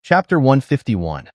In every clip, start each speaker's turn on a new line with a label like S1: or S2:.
S1: Chapter 151.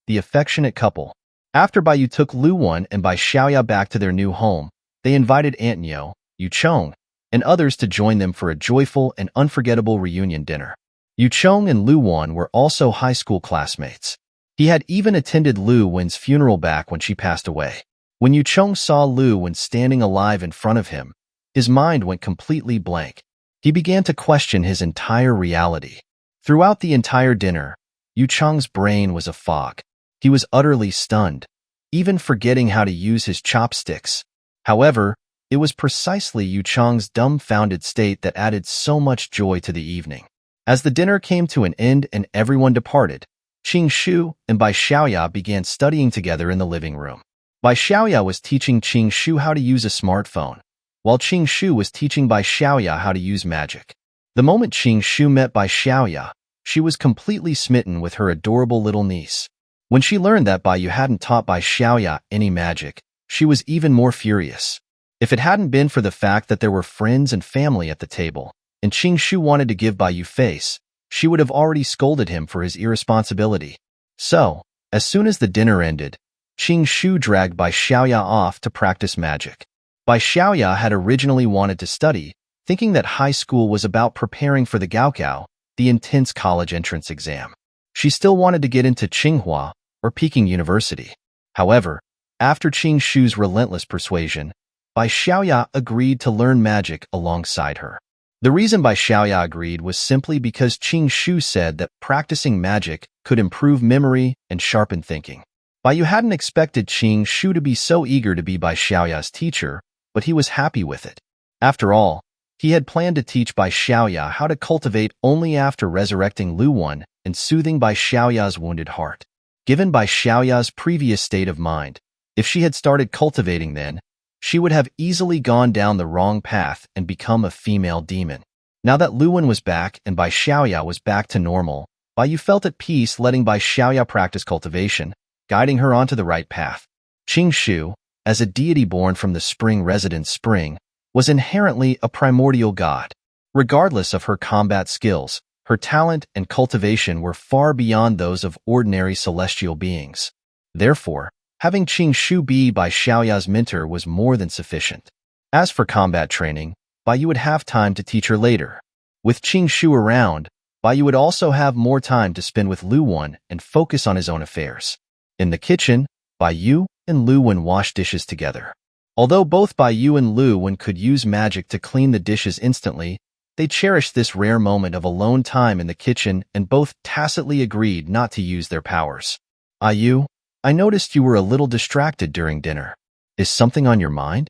S1: The Affectionate Couple. After Bai Yu took Lu Wen and Bai Xiaoya back to their new home, they invited Aunt Nyo, Yu Chong, and others to join them for a joyful and unforgettable reunion dinner. Yu Chong and Lu Wen were also high school classmates. He had even attended Lu Wen's funeral back when she passed away. When Yu Chong saw Lu Wen standing alive in front of him, his mind went completely blank. He began to question his entire reality. Throughout the entire dinner, Yu Chong's brain was a fog. He was utterly stunned, even forgetting how to use his chopsticks. However, it was precisely Yu Chong's dumbfounded state that added so much joy to the evening. As the dinner came to an end and everyone departed, Qing Shu and Bai Xiaoya began studying together in the living room. Bai Xiaoya was teaching Qing Shu how to use a smartphone, while Qing Shu was teaching Bai Xiaoya how to use magic. The moment Qing Shu met Bai Xiaoya, she was completely smitten with her adorable little niece. When she learned that Bai Yu hadn't taught Bai Xiaoya any magic, she was even more furious. If it hadn't been for the fact that there were friends and family at the table, and Qing Shu wanted to give Bai Yu face, she would have already scolded him for his irresponsibility. So, as soon as the dinner ended, Qing Shu dragged Bai Xiaoya off to practice magic. Bai Xiaoya had originally wanted to study, thinking that high school was about preparing for the Gaokao, the intense college entrance exam. She still wanted to get into Tsinghua or Peking University. However, after Qing Shu's relentless persuasion, Bai Xiaoya agreed to learn magic alongside her. The reason Bai Xiaoya agreed was simply because Qing Shu said that practicing magic could improve memory and sharpen thinking. Bai Yu hadn't expected Qing Shu to be so eager to be Bai Xiaoya's teacher, but he was happy with it. After all, he had planned to teach Bai Xiaoya how to cultivate only after resurrecting Lu Wen and soothing Bai Xiaoya's wounded heart. Given Bai Xiaoya's previous state of mind, if she had started cultivating then, she would have easily gone down the wrong path and become a female demon. Now that Lu Wen was back and Bai Xiaoya was back to normal, Bai Yu felt at peace letting Bai Xiaoya practice cultivation, guiding her onto the right path. Qing Shu, as a deity born from the spring residence Spring, was inherently a primordial god. Regardless of her combat skills, her talent and cultivation were far beyond those of ordinary celestial beings. Therefore, having Qing Shu be Bai Xiaoya's mentor was more than sufficient. As for combat training, Bai Yu would have time to teach her later. With Qing Shu around, Bai Yu would also have more time to spend with Lu Wen and focus on his own affairs. In the kitchen, Bai Yu and Lu Wen washed dishes together. Although both Bai Yu and Lu Wen could use magic to clean the dishes instantly, they cherished this rare moment of alone time in the kitchen and both tacitly agreed not to use their powers. "Bai Yu, I noticed you were a little distracted during dinner. Is something on your mind?"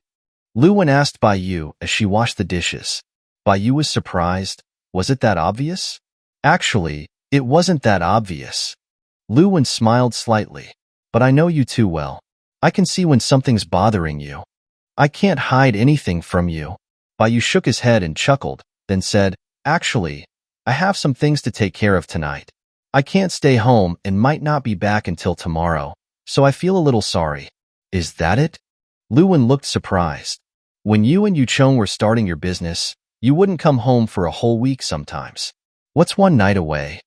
S1: Lu Wen asked Bai Yu as she washed the dishes. Bai Yu was surprised. Was it that obvious? Actually, it wasn't that obvious. Lu Wen smiled slightly. But I know you too well. I can see when something's bothering you. I can't hide anything from you. Bai Yu shook his head and chuckled, then said, "Actually, I have some things to take care of tonight. I can't stay home and might not be back until tomorrow, so I feel a little sorry." "Is that it?" Lu Wen looked surprised. "When you and Yu Chong were starting your business, you wouldn't come home for a whole week sometimes. What's one night away?"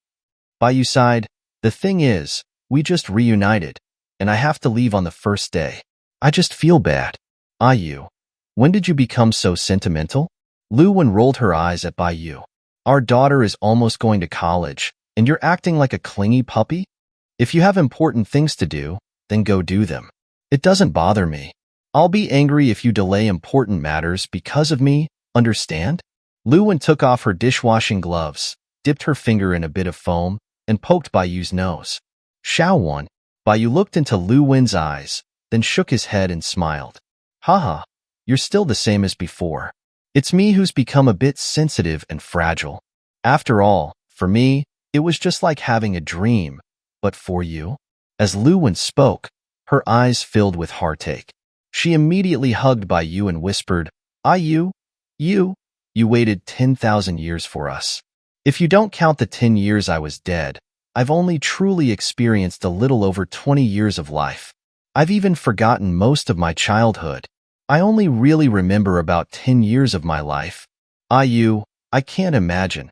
S1: Bai Yu sighed. "The thing is, we just reunited, and I have to leave on the first day. I just feel bad." "Bai Yu, when did you become so sentimental?" Lu Wen rolled her eyes at Bai Yu. "Our daughter is almost going to college, and you're acting like a clingy puppy? If you have important things to do, then go do them. It doesn't bother me. I'll be angry if you delay important matters because of me, understand?" Lu Wen took off her dishwashing gloves, dipped her finger in a bit of foam, and poked Bai Yu's nose. "Xiao Wen." Bai Yu looked into Lu Wen's eyes, then shook his head and smiled. "Haha, you're still the same as before. It's me who's become a bit sensitive and fragile. After all, for me, it was just like having a dream. But for you?" As Lu Wen spoke, her eyes filled with heartache. She immediately hugged Bai Yu and whispered, "Bai Yu, you waited 10,000 years for us. If you don't count the 10 years I was dead, I've only truly experienced a little over 20 years of life. I've even forgotten most of my childhood. I only really remember about 10 years of my life. Bai Yu, I can't imagine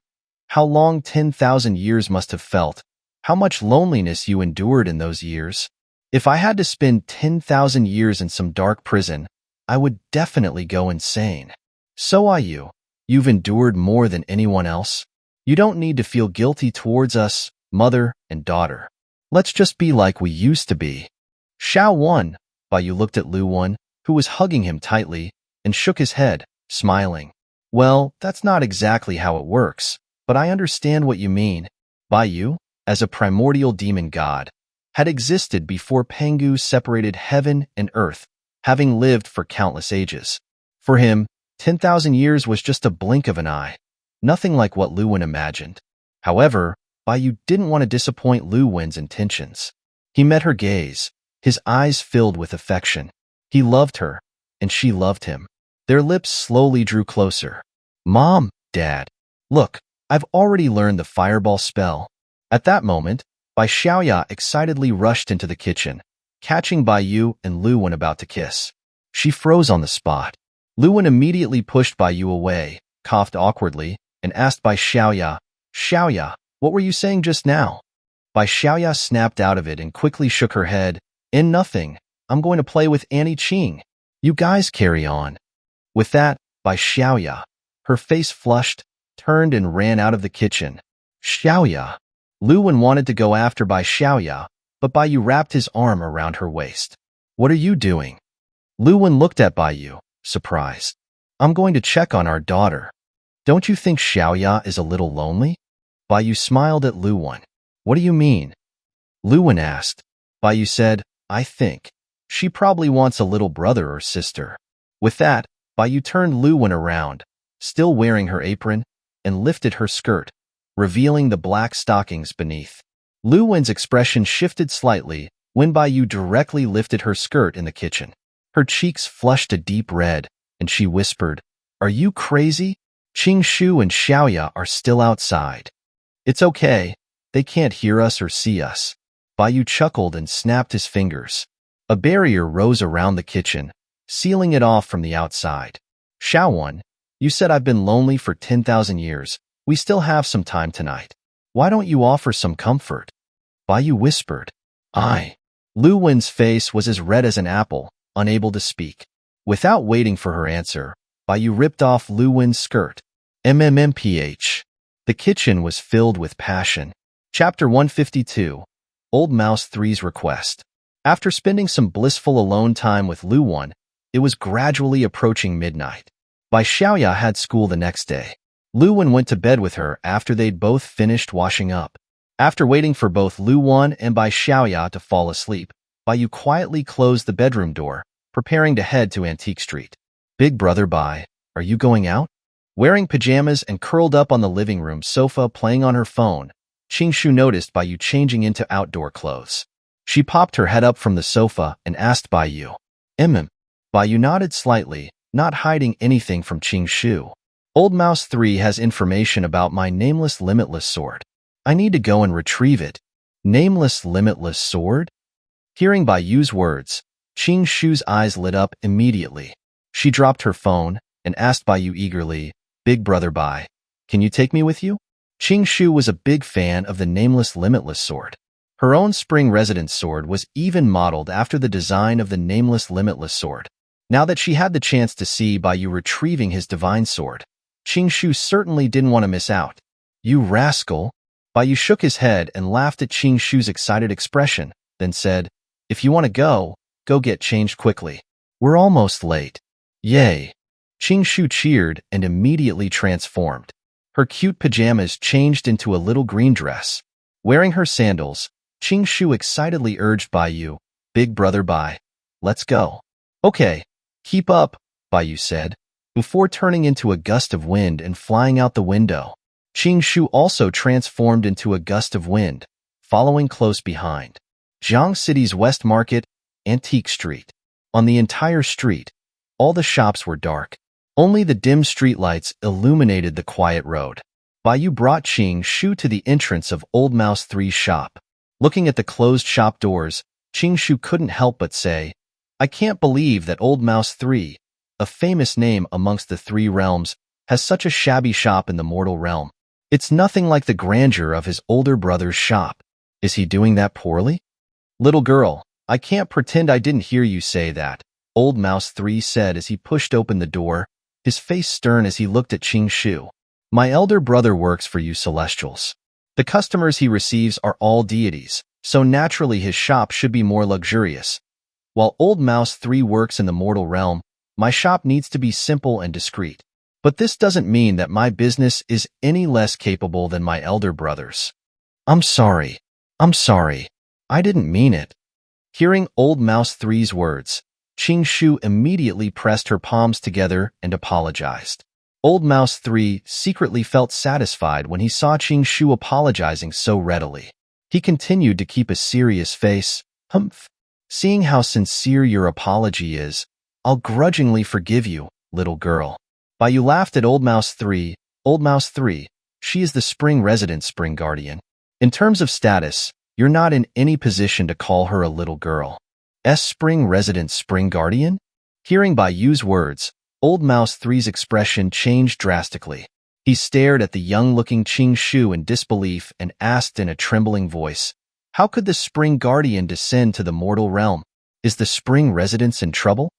S1: how long 10,000 years must have felt. how much loneliness you endured in those years. If I had to spend 10,000 years in some dark prison, I would definitely go insane. So are you. You've endured more than anyone else. You don't need to feel guilty towards us, mother and daughter. Let's just be like we used to be. Xiao Wan, Yu looked at Lu Wan, who was hugging him tightly, and shook his head, smiling. Well, that's not exactly how it works, but I understand what you mean. Yu, as a primordial demon god, had existed before Pengu separated heaven and earth, having lived for countless ages. For him, 10,000 years was just a blink of an eye, nothing like what Lu Wan imagined. However, Yu didn't want to disappoint Lu Wan's intentions. He met her gaze, his eyes filled with affection. He loved her, and she loved him. Their lips slowly drew closer. Mom, Dad, look, I've already learned the fireball spell. At that moment, Xiaoya excitedly rushed into the kitchen, catching Yu and Lu Wan about to kiss. She froze on the spot. Lu Wan immediately pushed Yu away, coughed awkwardly, and asked Xiaoya, Xiaoya, what were you saying just now? Xiaoya snapped out of it and quickly shook her head. In nothing. I'm going to play with Annie Ching. You guys carry on. With that, Xiaoya, her face flushed, turned and ran out of the kitchen. Xiaoya. Lu Wan wanted to go after Xiaoya, but Yu wrapped his arm around her waist. What are you doing? Lu Wan looked at Yu, surprised. I'm going to check on our daughter. Don't you think Xiaoya is a little lonely? Yu smiled at Lu Wan. What do you mean? Lu Wan asked. Yu said, I think. She probably wants a little brother or sister. With that, Yu turned Lu Wan around, still wearing her apron, and lifted her skirt, revealing the black stockings beneath. Lu Wan's expression shifted slightly when Yu directly lifted her skirt in the kitchen. Her cheeks flushed a deep red, and she whispered, Are you crazy? Qing Shu and Xiaoya are still outside. It's okay. They can't hear us or see us. Yu chuckled and snapped his fingers. A barrier rose around the kitchen, sealing it off from the outside. Xiao Wan, you said I've been lonely for 10,000 years. We still have some time tonight. Why don't you offer some comfort? Yu whispered. Lu Wan's face was as red as an apple, unable to speak. Without waiting for her answer, Yu ripped off Lu Wan's skirt. MMMPH. The kitchen was filled with passion. Chapter 152. Old Mouse 3's Request. After spending some blissful alone time with Lu Wan, it was gradually approaching midnight. Xiaoya had school the next day. Lu Wan went to bed with her after they'd both finished washing up. After waiting for both Lu Wan and Xiaoya to fall asleep, Yu quietly closed the bedroom door, preparing to head to Antique Street. Big brother Bai, are you going out? Wearing pajamas and curled up on the living room sofa playing on her phone, Qing Shu noticed Yu changing into outdoor clothes. She popped her head up from the sofa and asked Yu. Yu nodded slightly, not hiding anything from Qing Shu. Old Mouse 3 has information about my nameless limitless sword. I need to go and retrieve it. Nameless limitless sword? Hearing Yu's words, Qing Shu's eyes lit up immediately. She dropped her phone and asked Yu eagerly, Big brother Bai, can you take me with you? Qing Shu was a big fan of the nameless limitless sword. Her own spring residence sword was even modeled after the design of the nameless limitless sword. Now that she had the chance to see Yu retrieving his divine sword, Qing Shu certainly didn't want to miss out. You rascal! Yu shook his head and laughed at Qing Shu's excited expression, then said, If you want to go get changed quickly. We're almost late. Yay! Qing Shu cheered and immediately transformed. Her cute pajamas changed into a little green dress. Wearing her sandals, Qing Shu excitedly urged Yu, Big brother Bai, let's go. Okay, keep up, Yu said, before turning into a gust of wind and flying out the window. Qing Shu also transformed into a gust of wind, following close behind. Jiang City's West Market, Antique Street. On the entire street, all the shops were dark. Only the dim streetlights illuminated the quiet road. Yu brought Qing Shu to the entrance of Old Mouse 3's shop. Looking at the closed shop doors, Qing Shu couldn't help but say, I can't believe that Old Mouse 3, a famous name amongst the three realms, has such a shabby shop in the mortal realm. It's nothing like the grandeur of his older brother's shop. Is he doing that poorly? Little girl, I can't pretend I didn't hear you say that, Old Mouse 3 said as he pushed open the door, his face stern as he looked at Qing Shu. My elder brother works for you Celestials. The customers he receives are all deities, so naturally his shop should be more luxurious. While Old Mouse 3 works in the mortal realm, my shop needs to be simple and discreet. But this doesn't mean that my business is any less capable than my elder brother's. I'm sorry. I didn't mean it. Hearing Old Mouse 3's words, Qing Shu immediately pressed her palms together and apologized. Old Mouse 3 secretly felt satisfied when he saw Qing Shu apologizing so readily. He continued to keep a serious face. Humph. Seeing how sincere your apology is, I'll grudgingly forgive you, little girl. Baiyu laughed at Old Mouse 3. Old Mouse 3, she is the spring resident spring guardian. In terms of status, you're not in any position to call her a little girl. Spring resident spring guardian? Hearing Baiyu's words, Old Mouse 3's expression changed drastically. He stared at the young-looking Qing Shu in disbelief and asked in a trembling voice, how could the spring guardian descend to the mortal realm? Is the spring residence in trouble?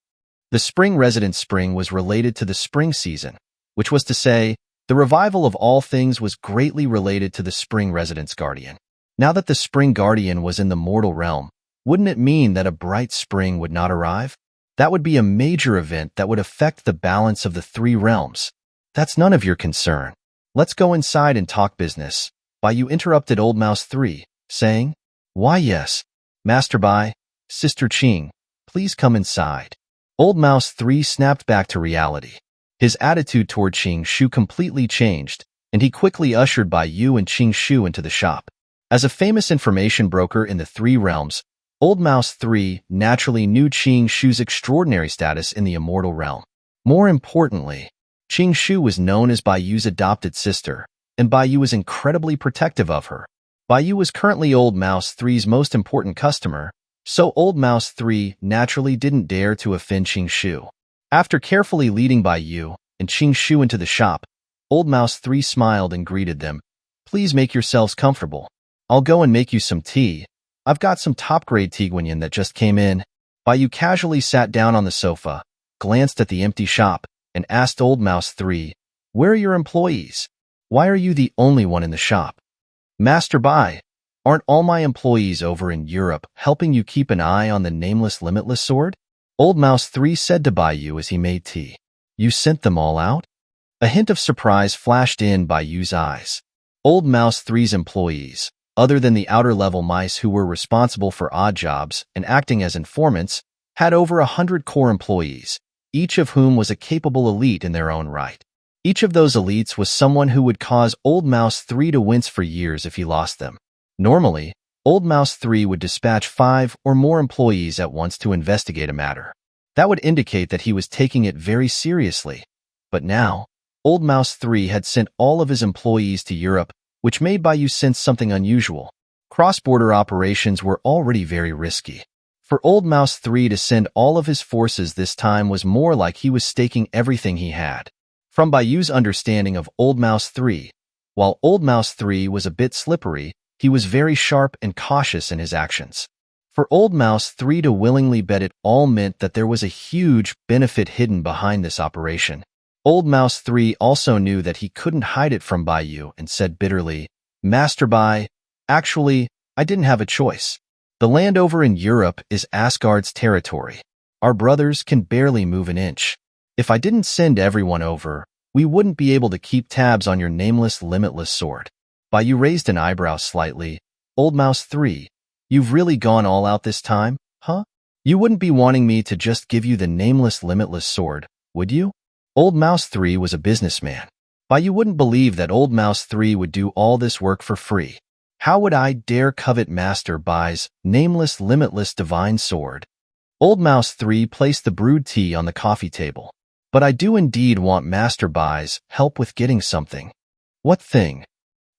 S1: The spring residence spring was related to the spring season, which was to say, the revival of all things was greatly related to the spring residence guardian. Now that the spring guardian was in the mortal realm, wouldn't it mean that a bright spring would not arrive? That would be a major event that would affect the balance of the three realms. That's none of your concern. Let's go inside and talk business. Baiyu interrupted Old Mouse 3, saying, why yes, Master Bai, Sister Qing, please come inside. Old Mouse 3 snapped back to reality. His attitude toward Qing Shu completely changed, and he quickly ushered Baiyu and Qing Shu into the shop. As a famous information broker in the three realms, Old Mouse 3 naturally knew Qing Shu's extraordinary status in the immortal realm. More importantly, Qing Shu was known as Baiyu's adopted sister, and Baiyu was incredibly protective of her. Baiyu was currently Old Mouse 3's most important customer, so Old Mouse 3 naturally didn't dare to offend Qing Shu. After carefully leading Baiyu and Qing Shu into the shop, Old Mouse 3 smiled and greeted them. Please make yourselves comfortable. I'll go and make you some tea. I've got some top-grade Tiguanyan that just came in. Baiyu casually sat down on the sofa, glanced at the empty shop, and asked Old Mouse 3, where are your employees? Why are you the only one in the shop? Master Bai, aren't all my employees over in Europe helping you keep an eye on the nameless limitless sword? Old Mouse 3 said to Baiyu as he made tea. You sent them all out? A hint of surprise flashed in Baiyu's eyes. Old Mouse 3's employees, other than the outer-level mice who were responsible for odd jobs and acting as informants, had over 100 core employees, each of whom was a capable elite in their own right. Each of those elites was someone who would cause Old Mouse 3 to wince for years if he lost them. Normally, Old Mouse 3 would dispatch 5 or more employees at once to investigate a matter. That would indicate that he was taking it very seriously. But now, Old Mouse 3 had sent all of his employees to Europe, which made Baiyu sense something unusual. Cross-border operations were already very risky. For Old Mouse 3 to send all of his forces this time was more like he was staking everything he had. From Baiyu's understanding of Old Mouse 3, while Old Mouse 3 was a bit slippery, he was very sharp and cautious in his actions. For Old Mouse 3 to willingly bet it all meant that there was a huge benefit hidden behind this operation. Old Mouse 3 also knew that he couldn't hide it from Baiyu and said bitterly, Master Bai, actually, I didn't have a choice. The land over in Europe is Asgard's territory. Our brothers can barely move an inch. If I didn't send everyone over, we wouldn't be able to keep tabs on your nameless limitless sword. Baiyu raised an eyebrow slightly. Old Mouse 3, you've really gone all out this time, huh? You wouldn't be wanting me to just give you the nameless limitless sword, would you? Old Mouse 3 was a businessman. Baiyu wouldn't believe that Old Mouse 3 would do all this work for free. How would I dare covet Master Bai's nameless limitless divine sword? Old Mouse 3 placed the brewed tea on the coffee table. But I do indeed want Master Bai's help with getting something. What thing?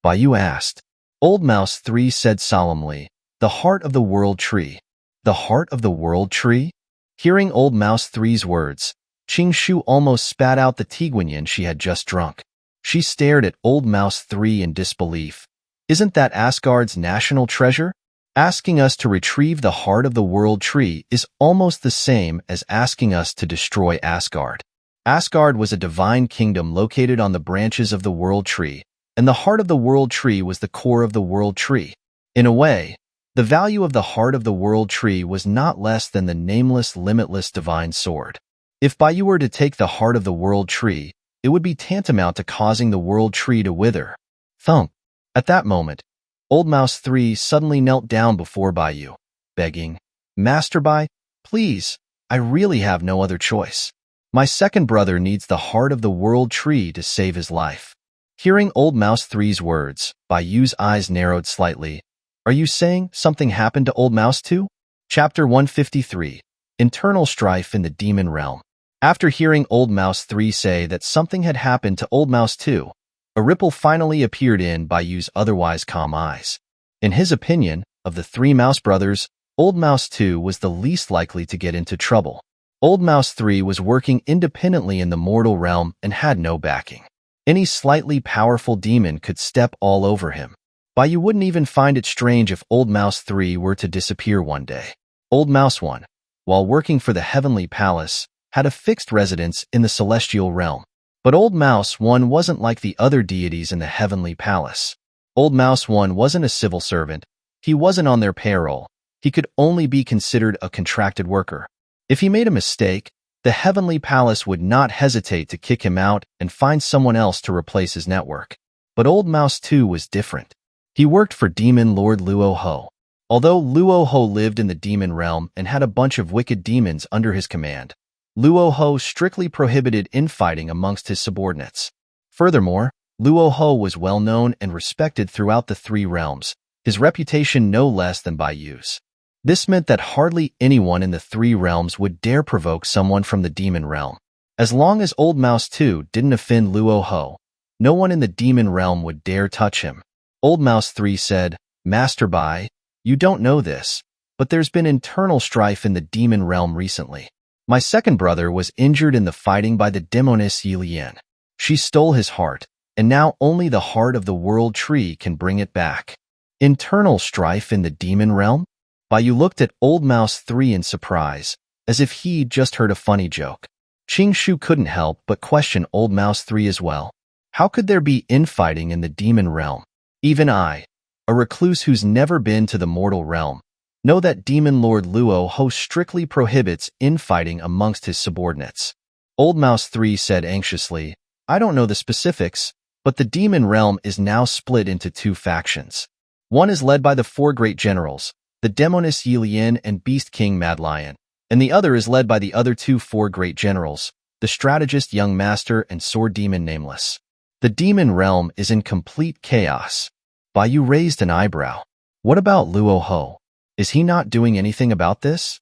S1: Baiyu asked. Old Mouse 3 said solemnly, the heart of the world tree. The heart of the world tree? Hearing Old Mouse 3's words, Qing Shu almost spat out the Tiguanyan she had just drunk. She stared at Old Mouse 3 in disbelief. Isn't that Asgard's national treasure? Asking us to retrieve the heart of the world tree is almost the same as asking us to destroy Asgard. Asgard was a divine kingdom located on the branches of the world tree, and the heart of the world tree was the core of the world tree. In a way, the value of the heart of the world tree was not less than the nameless, limitless divine sword. If by you were to take the heart of the world tree, it would be tantamount to causing the world tree to wither. Thump. At that moment, Old Mouse 3 suddenly knelt down before Baiyu, begging, "Master Bai, please, I really have no other choice. My second brother needs the heart of the world tree to save his life." Hearing Old Mouse 3's words, Baiyu's eyes narrowed slightly. "Are you saying something happened to Old Mouse 2? Chapter 153, Internal Strife in the Demon Realm. After hearing Old Mouse 3 say that something had happened to Old Mouse 2, a ripple finally appeared in Baiyu's otherwise calm eyes. In his opinion, of the three Mouse brothers, Old Mouse 2 was the least likely to get into trouble. Old Mouse 3 was working independently in the mortal realm and had no backing. Any slightly powerful demon could step all over him. Baiyu wouldn't even find it strange if Old Mouse 3 were to disappear one day. Old Mouse 1, while working for the Heavenly Palace, had a fixed residence in the celestial realm. But Old Mouse 1 wasn't like the other deities in the Heavenly Palace. Old Mouse 1 wasn't a civil servant. He wasn't on their payroll. He could only be considered a contracted worker. If he made a mistake, the Heavenly Palace would not hesitate to kick him out and find someone else to replace his network. But Old Mouse 2 was different. He worked for Demon Lord Luo Ho. Although Luo Ho lived in the demon realm and had a bunch of wicked demons under his command, Luo Ho strictly prohibited infighting amongst his subordinates. Furthermore, Luo Ho was well known and respected throughout the three realms, his reputation no less than Baiyu's. This meant that hardly anyone in the three realms would dare provoke someone from the demon realm. As long as Old Mouse 2 didn't offend Luo Ho, no one in the demon realm would dare touch him. Old Mouse 3 said, "Master Bai, you don't know this, but there's been internal strife in the demon realm recently. My second brother was injured in the fighting by the demoness Yilian. She stole his heart, and now only the heart of the world tree can bring it back." Internal strife in the demon realm? Baiyu looked at Old Mouse 3 in surprise, as if he'd just heard a funny joke. Qing Shu couldn't help but question Old Mouse 3 as well. How could there be infighting in the demon realm? Even I, a recluse who's never been to the mortal realm, know that Demon Lord Luo Ho strictly prohibits infighting amongst his subordinates. Old Mouse 3 said anxiously, "I don't know the specifics, but the demon realm is now split into two factions. One is led by the four great generals, the Demoness Yilian and Beast King Mad Lion, and the other is led by the other four great generals, the strategist Young Master and Sword Demon Nameless. The demon realm is in complete chaos." Baiyu raised an eyebrow. What about Luo Ho? Is he not doing anything about this?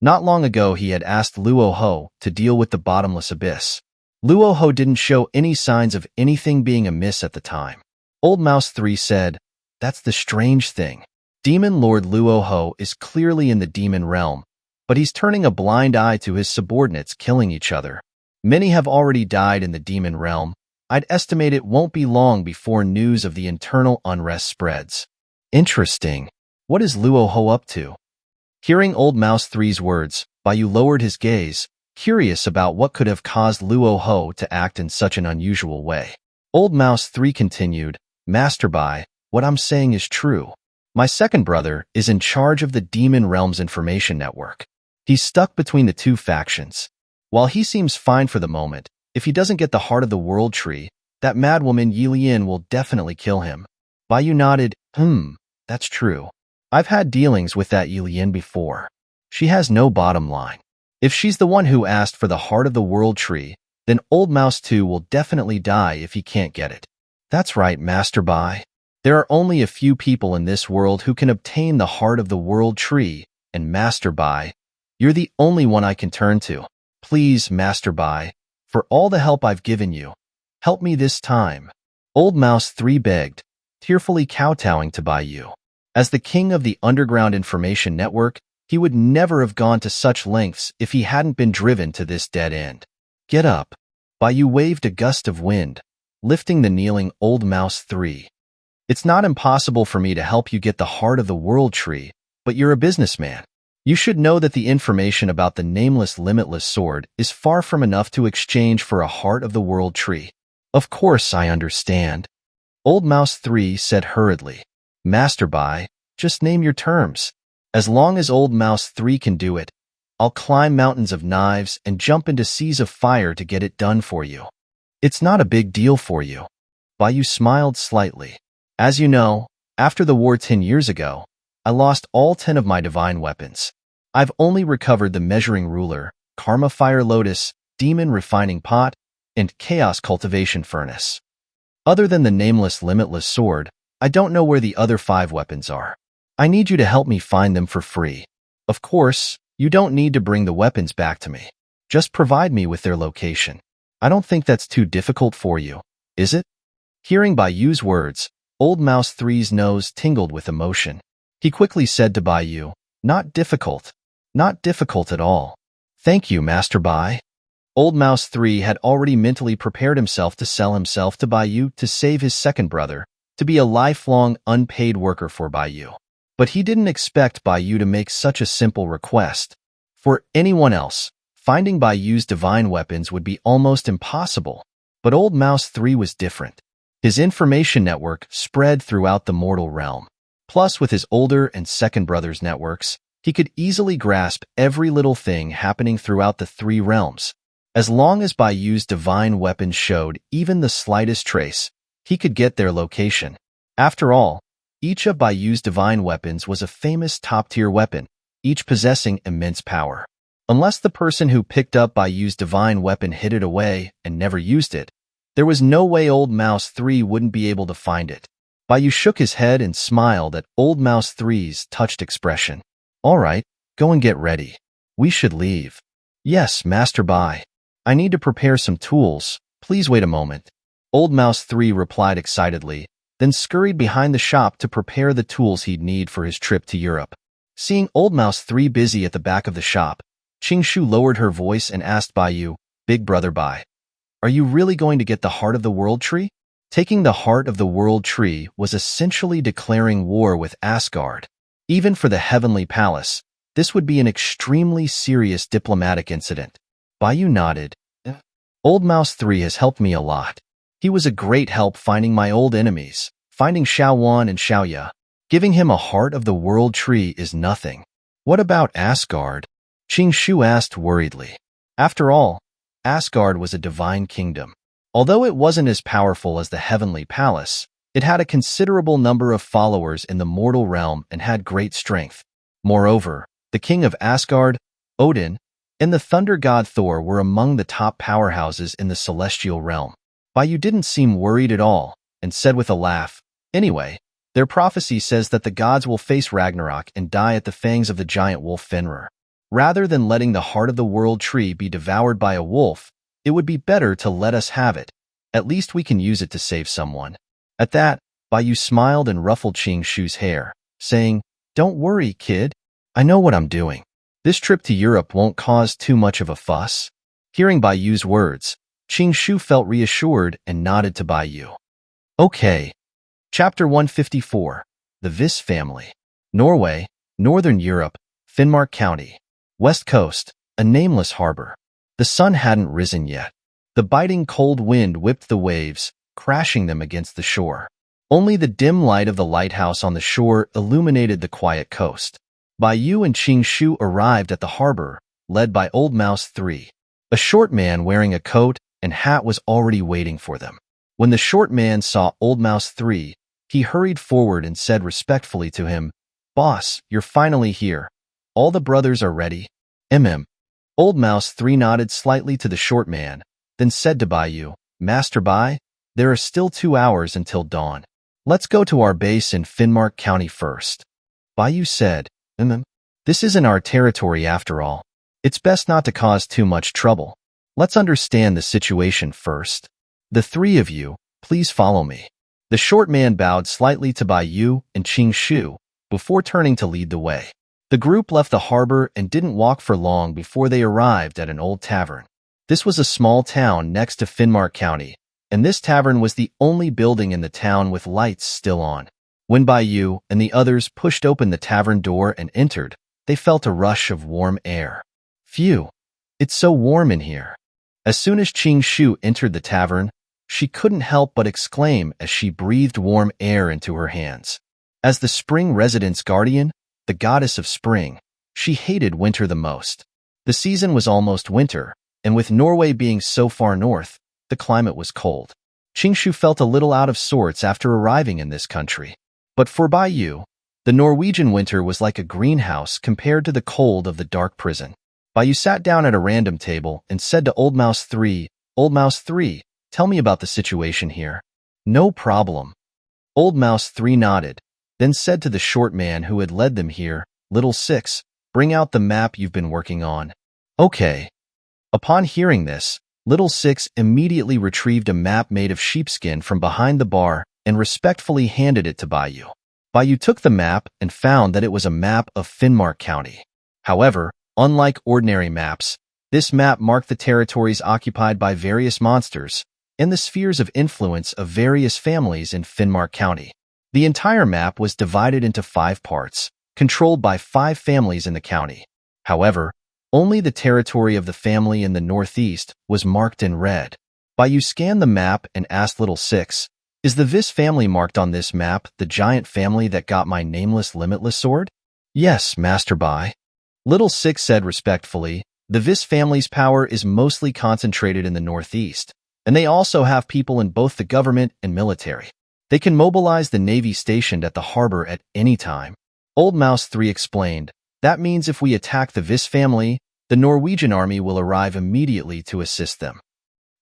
S1: Not long ago he had asked Luo Ho to deal with the bottomless abyss. Luo Ho didn't show any signs of anything being amiss at the time. Old Mouse 3 said, "That's the strange thing. Demon Lord Luo Ho is clearly in the demon realm, but he's turning a blind eye to his subordinates killing each other. Many have already died in the demon realm. I'd estimate it won't be long before news of the internal unrest spreads." Interesting. What is Luo Ho up to? Hearing Old Mouse 3's words, Baiyu lowered his gaze, curious about what could have caused Luo Ho to act in such an unusual way. Old Mouse 3 continued, "Master Bai, what I'm saying is true. My second brother is in charge of the Demon Realm's information network. He's stuck between the two factions. While he seems fine for the moment, if he doesn't get the heart of the world tree, that madwoman Yilian will definitely kill him." Baiyu nodded, "That's true. I've had dealings with that Yilian before. She has no bottom line. If she's the one who asked for the heart of the world tree, then Old Mouse 2 will definitely die if he can't get it." "That's right, Master Bai. There are only a few people in this world who can obtain the heart of the world tree, and Master Bai, you're the only one I can turn to. Please, Master Bai, for all the help I've given you, help me this time." Old Mouse 3 begged, tearfully kowtowing to Baiyu. As the king of the underground information network, he would never have gone to such lengths if he hadn't been driven to this dead end. "Get up." Baiyu waved a gust of wind, lifting the kneeling Old Mouse 3. It's not impossible for me to help you get the heart of the world tree, but you're a businessman. You should know that the information about the nameless limitless sword is far from enough to exchange for a heart of the world tree. Of course I understand. Old Mouse 3 said hurriedly. Master Bai, just name your terms. As long as Old Mouse 3 can do it, I'll climb mountains of knives and jump into seas of fire to get it done for you. It's not a big deal for you. Bai smiled slightly. As you know, after the war 10 years ago, I lost all 10 of my divine weapons. I've only recovered the measuring ruler, karma fire lotus, demon refining pot, and chaos cultivation furnace. Other than the nameless limitless sword, I don't know where the other 5 weapons are. I need you to help me find them for free. Of course, you don't need to bring the weapons back to me. Just provide me with their location. I don't think that's too difficult for you, is it? Hearing Bai's words, Old Mouse 3's nose tingled with emotion. He quickly said to Bai, not difficult. Not difficult at all. Thank you, Master Bai. Old Mouse 3 had already mentally prepared himself to sell himself to Bai to save his second brother, to be a lifelong unpaid worker for Bai. But he didn't expect Bai to make such a simple request. For anyone else, finding Bai's divine weapons would be almost impossible. But Old Mouse 3 was different. His information network spread throughout the mortal realm. Plus, with his older and second brother's networks, he could easily grasp every little thing happening throughout the 3 realms. As long as Bai's divine weapons showed even the slightest trace, he could get their location. After all, each of Bai's divine weapons was a famous top-tier weapon, each possessing immense power. Unless the person who picked up Bai's divine weapon hid it away and never used it, there was no way Old Mouse 3 wouldn't be able to find it. Bai shook his head and smiled at Old Mouse 3's touched expression. All right, go and get ready. We should leave. Yes, Master Bai. I need to prepare some tools. Please wait a moment. Old Mouse 3 replied excitedly, then scurried behind the shop to prepare the tools he'd need for his trip to Europe. Seeing Old Mouse 3 busy at the back of the shop, Qingshu lowered her voice and asked Bai, Big Brother Bai, are you really going to get the heart of the world tree? Taking the heart of the world tree was essentially declaring war with Asgard. Even for the Heavenly Palace, this would be an extremely serious diplomatic incident. Bai nodded. Old Mouse 3 has helped me a lot. He was a great help finding my old enemies, finding Xiaowan and Xiaoya. Giving him a heart of the world tree is nothing. What about Asgard? Qingshu asked worriedly. After all, Asgard was a divine kingdom. Although it wasn't as powerful as the Heavenly Palace, it had a considerable number of followers in the mortal realm and had great strength. Moreover, the king of Asgard, Odin, and the thunder god Thor were among the top powerhouses in the celestial realm. Bai didn't seem worried at all, and said with a laugh, Anyway, their prophecy says that the gods will face Ragnarok and die at the fangs of the giant wolf Fenrir. Rather than letting the heart of the world tree be devoured by a wolf, it would be better to let us have it. At least we can use it to save someone. At that, Bai smiled and ruffled Qingshu's hair, saying, Don't worry, kid. I know what I'm doing. This trip to Europe won't cause too much of a fuss. Hearing Bai's words, Qingshu felt reassured and nodded to Bai. Okay. Chapter 154. The Viss Family. Norway, Northern Europe, Finnmark County. West Coast, a nameless harbor. The sun hadn't risen yet. The biting cold wind whipped the waves, crashing them against the shore. Only the dim light of the lighthouse on the shore illuminated the quiet coast. Bai and Qingshu arrived at the harbor, led by Old Mouse 3. A short man wearing a coat and hat was already waiting for them. When the short man saw Old Mouse 3, he hurried forward and said respectfully to him, Boss, you're finally here. All the brothers are ready. Old Mouse 3 nodded slightly to the short man, then said to Bai, Master Bai, there are still 2 hours until dawn. Let's go to our base in Finnmark County first. Bai said, This isn't our territory after all. It's best not to cause too much trouble. Let's understand the situation first. The 3 of you, please follow me. The short man bowed slightly to Bai and Qingshu before turning to lead the way. The group left the harbor and didn't walk for long before they arrived at an old tavern. This was a small town next to Finnmark County, and this tavern was the only building in the town with lights still on. When Bai and the others pushed open the tavern door and entered, they felt a rush of warm air. Phew, it's so warm in here. As soon as Qing Shu entered the tavern, she couldn't help but exclaim as she breathed warm air into her hands. As the spring resident's guardian, the goddess of spring, she hated winter the most. The season was almost winter, and with Norway being so far north, the climate was cold. Qing Shu felt a little out of sorts after arriving in this country. But for Bai Yu, the Norwegian winter was like a greenhouse compared to the cold of the dark prison. Bai Yu sat down at a random table and said to Old Mouse 3, "Old Mouse 3, tell me about the situation here." "No problem." Old Mouse 3 nodded, then said to the short man who had led them here, "Little 6, bring out the map you've been working on." "Okay." Upon hearing this, Little 6 immediately retrieved a map made of sheepskin from behind the bar and respectfully handed it to Bai Yu. Bai Yu took the map and found that it was a map of Finnmark County. However, unlike ordinary maps, this map marked the territories occupied by various monsters and the spheres of influence of various families in Finnmark County. The entire map was divided into 5 parts, controlled by 5 families in the county. However, only the territory of the family in the northeast was marked in red. Bai Yu scanned the map and asked Little 6, "Is the Vis family marked on this map the giant family that got my nameless limitless sword?" "Yes, Master Bai." Little 6 said respectfully, "The Vis family's power is mostly concentrated in the northeast, and they also have people in both the government and military. They can mobilize the navy stationed at the harbor at any time." Old Mouse 3 explained, "That means if we attack the Vis family, the Norwegian army will arrive immediately to assist them."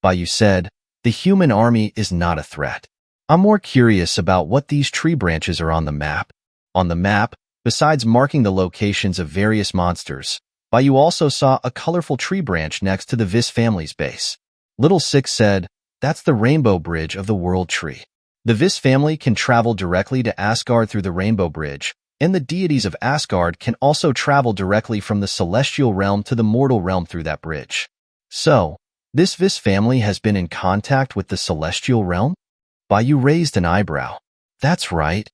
S1: Bai Yu said, "The human army is not a threat. I'm more curious about what these tree branches are on the map." On the map, besides marking the locations of various monsters, Bai Yu also saw a colorful tree branch next to the Vis family's base. Little 6 said, "That's the Rainbow Bridge of the World Tree. The Vis family can travel directly to Asgard through the Rainbow Bridge, and the deities of Asgard can also travel directly from the celestial realm to the mortal realm through that bridge." "So, this Vis family has been in contact with the celestial realm?" Bai Yu raised an eyebrow. "That's right."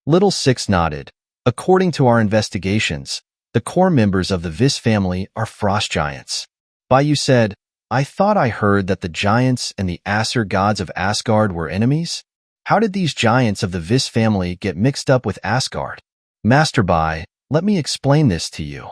S1: Little 6 nodded. "According to our investigations, the core members of the Vis family are frost giants." Bai Yu said, "I thought I heard that the giants and the Aesir gods of Asgard were enemies. How did these giants of the Vis family get mixed up with Asgard?" "Master Bai, let me explain this to you."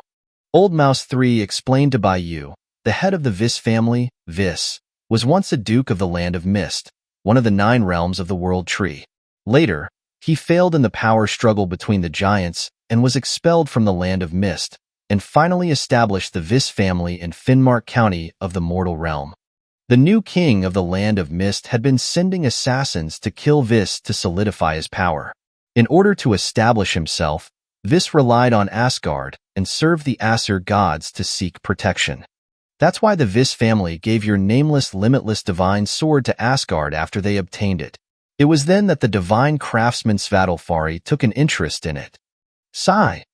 S1: Old Mouse 3 explained to Bai Yu, "The head of the Vis family, Vis, was once a duke of the Land of Mist, one of the 9 realms of the World Tree. Later, he failed in the power struggle between the giants and was expelled from the Land of Mist, and finally established the Vis family in Finnmark County of the Mortal Realm. The new king of the Land of Mist had been sending assassins to kill Vis to solidify his power. In order to establish himself, Vis relied on Asgard and served the Aesir gods to seek protection. That's why the Vis family gave your nameless, limitless divine sword to Asgard after they obtained it. It was then that the divine craftsman Svadilfari took an interest in it." "Sigh.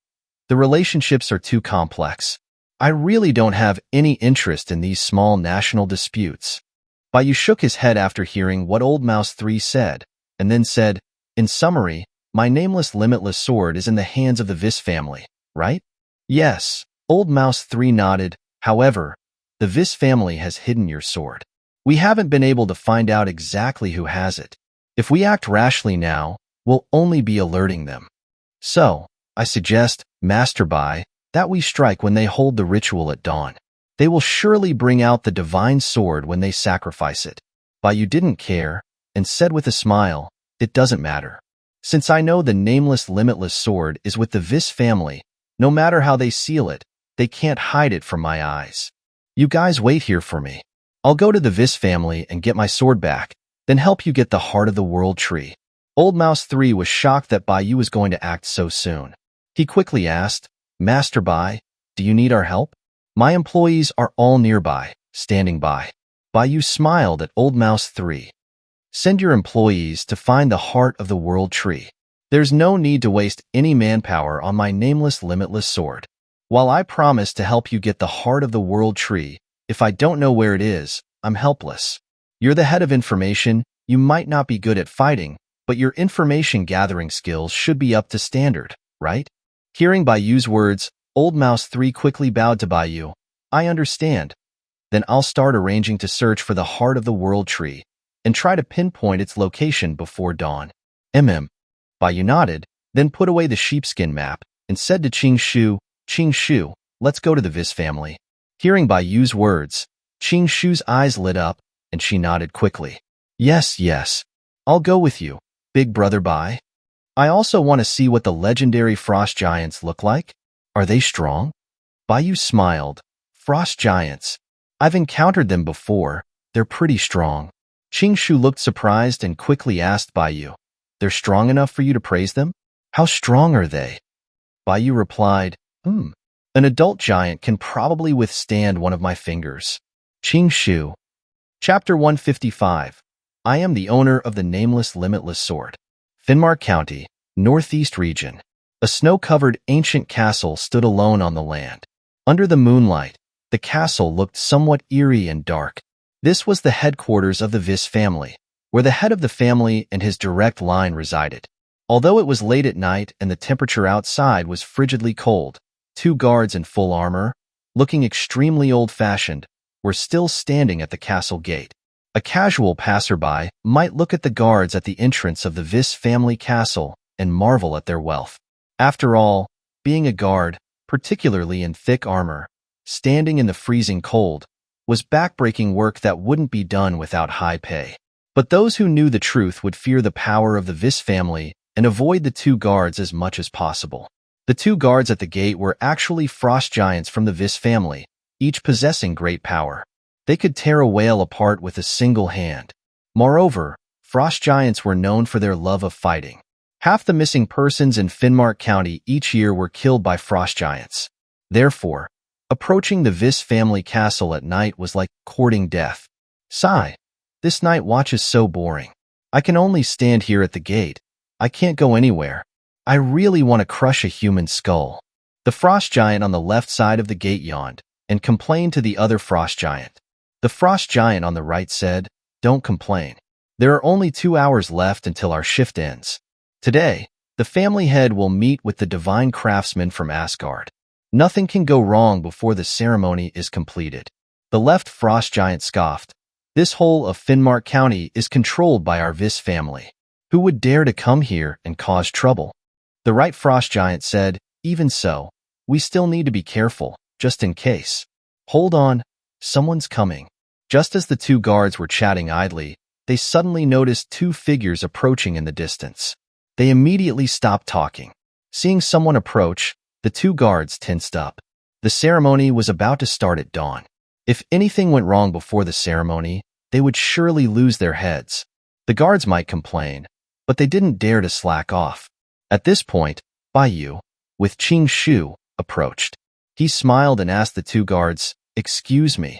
S1: The relationships are too complex. I really don't have any interest in these small national disputes." Bai Yu shook his head after hearing what Old Mouse 3 said, and then said, "In summary, my nameless limitless sword is in the hands of the Vis family, right?" "Yes." Old Mouse 3 nodded. "However, the Vis family has hidden your sword. We haven't been able to find out exactly who has it. If we act rashly now, we'll only be alerting them. So, I suggest, Master Bai, that we strike when they hold the ritual at dawn. They will surely bring out the divine sword when they sacrifice it." Bai Yu didn't care, and said with a smile, "It doesn't matter. Since I know the nameless limitless sword is with the Vis family, no matter how they seal it, they can't hide it from my eyes. You guys wait here for me. I'll go to the Vis family and get my sword back, then help you get the heart of the World Tree." Old Mouse 3 was shocked that Bai Yu was going to act so soon. He quickly asked, "Master Bai, do you need our help? My employees are all nearby, standing by." Bai Yu smiled at Old Mouse 3. "Send your employees to find the heart of the World Tree. There's no need to waste any manpower on my nameless limitless sword. While I promise to help you get the heart of the World Tree, if I don't know where it is, I'm helpless." You're the head of information. You might not be good at fighting, but your information gathering skills should be up to standard, right? Hearing Bayu's words, Old Mouse 3 quickly bowed to Bayu. I understand. Then I'll start arranging to search for the heart of the world tree and try to pinpoint its location before dawn. Bayu nodded, then put away the sheepskin map and said to Qingshu, let's go to the Vis family. Hearing Bayu's words, Qingshu's eyes lit up and she nodded quickly. Yes, I'll go with you, big brother Bai. I also want to see what the legendary frost giants look like. Are they strong? Bayu smiled. Frost giants. I've encountered them before. They're pretty strong. Qingshu looked surprised and quickly asked Bayu, they're strong enough for you to praise them? How strong are they? Bayu replied, An adult giant can probably withstand one of my fingers. Qingshu. Chapter 155. I am the owner of the nameless limitless sword. Finnmark County, Northeast Region. A snow-covered ancient castle stood alone on the land. Under the moonlight, the castle looked somewhat eerie and dark. This was the headquarters of the Vis family, where the head of the family and his direct line resided. Although it was late at night and the temperature outside was frigidly cold, 2 guards in full armor, looking extremely old-fashioned, were still standing at the castle gate. A casual passerby might look at the guards at the entrance of the Vis family castle and marvel at their wealth. After all, being a guard, particularly in thick armor, standing in the freezing cold, was backbreaking work that wouldn't be done without high pay. But those who knew the truth would fear the power of the Vis family and avoid the 2 guards as much as possible. The 2 guards at the gate were actually frost giants from the Vis family, each possessing great power. They could tear a whale apart with a single hand. Moreover, frost giants were known for their love of fighting. Half the missing persons in Finnmark County each year were killed by frost giants. Therefore, approaching the Vis family castle at night was like courting death. Sigh. This night watch is so boring. I can only stand here at the gate. I can't go anywhere. I really want to crush a human skull. The frost giant on the left side of the gate yawned and complained to the other frost giant. The frost giant on the right said, Don't complain. There are only 2 hours left until our shift ends. Today, the family head will meet with the divine craftsman from Asgard. Nothing can go wrong before the ceremony is completed. The left frost giant scoffed. This whole of Finnmark County is controlled by our Vis family. Who would dare to come here and cause trouble? The right frost giant said, Even so, we still need to be careful, just in case. Hold on, someone's coming. Just as the 2 guards were chatting idly, they suddenly noticed 2 figures approaching in the distance. They immediately stopped talking. Seeing someone approach, the 2 guards tensed up. The ceremony was about to start at dawn. If anything went wrong before the ceremony, they would surely lose their heads. The guards might complain, but they didn't dare to slack off. At this point, Bayu, with Qingshu, approached. He smiled and asked the 2 guards, Excuse me,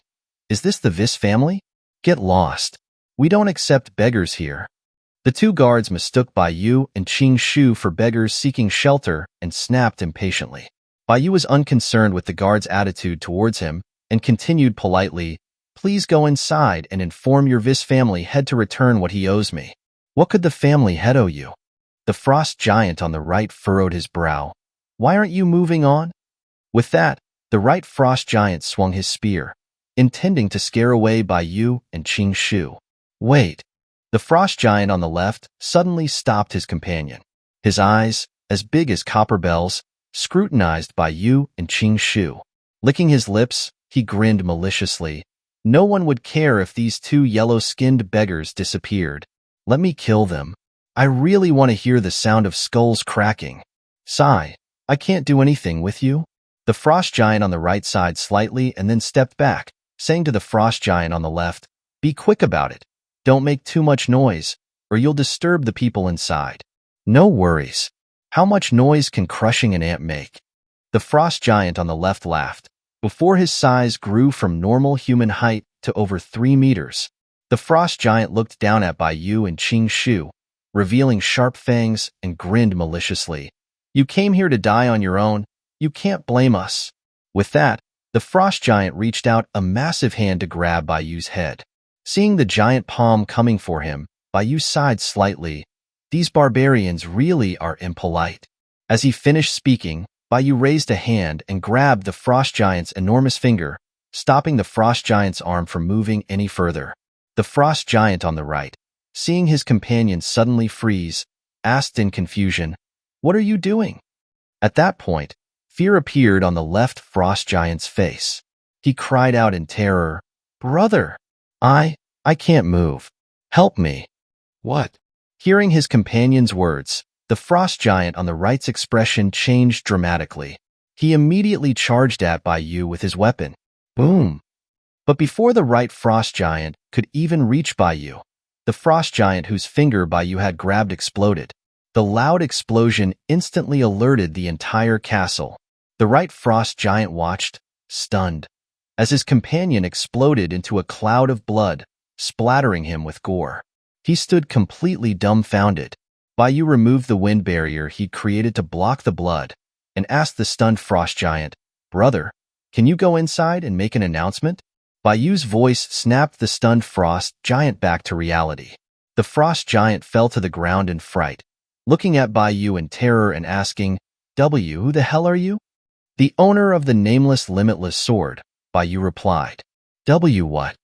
S1: is this the Vis family? Get lost. We don't accept beggars here. The 2 guards mistook Bayu and Qingshu for beggars seeking shelter and snapped impatiently. Bayu was unconcerned with the guards' attitude towards him and continued politely, Please go inside and inform your Vis family head to return what he owes me. What could the family head owe you? The frost giant on the right furrowed his brow. Why aren't you moving on? With that, the right frost giant swung his spear, intending to scare away Bayu and Qingshu. Wait. The frost giant on the left suddenly stopped his companion. His eyes, as big as copper bells, scrutinized Bayu and Qingshu. Licking his lips, he grinned maliciously. No one would care if these 2 yellow-skinned beggars disappeared. Let me kill them. I really want to hear the sound of skulls cracking. Sigh. I can't do anything with you. The frost giant on the right sighed slightly and then stepped back, saying to the frost giant on the left, Be quick about it. Don't make too much noise, or you'll disturb the people inside. No worries. How much noise can crushing an ant make? The frost giant on the left laughed. Before his size grew from normal human height to over 3 meters, the frost giant looked down at Bayu and Qingshu, revealing sharp fangs, and grinned maliciously. You came here to die on your own. You can't blame us. With that, the frost giant reached out a massive hand to grab Bayu's head. Seeing the giant palm coming for him, Bai sighed slightly. These barbarians really are impolite. As he finished speaking, Bai raised a hand and grabbed the frost giant's enormous finger, stopping the frost giant's arm from moving any further. The frost giant on the right, seeing his companion suddenly freeze, asked in confusion, "What are you doing?" At that point, fear appeared on the left frost giant's face. He cried out in terror, "Brother! I can't move. Help me." "What?" Hearing his companion's words, the frost giant on the right's expression changed dramatically. He immediately charged at Bai with his weapon. Boom! But before the right frost giant could even reach Bai, the frost giant whose finger Bai had grabbed exploded. The loud explosion instantly alerted the entire castle. The right frost giant watched, stunned, as his companion exploded into a cloud of blood, splattering him with gore. He stood completely dumbfounded. Bai removed the wind barrier he'd created to block the blood and asked the stunned frost giant, "Brother, can you go inside and make an announcement?" Bai's voice snapped the stunned frost giant back to reality. The frost giant fell to the ground in fright, looking at Bai in terror and asking, "Who the hell are you?" "The owner of the nameless limitless sword," Bai replied. What?"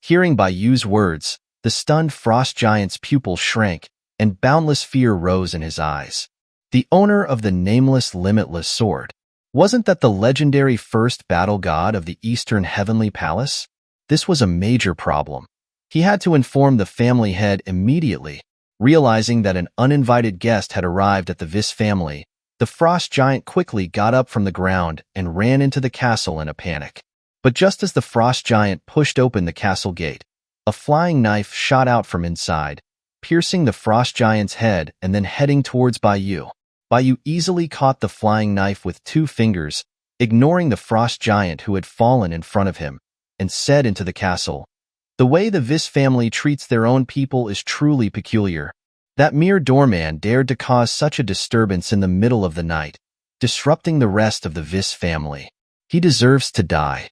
S1: Hearing Bai's words, the stunned frost giant's pupils shrank, and boundless fear rose in his eyes. The owner of the nameless limitless sword. Wasn't that the legendary first battle god of the Eastern Heavenly Palace? This was a major problem. He had to inform the family head immediately. Realizing that an uninvited guest had arrived at the Vis family, the frost giant quickly got up from the ground and ran into the castle in a panic. But just as the frost giant pushed open the castle gate, a flying knife shot out from inside, piercing the frost giant's head and then heading towards Bai. Bai easily caught the flying knife with 2 fingers, ignoring the frost giant who had fallen in front of him, and said into the castle, "The way the Vis family treats their own people is truly peculiar. That mere doorman dared to cause such a disturbance in the middle of the night, disrupting the rest of the Vis family. He deserves to die."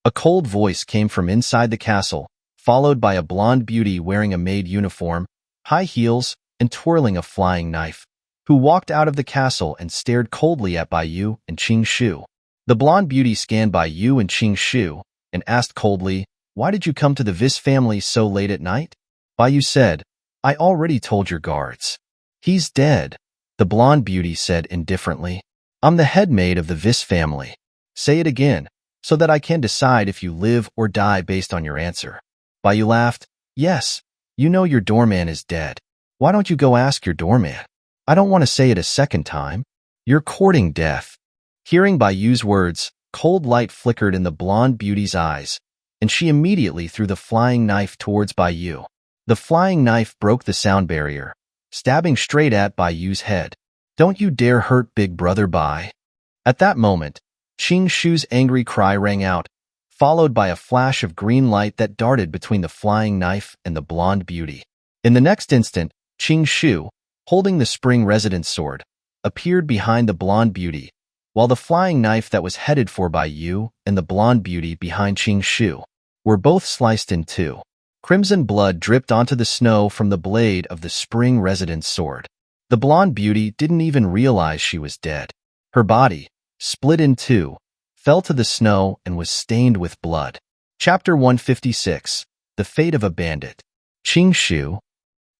S1: A cold voice came from inside the castle, followed by a blonde beauty wearing a maid uniform, high heels, and twirling a flying knife, who walked out of the castle and stared coldly at Bai and Xianxia. The blonde beauty scanned Bai and Xianxia and asked coldly, "Why did you come to the Vis family so late at night?" Bai said, "I already told your guards. He's dead." The blonde beauty said indifferently, "I'm the head maid of the Vis family. Say it again, so that I can decide if you live or die based on your answer." Bai laughed, "Yes, you know your doorman is dead. Why don't you go ask your doorman? I don't want to say it a second time. You're courting death." Hearing Bai's words, cold light flickered in the blonde beauty's eyes, and she immediately threw the flying knife towards Bai. The flying knife broke the sound barrier, stabbing straight at Bai's head. "Don't you dare hurt Big Brother Bai." At that moment, Xianxia's angry cry rang out, followed by a flash of green light that darted between the flying knife and the blonde beauty. In the next instant, Xianxia, holding the spring residence sword, appeared behind the blonde beauty, while the flying knife that was headed for Bai and the blonde beauty behind Xianxia were both sliced in 2. Crimson blood dripped onto the snow from the blade of the spring residence sword. The blonde beauty didn't even realize she was dead. Her body, split in 2, fell to the snow and was stained with blood. Chapter 156. The Fate of a Bandit. Xianxia.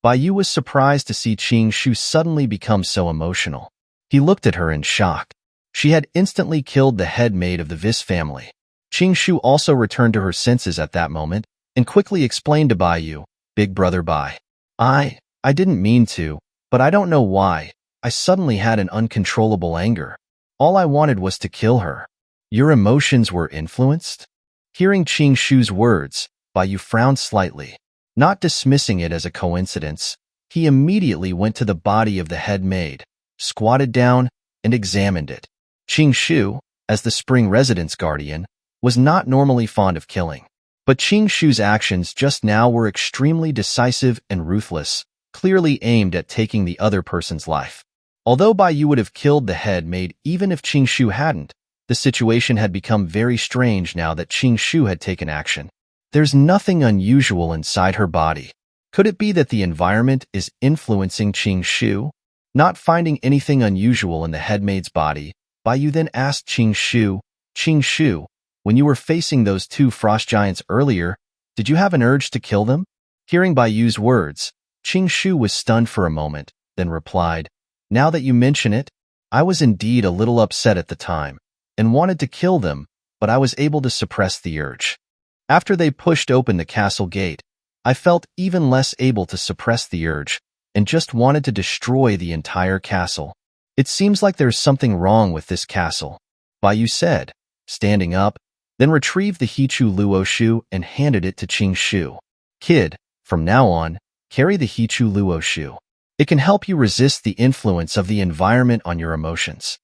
S1: Bai was surprised to see Xianxia suddenly become so emotional. He looked at her in shock. She had instantly killed the head maid of the Vis family. Xianxia also returned to her senses at that moment and quickly explained to Bai, "Big Brother Bai. I didn't mean to, but I don't know why. I suddenly had an uncontrollable anger. All I wanted was to kill her." "Your emotions were influenced?" Hearing Xianxia's words, Bai frowned slightly. Not dismissing it as a coincidence, he immediately went to the body of the head maid, squatted down, and examined it. Xianxia, as the spring residence guardian, was not normally fond of killing. But Xianxia's actions just now were extremely decisive and ruthless, clearly aimed at taking the other person's life. Although Bai would have killed the head maid even if Xianxia hadn't, the situation had become very strange now that Xianxia had taken action. There's nothing unusual inside her body. Could it be that the environment is influencing Xianxia? Not finding anything unusual in the headmaid's body, Baiyu then asked Xianxia, when you were facing those two frost giants earlier, did you have an urge to kill them? Hearing Baiyu's words, Xianxia was stunned for a moment, then replied, now that you mention it, I was indeed a little upset at the time, and wanted to kill them, but I was able to suppress the urge. After they pushed open the castle gate, I felt even less able to suppress the urge, and just wanted to destroy the entire castle. It seems like there's something wrong with this castle, Baiyu said, standing up, then retrieved the Hichu Luoshu and handed it to Xianxia. Kid, from now on, carry the Hichu Luoshu. It can help you resist the influence of the environment on your emotions.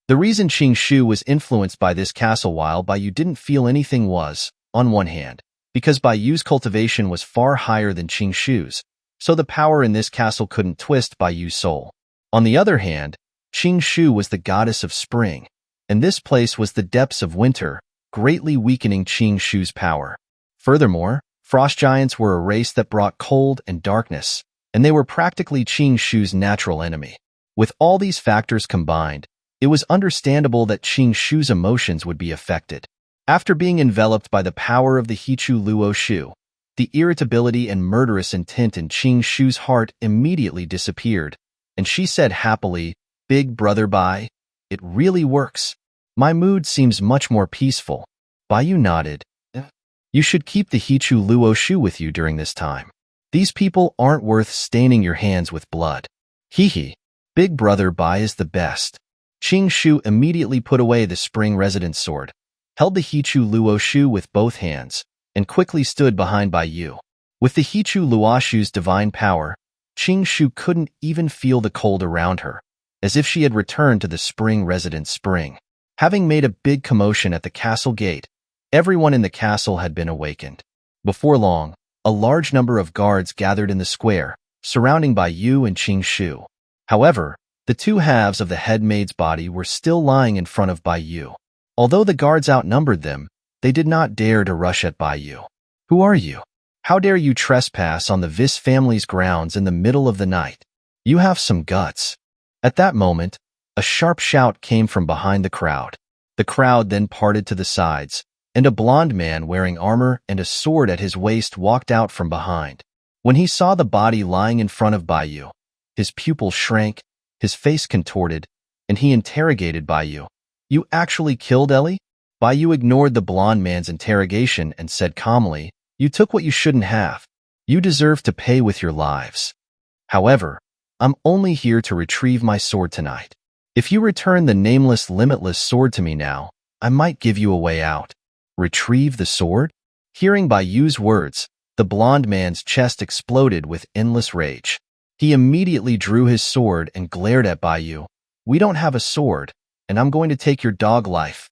S1: The reason Xianxia was influenced by this castle while Baiyu didn't feel anything was, on one hand, because Baiyu's cultivation was far higher than Xianxia's, so the power in this castle couldn't twist Baiyu's soul. On the other hand, Xianxia was the goddess of spring, and this place was the depths of winter, greatly weakening Xianxia's power. Furthermore, frost giants were a race that brought cold and darkness, and they were practically Xianxia's natural enemy. With all these factors combined, it was understandable that Xianxia's emotions would be affected. After being enveloped by the power of the Hichu Luoshu, the irritability and murderous intent in Xianxia's heart immediately disappeared, and she said happily, Big brother Bai, it really works. My mood seems much more peaceful. Baiyu nodded. You should keep the Hichu Luoshu with you during this time. These people aren't worth staining your hands with blood. Hee. Big brother Bai is the best. Xianxia immediately put away the spring residence sword, held the Hichu Luoshu with both hands, and quickly stood behind Baiyu. With the Hichu Luoshu's divine power, Xianxia couldn't even feel the cold around her, as if she had returned to the spring residence spring. Having made a big commotion at the castle gate, everyone in the castle had been awakened. Before long, a large number of guards gathered in the square, surrounding Baiyu and Xianxia. However, the two halves of the headmaid's body were still lying in front of Baiyu. Although the guards outnumbered them, they did not dare to rush at Baiyu. Who are you? How dare you trespass on the Vis family's grounds in the middle of the night? You have some guts. At that moment, a sharp shout came from behind the crowd. The crowd then parted to the sides, and a blond man wearing armor and a sword at his waist walked out from behind. When he saw the body lying in front of Baiyu, his pupils shrank, his face contorted, and he interrogated Baiyu. You actually killed Ellie? Baiyu ignored the blond man's interrogation and said calmly, you took what you shouldn't have. You deserve to pay with your lives. However, I'm only here to retrieve my sword tonight. If you return the nameless, limitless sword to me now, I might give you a way out. Retrieve the sword? Hearing Baiyu's words, the blond man's chest exploded with endless rage. He immediately drew his sword and glared at Baiyu. We don't have a sword, and I'm going to take your dog life.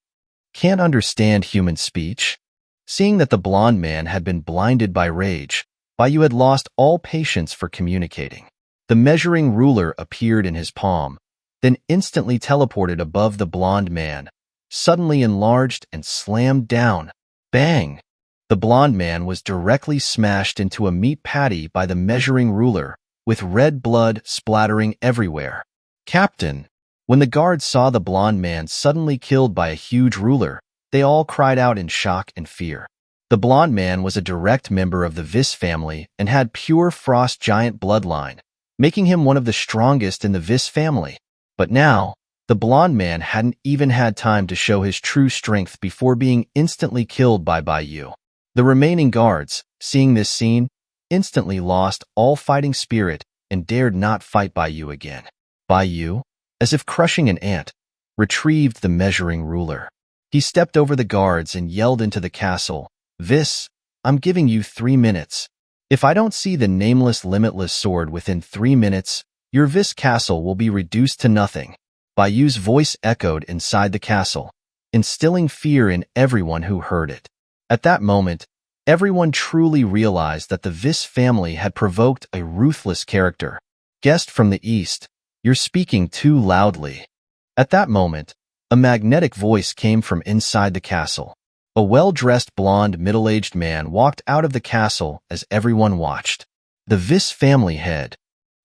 S1: Can't understand human speech? Seeing that the blond man had been blinded by rage, Baiyu had lost all patience for communicating. The measuring ruler appeared in his palm, then instantly teleported above the blond man, suddenly enlarged and slammed down. Bang! The blond man was directly smashed into a meat patty by the measuring ruler, with red blood splattering everywhere. Captain! When the guards saw the blond man suddenly killed by a huge ruler, they all cried out in shock and fear. The blond man was a direct member of the Vis family and had pure frost giant bloodline, making him one of the strongest in the Vis family. But now, the blond man hadn't even had time to show his true strength before being instantly killed by Baiyu. The remaining guards, seeing this scene, instantly lost all fighting spirit and dared not fight Baiyu again. Baiyu, as if crushing an ant, retrieved the measuring ruler. He stepped over the guards and yelled into the castle, Vis, I'm giving you 3 minutes. If I don't see the nameless limitless sword within 3 minutes, your Vis castle will be reduced to nothing. Baiyu's voice echoed inside the castle, instilling fear in everyone who heard it. At that moment, everyone truly realized that the Vis family had provoked a ruthless character. Guest from the east, you're speaking too loudly. At that moment, a magnetic voice came from inside the castle. A well-dressed blonde middle-aged man walked out of the castle as everyone watched. The Vis family head.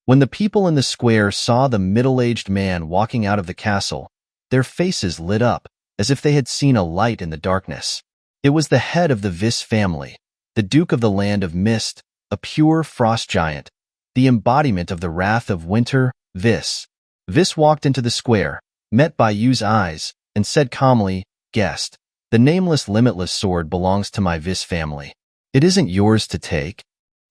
S1: When the people in the square saw the middle-aged man walking out of the castle, their faces lit up as if they had seen a light in the darkness. It was the head of the Vis family, the Duke of the Land of Mist, a pure frost giant, the embodiment of the wrath of winter, Vis. Vis walked into the square, met Bai Yu's eyes, and said calmly, "Guest, the nameless limitless sword belongs to my Vis family. It isn't yours to take."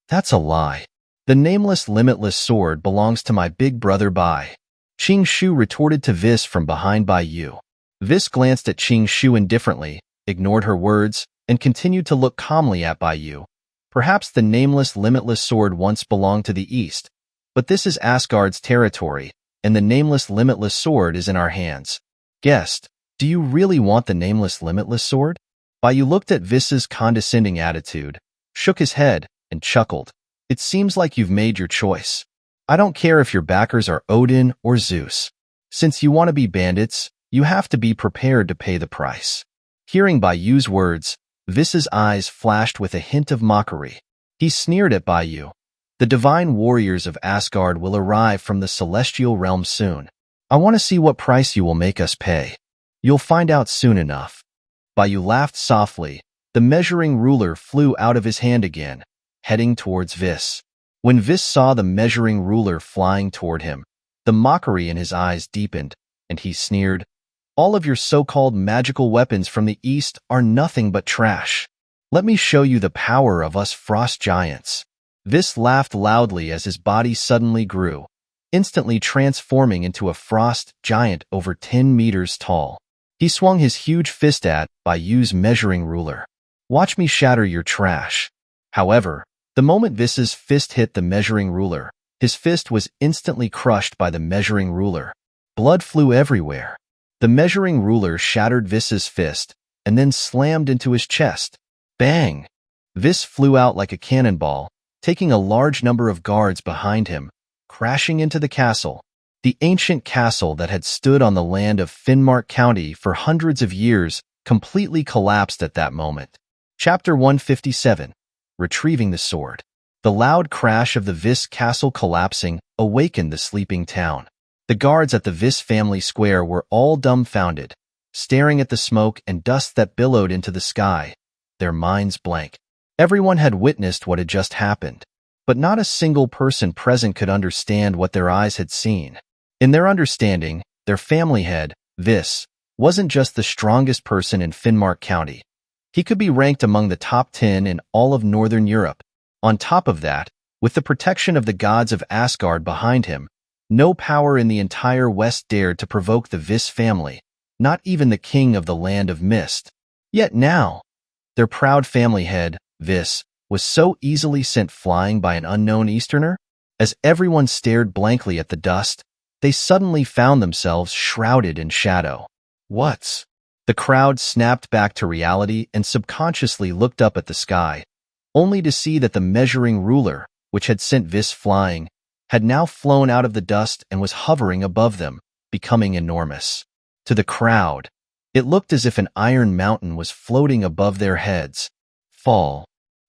S1: "That's a lie. The nameless limitless sword belongs to my big brother Bai." Qing Shu retorted to Vis from behind Bai Yu. Vis glanced at Qing Shu indifferently, ignored her words, and continued to look calmly at Bai Yu. "Perhaps the nameless limitless sword once belonged to the east, but this is Asgard's territory, and the nameless limitless sword is in our hands. Guest, do you really want the nameless limitless sword?" Bai Yu looked at Vis's condescending attitude, shook his head, and chuckled. "It seems like you've made your choice. I don't care if your backers are Odin or Zeus. Since you want to be bandits, you have to be prepared to pay the price." Hearing Bai Yu's words, Vis's eyes flashed with a hint of mockery. He sneered at Bai Yu. "The divine warriors of Asgard will arrive from the celestial realm soon. I want to see what price you will make us pay. You'll find out soon enough." Bai Yu laughed softly. The measuring ruler flew out of his hand again, heading towards Vis. When Vis saw the measuring ruler flying toward him, the mockery in his eyes deepened, and he sneered, "All of your so-called magical weapons from the east are nothing but trash. Let me show you the power of us frost giants." Vis laughed loudly as his body suddenly grew, instantly transforming into a frost giant over 10 meters tall. He swung his huge fist at Bai Yu's measuring ruler. "Watch me shatter your trash." However, the moment Vis's fist hit the measuring ruler, his fist was instantly crushed by the measuring ruler. Blood flew everywhere. The measuring ruler shattered Vis's fist and then slammed into his chest. Bang! Vis flew out like a cannonball, taking a large number of guards behind him, crashing into the castle. The ancient castle that had stood on the land of Finnmark County for hundreds of years completely collapsed at that moment. Chapter 157. Retrieving the Sword. The loud crash of the Vis castle collapsing awakened the sleeping town. The guards at the Vis family square were all dumbfounded, staring at the smoke and dust that billowed into the sky, their minds blank. Everyone had witnessed what had just happened, but not a single person present could understand what their eyes had seen. In their understanding, their family head, Vis, wasn't just the strongest person in Finnmark County. He could be ranked among the top 10 in all of Northern Europe. On top of that, with the protection of the gods of Asgard behind him, no power in the entire West dared to provoke the Vis family, not even the king of the Land of Mist. Yet now, their proud family head, Vis, was so easily sent flying by an unknown Easterner. As everyone stared blankly at the dust, they suddenly found themselves shrouded in shadow. "What's?" The crowd snapped back to reality and subconsciously looked up at the sky, only to see that the measuring ruler, which had sent Vis flying, had now flown out of the dust and was hovering above them, becoming enormous. To the crowd, it looked as if an iron mountain was floating above their heads. "Fall."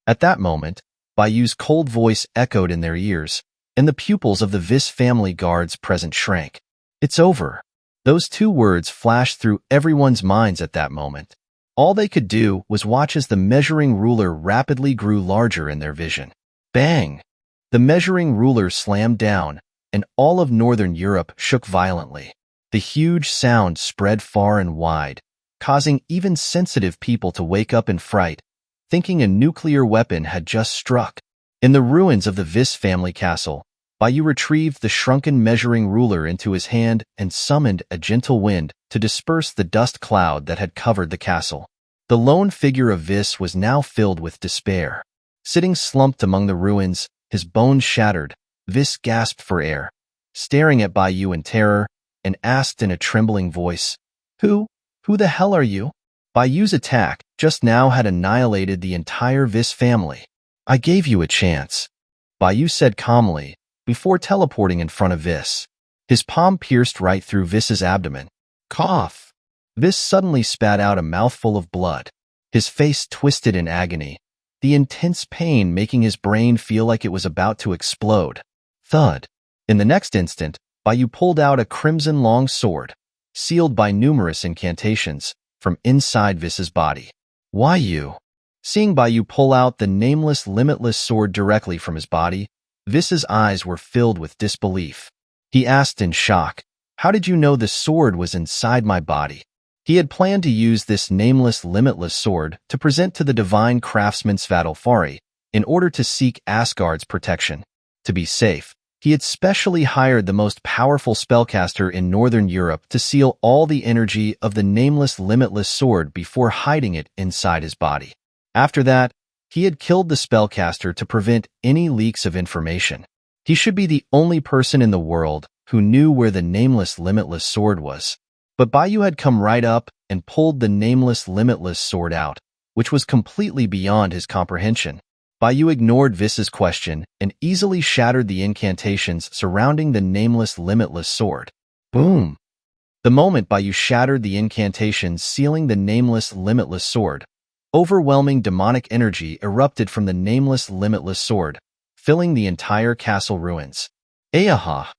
S1: At that moment, Bai Yu's cold voice echoed in their ears, and the pupils of the Vis family guards present shrank. "It's over." Those two words flashed through everyone's minds at that moment. All they could do was watch as the measuring ruler rapidly grew larger in their vision. Bang! The measuring ruler slammed down, and all of Northern Europe shook violently. The huge sound spread far and wide, causing even sensitive people to wake up in fright, thinking a nuclear weapon had just struck. In the ruins of the Vis family castle, Bai Yu retrieved the shrunken measuring ruler into his hand and summoned a gentle wind to disperse the dust cloud that had covered the castle. The lone figure of Vis was now filled with despair. Sitting slumped among the ruins, his bones shattered, Vis gasped for air, staring at Bai Yu in terror, and asked in a trembling voice, Who the hell are you?" Bai Yu's attack just now had annihilated the entire Vis family. "I gave you a chance," Bai Yu said calmly, before teleporting in front of Vis. His palm pierced right through Vis's abdomen. Cough! Vis suddenly spat out a mouthful of blood. his face twisted in agony, the intense pain making his brain feel like it was about to explode. Thud. In the next instant, Baiyu pulled out a crimson long sword, sealed by numerous incantations, from inside Vis's body. Why you? Seeing Baiyu pull out the nameless, limitless sword directly from his body, Vis's eyes were filled with disbelief. He asked in shock, "How did you know the sword was inside my body?" He had planned to use this nameless, limitless sword to present to the divine craftsman Svadilfari in order to seek Asgard's protection. To be safe, he had specially hired the most powerful spellcaster in Northern Europe to seal all the energy of the nameless, limitless sword before hiding it inside his body. After that, he had killed the spellcaster to prevent any leaks of information. He should be the only person in the world who knew where the nameless, limitless sword was. But Baiyu had come right up and pulled the nameless, limitless sword out, which was completely beyond his comprehension. Baiyu ignored Vis's question and easily shattered the incantations surrounding the nameless, limitless sword. Boom! The moment Baiyu shattered the incantations sealing the nameless, limitless sword, overwhelming demonic energy erupted from the nameless, limitless sword, filling the entire castle ruins. Ayaha!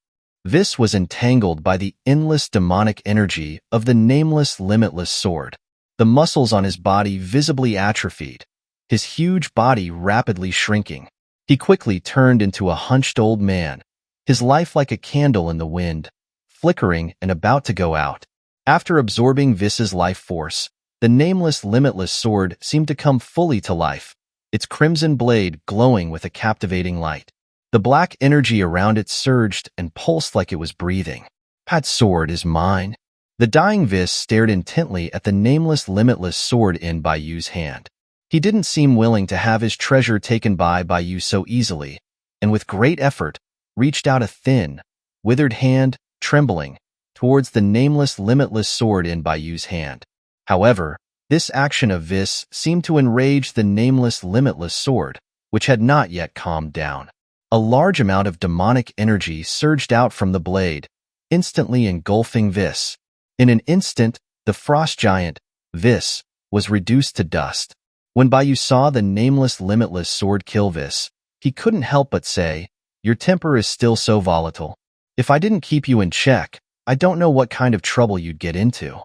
S1: Vis was entangled by the endless demonic energy of the nameless, limitless sword. The muscles on his body visibly atrophied, his huge body rapidly shrinking. He quickly turned into a hunched old man, his life like a candle in the wind, flickering and about to go out. After absorbing Vis's life force, the nameless, limitless sword seemed to come fully to life, its crimson blade glowing with a captivating light. The black energy around it surged and pulsed like it was breathing. "That sword is mine." The dying Vis stared intently at the nameless, limitless sword in Baiyu's hand. He didn't seem willing to have his treasure taken by Baiyu so easily, and with great effort, reached out a thin, withered hand, trembling, towards the nameless, limitless sword in Baiyu's hand. However, this action of Vis seemed to enrage the nameless, limitless sword, which had not yet calmed down. A large amount of demonic energy surged out from the blade, instantly engulfing Vis. In an instant, the frost giant, Vis, was reduced to dust. When Baiyu saw the nameless, limitless sword kill Vis, he couldn't help but say, "Your temper is still so volatile. If I didn't keep you in check, I don't know what kind of trouble you'd get into."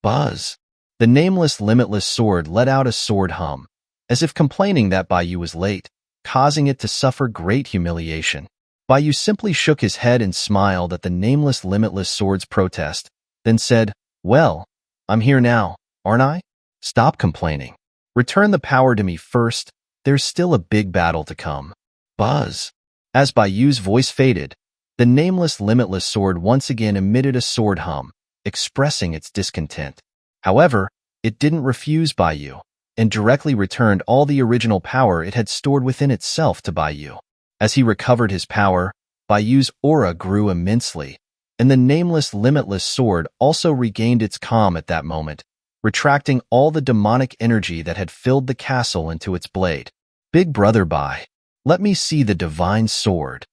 S1: Buzz. The nameless, limitless sword let out a sword hum, as if complaining that Baiyu was late, causing it to suffer great humiliation. Baiyu simply shook his head and smiled at the nameless, limitless sword's protest, then said, "Well, I'm here now, aren't I? Stop complaining. Return the power to me first. There's still a big battle to come." Buzz. As Baiyu's voice faded, the nameless, limitless sword once again emitted a sword hum, expressing its discontent. However, it didn't refuse Baiyu, and directly returned all the original power it had stored within itself to Baiyu. As he recovered his power, Baiyu's aura grew immensely, and the nameless, limitless sword also regained its calm at that moment, retracting all the demonic energy that had filled the castle into its blade. "Big brother Bai, let me see the divine sword."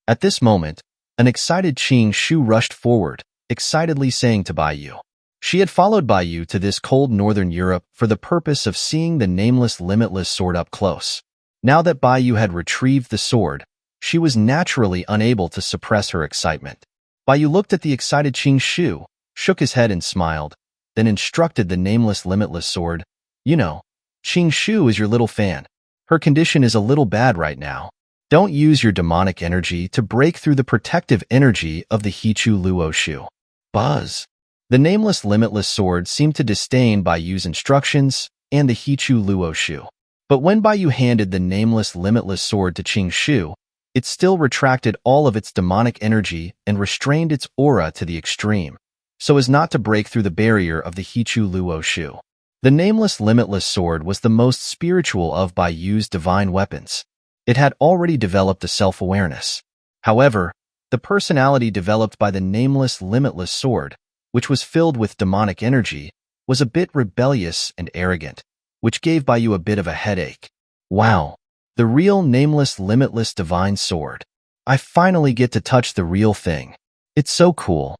S1: At this moment, an excited Xianxia rushed forward, excitedly saying to Baiyu. She had followed Baiyu to this cold northern Europe for the purpose of seeing the nameless, limitless sword up close. Now that Baiyu had retrieved the sword, she was naturally unable to suppress her excitement. Baiyu looked at the excited Xianxia, shook his head and smiled, then instructed the nameless, limitless sword, "You know, Xianxia is your little fan. Her condition is a little bad right now. Don't use your demonic energy to break through the protective energy of the Hichu Luoshu." Buzz. The nameless, limitless sword seemed to disdain Baiyu's instructions and the Hichu Luoshu. But when Baiyu handed the nameless, limitless sword to Xianxia, it still retracted all of its demonic energy and restrained its aura to the extreme, so as not to break through the barrier of the Hichu Luoshu. The nameless, limitless sword was the most spiritual of Baiyu's divine weapons. It had already developed a self-awareness. However, the personality developed by the nameless, limitless sword, which was filled with demonic energy, was a bit rebellious and arrogant, which gave Baiyu a bit of a headache. Wow, the real nameless, limitless divine sword. I finally get to touch the real thing. It's so cool.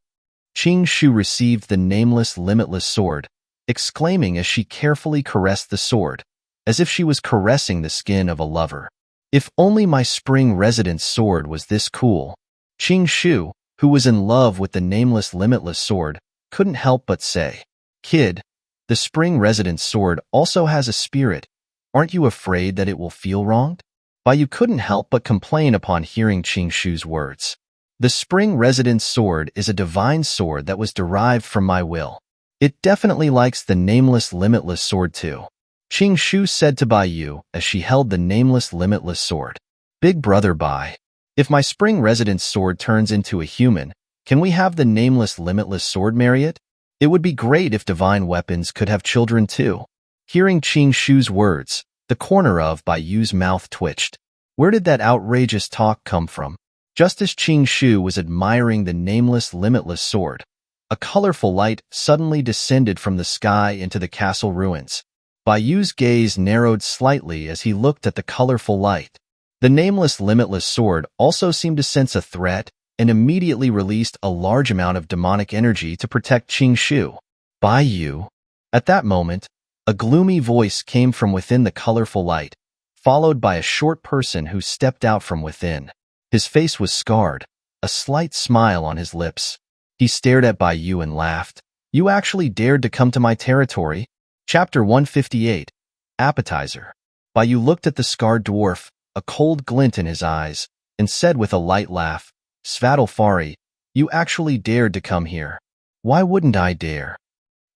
S1: Xianxia received the nameless, limitless sword, exclaiming as she carefully caressed the sword, as if she was caressing the skin of a lover. If only my spring residence sword was this cool. Qing Shu, who was in love with the nameless limitless sword, couldn't help but say, "Kid, the spring residence sword also has a spirit. Aren't you afraid that it will feel wronged?" Baiyu couldn't help but complain upon hearing Qing Shu's words. The spring residence sword is a divine sword that was derived from my will. It definitely likes the nameless limitless sword too. Qing Shu said to Baiyu as she held the nameless limitless sword. "Big brother Bai, if my spring residence sword turns into a human, can we have the nameless limitless sword marry it? It would be great if divine weapons could have children too." Hearing Qing Shu's words, the corner of Baiyu's mouth twitched. Where did that outrageous talk come from? Just as Qing Shu was admiring the nameless limitless sword, a colorful light suddenly descended from the sky into the castle ruins. Baiyu's gaze narrowed slightly as he looked at the colorful light. The nameless limitless sword also seemed to sense a threat and immediately released a large amount of demonic energy to protect Qing Shu. "Baiyu." At that moment, a gloomy voice came from within the colorful light, followed by a short person who stepped out from within. His face was scarred, a slight smile on his lips. He stared at Baiyu and laughed. "You actually dared to come to my territory?" Chapter 158, Appetizer. Baiyu looked at the scarred dwarf, a cold glint in his eyes, and said with a light laugh, "Svadilfari, you actually dared to come here. Why wouldn't I dare?"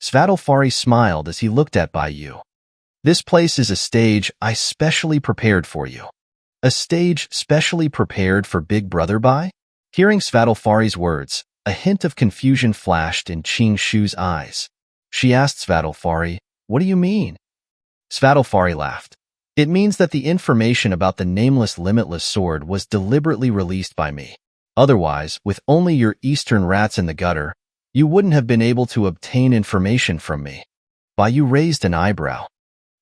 S1: Svadilfari smiled as he looked at Baiyu. "This place is a stage I specially prepared for you." "A stage specially prepared for Big Brother Bai?" Hearing Svadilfari's words, a hint of confusion flashed in Qing Shu's eyes. She asked Svadilfari, "What do you mean?" Svadilfari laughed. "It means that the information about the nameless limitless sword was deliberately released by me. Otherwise, with only your eastern rats in the gutter, you wouldn't have been able to obtain information from me." Baiyu raised an eyebrow.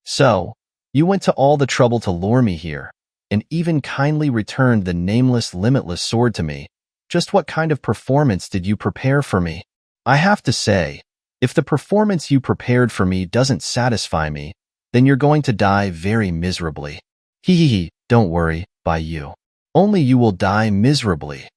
S1: "So, you went to all the trouble to lure me here, and even kindly returned the nameless limitless sword to me. Just what kind of performance did you prepare for me? I have to say, if the performance you prepared for me doesn't satisfy me, then you're going to die very miserably." "Hee, don't worry, Baiyu. Only you will die miserably."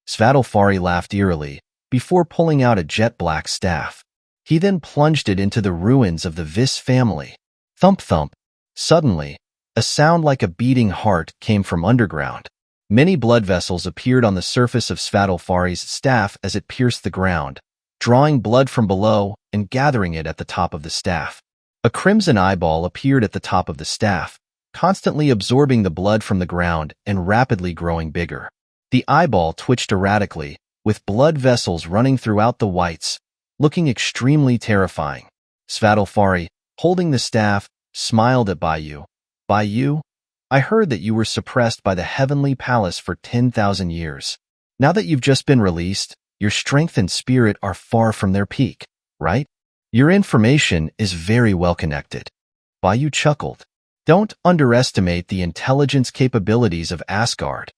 S1: Svadilfari laughed eerily, before pulling out a jet-black staff. He then plunged it into the ruins of the Vis family. Thump thump. Suddenly, a sound like a beating heart came from underground. Many blood vessels appeared on the surface of Svadilfari's staff as it pierced the ground, drawing blood from below and gathering it at the top of the staff. A crimson eyeball appeared at the top of the staff, constantly absorbing the blood from the ground and rapidly growing bigger. The eyeball twitched erratically, with blood vessels running throughout the whites, looking extremely terrifying. Svadilfari, holding the staff, smiled at Baiyu. "Baiyu, I heard that you were suppressed by the heavenly palace for 10,000 years. Now that you've just been released, your strength and spirit are far from their peak, right? Your information is very well connected." Baiyu chuckled. "Don't underestimate the intelligence capabilities of Asgard."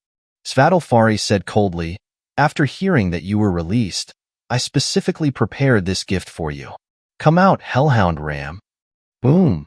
S1: Svadilfari said coldly, "After hearing that you were released, I specifically prepared this gift for you. Come out, Hellhound Ram." Boom.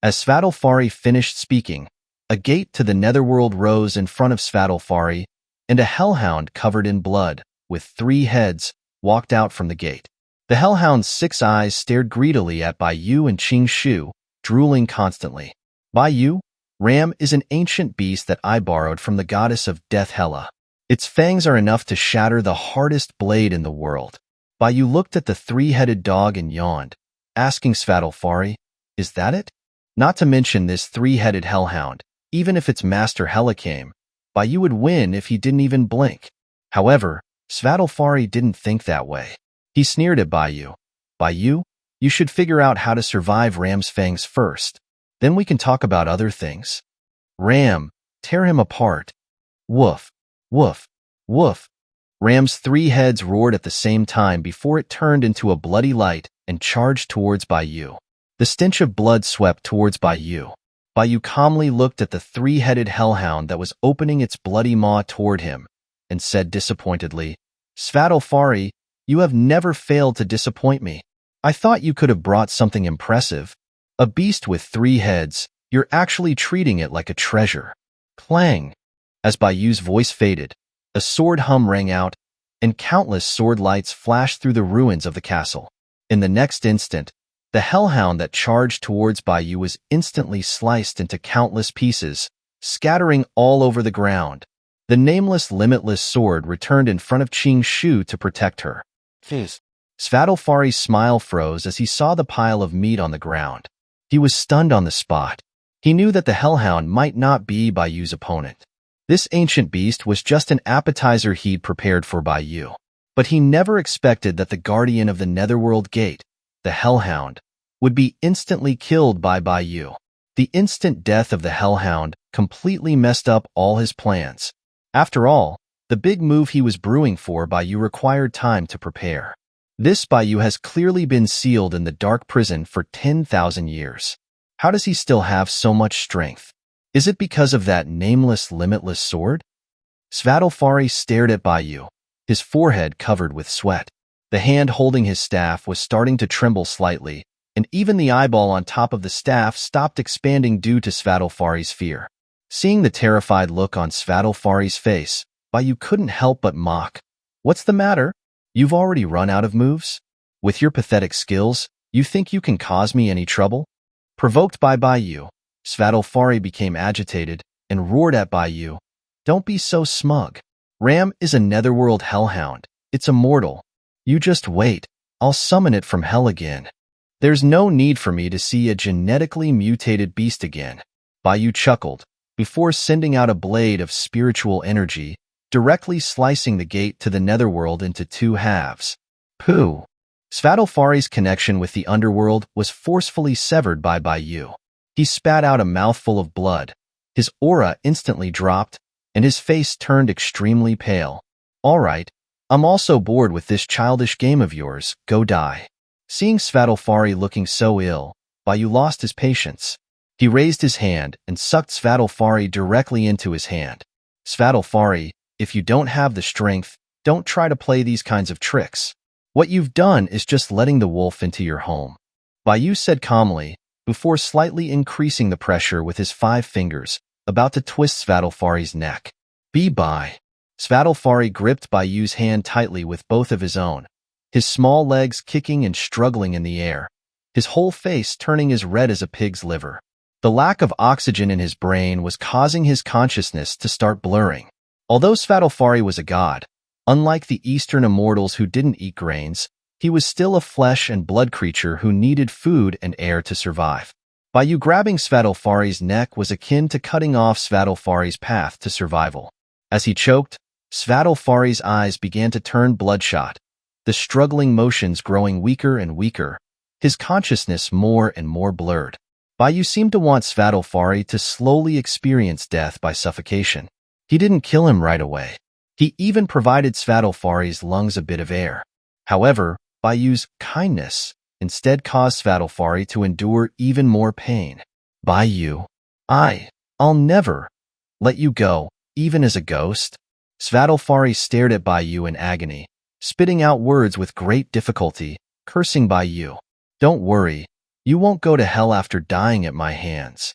S1: As Svadilfari finished speaking, a gate to the netherworld rose in front of Svadilfari, and a hellhound covered in blood, with 3 heads, walked out from the gate. The hellhound's 6 eyes stared greedily at Baiyu and Qing Shu, drooling constantly. Baiyu, Ram is an ancient beast that I borrowed from the goddess of death Hela. Its fangs are enough to shatter the hardest blade in the world. Baiyu looked at the 3-headed dog and yawned, asking Svadilfari, "Is that it?" Not to mention this 3-headed hellhound, even if its master Hela came, Baiyu would win if he didn't even blink. However, Svadilfari didn't think that way. He sneered at Baiyu. "Baiyu, you should figure out how to survive Ram's fangs first. Then we can talk about other things." "Ram, tear him apart." Woof, woof, woof. Ram's 3 heads roared at the same time before it turned into a bloody light and charged towards Baiyu. The stench of blood swept towards Baiyu. Baiyu calmly looked at the 3-headed hellhound that was opening its bloody maw toward him, and said disappointedly, "Svadilfari, you have never failed to disappoint me. I thought you could have brought something impressive. A beast with 3 heads, you're actually treating it like a treasure. Clang! As Bayu's voice faded, a sword hum rang out, and countless sword lights flashed through the ruins of the castle. In the next instant, the hellhound that charged towards Bayu was instantly sliced into countless pieces, scattering all over the ground. The nameless, limitless sword returned in front of Qing Shu to protect her. Svadilfari's smile froze as he saw the pile of meat on the ground. He was stunned on the spot. He knew that the hellhound might not be Bayu's opponent. This ancient beast was just an appetizer he'd prepared for Bayu. But he never expected that the guardian of the Netherworld Gate, the hellhound, would be instantly killed by Bayu. The instant death of the hellhound completely messed up all his plans. After all, the big move he was brewing for Bayu required time to prepare. This Bayu has clearly been sealed in the dark prison for 10,000 years. How does he still have so much strength? Is it because of that nameless, limitless sword? Svadilfari stared at Bayu, his forehead covered with sweat. The hand holding his staff was starting to tremble slightly, and even the eyeball on top of the staff stopped expanding due to Svadilfari's fear. Seeing the terrified look on Svadilfari's face, Bayu couldn't help but mock. What's the matter? You've already run out of moves? With your pathetic skills, you think you can cause me any trouble? Provoked by Bayu, Svadilfari became agitated and roared at Bayu. Don't be so smug. Ram is a netherworld hellhound. It's immortal. You just wait. I'll summon it from hell again. There's no need for me to see a genetically mutated beast again. Bayu chuckled, before sending out a blade of spiritual energy, directly slicing the gate to the netherworld into 2 halves. Pooh! Svadilfari's connection with the underworld was forcefully severed by Bayu. He spat out a mouthful of blood. His aura instantly dropped, and his face turned extremely pale. All right, I'm also bored with this childish game of yours. Go die. Seeing Svadilfari looking so ill, Bayu lost his patience. He raised his hand and sucked Svadilfari directly into his hand. Svadilfari, if you don't have the strength, don't try to play these kinds of tricks. What you've done is just letting the wolf into your home. Bayu said calmly, before slightly increasing the pressure with his 5 fingers, about to twist Svadilfari's neck. Be-bye. Svadilfari gripped Bayu's hand tightly with both of his own, his small legs kicking and struggling in the air, his whole face turning as red as a pig's liver. The lack of oxygen in his brain was causing his consciousness to start blurring. Although Svadilfari was a god, unlike the Eastern immortals who didn't eat grains, he was still a flesh and blood creature who needed food and air to survive. Bayu grabbing Svadilfari's neck was akin to cutting off Svadilfari's path to survival. As he choked, Svadilfari's eyes began to turn bloodshot, the struggling motions growing weaker and weaker, his consciousness more and more blurred. Bayu seemed to want Svadilfari to slowly experience death by suffocation. He didn't kill him right away. He even provided Svadilfari's lungs a bit of air. However, Bayu's kindness instead caused Svadilfari to endure even more pain. Bayu, I'll never let you go, even as a ghost. Svadilfari stared at Bayu in agony, spitting out words with great difficulty, cursing Bayu. Don't worry, you won't go to hell after dying at my hands.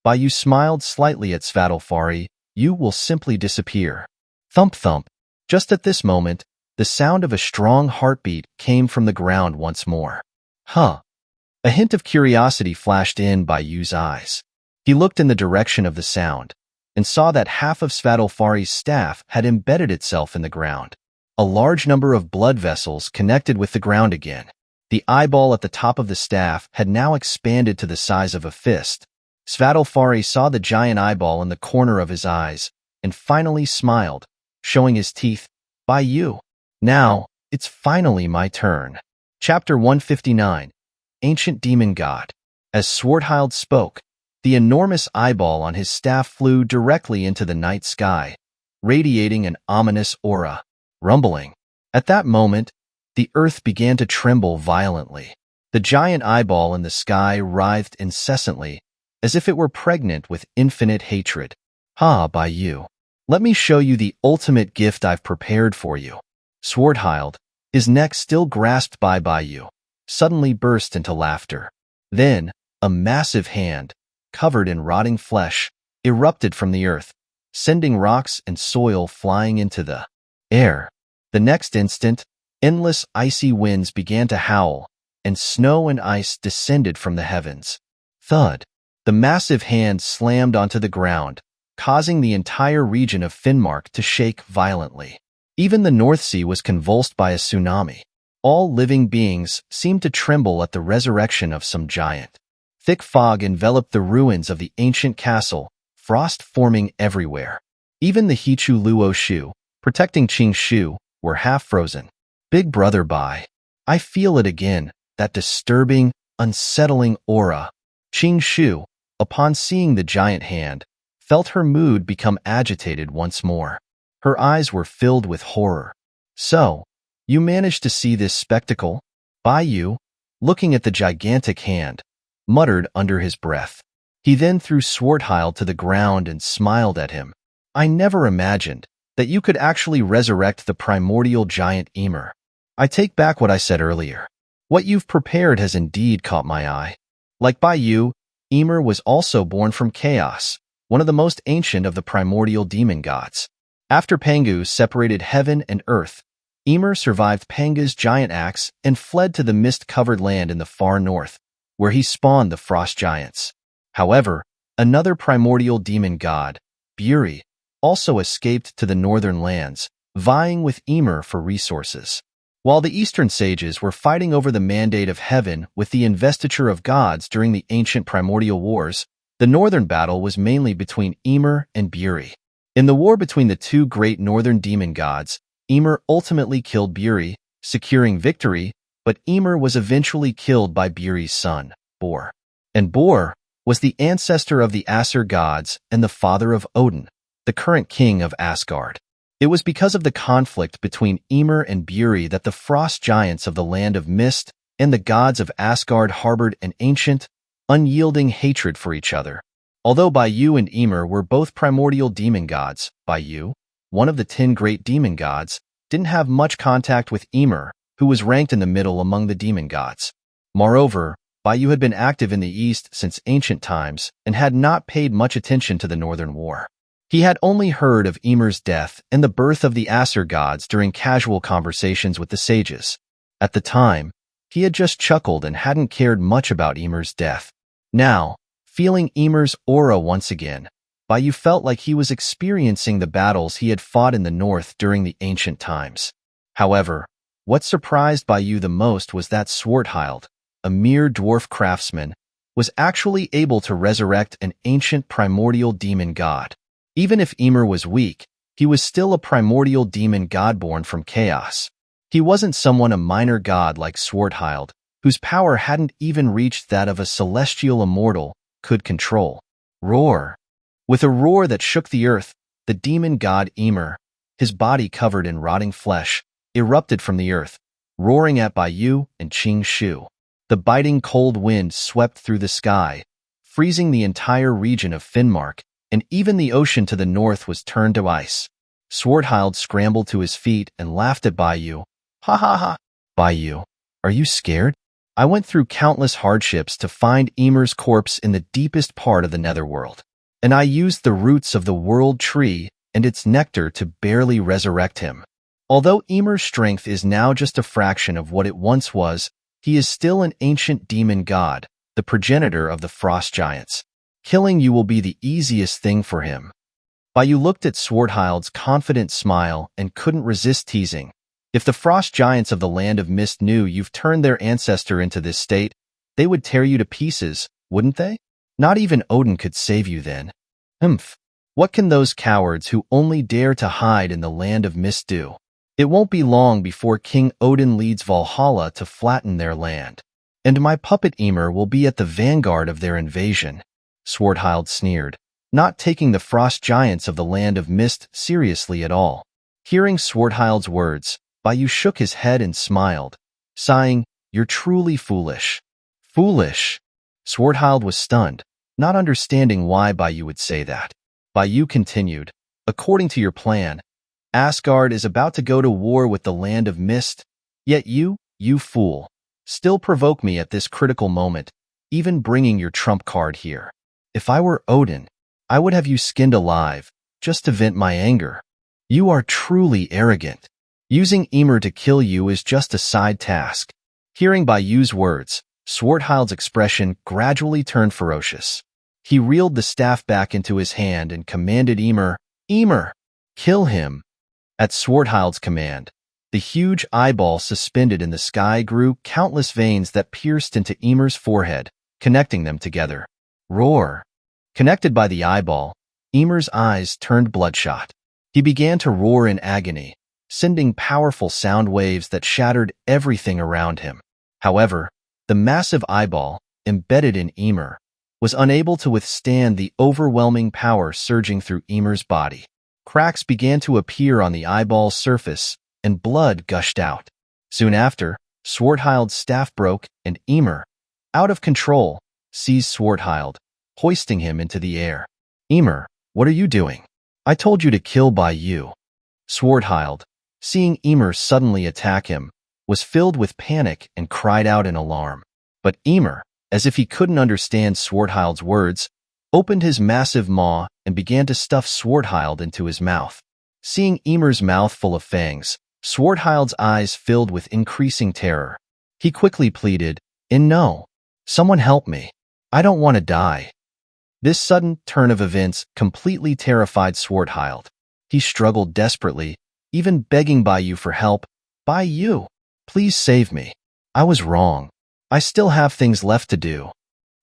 S1: Bayu smiled slightly at Svadilfari. You will simply disappear. Thump thump. Just at this moment, the sound of a strong heartbeat came from the ground once more. Huh. A hint of curiosity flashed in Bayu's eyes. He looked in the direction of the sound, and saw that half of Svadilfari's staff had embedded itself in the ground. A large number of blood vessels connected with the ground again. The eyeball at the top of the staff had now expanded to the size of a fist. Svadilfari saw the giant eyeball in the corner of his eyes, and finally smiled, showing his teeth. Bayu. Now, it's finally my turn. Chapter 159. Ancient Demon God. As Swarthild spoke, the enormous eyeball on his staff flew directly into the night sky, radiating an ominous aura. Rumbling. At that moment, the earth began to tremble violently. The giant eyeball in the sky writhed incessantly, as if it were pregnant with infinite hatred. Ha, Bayu. Let me show you the ultimate gift I've prepared for you. Swarthild, his neck still grasped by Bayu, suddenly burst into laughter. Then, a massive hand, covered in rotting flesh, erupted from the earth, sending rocks and soil flying into the air. The next instant, endless icy winds began to howl, and snow and ice descended from the heavens. Thud! The massive hand slammed onto the ground, causing the entire region of Finnmark to shake violently. Even the North Sea was convulsed by a tsunami. All living beings seemed to tremble at the resurrection of some giant. Thick fog enveloped the ruins of the ancient castle, frost forming everywhere. Even the Hichu Luo Shu, protecting Qing Shu, were half frozen. Big brother bye. I feel it again, that disturbing, unsettling aura. Qing Shu, upon seeing the giant hand, felt her mood become agitated once more. Her eyes were filled with horror. So, you managed to see this spectacle? Bai Yu, looking at the gigantic hand, muttered under his breath. He then threw Swarthild to the ground and smiled at him. I never imagined that you could actually resurrect the primordial giant Ymir. I take back what I said earlier. What you've prepared has indeed caught my eye. Like Bai Yu, Ymir was also born from chaos, one of the most ancient of the primordial demon gods. After Pangu separated heaven and earth, Ymir survived Panga's giant axe and fled to the mist-covered land in the far north, where he spawned the frost giants. However, another primordial demon god, Buri, also escaped to the northern lands, vying with Ymir for resources. While the eastern sages were fighting over the mandate of heaven with the investiture of gods during the ancient primordial wars, the northern battle was mainly between Ymir and Buri. In the war between the two great northern demon gods, Ymir ultimately killed Buri, securing victory, but Ymir was eventually killed by Buri's son, Bor. And Bor was the ancestor of the Aesir gods and the father of Odin, the current king of Asgard. It was because of the conflict between Ymir and Buri that the frost giants of the land of mist and the gods of Asgard harbored an ancient, unyielding hatred for each other. Although Bai Yu and Ymir were both primordial demon gods, Bai Yu, one of the 10 great demon gods, didn't have much contact with Ymir, who was ranked in the middle among the demon gods. Moreover, Bai Yu had been active in the east since ancient times and had not paid much attention to the northern war. He had only heard of Ymir's death and the birth of the Aesir gods during casual conversations with the sages. At the time, he had just chuckled and hadn't cared much about Ymir's death. Now, feeling Ymir's aura once again, Bai Yu felt like he was experiencing the battles he had fought in the north during the ancient times. However, what surprised Bai Yu the most was that Swarthild, a mere dwarf craftsman, was actually able to resurrect an ancient primordial demon god. Even if Ymir was weak, he was still a primordial demon god born from chaos. He wasn't someone a minor god like Swarthild, whose power hadn't even reached that of a celestial immortal, could control. Roar! With a roar that shook the earth, the demon god Ymir, his body covered in rotting flesh, erupted from the earth, roaring at Bai Yu and Qing Shu. The biting cold wind swept through the sky, freezing the entire region of Finnmark, and even the ocean to the north was turned to ice. Swarthild scrambled to his feet and laughed at Bai Yu. Ha ha ha! Bai Yu, are you scared? I went through countless hardships to find Ymir's corpse in the deepest part of the netherworld, and I used the roots of the world tree and its nectar to barely resurrect him. Although Ymir's strength is now just a fraction of what it once was, he is still an ancient demon god, the progenitor of the frost giants. Killing you will be the easiest thing for him. Bai Yu looked at Swarthild's confident smile and couldn't resist teasing. If the frost giants of the land of mist knew you've turned their ancestor into this state, they would tear you to pieces, wouldn't they? Not even Odin could save you then. Humph. What can those cowards who only dare to hide in the land of mist do? It won't be long before King Odin leads Valhalla to flatten their land. And my puppet Ymir will be at the vanguard of their invasion. Swarthild sneered, not taking the frost giants of the land of mist seriously at all. Hearing Swarthild's words, Bai Yu shook his head and smiled, sighing, "You're truly foolish." Foolish? Swarthild was stunned, not understanding why Bai Yu would say that. Bai Yu continued, "According to your plan, Asgard is about to go to war with the land of mist, yet you fool, still provoke me at this critical moment, even bringing your trump card here. If I were Odin, I would have you skinned alive, just to vent my anger. You are truly arrogant. Using Ymir to kill you is just a side task. Hearing Bayu's words, Swarthild's expression gradually turned ferocious. He reeled the staff back into his hand and commanded Ymir, "Ymir, kill him." At Swarthild's command, the huge eyeball suspended in the sky grew countless veins that pierced into Ymir's forehead, connecting them together. Roar! Connected by the eyeball, Ymir's eyes turned bloodshot. He began to roar in agony, sending powerful sound waves that shattered everything around him. However, the massive eyeball, embedded in Ymir, was unable to withstand the overwhelming power surging through Ymir's body. Cracks began to appear on the eyeball's surface, and blood gushed out. Soon after, Swarthild's staff broke, and Ymir, out of control, seized Swarthild, hoisting him into the air. "Ymir, what are you doing? I told you to kill Bayu." Swarthild, seeing Ymir suddenly attack him, was filled with panic and cried out in alarm. But Ymir, as if he couldn't understand Swarthild's words, opened his massive maw and began to stuff Swarthild into his mouth. Seeing Ymir's mouth full of fangs, Swarthild's eyes filled with increasing terror. He quickly pleaded, "No, someone help me. I don't want to die." This sudden turn of events completely terrified Swarthild. He struggled desperately, even begging Bayu for help. "Bayu, please save me. I was wrong. I still have things left to do."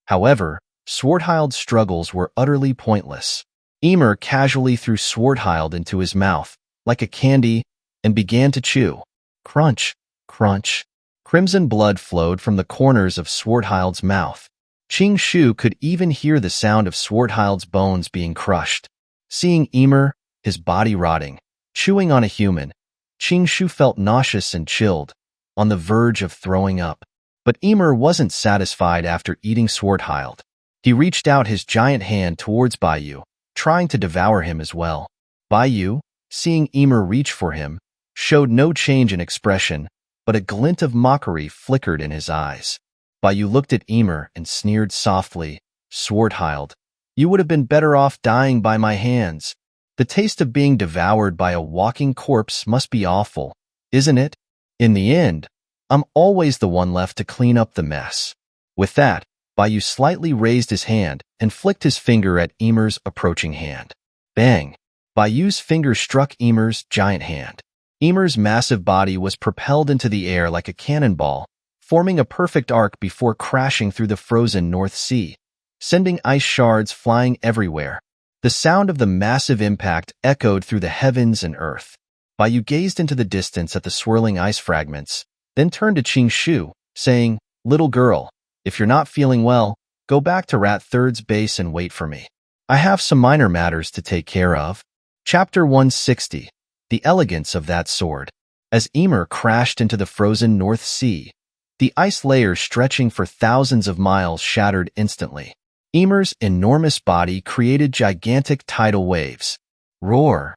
S1: However, Swarthild's struggles were utterly pointless. Ymir casually threw Swarthild into his mouth, like a candy, and began to chew. Crunch, crunch. Crimson blood flowed from the corners of Swarthild's mouth. Xianxia could even hear the sound of Swarthild's bones being crushed. Seeing Ymir, his body rotting, chewing on a human, Xianxia felt nauseous and chilled, on the verge of throwing up. But Ymir wasn't satisfied after eating Swarthild. He reached out his giant hand towards Bayu, trying to devour him as well. Bayu, seeing Ymir reach for him, showed no change in expression, but a glint of mockery flickered in his eyes. Bayu looked at Ymir and sneered softly, "Swarthild, you would have been better off dying by my hands. The taste of being devoured by a walking corpse must be awful, isn't it? In the end, I'm always the one left to clean up the mess." With that, Bayu slightly raised his hand and flicked his finger at Ymir's approaching hand. Bang! Bayu's finger struck Ymir's giant hand. Ymir's massive body was propelled into the air like a cannonball, forming a perfect arc before crashing through the frozen North Sea, sending ice shards flying everywhere. The sound of the massive impact echoed through the heavens and earth. Bayu gazed into the distance at the swirling ice fragments, then turned to Xianxia, saying, "Little girl, if you're not feeling well, go back to Rat Third's base and wait for me. I have some minor matters to take care of." Chapter 160. The Elegance of That Sword. As Ymir crashed into the frozen North Sea, the ice layers stretching for thousands of miles shattered instantly. Ymir's enormous body created gigantic tidal waves. Roar!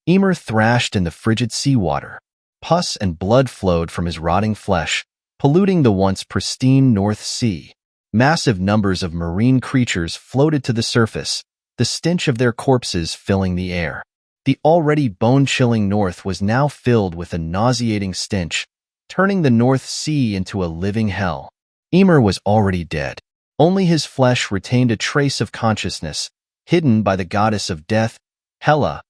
S1: Ymir thrashed in the frigid seawater. Pus and blood flowed from his rotting flesh, polluting the once pristine North Sea. Massive numbers of marine creatures floated to the surface, the stench of their corpses filling the air. The already bone-chilling north was now filled with a nauseating stench, turning the North Sea into a living hell. Ymir was already dead. Only his flesh retained a trace of consciousness, hidden by the goddess of death, Hela,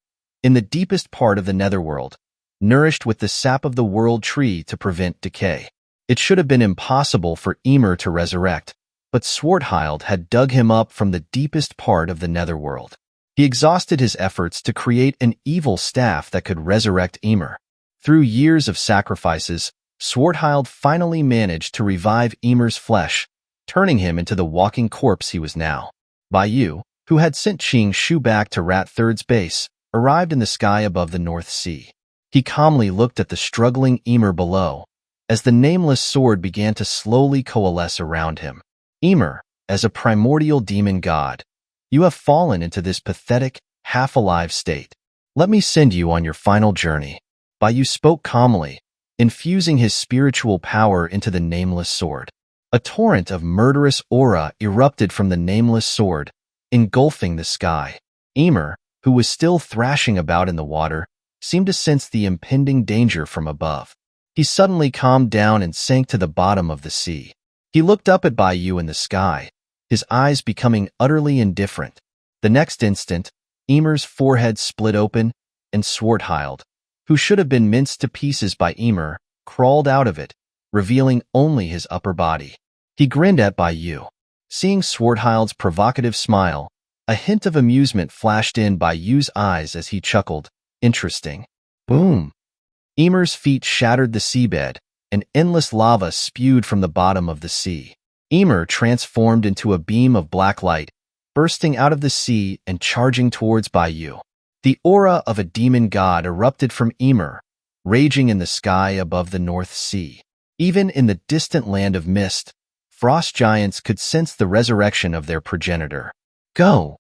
S1: in the deepest part of the netherworld, nourished with the sap of the world tree to prevent decay. It should have been impossible for Ymir to resurrect, but Swarthild had dug him up from the deepest part of the netherworld. He exhausted his efforts to create an evil staff that could resurrect Ymir. Through years of sacrifices, Swarthild finally managed to revive Ymir's flesh, turning him into the walking corpse he was now. Bayu, who had sent Xianxia back to Rat Third's base, arrived in the sky above the North Sea. He calmly looked at the struggling Ymir below, as the nameless sword began to slowly coalesce around him. Ymir, as a primordial demon god, you have fallen into this pathetic, half-alive state. Let me send you on your final journey. Bayu spoke calmly, infusing his spiritual power into the nameless sword. A torrent of murderous aura erupted from the nameless sword, engulfing the sky. Ymir, who was still thrashing about in the water, seemed to sense the impending danger from above. He suddenly calmed down and sank to the bottom of the sea. He looked up at Baiyu in the sky, his eyes becoming utterly indifferent. The next instant, Ymir's forehead split open, and Swarthild, who should have been minced to pieces by Ymir, crawled out of it, revealing only his upper body. He grinned at Baiyu. Seeing Swarthild's provocative smile, a hint of amusement flashed in Bayu's eyes as he chuckled. Interesting. Boom! Ymir's feet shattered the seabed, and endless lava spewed from the bottom of the sea. Ymir transformed into a beam of black light, bursting out of the sea and charging towards Baiyu. The aura of a demon god erupted from Ymir, raging in the sky above the North Sea. Even in the distant land of mist, frost giants could sense the resurrection of their progenitor. Go!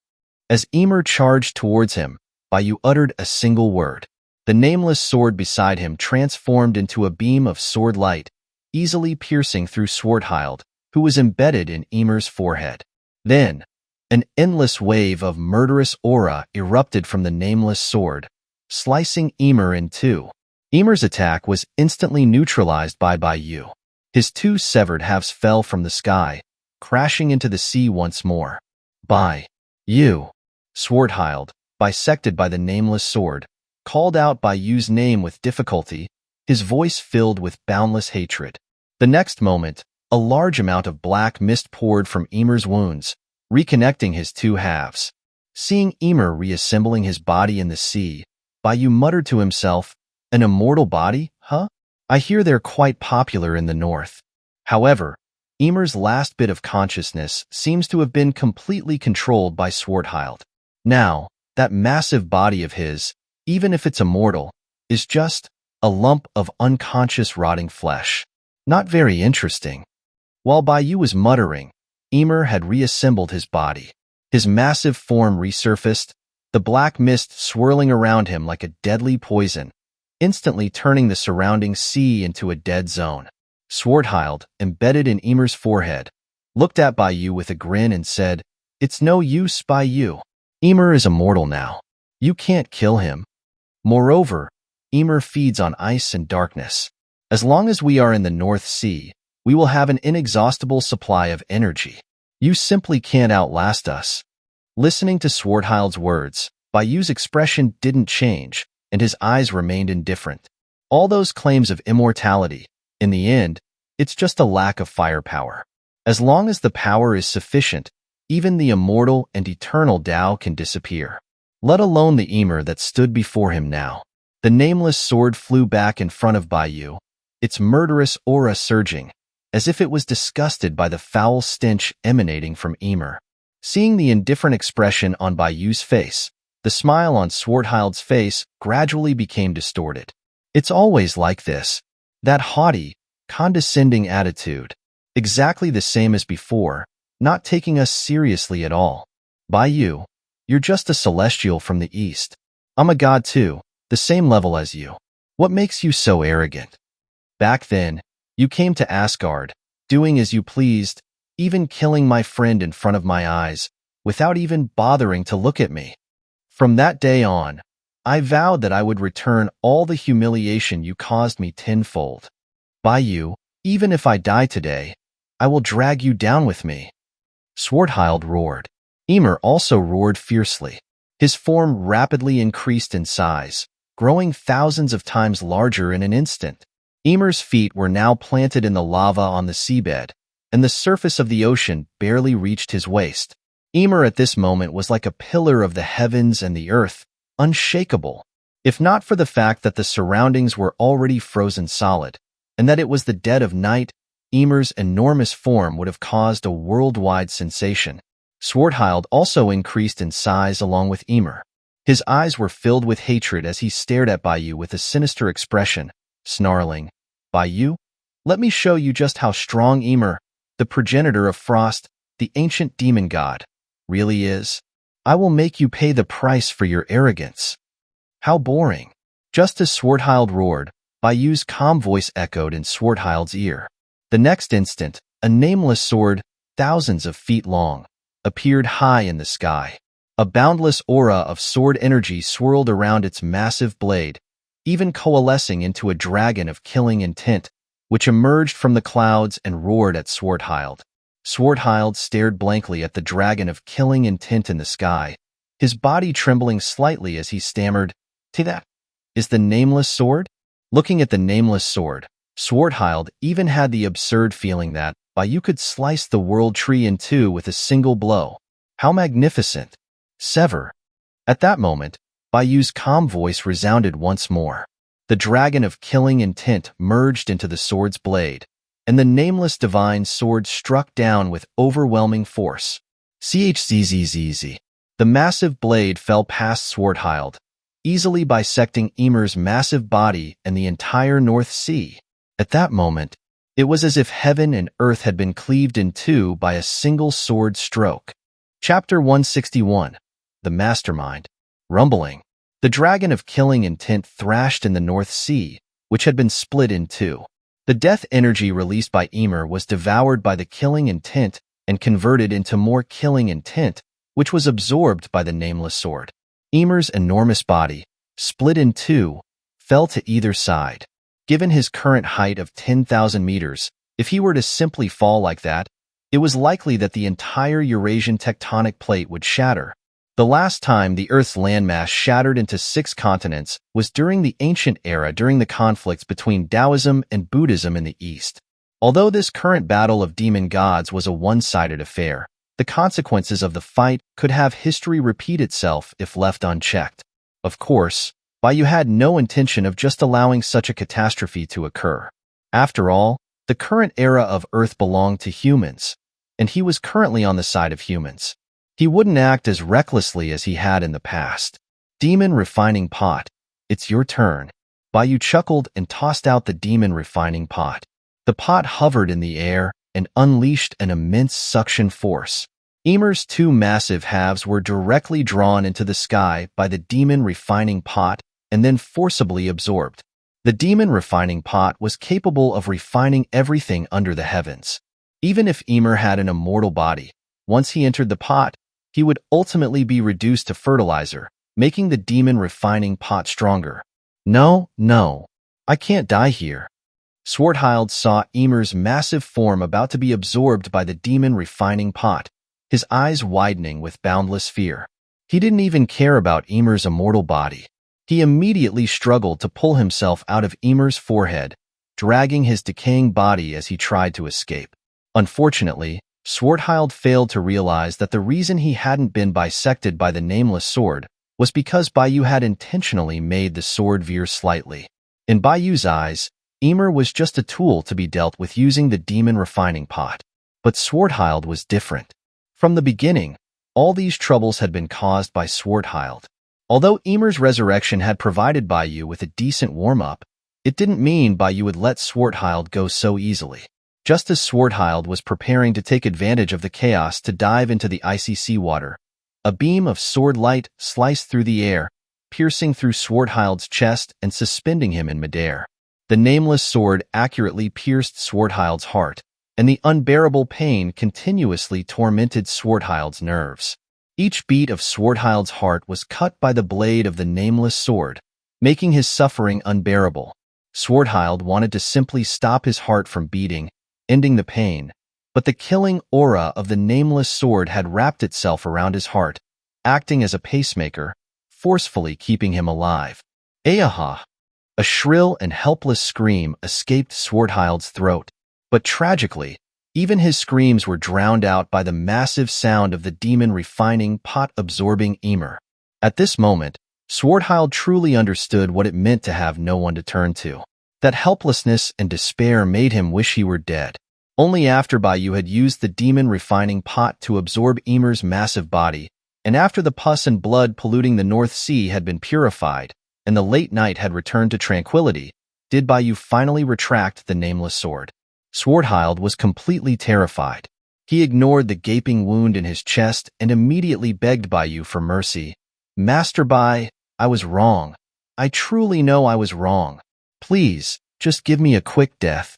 S1: As Ymir charged towards him, Baiyu uttered a single word. The nameless sword beside him transformed into a beam of sword light, easily piercing through Swarthild, who was embedded in Ymir's forehead. Then, an endless wave of murderous aura erupted from the nameless sword, slicing Ymir in two. Ymir's attack was instantly neutralized by Baiyu. His two severed halves fell from the sky, crashing into the sea once more. Baiyu, Swarthild, bisected by the nameless sword, called out Bayu's name with difficulty, his voice filled with boundless hatred. The next moment, a large amount of black mist poured from Ymir's wounds, reconnecting his two halves. Seeing Ymir reassembling his body in the sea, Baiyu muttered to himself, "An immortal body, huh? I hear they're quite popular in the north." However, Ymir's last bit of consciousness seems to have been completely controlled by Swarthild. Now, that massive body of his, even if it's immortal, is just a lump of unconscious rotting flesh. Not very interesting. While Baiyu was muttering, Ymir had reassembled his body. His massive form resurfaced, the black mist swirling around him like a deadly poison, instantly turning the surrounding sea into a dead zone. Swarthild, embedded in Ymir's forehead, looked at Baiyu with a grin and said, "It's no use, Baiyu. Ymir is immortal now. You can't kill him. Moreover, Ymir feeds on ice and darkness. As long as we are in the North Sea, we will have an inexhaustible supply of energy. You simply can't outlast us." Listening to Swarthild's words, Bayu's expression didn't change, and his eyes remained indifferent. All those claims of immortality, in the end, it's just a lack of firepower. As long as the power is sufficient, even the immortal and eternal Tao can disappear. Let alone the Ymir that stood before him now. The nameless sword flew back in front of Baiyu, its murderous aura surging, as if it was disgusted by the foul stench emanating from Ymir. Seeing the indifferent expression on Bayu's face, the smile on Swarthild's face gradually became distorted. It's always like this. That haughty, condescending attitude. Exactly the same as before, not taking us seriously at all. Baiyu, you're just a celestial from the east. I'm a god too, the same level as you. What makes you so arrogant? Back then, you came to Asgard, doing as you pleased, even killing my friend in front of my eyes, without even bothering to look at me. From that day on, I vowed that I would return all the humiliation you caused me tenfold. Baiyu, even if I die today, I will drag you down with me." Swarthild roared. Ymir also roared fiercely. His form rapidly increased in size, growing thousands of times larger in an instant. Ymir's feet were now planted in the lava on the seabed, and the surface of the ocean barely reached his waist. Ymir at this moment was like a pillar of the heavens and the earth, unshakable, if not for the fact that the surroundings were already frozen solid, and that it was the dead of night. Ymir's enormous form would have caused a worldwide sensation. Swarthild also increased in size along with Ymir. His eyes were filled with hatred as he stared at Baiyu with a sinister expression, snarling, "Baiyu, let me show you just how strong Ymir, the progenitor of Frost, the ancient demon god, really is. I will make you pay the price for your arrogance." How boring. Just as Swarthild roared, Bayu's calm voice echoed in Swarthild's ear. The next instant, a nameless sword, thousands of feet long, appeared high in the sky. A boundless aura of sword energy swirled around its massive blade, even coalescing into a dragon of killing intent, which emerged from the clouds and roared at Swarthild. Swarthild stared blankly at the dragon of killing intent in the sky, his body trembling slightly as he stammered, "That is the nameless sword?" Looking at the nameless sword, Swarthild even had the absurd feeling that Bayu could slice the world tree in two with a single blow. How magnificent! Sever. At that moment, Bayu's calm voice resounded once more. The dragon of killing intent merged into the sword's blade, and the nameless divine sword struck down with overwhelming force. Chzzz. The massive blade fell past Swarthild, easily bisecting Ymir's massive body and the entire North Sea. At that moment, it was as if heaven and earth had been cleaved in two by a single sword stroke. Chapter 161. The Mastermind. Rumbling. The dragon of killing intent thrashed in the North Sea, which had been split in two. The death energy released by Ymir was devoured by the killing intent and converted into more killing intent, which was absorbed by the nameless sword. Ymir's enormous body, split in two, fell to either side. Given his current height of 10,000 meters, if he were to simply fall like that, it was likely that the entire Eurasian tectonic plate would shatter. The last time the Earth's landmass shattered into 6 continents was during the ancient era during the conflicts between Taoism and Buddhism in the East. Although this current battle of demon gods was a one-sided affair, the consequences of the fight could have history repeat itself if left unchecked. Of course, Bayu had no intention of just allowing such a catastrophe to occur. After all, the current era of Earth belonged to humans, and he was currently on the side of humans. He wouldn't act as recklessly as he had in the past. Demon refining pot. It's your turn. Bayu chuckled and tossed out the demon refining pot. The pot hovered in the air and unleashed an immense suction force. Ymir's 2 massive halves were directly drawn into the sky by the demon refining pot and then forcibly absorbed. The demon refining pot was capable of refining everything under the heavens. Even if Ymir had an immortal body, once he entered the pot, he would ultimately be reduced to fertilizer, making the demon refining pot stronger. No, I can't die here. Swarthild saw Ymir's massive form about to be absorbed by the demon refining pot, his eyes widening with boundless fear. He didn't even care about Ymir's immortal body. He immediately struggled to pull himself out of Ymir's forehead, dragging his decaying body as he tried to escape. Unfortunately, Swarthild failed to realize that the reason he hadn't been bisected by the nameless sword was because Bayu had intentionally made the sword veer slightly. In Bayu's eyes, Ymir was just a tool to be dealt with using the demon refining pot. But Swarthild was different. From the beginning, all these troubles had been caused by Swarthild. Although Ymir's resurrection had provided Bayu with a decent warm-up, it didn't mean Bayu would let Swarthild go so easily. Just as Swarthild was preparing to take advantage of the chaos to dive into the icy seawater, a beam of sword light sliced through the air, piercing through Swarthild's chest and suspending him in midair. The nameless sword accurately pierced Swarthild's heart, and the unbearable pain continuously tormented Swarthild's nerves. Each beat of Swarthild's heart was cut by the blade of the nameless sword, making his suffering unbearable. Swarthild wanted to simply stop his heart from beating, ending the pain, but the killing aura of the nameless sword had wrapped itself around his heart, acting as a pacemaker, forcefully keeping him alive. Ayaha! A shrill and helpless scream escaped Swarthild's throat, but tragically, even his screams were drowned out by the massive sound of the demon refining pot absorbing Ymir. At this moment, Swarthild truly understood what it meant to have no one to turn to. That helplessness and despair made him wish he were dead. Only after Bayu had used the demon refining pot to absorb Ymir's massive body, and after the pus and blood polluting the North Sea had been purified, and the late night had returned to tranquility, did Bayu finally retract the nameless sword. Swarthild was completely terrified. He ignored the gaping wound in his chest and immediately begged Bayu for mercy. "Master Bai, I was wrong. I truly know I was wrong." Please, just give me a quick death.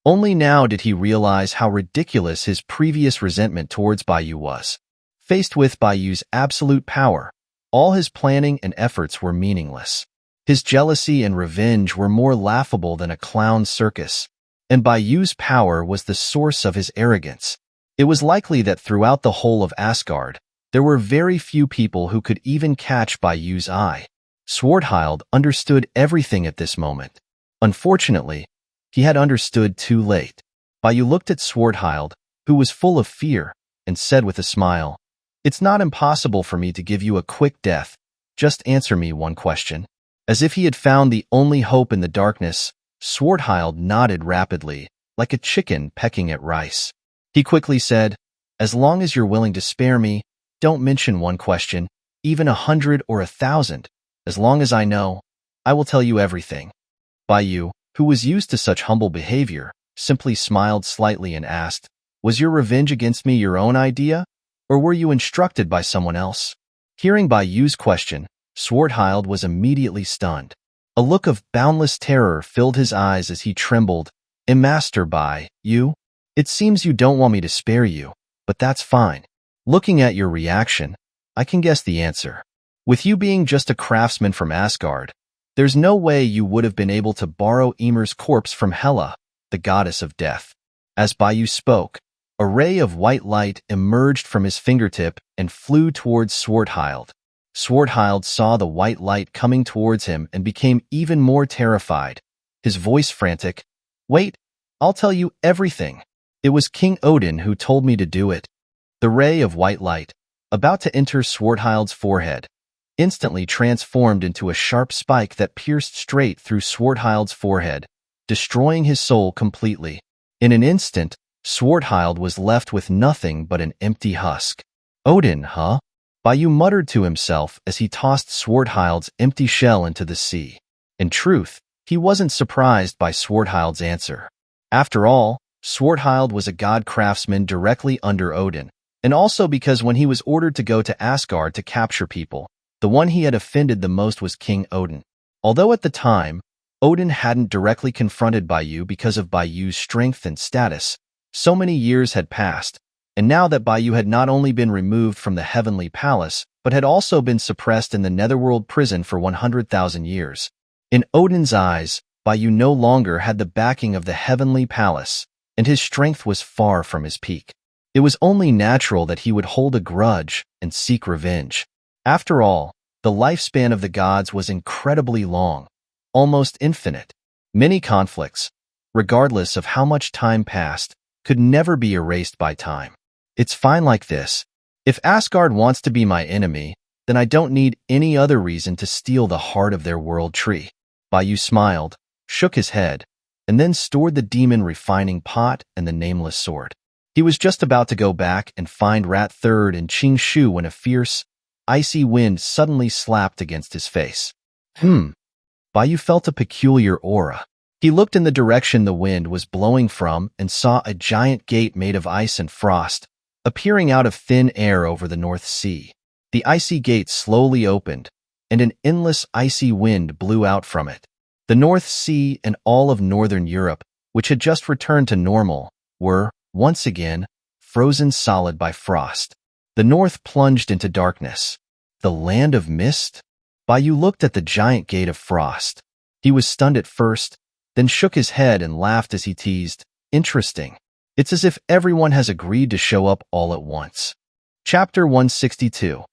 S1: Only now did he realize how ridiculous his previous resentment towards Baiyu was. Faced with Baiyu's absolute power, all his planning and efforts were meaningless. His jealousy and revenge were more laughable than a clown circus, and Baiyu's power was the source of his arrogance. It was likely that throughout the whole of Asgard, there were very few people who could even catch Baiyu's eye. Swordhild understood everything at this moment. Unfortunately, he had understood too late. Baiyu looked at Swordhild, who was full of fear, and said with a smile, "It's not impossible for me to give you a quick death. Just answer me one question." As if he had found the only hope in the darkness, Swordhild nodded rapidly, like a chicken pecking at rice. He quickly said, "As long as you're willing to spare me, don't mention one question, even 100 or 1,000. As long as I know, I will tell you everything." Baiyu, who was used to such humble behavior, simply smiled slightly and asked, "Was your revenge against me your own idea, or were you instructed by someone else?" Hearing Baiyu's question, Swordhild was immediately stunned. A look of boundless terror filled his eyes as he trembled. "Master Baiyu, it seems you don't want me to spare you, but that's fine. Looking at your reaction, I can guess the answer. With you being just a craftsman from Asgard, there's no way you would have been able to borrow Ymir's corpse from Hela, the goddess of death." As Baiyu spoke, a ray of white light emerged from his fingertip and flew towards Swordhild. Swordhild saw the white light coming towards him and became even more terrified, his voice frantic. "Wait, I'll tell you everything. It was King Odin who told me to do it." The ray of white light, about to enter Swordhild's forehead, instantly transformed into a sharp spike that pierced straight through Swordhild's forehead, destroying his soul completely. In an instant, Swordhild was left with nothing but an empty husk. "Odin, huh?" Baiyu muttered to himself as he tossed Swordhild's empty shell into the sea. In truth, he wasn't surprised by Swordhild's answer. After all, Swordhild was a god craftsman directly under Odin, and also because when he was ordered to go to Asgard to capture people, the one he had offended the most was King Odin. Although at the time, Odin hadn't directly confronted Baiyu because of Baiyu's strength and status, so many years had passed, and now that Baiyu had not only been removed from the Heavenly Palace, but had also been suppressed in the Netherworld prison for 100,000 years. In Odin's eyes, Baiyu no longer had the backing of the Heavenly Palace, and his strength was far from his peak. It was only natural that he would hold a grudge and seek revenge. After all, the lifespan of the gods was incredibly long, almost infinite. Many conflicts, regardless of how much time passed, could never be erased by time. It's fine like this. If Asgard wants to be my enemy, then I don't need any other reason to steal the heart of their world tree. Baiyu smiled, shook his head, and then stored the demon refining pot and the nameless sword. He was just about to go back and find Rat Third and Qingshu when a fierce, icy wind suddenly slapped against his face. Baiyu felt a peculiar aura. He looked in the direction the wind was blowing from and saw a giant gate made of ice and frost, appearing out of thin air over the North Sea. The icy gate slowly opened, and an endless icy wind blew out from it. The North Sea and all of northern Europe, which had just returned to normal, were, once again, frozen solid by frost. The north plunged into darkness. The land of mist? Baiyu looked at the giant gate of frost. He was stunned at first, then shook his head and laughed as he teased, "Interesting. It's as if everyone has agreed to show up all at once." Chapter 162.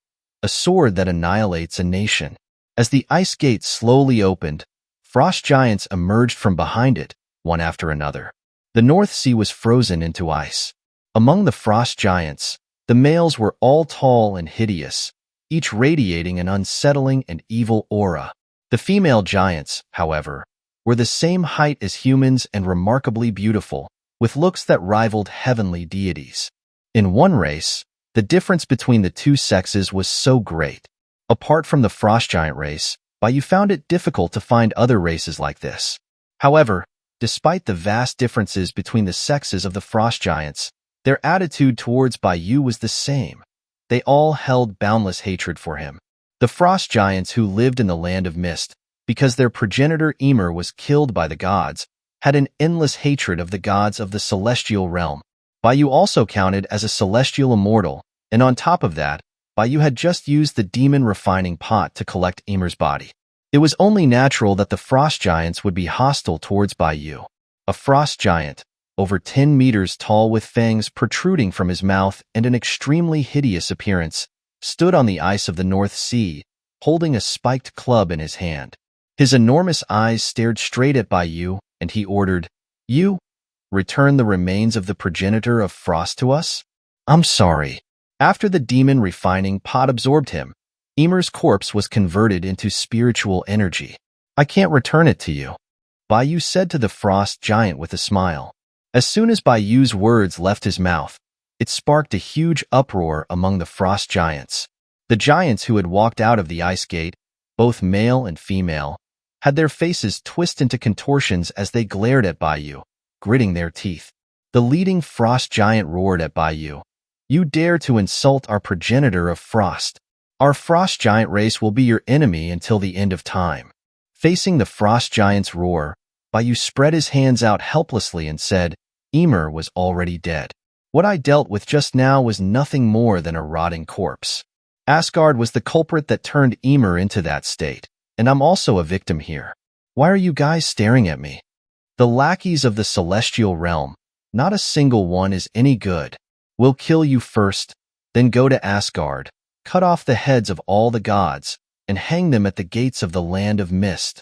S1: A Sword That Annihilates a Nation. As the ice gate slowly opened, frost giants emerged from behind it, one after another. The North Sea was frozen into ice. Among the frost giants, the males were all tall and hideous, each radiating an unsettling and evil aura. The female giants, however, were the same height as humans and remarkably beautiful, with looks that rivaled heavenly deities. In one race, the difference between the two sexes was so great. Apart from the frost giant race, Baiyu found it difficult to find other races like this. However, despite the vast differences between the sexes of the frost giants, their attitude towards Baiyu was the same. They all held boundless hatred for him. The frost giants who lived in the land of mist because their progenitor Ymir was killed by the gods, had an endless hatred of the gods of the celestial realm. Baiyu also counted as a celestial immortal, and on top of that, Baiyu had just used the demon refining pot to collect Ymir's body. It was only natural that the frost giants would be hostile towards Baiyu. A frost giant, over 10 meters tall with fangs protruding from his mouth and an extremely hideous appearance, stood on the ice of the North Sea, holding a spiked club in his hand. His enormous eyes stared straight at Baiyu, and he ordered, "You, return the remains of the progenitor of Frost to us?" "I'm sorry." After the demon refining pot absorbed him, Ymir's corpse was converted into spiritual energy. "I can't return it to you," Baiyu said to the frost giant with a smile. As soon as Baiyu's words left his mouth, it sparked a huge uproar among the frost giants. The giants who had walked out of the ice gate, both male and female, had their faces twist into contortions as they glared at Baiyu, gritting their teeth. The leading frost giant roared at Baiyu, "You dare to insult our progenitor of frost. Our frost giant race will be your enemy until the end of time." Facing the frost giant's roar, Baiyu spread his hands out helplessly and said, "Ymir was already dead. What I dealt with just now was nothing more than a rotting corpse. Asgard was the culprit that turned Ymir into that state, and I'm also a victim here. Why are you guys staring at me? The lackeys of the celestial realm, not a single one is any good. We'll kill you first, then go to Asgard, cut off the heads of all the gods, and hang them at the gates of the land of mist."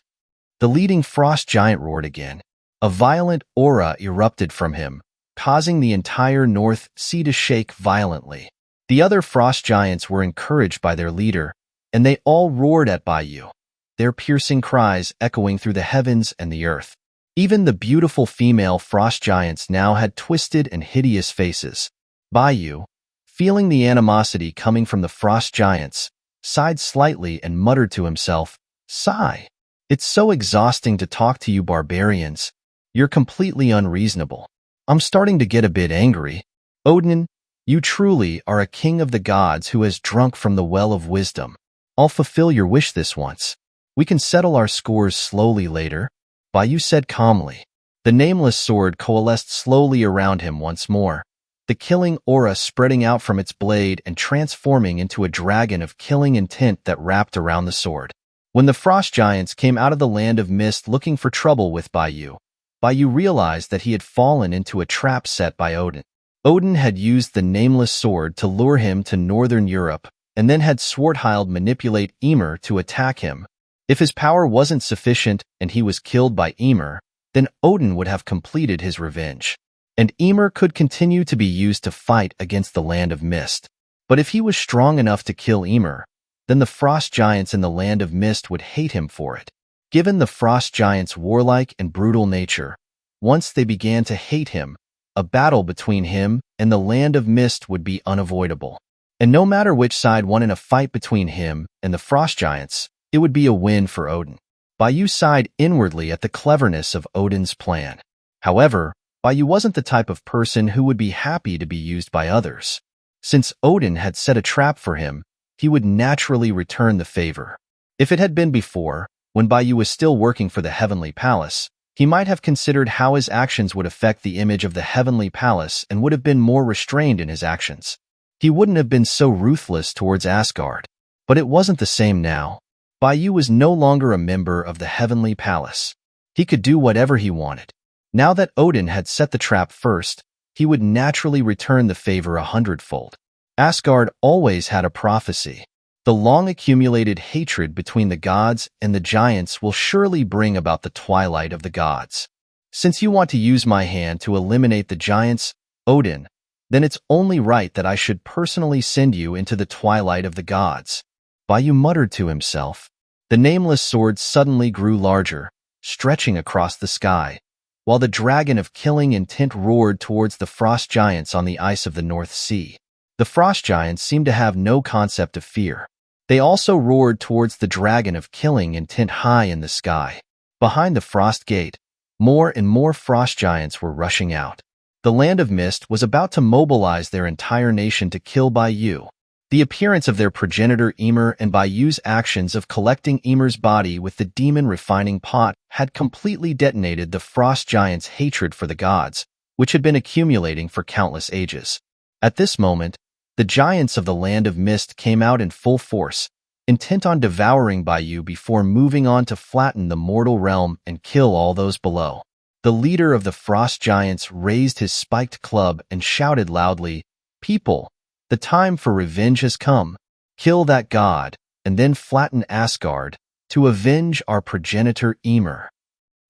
S1: The leading frost giant roared again. A violent aura erupted from him, causing the entire North Sea to shake violently. The other frost giants were encouraged by their leader, and they all roared at Baiyu, their piercing cries echoing through the heavens and the earth. Even the beautiful female frost giants now had twisted and hideous faces. Baiyu, feeling the animosity coming from the frost giants, sighed slightly and muttered to himself, "Sigh. It's so exhausting to talk to you barbarians. You're completely unreasonable. I'm starting to get a bit angry. Odin, you truly are a king of the gods who has drunk from the well of wisdom. I'll fulfill your wish this once. We can settle our scores slowly later," Baiyu said calmly. The nameless sword coalesced slowly around him once more, the killing aura spreading out from its blade and transforming into a dragon of killing intent that wrapped around the sword. When the frost giants came out of the land of mist looking for trouble with Baiyu, Baiyu realized that he had fallen into a trap set by Odin. Odin had used the nameless sword to lure him to northern Europe, and then had Swarthild manipulate Ymir to attack him. If his power wasn't sufficient and he was killed by Ymir, then Odin would have completed his revenge, and Ymir could continue to be used to fight against the land of mist. But if he was strong enough to kill Ymir, then the frost giants in the land of mist would hate him for it. Given the frost giants' warlike and brutal nature, once they began to hate him, a battle between him and the land of mist would be unavoidable. And no matter which side won in a fight between him and the frost giants, it would be a win for Odin. Baiyu sighed inwardly at the cleverness of Odin's plan. However, Baiyu wasn't the type of person who would be happy to be used by others. Since Odin had set a trap for him, he would naturally return the favor. If it had been before, when Baiyu was still working for the Heavenly Palace, he might have considered how his actions would affect the image of the Heavenly Palace and would have been more restrained in his actions. He wouldn't have been so ruthless towards Asgard. But it wasn't the same now. Baiyu was no longer a member of the Heavenly Palace. He could do whatever he wanted. Now that Odin had set the trap first, he would naturally return the favor 100-fold. Asgard always had a prophecy. The long-accumulated hatred between the gods and the giants will surely bring about the twilight of the gods. Since you want to use my hand to eliminate the giants, Odin, then it's only right that I should personally send you into the twilight of the gods. Baiyu muttered to himself. The nameless sword suddenly grew larger, stretching across the sky, while the dragon of killing intent roared towards the frost giants on the ice of the North Sea. The frost giants seemed to have no concept of fear. They also roared towards the dragon of killing intent high in the sky. Behind the frost gate, more and more frost giants were rushing out. The land of mist was about to mobilize their entire nation to kill Baiyu. The appearance of their progenitor Ymir and Bayu's actions of collecting Ymir's body with the demon refining pot had completely detonated the frost giant's hatred for the gods, which had been accumulating for countless ages. At this moment, the giants of the Land of Mist came out in full force, intent on devouring Bayu before moving on to flatten the mortal realm and kill all those below. The leader of the frost giants raised his spiked club and shouted loudly, "People, the time for revenge has come. Kill that god, and then flatten Asgard, to avenge our progenitor Ymir."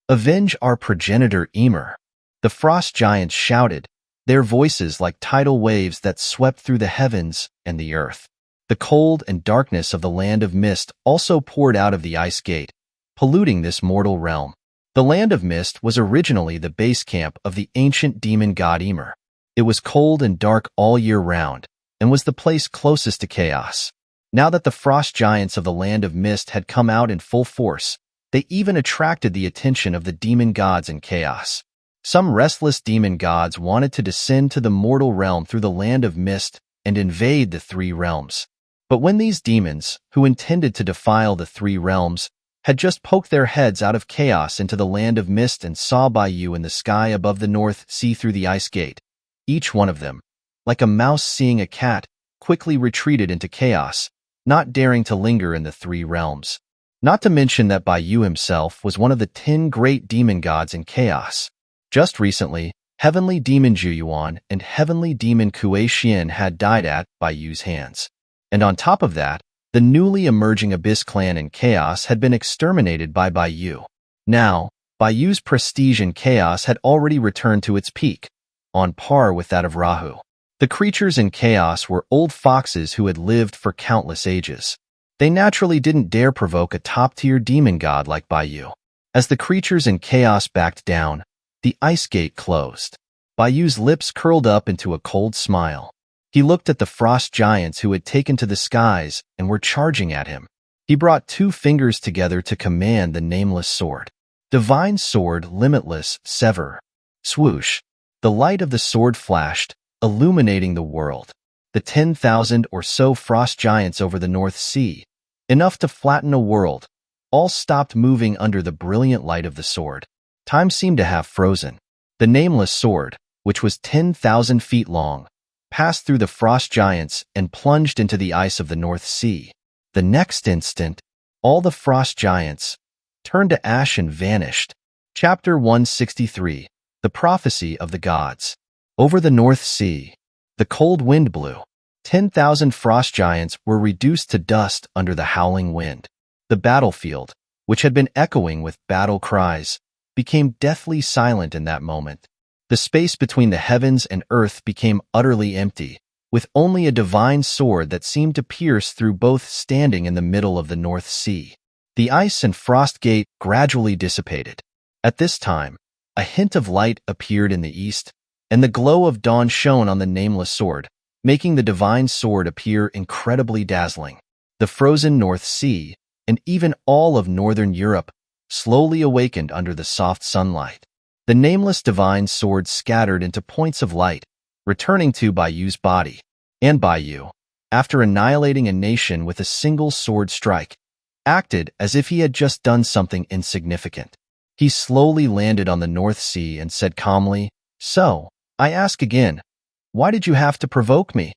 S1: Avenge our progenitor Ymir. The frost giants shouted, their voices like tidal waves that swept through the heavens and the earth. The cold and darkness of the Land of Mist also poured out of the ice gate, polluting this mortal realm. The Land of Mist was originally the base camp of the ancient demon god Ymir. It was cold and dark all year round, and was the place closest to chaos. Now that the frost giants of the Land of Mist had come out in full force, they even attracted the attention of the demon gods in chaos. Some restless demon gods wanted to descend to the mortal realm through the Land of Mist and invade the three realms. But when these demons, who intended to defile the three realms, had just poked their heads out of chaos into the Land of Mist and saw Bayu in the sky above the North Sea through the ice gate, each one of them, like a mouse seeing a cat, quickly retreated into chaos, not daring to linger in the three realms. Not to mention that Bayu himself was one of the 10 great demon gods in chaos. Just recently, Heavenly Demon Juyuan and Heavenly Demon Kuei Xian had died at Bayu's hands. And on top of that, the newly emerging Abyss clan in chaos had been exterminated by Bayu. Now, Bayu's prestige in chaos had already returned to its peak, on par with that of Rahu. The creatures in chaos were old foxes who had lived for countless ages. They naturally didn't dare provoke a top-tier demon god like Bayu. As the creatures in chaos backed down, the ice gate closed. Bayu's lips curled up into a cold smile. He looked at the frost giants who had taken to the skies and were charging at him. He brought 2 fingers together to command the nameless sword. Divine sword, limitless, sever. Swoosh. The light of the sword flashed, illuminating the world. The 10,000 or so frost giants over the North Sea, enough to flatten a world, all stopped moving under the brilliant light of the sword. Time seemed to have frozen. The nameless sword, which was 10,000 feet long, passed through the frost giants and plunged into the ice of the North Sea. The next instant, all the frost giants turned to ash and vanished. Chapter 163, The Prophecy of the Gods. Over the North Sea, the cold wind blew. 10,000 frost giants were reduced to dust under the howling wind. The battlefield, which had been echoing with battle cries, became deathly silent in that moment. The space between the heavens and earth became utterly empty, with only a divine sword that seemed to pierce through both standing in the middle of the North Sea. The ice and frost gate gradually dissipated. At this time, a hint of light appeared in the east, and the glow of dawn shone on the nameless sword, making the divine sword appear incredibly dazzling. The frozen North Sea, and even all of northern Europe, slowly awakened under the soft sunlight. The nameless divine sword scattered into points of light, returning to Bayu's body. And Bayu, after annihilating a nation with a single sword strike, acted as if he had just done something insignificant. He slowly landed on the North Sea and said calmly, "So, I ask again, why did you have to provoke me?"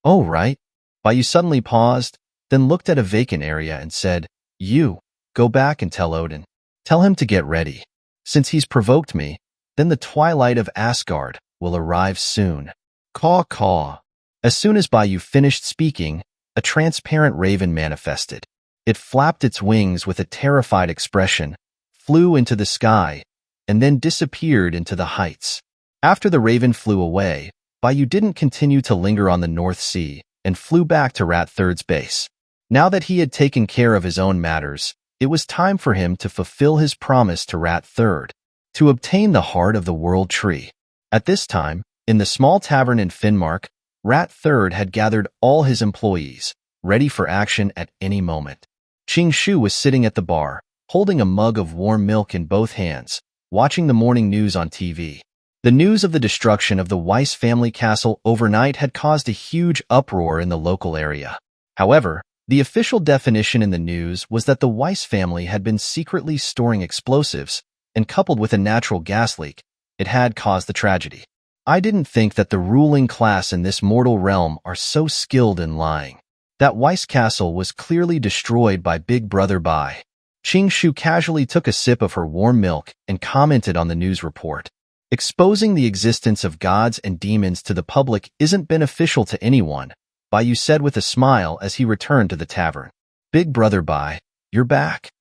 S1: "Oh, right." Bayu suddenly paused, then looked at a vacant area and said, "You, go back and tell Odin. Tell him to get ready. Since he's provoked me, then the twilight of Asgard will arrive soon." Caw caw. As soon as Bayu finished speaking, a transparent raven manifested. It flapped its wings with a terrified expression, flew into the sky, and then disappeared into the heights. After the raven flew away, Bayu didn't continue to linger on the North Sea and flew back to Rat Third's base. Now that he had taken care of his own matters, it was time for him to fulfill his promise to Rat Third, to obtain the heart of the world tree. At this time, in the small tavern in Finnmark, Rat Third had gathered all his employees, ready for action at any moment. Ching Shu was sitting at the bar, holding a mug of warm milk in both hands, watching the morning news on TV. The news of the destruction of the Weiss family castle overnight had caused a huge uproar in the local area. However, the official definition in the news was that the Weiss family had been secretly storing explosives, and coupled with a natural gas leak, it had caused the tragedy. I didn't think that the ruling class in this mortal realm are so skilled in lying. That Weiss castle was clearly destroyed by Big Brother Bai. Qingshu casually took a sip of her warm milk and commented on the news report. Exposing the existence of gods and demons to the public isn't beneficial to anyone, Bai said with a smile as he returned to the tavern. Big Brother Bai, you're back.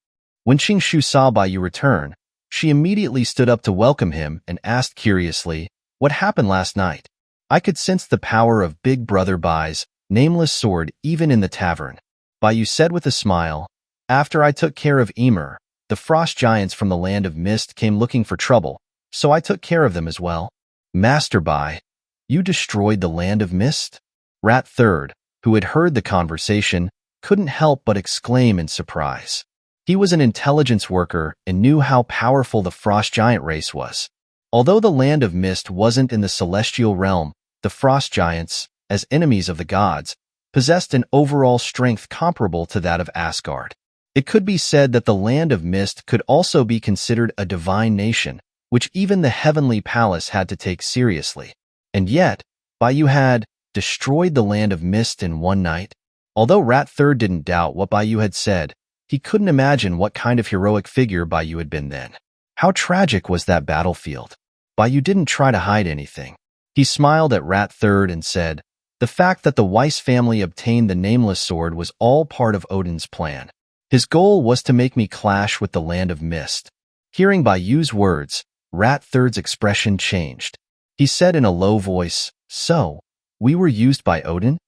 S1: When Qingshu saw Bai return, she immediately stood up to welcome him and asked curiously, what happened last night? I could sense the power of Big Brother Bai's nameless sword even in the tavern. Bai said with a smile, after I took care of Ymir, the frost giants from the land of mist came looking for trouble, so I took care of them as well. Master Bai, you destroyed the land of mist? Rat Third, who had heard the conversation, couldn't help but exclaim in surprise. He was an intelligence worker and knew how powerful the frost giant race was. Although the land of mist wasn't in the celestial realm, the frost giants, as enemies of the gods, possessed an overall strength comparable to that of Asgard. It could be said that the land of mist could also be considered a divine nation, which even the heavenly palace had to take seriously. And yet, Bai had destroyed the land of mist in one night. Although Rat Third didn't doubt what Bai had said, he couldn't imagine what kind of heroic figure Bai had been then. How tragic was that battlefield? Bai didn't try to hide anything. He smiled at Rat Third and said, the fact that the Weiss family obtained the nameless sword was all part of Odin's plan. His goal was to make me clash with the land of mist. Hearing Bai's words, Rat Third's expression changed. He said in a low voice, so, we were used by Odin?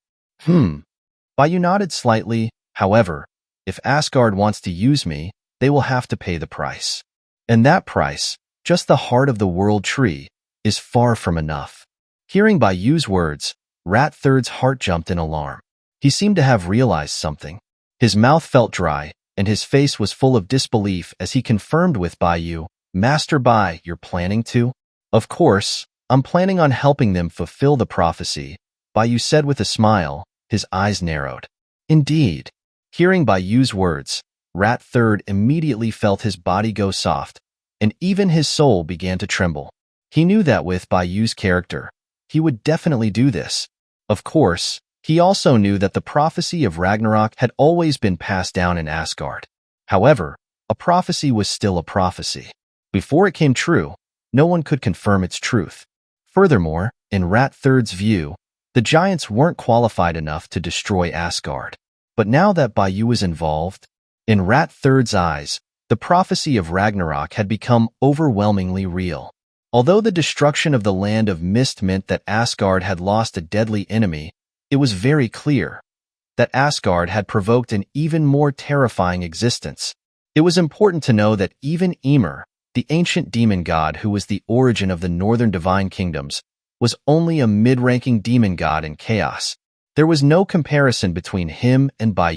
S1: Bai nodded slightly. However, if Asgard wants to use me, they will have to pay the price. And that price, just the heart of the world tree, is far from enough. Hearing Bai's words, Rat Third's heart jumped in alarm. He seemed to have realized something. His mouth felt dry, and his face was full of disbelief as he confirmed with Bai, Master Bai, you're planning to? Of course, I'm planning on helping them fulfill the prophecy, Bai said with a smile, his eyes narrowed. Indeed. Hearing Bai's words, Rat Third immediately felt his body go soft, and even his soul began to tremble. He knew that with Bai's character, he would definitely do this. Of course, he also knew that the prophecy of Ragnarok had always been passed down in Asgard. However, a prophecy was still a prophecy. Before it came true, no one could confirm its truth. Furthermore, in Rat Third's view, the giants weren't qualified enough to destroy Asgard. But now that Bai was involved, in Rat Third's eyes, the prophecy of Ragnarok had become overwhelmingly real. Although the destruction of the land of mist meant that Asgard had lost a deadly enemy, it was very clear that Asgard had provoked an even more terrifying existence. It was important to know that even Ymir, the ancient demon god who was the origin of the northern divine kingdoms, was only a mid-ranking demon god in chaos. There was no comparison between him and Bai,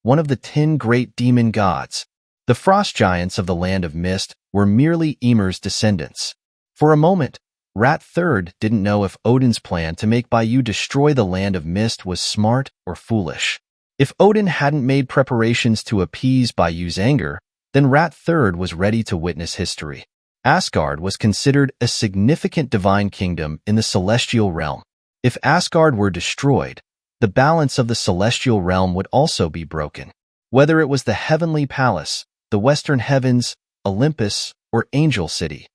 S1: one of the 10 great demon gods. The frost giants of the land of mist were merely Ymir's descendants. For a moment, Rat Third didn't know if Odin's plan to make Bai destroy the land of mist was smart or foolish. If Odin hadn't made preparations to appease Bai's anger, then Rat Third was ready to witness history. Asgard was considered a significant divine kingdom in the celestial realm. If Asgard were destroyed, the balance of the celestial realm would also be broken. Whether it was the heavenly palace, the western heavens, Olympus, or Angel City,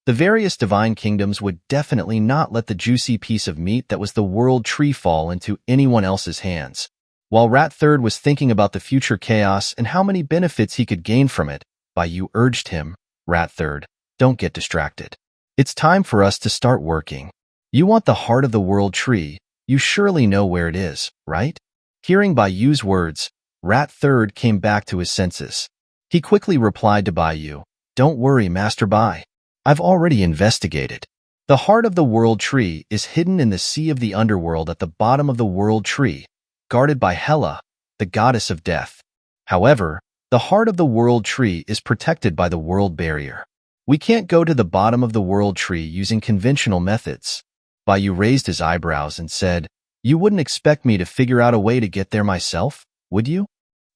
S1: the various divine kingdoms would definitely not let the juicy piece of meat that was the world tree fall into anyone else's hands. While Rat Third was thinking about the future chaos and how many benefits he could gain from it, Bai urged him, Rat Third, don't get distracted. It's time for us to start working. You want the heart of the world tree, you surely know where it is, right? Hearing Bai's words, Rat Third came back to his senses. He quickly replied to Bai, don't worry, Master Bai. I've already investigated. The heart of the world tree is hidden in the sea of the underworld at the bottom of the world tree, guarded by Hela, the goddess of death. However, the heart of the world tree is protected by the world barrier. We can't go to the bottom of the world tree using conventional methods. Baiyu raised his eyebrows and said, You wouldn't expect me to figure out a way to get there myself, would you?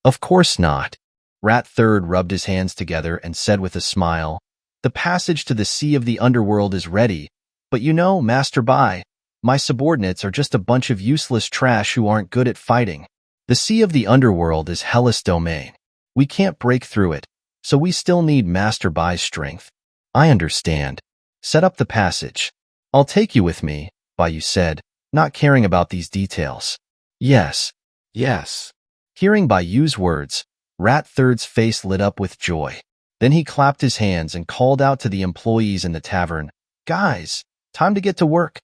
S1: Of course not. Rat Third rubbed his hands together and said with a smile, The passage to the sea of the underworld is ready, but you know, Master Bai, my subordinates are just a bunch of useless trash who aren't good at fighting. The sea of the underworld is Hellas' domain. We can't break through it, so we still need Master Bai's strength. I understand. Set up the passage. I'll take you with me, Baiyu said, not caring about these details. Yes. Yes. Hearing Baiyu's words, Rat Third's face lit up with joy. Then he clapped his hands and called out to the employees in the tavern, Guys, time to get to work.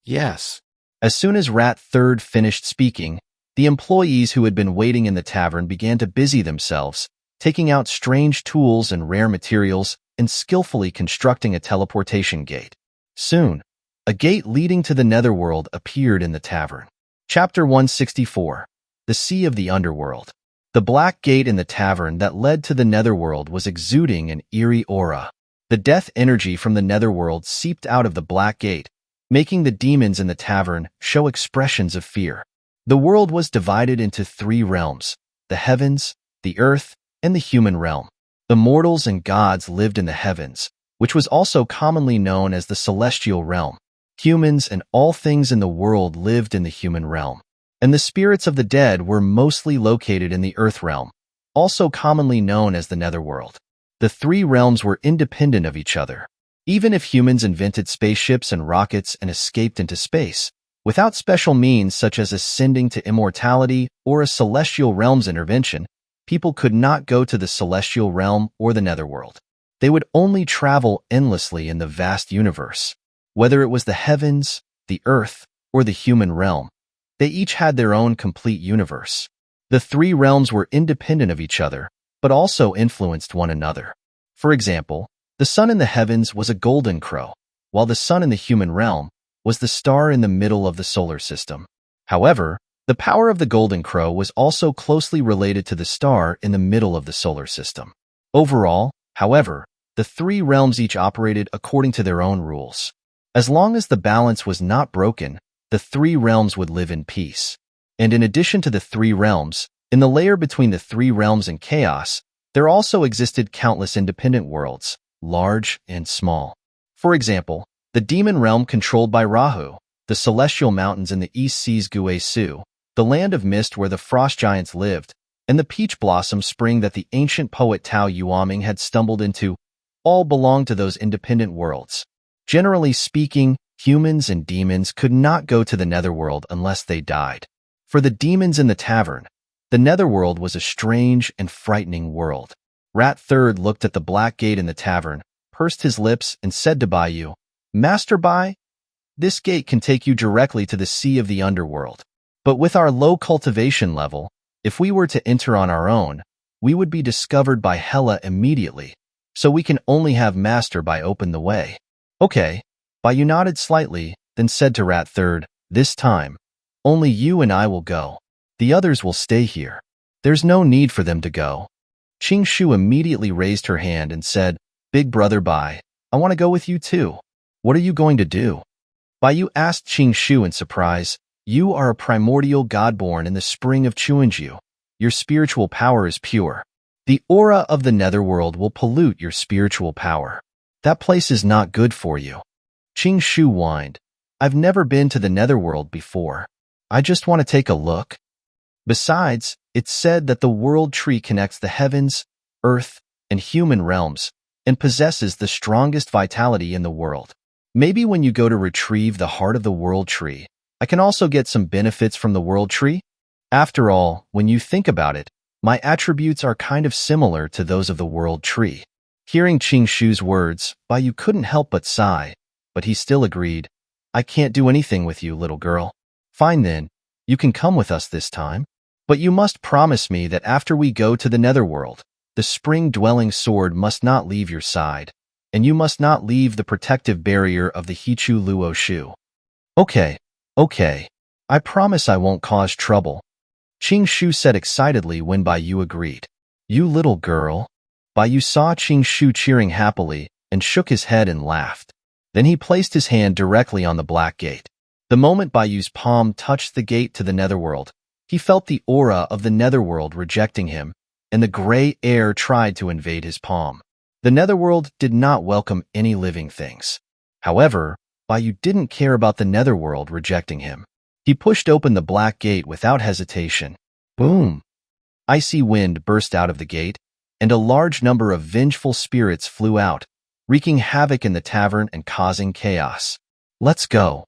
S1: Yes. As soon as Rat Third finished speaking, the employees who had been waiting in the tavern began to busy themselves, taking out strange tools and rare materials and skillfully constructing a teleportation gate. Soon, a gate leading to the netherworld appeared in the tavern. Chapter 164. The Sea of the Underworld. The black gate in the tavern that led to the netherworld was exuding an eerie aura. The death energy from the netherworld seeped out of the black gate, making the demons in the tavern show expressions of fear. The world was divided into 3 realms, the heavens, the earth, and the human realm. The mortals and gods lived in the heavens, which was also commonly known as the celestial realm. Humans and all things in the world lived in the human realm. And the spirits of the dead were mostly located in the earth realm, also commonly known as the netherworld. The 3 realms were independent of each other. Even if humans invented spaceships and rockets and escaped into space, without special means such as ascending to immortality or a celestial realm's intervention, people could not go to the celestial realm or the netherworld. They would only travel endlessly in the vast universe. Whether it was the heavens, the earth, or the human realm, they each had their own complete universe. The 3 realms were independent of each other, but also influenced one another. For example, the sun in the heavens was a golden crow, while the sun in the human realm was the star in the middle of the solar system. However, the power of the golden crow was also closely related to the star in the middle of the solar system. Overall, however, the 3 realms each operated according to their own rules. As long as the balance was not broken, the 3 realms would live in peace. And in addition to the 3 realms, in the layer between the 3 realms and chaos, there also existed countless independent worlds, large and small. For example, the demon realm controlled by Rahu, the celestial mountains in the East Sea's Guisu, the land of mist where the frost giants lived, and the peach blossom spring that the ancient poet Tao Yuaming had stumbled into, all belonged to those independent worlds. Generally speaking, humans and demons could not go to the netherworld unless they died. For the demons in the tavern, the netherworld was a strange and frightening world. Rat Third looked at the black gate in the tavern, pursed his lips, and said to Baiyu, Master Bai, this gate can take you directly to the sea of the underworld. But with our low cultivation level, if we were to enter on our own, we would be discovered by Hela immediately, so we can only have Master Bai open the way. Okay, Baiyu nodded slightly, then said to Rat Third, This time, only you and I will go. The others will stay here. There's no need for them to go. Qing Shu immediately raised her hand and said, Big brother Bai, I want to go with you too. What are you going to do? Baiyu asked Qing Shu in surprise. You are a primordial god born in the spring of Chuanju. Your spiritual power is pure. The aura of the netherworld will pollute your spiritual power. That place is not good for you. Qing Shu whined. I've never been to the netherworld before. I just want to take a look. Besides, it's said that the world tree connects the heavens, earth, and human realms, and possesses the strongest vitality in the world. Maybe when you go to retrieve the heart of the world tree, I can also get some benefits from the world tree? After all, when you think about it, my attributes are kind of similar to those of the world tree. Hearing Qing Shu's words, Baiyu couldn't help but sigh, but he still agreed. I can't do anything with you, little girl. Fine then, you can come with us this time. But you must promise me that after we go to the netherworld, the spring-dwelling sword must not leave your side, and you must not leave the protective barrier of the Hichu Luo Shu. Okay. I promise I won't cause trouble. Qing Shu said excitedly when Baiyu agreed. You little girl. Baiyu saw Qing Shu cheering happily and shook his head and laughed. Then he placed his hand directly on the black gate. The moment Bayu's palm touched the gate to the netherworld, he felt the aura of the netherworld rejecting him, and the gray air tried to invade his palm. The netherworld did not welcome any living things. However, Bayu didn't care about the netherworld rejecting him. He pushed open the black gate without hesitation. Boom! Icy wind burst out of the gate, and a large number of vengeful spirits flew out, wreaking havoc in the tavern and causing chaos. "Let's go,"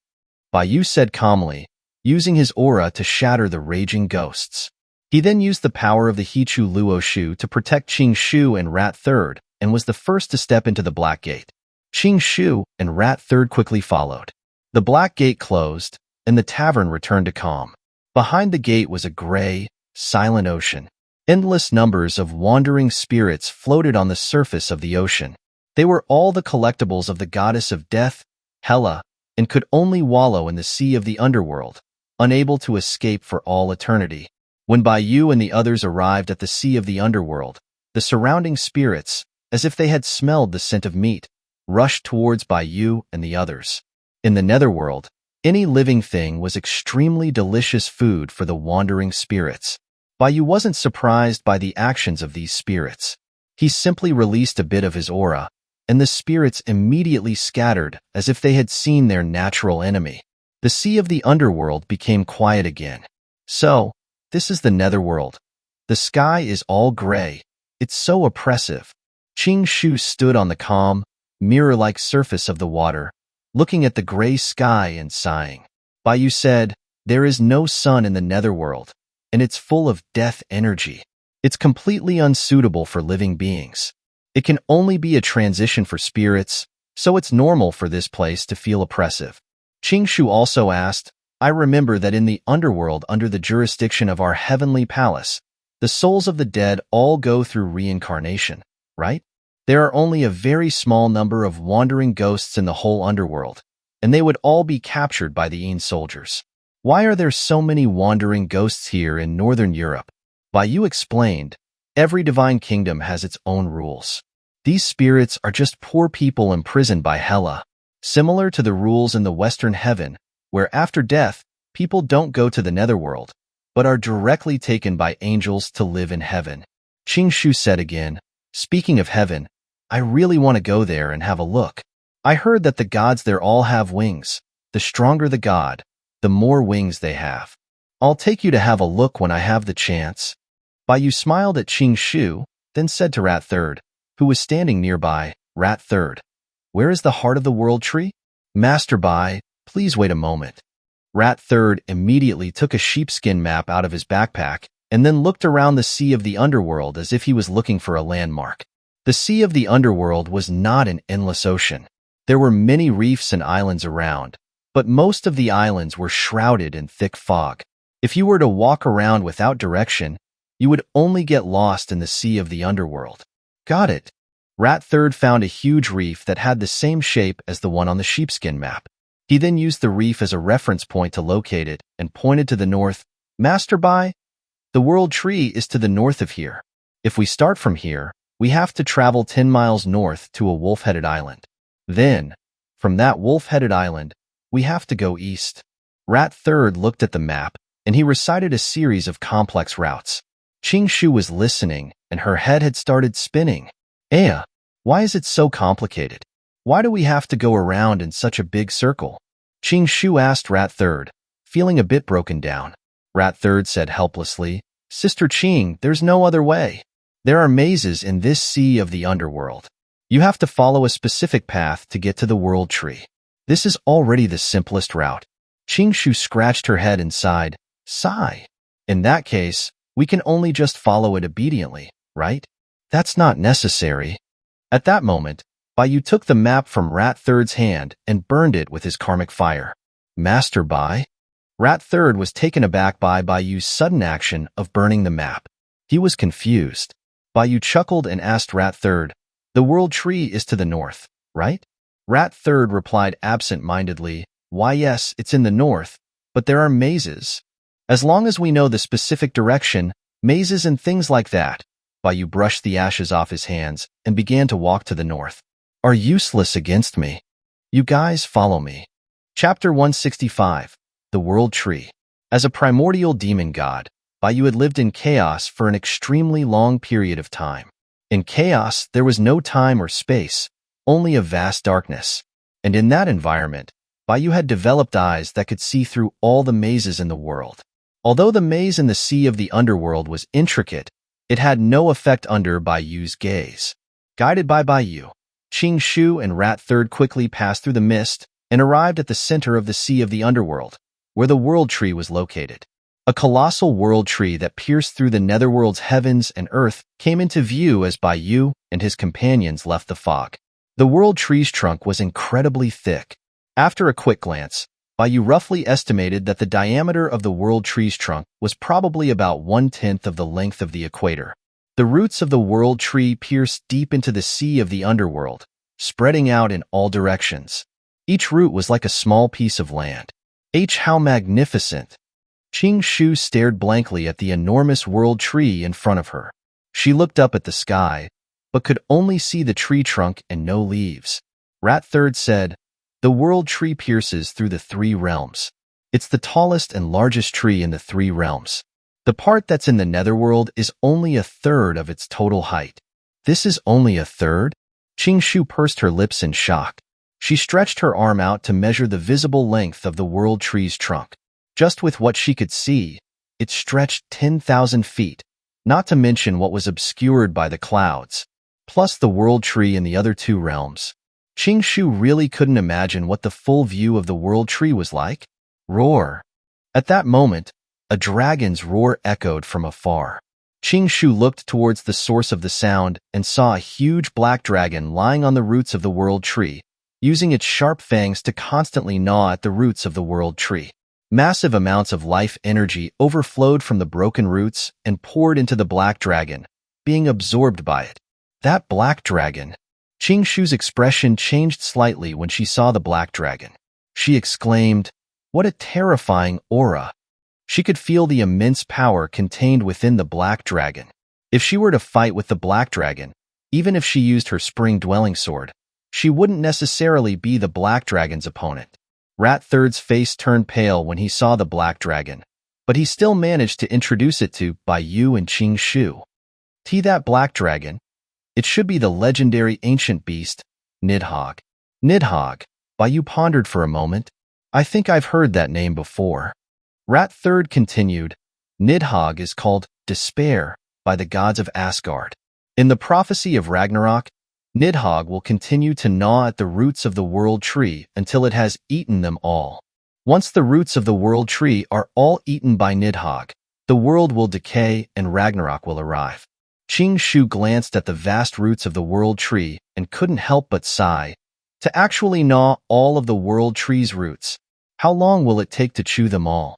S1: Bayu said calmly, using his aura to shatter the raging ghosts. He then used the power of the Hichu Luo Shu to protect Qing Shu and Rat Third, and was the first to step into the black gate. Qing Shu and Rat Third quickly followed. The black gate closed, and the tavern returned to calm. Behind the gate was a gray, silent ocean. Endless numbers of wandering spirits floated on the surface of the ocean. They were all the collectibles of the goddess of death, Hela, and could only wallow in the sea of the underworld, unable to escape for all eternity. When Bayu and the others arrived at the sea of the underworld, the surrounding spirits, as if they had smelled the scent of meat, rushed towards Bayu and the others. In the netherworld, any living thing was extremely delicious food for the wandering spirits. Bayu wasn't surprised by the actions of these spirits. He simply released a bit of his aura, and the spirits immediately scattered as if they had seen their natural enemy. The sea of the underworld became quiet again. So, this is the netherworld. The sky is all gray. It's so oppressive. Qing Shu stood on the calm, mirror-like surface of the water, looking at the gray sky and sighing. Bayu said, "There is no sun in the netherworld, and it's full of death energy. It's completely unsuitable for living beings. It can only be a transition for spirits, so it's normal for this place to feel oppressive." Qing Shu also asked, "I remember that in the underworld under the jurisdiction of our heavenly palace, the souls of the dead all go through reincarnation, right? There are only a very small number of wandering ghosts in the whole underworld, and they would all be captured by the Yin soldiers. Why are there so many wandering ghosts here in Northern Europe?" Bayu explained, "Every divine kingdom has its own rules. These spirits are just poor people imprisoned by Hela, similar to the rules in the Western Heaven, where after death, people don't go to the netherworld, but are directly taken by angels to live in heaven." Qing Shu said again, "Speaking of heaven, I really want to go there and have a look. I heard that the gods there all have wings. The stronger the god, the more wings they have. I'll take you to have a look when I have the chance." Bayu smiled at Qing Shu, then said to Rat Third, who was standing nearby, "Rat Third, where is the heart of the world tree?" "Master Bai, please wait a moment." Rat Third immediately took a sheepskin map out of his backpack and then looked around the sea of the underworld as if he was looking for a landmark. The sea of the underworld was not an endless ocean. There were many reefs and islands around, but most of the islands were shrouded in thick fog. If you were to walk around without direction, you would only get lost in the sea of the underworld. Got it. Rat Third found a huge reef that had the same shape as the one on the sheepskin map. He then used the reef as a reference point to locate it and pointed to the north. "Master Bai, the world tree is to the north of here. If we start from here, we have to travel 10 miles north to a wolf-headed island. Then, from that wolf-headed island, we have to go east." Rat Third looked at the map, and he recited a series of complex routes. Qing Shu was listening, and her head had started spinning. Why is it so complicated? Why do we have to go around in such a big circle?" Qing Shu asked Rat Third, feeling a bit broken down. Rat Third said helplessly, "Sister Qing, there's no other way. There are mazes in this sea of the underworld. You have to follow a specific path to get to the world tree. This is already the simplest route." Qing Shu scratched her head and sighed, "Sigh. In that case, we can only just follow it obediently, right?" "That's not necessary." At that moment, Bayu took the map from Rat Third's hand and burned it with his karmic fire. "Master Bai?" Rat Third was taken aback by Bayu's sudden action of burning the map. He was confused. Bayu chuckled and asked Rat Third, "The world tree is to the north, right?" Rat Third replied absent-mindedly, "Why yes, it's in the north, but there are mazes. As long as we know the specific direction, mazes and things like that." Bayu brushed the ashes off his hands and began to walk to the north. are useless against me. You guys follow me. Chapter 165, The World Tree. As a primordial demon god, Baiyu had lived in chaos for an extremely long period of time. In chaos, there was no time or space, only a vast darkness. And in that environment, Baiyu had developed eyes that could see through all the mazes in the world. Although the maze in the sea of the underworld was intricate, it had no effect under Baiyu's gaze. Guided by Baiyu, Qing Shu and Rat Third quickly passed through the mist and arrived at the center of the sea of the underworld, where the world tree was located. A colossal world tree that pierced through the netherworld's heavens and earth came into view as Baiyu and his companions left the fog. The world tree's trunk was incredibly thick. After a quick glance, Baiyu roughly estimated that the diameter of the world tree's trunk was probably about 1/10 of the length of the equator. The roots of the world tree pierced deep into the sea of the underworld, spreading out in all directions. Each root was like a small piece of land. How magnificent! Qing Shu stared blankly at the enormous world tree in front of her. She looked up at the sky, but could only see the tree trunk and no leaves. Rat Third said, "The world tree pierces through the 3 realms. It's the tallest and largest tree in the 3 realms. The part that's in the netherworld is only 1/3 of its total height." "This is only 1/3? Qing Shu pursed her lips in shock. She stretched her arm out to measure the visible length of the world tree's trunk. Just with what she could see, it stretched 10,000 feet, not to mention what was obscured by the clouds, plus the world tree in the other 2 realms. Qing Shu really couldn't imagine what the full view of the world tree was like. Roar! At that moment, a dragon's roar echoed from afar. Qing Shu looked towards the source of the sound and saw a huge black dragon lying on the roots of the world tree, using its sharp fangs to constantly gnaw at the roots of the world tree. Massive amounts of life energy overflowed from the broken roots and poured into the black dragon, being absorbed by it. That black dragon! Qing Shu's expression changed slightly when she saw the black dragon. She exclaimed, "What a terrifying aura!" She could feel the immense power contained within the black dragon. If she were to fight with the black dragon, even if she used her spring-dwelling sword, she wouldn't necessarily be the black dragon's opponent. Rat Third's face turned pale when he saw the black dragon, but he still managed to introduce it to Baiyu and Qing Shu. That black dragon? It should be the legendary ancient beast, Nidhogg. Nidhogg, Baiyu pondered for a moment. I think I've heard that name before. Rat Third continued, Nidhogg is called Despair by the gods of Asgard. In the prophecy of Ragnarok, Nidhogg will continue to gnaw at the roots of the world tree until it has eaten them all. Once the roots of the world tree are all eaten by Nidhogg, the world will decay and Ragnarok will arrive. Qing Shu glanced at the vast roots of the world tree and couldn't help but sigh. To actually gnaw all of the world tree's roots, how long will it take to chew them all?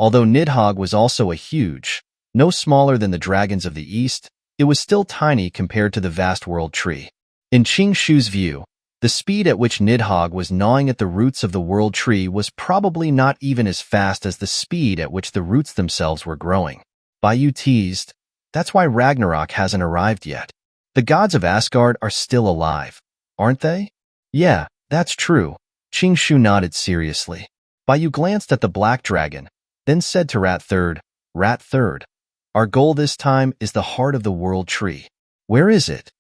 S1: Although Nidhogg was also a huge, no smaller than the dragons of the east, it was still tiny compared to the vast world tree. In Qing Shu's view, the speed at which Nidhogg was gnawing at the roots of the world tree was probably not even as fast as the speed at which the roots themselves were growing. Baiyu teased, "That's why Ragnarok hasn't arrived yet. The gods of Asgard are still alive, aren't they?" "Yeah, that's true." Qing Shu nodded seriously. Baiyu glanced at the black dragon, then said to Rat Third, "Rat Third, our goal this time is the heart of the world tree. Where is it?"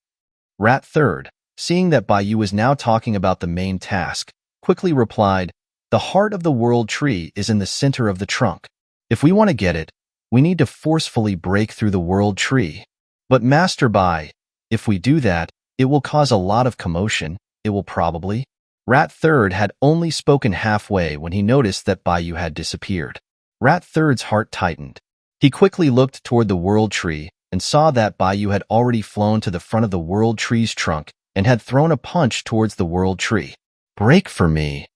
S1: Rat Third, seeing that Baiyu was now talking about the main task, quickly replied, "The heart of the world tree is in the center of the trunk. If we want to get it, we need to forcefully break through the world tree. But Master Bai, if we do that, it will cause a lot of commotion. It will probably..." Rat Third had only spoken halfway when he noticed that Baiyu had disappeared. Rat Third's heart tightened. He quickly looked toward the world tree and saw that Baiyu had already flown to the front of the world tree's trunk and had thrown a punch towards the world tree. "Break for me!"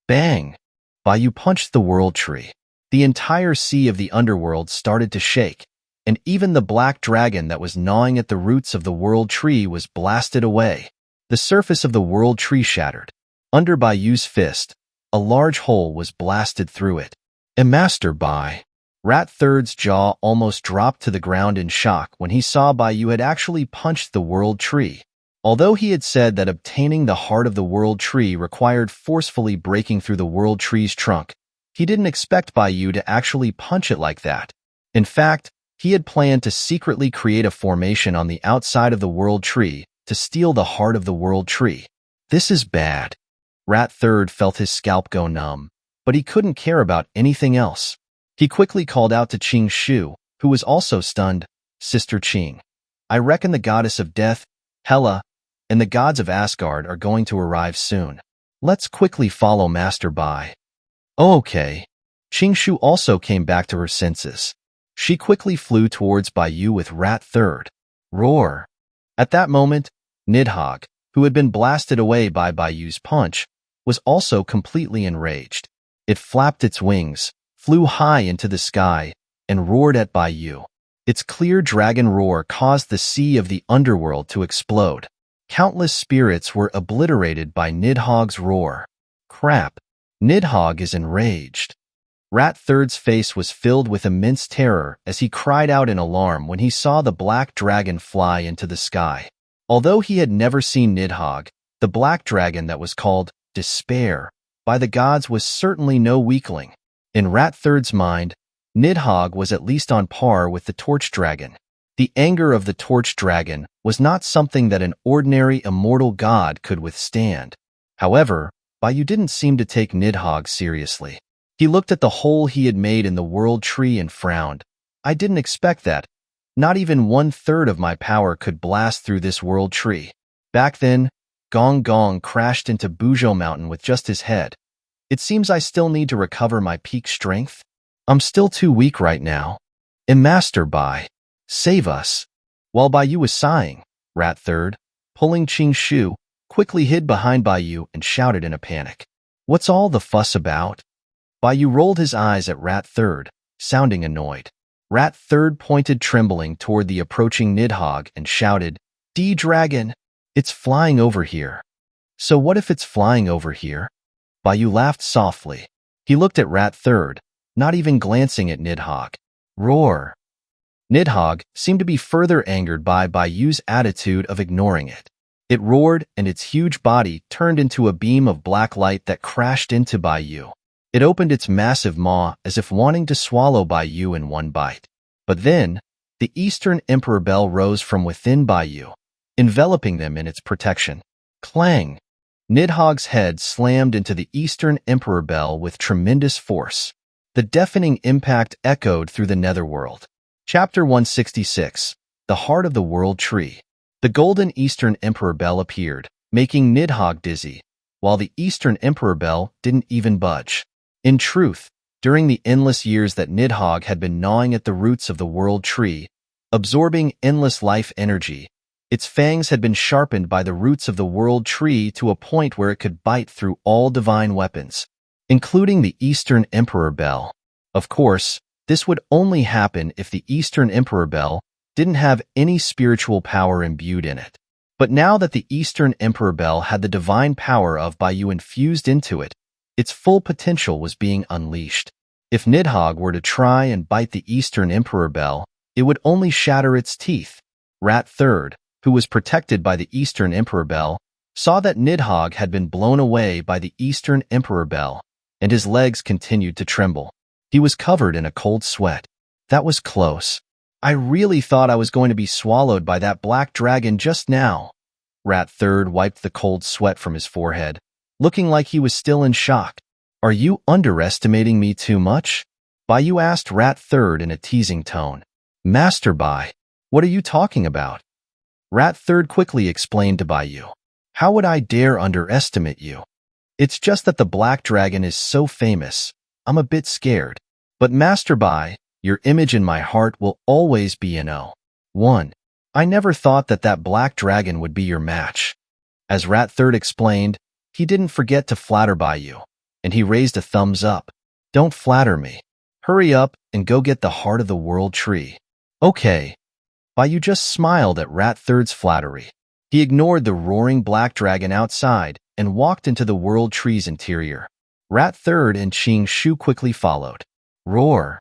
S1: Bang! Baiyu punched the world tree. The entire sea of the underworld started to shake, and even the black dragon that was gnawing at the roots of the world tree was blasted away. The surface of the world tree shattered. Under Baiyu's fist, a large hole was blasted through it. Master Bai! Rat Third's jaw almost dropped to the ground in shock when he saw Baiyu had actually punched the world tree. Although he had said that obtaining the heart of the world tree required forcefully breaking through the world tree's trunk, he didn't expect Baiyu to actually punch it like that. In fact, he had planned to secretly create a formation on the outside of the world tree to steal the heart of the world tree. This is bad. Rat Third felt his scalp go numb, but he couldn't care about anything else. He quickly called out to Qing Shu, who was also stunned, "Sister Qing, I reckon the goddess of death, Hela, and the gods of Asgard are going to arrive soon. Let's quickly follow Master Bai." "Oh, okay." Qing Shu also came back to her senses. She quickly flew towards Baiyu with Rat Third. Roar! At that moment, Nidhogg, who had been blasted away by Baiyu's punch, was also completely enraged. It flapped its wings, flew high into the sky, and roared at Baiyu. Its clear dragon roar caused the sea of the underworld to explode. Countless spirits were obliterated by Nidhogg's roar. Crap! Nidhogg is enraged. Rat Third's face was filled with immense terror as he cried out in alarm when he saw the black dragon fly into the sky. Although he had never seen Nidhogg, the black dragon that was called Despair by the gods was certainly no weakling. In Rat Third's mind, Nidhogg was at least on par with the Torch Dragon. The anger of the Torch Dragon was not something that an ordinary immortal god could withstand. However, Baiyu didn't seem to take Nidhogg seriously. He looked at the hole he had made in the world tree and frowned. "I didn't expect that. Not even 1/3 of my power could blast through this world tree." Back then, Gong Gong crashed into Buzhou Mountain with just his head. "It seems I still need to recover my peak strength. I'm still too weak right now. And Master Bai, save us." While Baiyu was sighing, Rat Third, pulling Qing Shu, quickly hid behind Baiyu and shouted in a panic. "What's all the fuss about?" Baiyu rolled his eyes at Rat Third, sounding annoyed. Rat Third pointed trembling toward the approaching Nidhogg and shouted, "D-Dragon, it's flying over here." "So what if it's flying over here?" Baiyu laughed softly. He looked at Rat Third, not even glancing at Nidhogg. Roar! Nidhogg seemed to be further angered by Baiyu's attitude of ignoring it. It roared, and its huge body turned into a beam of black light that crashed into Baiyu. It opened its massive maw as if wanting to swallow Baiyu in one bite. But then, the Eastern Emperor Bell rose from within Baiyu, enveloping them in its protection. Clang! Nidhogg's head slammed into the Eastern Emperor Bell with tremendous force. The deafening impact echoed through the netherworld. Chapter 166. The Heart of the World Tree. The golden Eastern Emperor Bell appeared, making Nidhogg dizzy, while the Eastern Emperor Bell didn't even budge. In truth, during the endless years that Nidhogg had been gnawing at the roots of the world tree, absorbing endless life energy, its fangs had been sharpened by the roots of the world tree to a point where it could bite through all divine weapons, including the Eastern Emperor Bell. Of course, this would only happen if the Eastern Emperor Bell didn't have any spiritual power imbued in it. But now that the Eastern Emperor Bell had the divine power of Baiyu infused into it, its full potential was being unleashed. If Nidhogg were to try and bite the Eastern Emperor Bell, it would only shatter its teeth. Rat Third, who was protected by the Eastern Emperor Bell, saw that Nidhogg had been blown away by the Eastern Emperor Bell, and his legs continued to tremble. He was covered in a cold sweat. That was close. "I really thought I was going to be swallowed by that black dragon just now." Rat Third wiped the cold sweat from his forehead, looking like he was still in shock. "Are you underestimating me too much?" Baiyu asked Rat Third in a teasing tone. "Master Bai, what are you talking about?" Rat Third quickly explained to Baiyu. "How would I dare underestimate you? It's just that the black dragon is so famous, I'm a bit scared. But Master Bai, your image in my heart will always be in O1. I never thought that that black dragon would be your match." As Rat Third explained, he didn't forget to flatter Baiyu, and he raised a thumbs up. "Don't flatter me. Hurry up and go get the heart of the world tree." "Okay." Baiyu just smiled at Rat Third's flattery. He ignored the roaring black dragon outside and walked into the world tree's interior. Rat Third and Qing Shu quickly followed. Roar!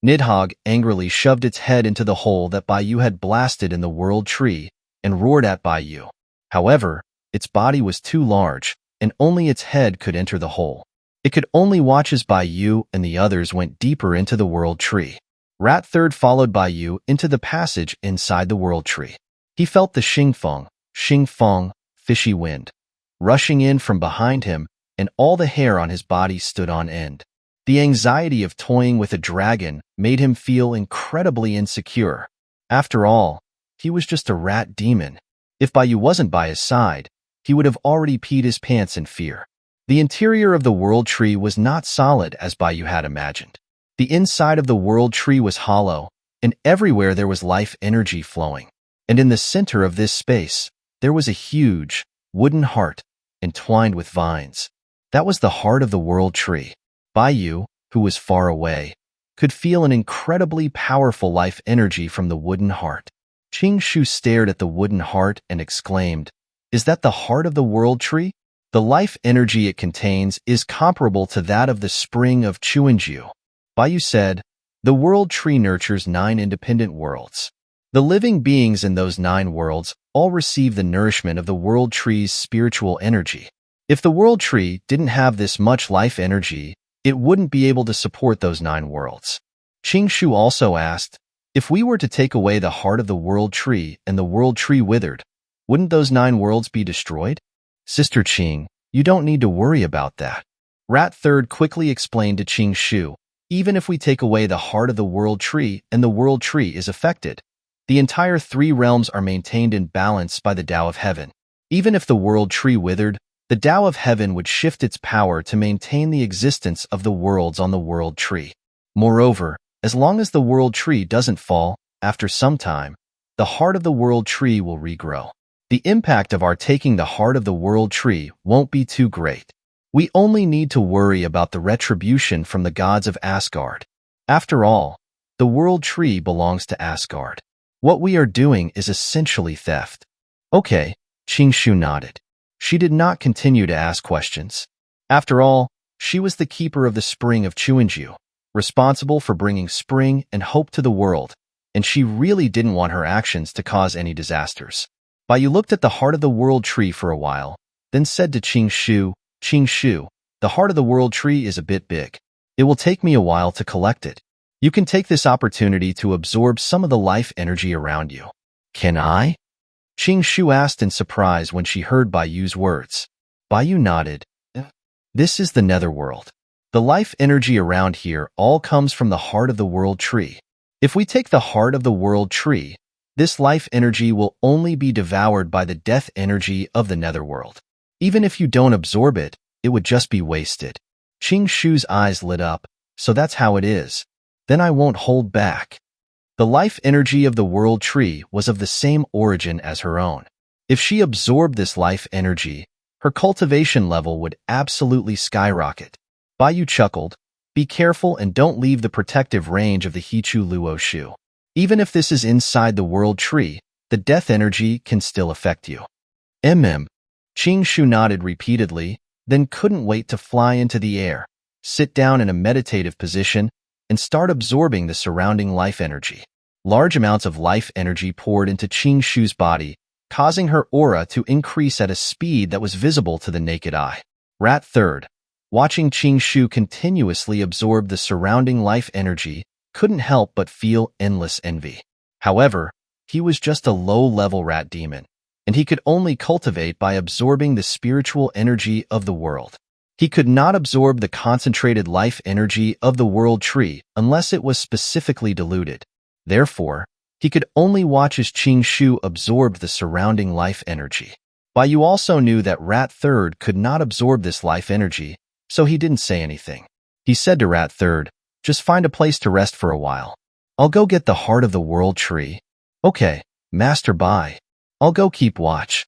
S1: Nidhogg angrily shoved its head into the hole that Baiyu had blasted in the world tree and roared at Baiyu. However, its body was too large, and only its head could enter the hole. It could only watch as Baiyu and the others went deeper into the world tree. Rat Third followed Baiyu into the passage inside the world tree. He felt the Xingfeng, fishy wind, rushing in from behind him, and all the hair on his body stood on end. The anxiety of toying with a dragon made him feel incredibly insecure. After all, he was just a rat demon. If Baiyu wasn't by his side, he would have already peed his pants in fear. The interior of the world tree was not solid as Baiyu had imagined. The inside of the world tree was hollow, and everywhere there was life energy flowing. And in the center of this space, there was a huge, wooden heart, entwined with vines. That was the heart of the world tree. Baiyu, who was far away, could feel an incredibly powerful life energy from the wooden heart. Qingshu stared at the wooden heart and exclaimed, "Is that the heart of the world tree?" The life energy it contains is comparable to that of the spring of Chuanju. Baiyu said, "The world tree nurtures 9 independent worlds. The living beings in those 9 worlds all receive the nourishment of the world tree's spiritual energy. If the world tree didn't have this much life energy, it wouldn't be able to support those 9 worlds." Qingshu also asked, "If we were to take away the heart of the world tree and the world tree withered, wouldn't those 9 worlds be destroyed?" "Sister Qing, you don't need to worry about that." Rat Third quickly explained to Qingshu, "Even if we take away the heart of the world tree and the world tree is affected, the entire 3 realms are maintained in balance by the Tao of Heaven. Even if the world tree withered, the Tao of Heaven would shift its power to maintain the existence of the worlds on the world tree. Moreover, as long as the world tree doesn't fall, after some time, the heart of the world tree will regrow. The impact of our taking the heart of the world tree won't be too great. We only need to worry about the retribution from the gods of Asgard. After all, the world tree belongs to Asgard. What we are doing is essentially theft." "Okay," Qingshu nodded. She did not continue to ask questions. After all, she was the keeper of the spring of Chuanju, responsible for bringing spring and hope to the world, and she really didn't want her actions to cause any disasters. Baiyu looked at the heart of the world tree for a while, then said to Qingshu, "Qingshu, the heart of the world tree is a bit big. It will take me a while to collect it. You can take this opportunity to absorb some of the life energy around you." "Can I?" Qingshu asked in surprise when she heard Baiyu's words. Baiyu nodded. "This is the netherworld. The life energy around here all comes from the heart of the world tree. If we take the heart of the world tree, this life energy will only be devoured by the death energy of the netherworld. Even if you don't absorb it, it would just be wasted." Qingshu's eyes lit up. "So that's how it is. Then I won't hold back." The life energy of the world tree was of the same origin as her own. If she absorbed this life energy, her cultivation level would absolutely skyrocket. Baiyu chuckled, "Be careful and don't leave the protective range of the Hichu Luo Shu. Even if this is inside the world tree, the death energy can still affect you." Qingshu nodded repeatedly, then couldn't wait to fly into the air, sit down in a meditative position, and start absorbing the surrounding life energy. Large amounts of life energy poured into Qingshu's body, causing her aura to increase at a speed that was visible to the naked eye. Rat Third, watching Qingshu continuously absorb the surrounding life energy, couldn't help but feel endless envy. However, he was just a low-level rat demon, and he could only cultivate by absorbing the spiritual energy of the world. He could not absorb the concentrated life energy of the world tree unless it was specifically diluted. Therefore, he could only watch as Qingshu absorbed the surrounding life energy. Baiyu also knew that Rat Third could not absorb this life energy, so he didn't say anything. He said to Rat Third, "Just find a place to rest for a while. I'll go get the heart of the world tree." "Okay, Master Bai. I'll go keep watch."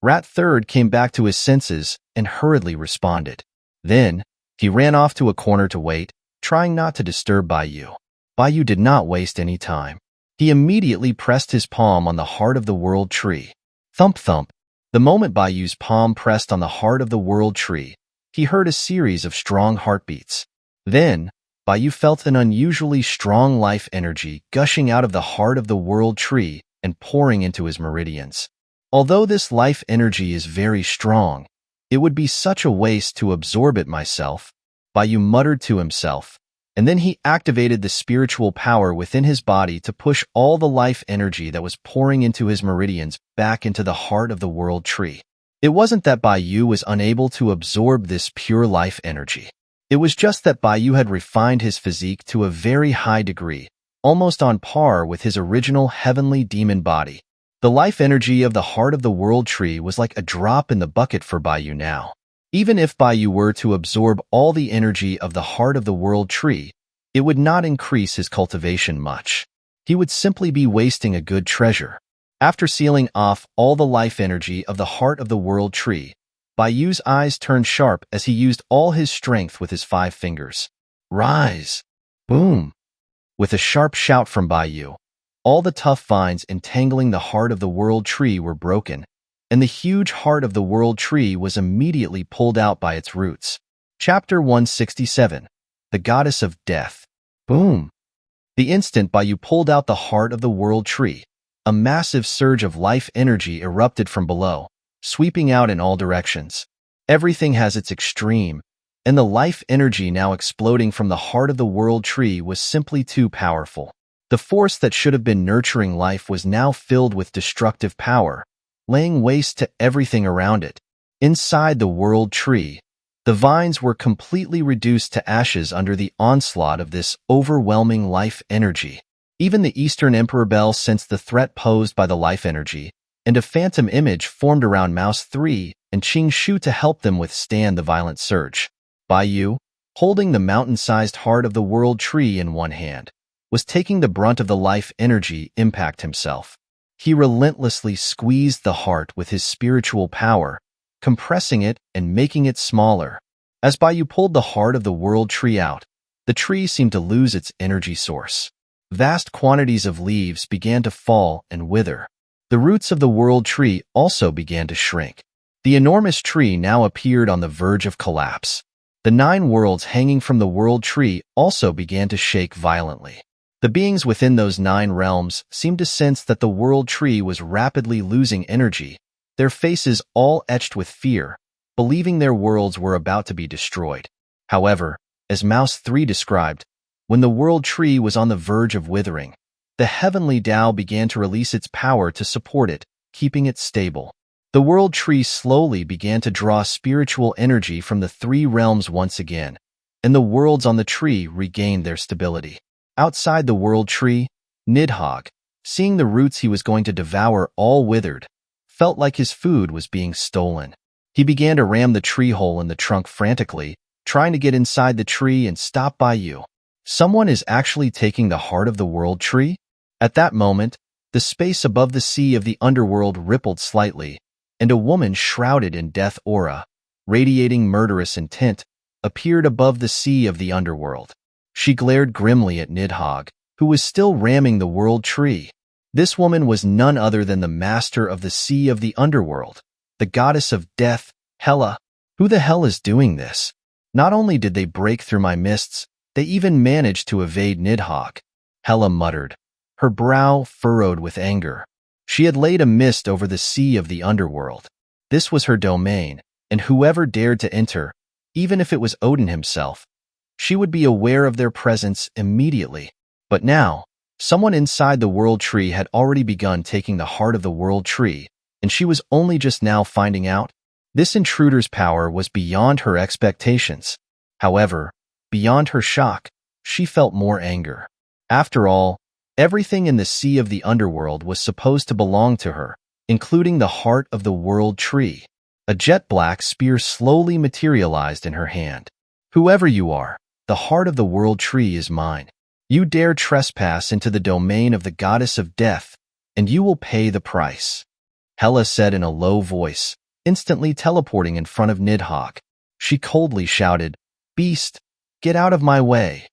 S1: Rat Third came back to his senses and hurriedly responded. Then, he ran off to a corner to wait, trying not to disturb Baiyu. Baiyu did not waste any time. He immediately pressed his palm on the heart of the world tree. Thump thump. The moment Baiyu's palm pressed on the heart of the world tree, he heard a series of strong heartbeats. Then, Baiyu felt an unusually strong life energy gushing out of the heart of the world tree and pouring into his meridians. Although this life energy is very strong, it would be such a waste to absorb it myself. Baiyu muttered to himself, and then he activated the spiritual power within his body to push all the life energy that was pouring into his meridians back into the heart of the world tree. It wasn't that Baiyu was unable to absorb this pure life energy. It was just that Baiyu had refined his physique to a very high degree, almost on par with his original heavenly demon body. The life energy of the heart of the world tree was like a drop in the bucket for Baiyu now. Even if Baiyu were to absorb all the energy of the heart of the world tree, it would not increase his cultivation much. He would simply be wasting a good treasure. After sealing off all the life energy of the heart of the world tree, Baiyu's eyes turned sharp as he used all his strength with his 5 fingers. Rise! Boom! With a sharp shout from Baiyu, all the tough vines entangling the heart of the world tree were broken, and the huge heart of the world tree was immediately pulled out by its roots. Chapter 167. The Goddess of Death. Boom! The instant Baiyu pulled out the heart of the world tree, a massive surge of life energy erupted from below, sweeping out in all directions. Everything has its extreme, and the life energy now exploding from the heart of the world tree was simply too powerful. The force that should have been nurturing life was now filled with destructive power, laying waste to everything around it. Inside the world tree, the vines were completely reduced to ashes under the onslaught of this overwhelming life energy. Even the Eastern Emperor Bell sensed the threat posed by the life energy, and a phantom image formed around Mouse 3 and Qing Shu to help them withstand the violent surge. Baiyu, holding the mountain-sized heart of the world tree in one hand, was taking the brunt of the life energy impact himself. He relentlessly squeezed the heart with his spiritual power, compressing it and making it smaller. As Baiyu pulled the heart of the world tree out, the tree seemed to lose its energy source. Vast quantities of leaves began to fall and wither. The roots of the world tree also began to shrink. The enormous tree now appeared on the verge of collapse. The 9 worlds hanging from the world tree also began to shake violently. The beings within those 9 realms seemed to sense that the world tree was rapidly losing energy, their faces all etched with fear, believing their worlds were about to be destroyed. However, as Mouse 3 described, when the world tree was on the verge of withering, the heavenly Tao began to release its power to support it, keeping it stable. The world tree slowly began to draw spiritual energy from the 3 realms once again, and the worlds on the tree regained their stability. Outside the world tree, Nidhogg, seeing the roots he was going to devour all withered, felt like his food was being stolen. He began to ram the tree hole in the trunk frantically, trying to get inside the tree and stop Baiyu. Someone is actually taking the heart of the world tree? At that moment, the space above the sea of the underworld rippled slightly, and a woman shrouded in death aura, radiating murderous intent, appeared above the sea of the underworld. She glared grimly at Nidhogg, who was still ramming the world tree. This woman was none other than the master of the sea of the underworld, the goddess of death, Hela. Who the hell is doing this? Not only did they break through my mists, they even managed to evade Nidhogg. Hela muttered, her brow furrowed with anger. She had laid a mist over the sea of the underworld. This was her domain, and whoever dared to enter, even if it was Odin himself, she would be aware of their presence immediately. But now, someone inside the world tree had already begun taking the heart of the world tree, and she was only just now finding out. This intruder's power was beyond her expectations. However, beyond her shock, she felt more anger. After all, everything in the sea of the underworld was supposed to belong to her, including the heart of the world tree. A jet-black spear slowly materialized in her hand. Whoever you are, the heart of the world tree is mine. You dare trespass into the domain of the goddess of death, and you will pay the price. Hela said in a low voice, instantly teleporting in front of Nidhogg. She coldly shouted, "Beast, get out of my way."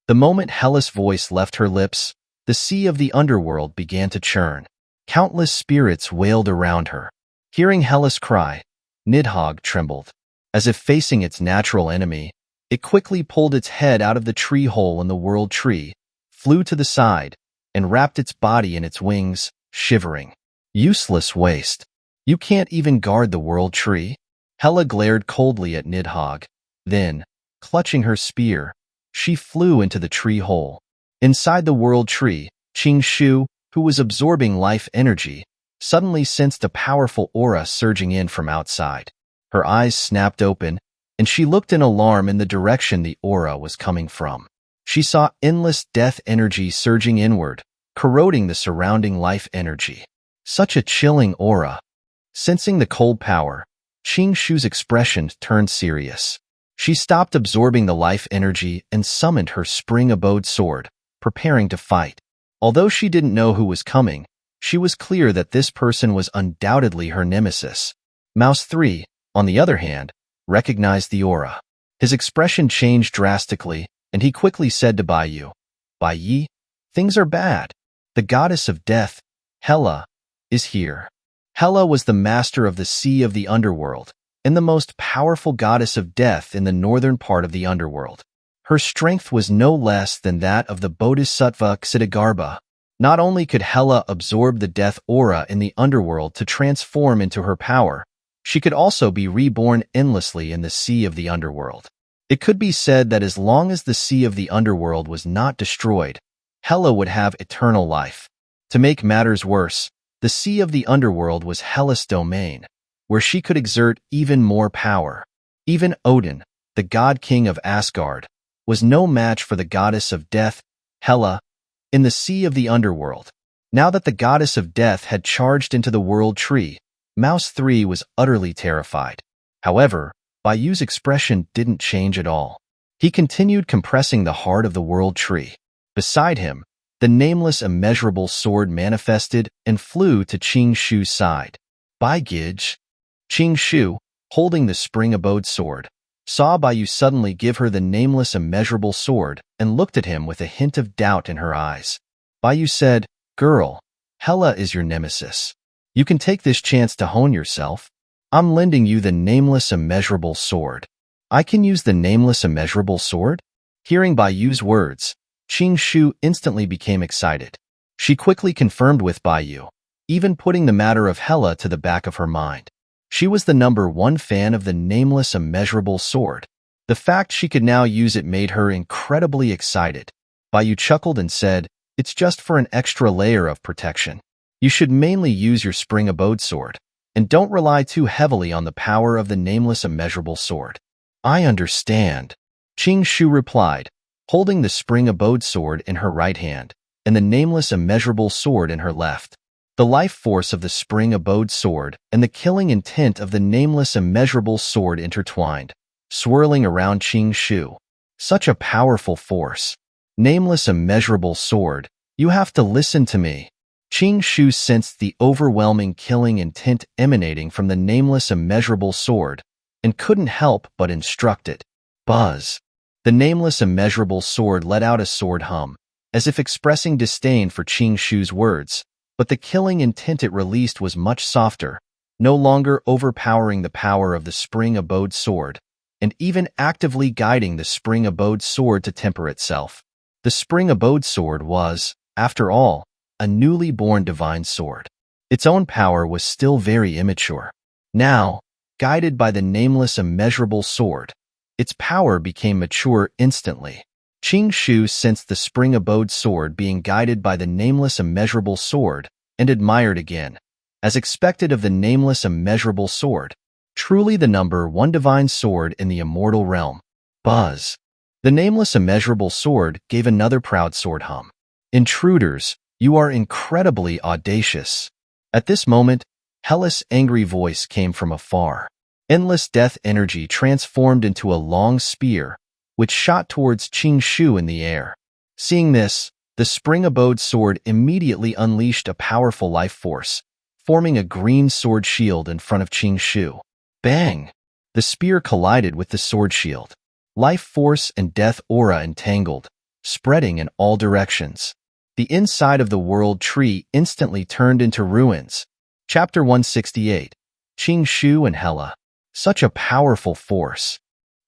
S1: The moment Hela's voice left her lips, the sea of the underworld began to churn. Countless spirits wailed around her. Hearing Hela's cry, Nidhogg trembled. As if facing its natural enemy, it quickly pulled its head out of the tree hole in the world tree, flew to the side, and wrapped its body in its wings, shivering. Useless waste. You can't even guard the world tree? Hela glared coldly at Nidhogg. Then, clutching her spear, she flew into the tree hole. Inside the world tree, Qingshu, who was absorbing life energy, suddenly sensed a powerful aura surging in from outside. Her eyes snapped open, and she looked in alarm in the direction the aura was coming from. She saw endless death energy surging inward, corroding the surrounding life energy. Such a chilling aura. Sensing the cold power, Qingshu's expression turned serious. She stopped absorbing the life energy and summoned her spring-abode sword, preparing to fight. Although she didn't know who was coming, she was clear that this person was undoubtedly her nemesis. Mouse 3, on the other hand, recognized the aura. His expression changed drastically, and he quickly said to Bai Yu, "Bai Yi, things are bad. The goddess of death, Hela, is here." Hela was the master of the Sea of the Underworld, and the most powerful goddess of death in the northern part of the underworld. Her strength was no less than that of the Bodhisattva Ksitigarbha. Not only could Hela absorb the death aura in the underworld to transform into her power, she could also be reborn endlessly in the Sea of the Underworld. It could be said that as long as the Sea of the Underworld was not destroyed, Hela would have eternal life. To make matters worse, the Sea of the Underworld was Hela's domain, where she could exert even more power. Even Odin, the god-king of Asgard, was no match for the goddess of death, Hela, in the Sea of the Underworld. Now that the goddess of death had charged into the world tree, Mouse 3 was utterly terrified. However, Bai Yu's expression didn't change at all. He continued compressing the heart of the world tree. Beside him, the nameless immeasurable sword manifested and flew to Qingshu's side. "Bai Gij." Qingshu, holding the spring-abode sword, saw Bai Yu suddenly give her the nameless immeasurable sword and looked at him with a hint of doubt in her eyes. Bai Yu said, "Girl, Hela is your nemesis. You can take this chance to hone yourself. I'm lending you the nameless immeasurable sword." "I can use the nameless immeasurable sword?" Hearing Bai Yu's words, Qingshu instantly became excited. She quickly confirmed with Bai Yu, even putting the matter of Hela to the back of her mind. She was the #1 fan of the nameless immeasurable sword. The fact she could now use it made her incredibly excited. Bai Yu chuckled and said, "It's just for an extra layer of protection. You should mainly use your spring-abode sword, and don't rely too heavily on the power of the nameless immeasurable sword." "I understand," Qingshu replied, holding the spring-abode sword in her right hand and the nameless immeasurable sword in her left. The life force of the spring-abode sword and the killing intent of the nameless immeasurable sword intertwined, swirling around Qingshu. Such a powerful force. "Nameless immeasurable sword, you have to listen to me." Qingshu sensed the overwhelming killing intent emanating from the nameless immeasurable sword and couldn't help but instruct it. Buzz. The nameless immeasurable sword let out a sword hum, as if expressing disdain for Qingshu's words, but the killing intent it released was much softer, no longer overpowering the power of the spring-abode sword, and even actively guiding the spring-abode sword to temper itself. The spring-abode sword was, after all, a newly born divine sword. Its own power was still very immature. Now, guided by the nameless immeasurable sword, its power became mature instantly. Qingshu sensed the spring-abode sword being guided by the nameless immeasurable sword and admired again, as expected of the nameless immeasurable sword. Truly the #1 divine sword in the immortal realm. Buzz. The nameless immeasurable sword gave another proud sword hum. "Intruders, you are incredibly audacious." At this moment, Hela's angry voice came from afar. Endless death energy transformed into a long spear, which shot towards Qingshu in the air. Seeing this, the spring-abode sword immediately unleashed a powerful life force, forming a green sword shield in front of Qingshu. Bang! The spear collided with the sword shield. Life force and death aura entangled, spreading in all directions. The inside of the world tree instantly turned into ruins. Chapter 168. Qingshu and Hela. Such a powerful force.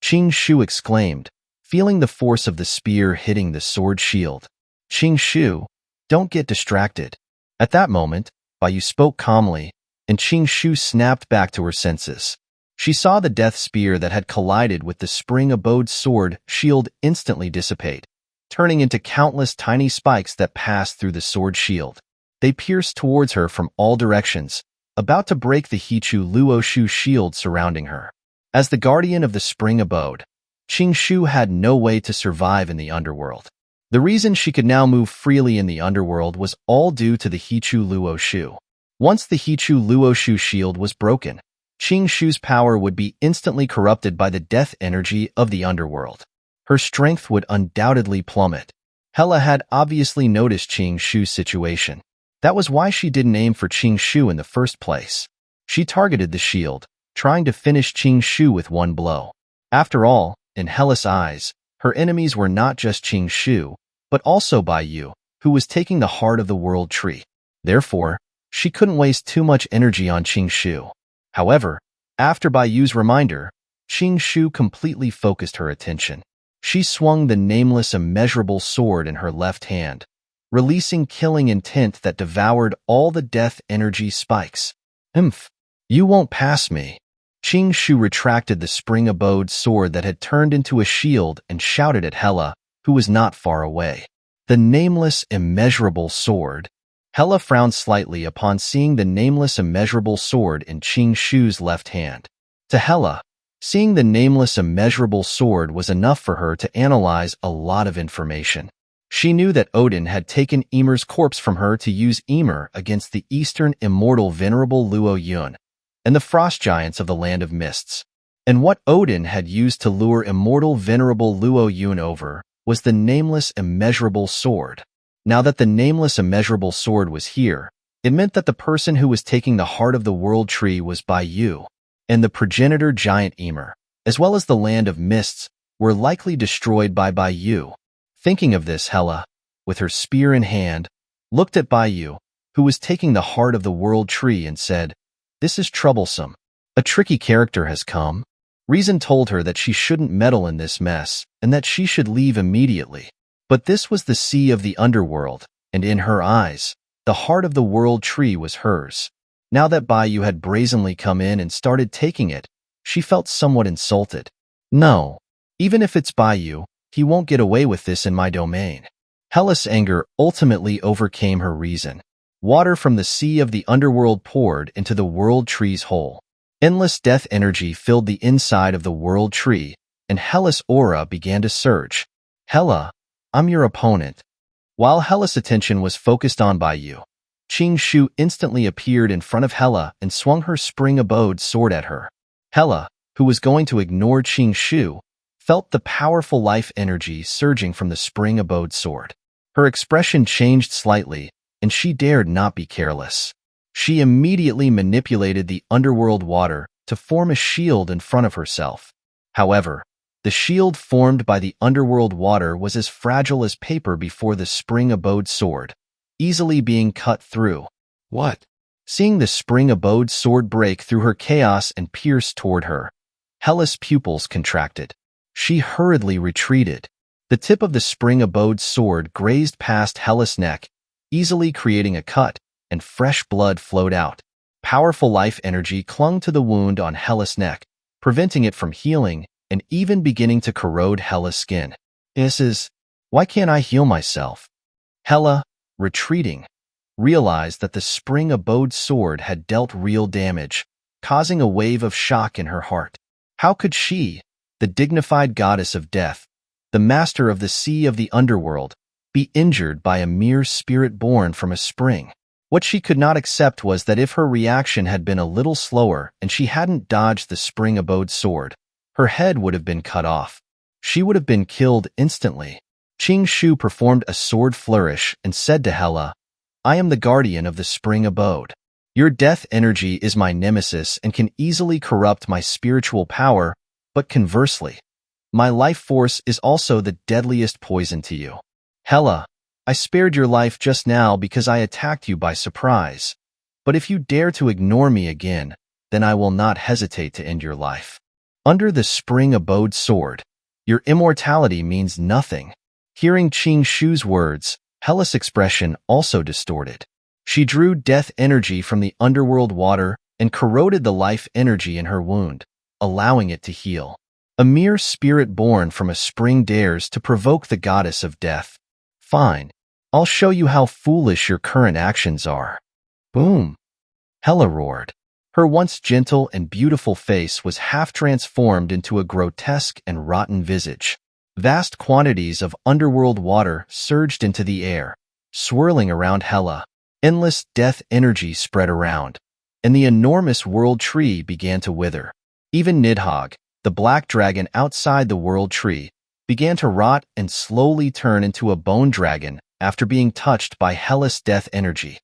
S1: Qingshu exclaimed, feeling the force of the spear hitting the sword shield. "Qingshu, don't get distracted." At that moment, Bai Yu spoke calmly, and Xianxia snapped back to her senses. She saw the death spear that had collided with the spring-abode sword shield instantly dissipate, turning into countless tiny spikes that passed through the sword shield. They pierced towards her from all directions, about to break the Hichu Luoshu shield surrounding her. As the guardian of the spring abode, Xianxia had no way to survive in the underworld. The reason she could now move freely in the underworld was all due to the Hichu Luoshu. Once the Hichu Luoshu shield was broken, Xianxia's power would be instantly corrupted by the death energy of the underworld. Her strength would undoubtedly plummet. Hela had obviously noticed Xianxia's situation. That was why she didn't aim for Xianxia in the first place. She targeted the shield, trying to finish Xianxia with one blow. After all, in Hela's eyes, her enemies were not just Xianxia, but also Baiyu, who was taking the heart of the world tree. Therefore, she couldn't waste too much energy on Xianxia. However, after Baiyu's reminder, Xianxia completely focused her attention. She swung the nameless immeasurable sword in her left hand, releasing killing intent that devoured all the death energy spikes. "Imph! You won't pass me." Xianxia retracted the spring-abode sword that had turned into a shield and shouted at Hela, who was not far away. The nameless immeasurable sword. Hela frowned slightly upon seeing the nameless immeasurable sword in Xianxia's left hand. To Hela, seeing the nameless immeasurable sword was enough for her to analyze a lot of information. She knew that Odin had taken Ymir's corpse from her to use Ymir against the eastern immortal venerable Luo Yun and the frost giants of the land of mists. And what Odin had used to lure immortal venerable Luo Yun over was the nameless immeasurable sword. Now that the nameless immeasurable sword was here, it meant that the person who was taking the heart of the world tree was Baiyu, and the progenitor giant Ymir, as well as the land of mists, were likely destroyed by Baiyu. Thinking of this, Hela, with her spear in hand, looked at Baiyu, who was taking the heart of the world tree, and said, "This is troublesome. A tricky character has come." Reason told her that she shouldn't meddle in this mess, and that she should leave immediately. But this was the sea of the underworld, and in her eyes, the heart of the world tree was hers. Now that Baiyu had brazenly come in and started taking it, she felt somewhat insulted. "No, even if it's Baiyu, he won't get away with this in my domain." Hela's anger ultimately overcame her reason. Water from the sea of the underworld poured into the world tree's hole. Endless death energy filled the inside of the world tree, and Hela's aura began to surge. "Hela, I'm your opponent." While Hela's attention was focused on Baiyu, Xianxia instantly appeared in front of Hela and swung her spring-abode sword at her. Hela, who was going to ignore Xianxia, felt the powerful life energy surging from the spring-abode sword. Her expression changed slightly, and she dared not be careless. She immediately manipulated the underworld water to form a shield in front of herself. However, the shield formed by the underworld water was as fragile as paper before the spring-abode sword, easily being cut through. What? Seeing the spring-abode sword break through her chaos and pierce toward her, Hela's pupils contracted. She hurriedly retreated. The tip of the spring-abode sword grazed past Hela's neck, easily creating a cut, and fresh blood flowed out. Powerful life energy clung to the wound on Hela's neck, preventing it from healing and even beginning to corrode Hela's skin. Why can't I heal myself?" Hela, retreating, realized that the spring-abode sword had dealt real damage, causing a wave of shock in her heart. How could she, the dignified goddess of death, the master of the sea of the underworld, be injured by a mere spirit born from a spring? What she could not accept was that if her reaction had been a little slower and she hadn't dodged the spring-abode sword, her head would have been cut off. She would have been killed instantly. Xianxia performed a sword flourish and said to Hela, "I am the guardian of the spring abode. Your death energy is my nemesis and can easily corrupt my spiritual power, but conversely, my life force is also the deadliest poison to you. Hela, I spared your life just now because I attacked you by surprise. But if you dare to ignore me again, then I will not hesitate to end your life. Under the spring-abode sword, your immortality means nothing." Hearing Xianxia's words, Hela's expression also distorted. She drew death energy from the underworld water and corroded the life energy in her wound, allowing it to heal. A mere spirit born from a spring dares to provoke the goddess of death. Fine. I'll show you how foolish your current actions are. Boom. Hela roared. Her once gentle and beautiful face was half transformed into a grotesque and rotten visage. Vast quantities of underworld water surged into the air, swirling around Hela. Endless death energy spread around, and the enormous world tree began to wither. Even Nidhogg, the black dragon outside the world tree, began to rot and slowly turn into a bone dragon after being touched by Hela's death energy.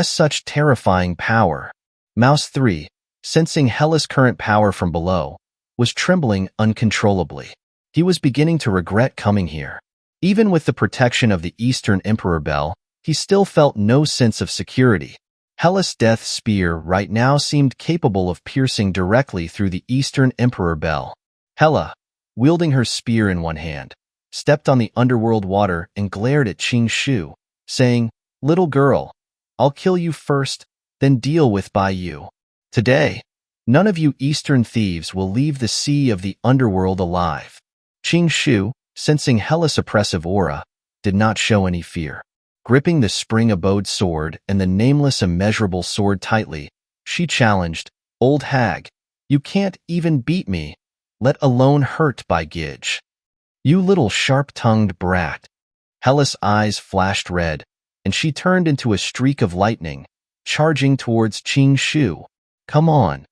S1: Such terrifying power. Mouse 3, sensing Hela's current power from below, was trembling uncontrollably. He was beginning to regret coming here. Even with the protection of the Eastern Emperor Bell, he still felt no sense of security. Hela's death spear right now seemed capable of piercing directly through the Eastern Emperor Bell. Hela, wielding her spear in one hand, stepped on the underworld water and glared at Xianxia, saying, "Little girl, I'll kill you first, then deal with by you. Today, none of you Eastern thieves will leave the sea of the underworld alive." Xianxia, sensing Hela's oppressive aura, did not show any fear. Gripping the spring-abode sword and the nameless immeasurable sword tightly, she challenged, "Old hag, you can't even beat me, let alone hurt by Gidge. You little sharp-tongued brat." Hela's eyes flashed red, and she turned into a streak of lightning, charging towards Xianxia. "Come on."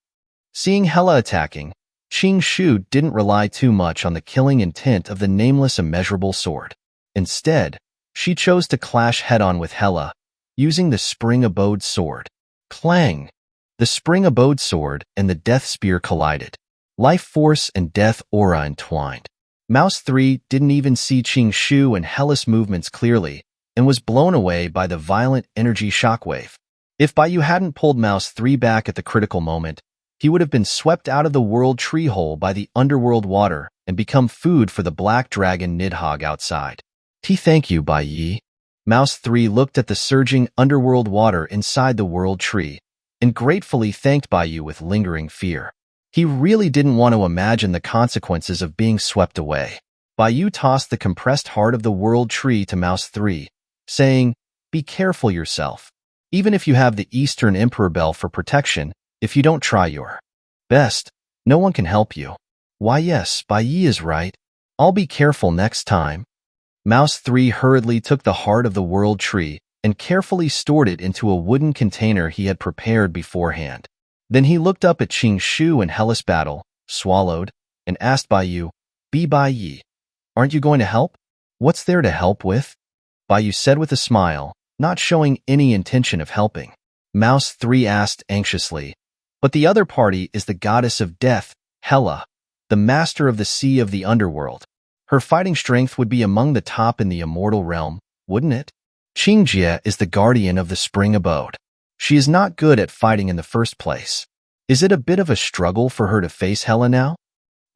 S1: Seeing Hela attacking, Xianxia didn't rely too much on the killing intent of the nameless immeasurable sword. Instead, she chose to clash head-on with Hela, using the spring-abode sword. Clang! The spring-abode sword and the death spear collided. Life force and death aura entwined. Mouse 3 didn't even see Xianxia and Hela's movements clearly and was blown away by the violent energy shockwave. If Baiyu hadn't pulled Mouse 3 back at the critical moment, he would have been swept out of the world tree hole by the underworld water and become food for the black dragon Nidhogg outside. Thank you, Baiyi. Mouse 3 looked at the surging underworld water inside the world tree and gratefully thanked Baiyu with lingering fear. He really didn't want to imagine the consequences of being swept away. Baiyu tossed the compressed heart of the world tree to Mouse 3, saying, "Be careful yourself. Even if you have the Eastern Emperor Bell for protection, if you don't try your best, no one can help you." "Why yes, Baiyi is right. I'll be careful next time." Mouse 3 hurriedly took the heart of the world tree and carefully stored it into a wooden container he had prepared beforehand. Then he looked up at Xianxia and Hela's battle, swallowed, and asked Baiyu, Baiyi, aren't you going to help?" "What's there to help with?" Baiyu said with a smile, not showing any intention of helping. Mouse 3 asked anxiously, "But the other party is the goddess of death, Hela, the master of the sea of the underworld. Her fighting strength would be among the top in the immortal realm, wouldn't it? Xianxia is the guardian of the spring abode. She is not good at fighting in the first place. Is it a bit of a struggle for her to face Hela now?"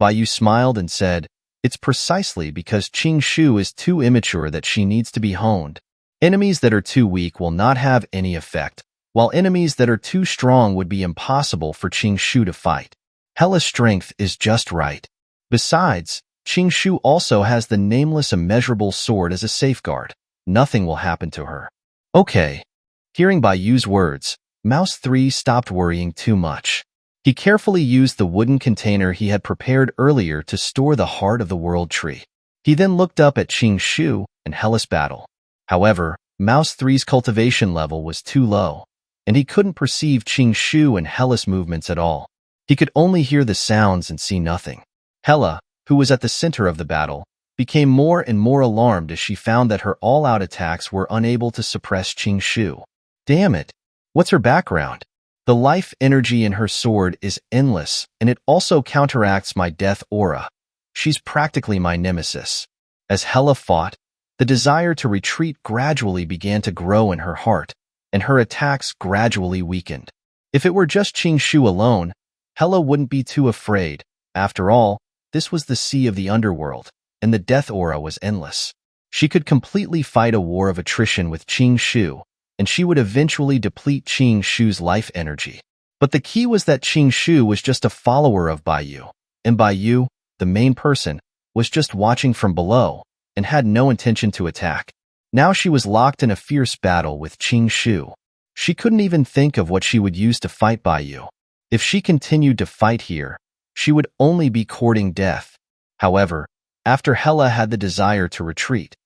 S1: Baiyu smiled and said, "It's precisely because Xianxia is too immature that she needs to be honed. Enemies that are too weak will not have any effect, while enemies that are too strong would be impossible for Xianxia to fight. Hela's strength is just right. Besides, Xianxia also has the nameless immeasurable sword as a safeguard. Nothing will happen to her." "Okay." Hearing Baiyu's words, Mouse 3 stopped worrying too much. He carefully used the wooden container he had prepared earlier to store the heart of the world tree. He then looked up at Xianxia and Hela's battle. However, Mouse 3's cultivation level was too low, and he couldn't perceive Xianxia and Hela's movements at all. He could only hear the sounds and see nothing. Hela, who was at the center of the battle, became more and more alarmed as she found that her all-out attacks were unable to suppress Xianxia. "Damn it! What's her background? The life energy in her sword is endless, and it also counteracts my death aura. She's practically my nemesis." As Hela fought, the desire to retreat gradually began to grow in her heart, and her attacks gradually weakened. If it were just Xianxia alone, Hela wouldn't be too afraid. After all, this was the sea of the underworld, and the death aura was endless. She could completely fight a war of attrition with Xianxia, and she would eventually deplete Qing Shu's life energy. But the key was that Qing Shu was just a follower of Bai Yu, and Bai Yu, the main person, was just watching from below and had no intention to attack. Now she was locked in a fierce battle with Qing Shu. She couldn't even think of what she would use to fight Bai Yu. If she continued to fight here, she would only be courting death. However, after Hela had the desire to retreat,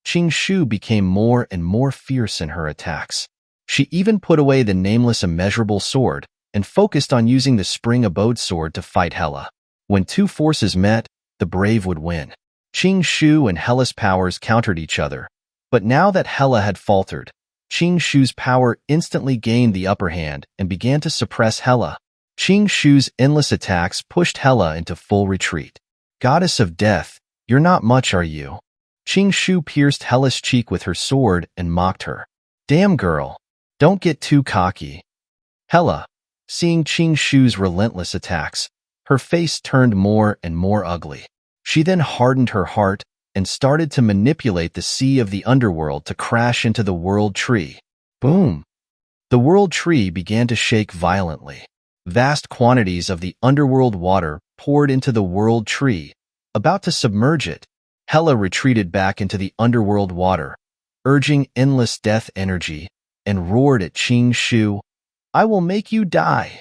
S1: Qing Shu became more and more fierce in her attacks. She even put away the nameless immeasurable sword and focused on using the spring abode sword to fight Hela. When two forces met, the brave would win. Qing Shu and Hela's powers countered each other, but now that Hela had faltered, Qing Shu's power instantly gained the upper hand and began to suppress Hela. Qing Shu's endless attacks pushed Hela into full retreat. Goddess of death, you're not much, are you? Qing Shu pierced Hela's cheek with her sword and mocked her. Damn girl, don't get too cocky. Hela, seeing Qing Shu's relentless attacks, her face turned more and more ugly. She then hardened her heart and started to manipulate the sea of the underworld to crash into the world tree. Boom! The world tree began to shake violently. Vast quantities of the underworld water poured into the world tree, about to submerge it. Hela retreated back into the underworld water, urging endless death energy, and roared at Qing Shu, I will make you die.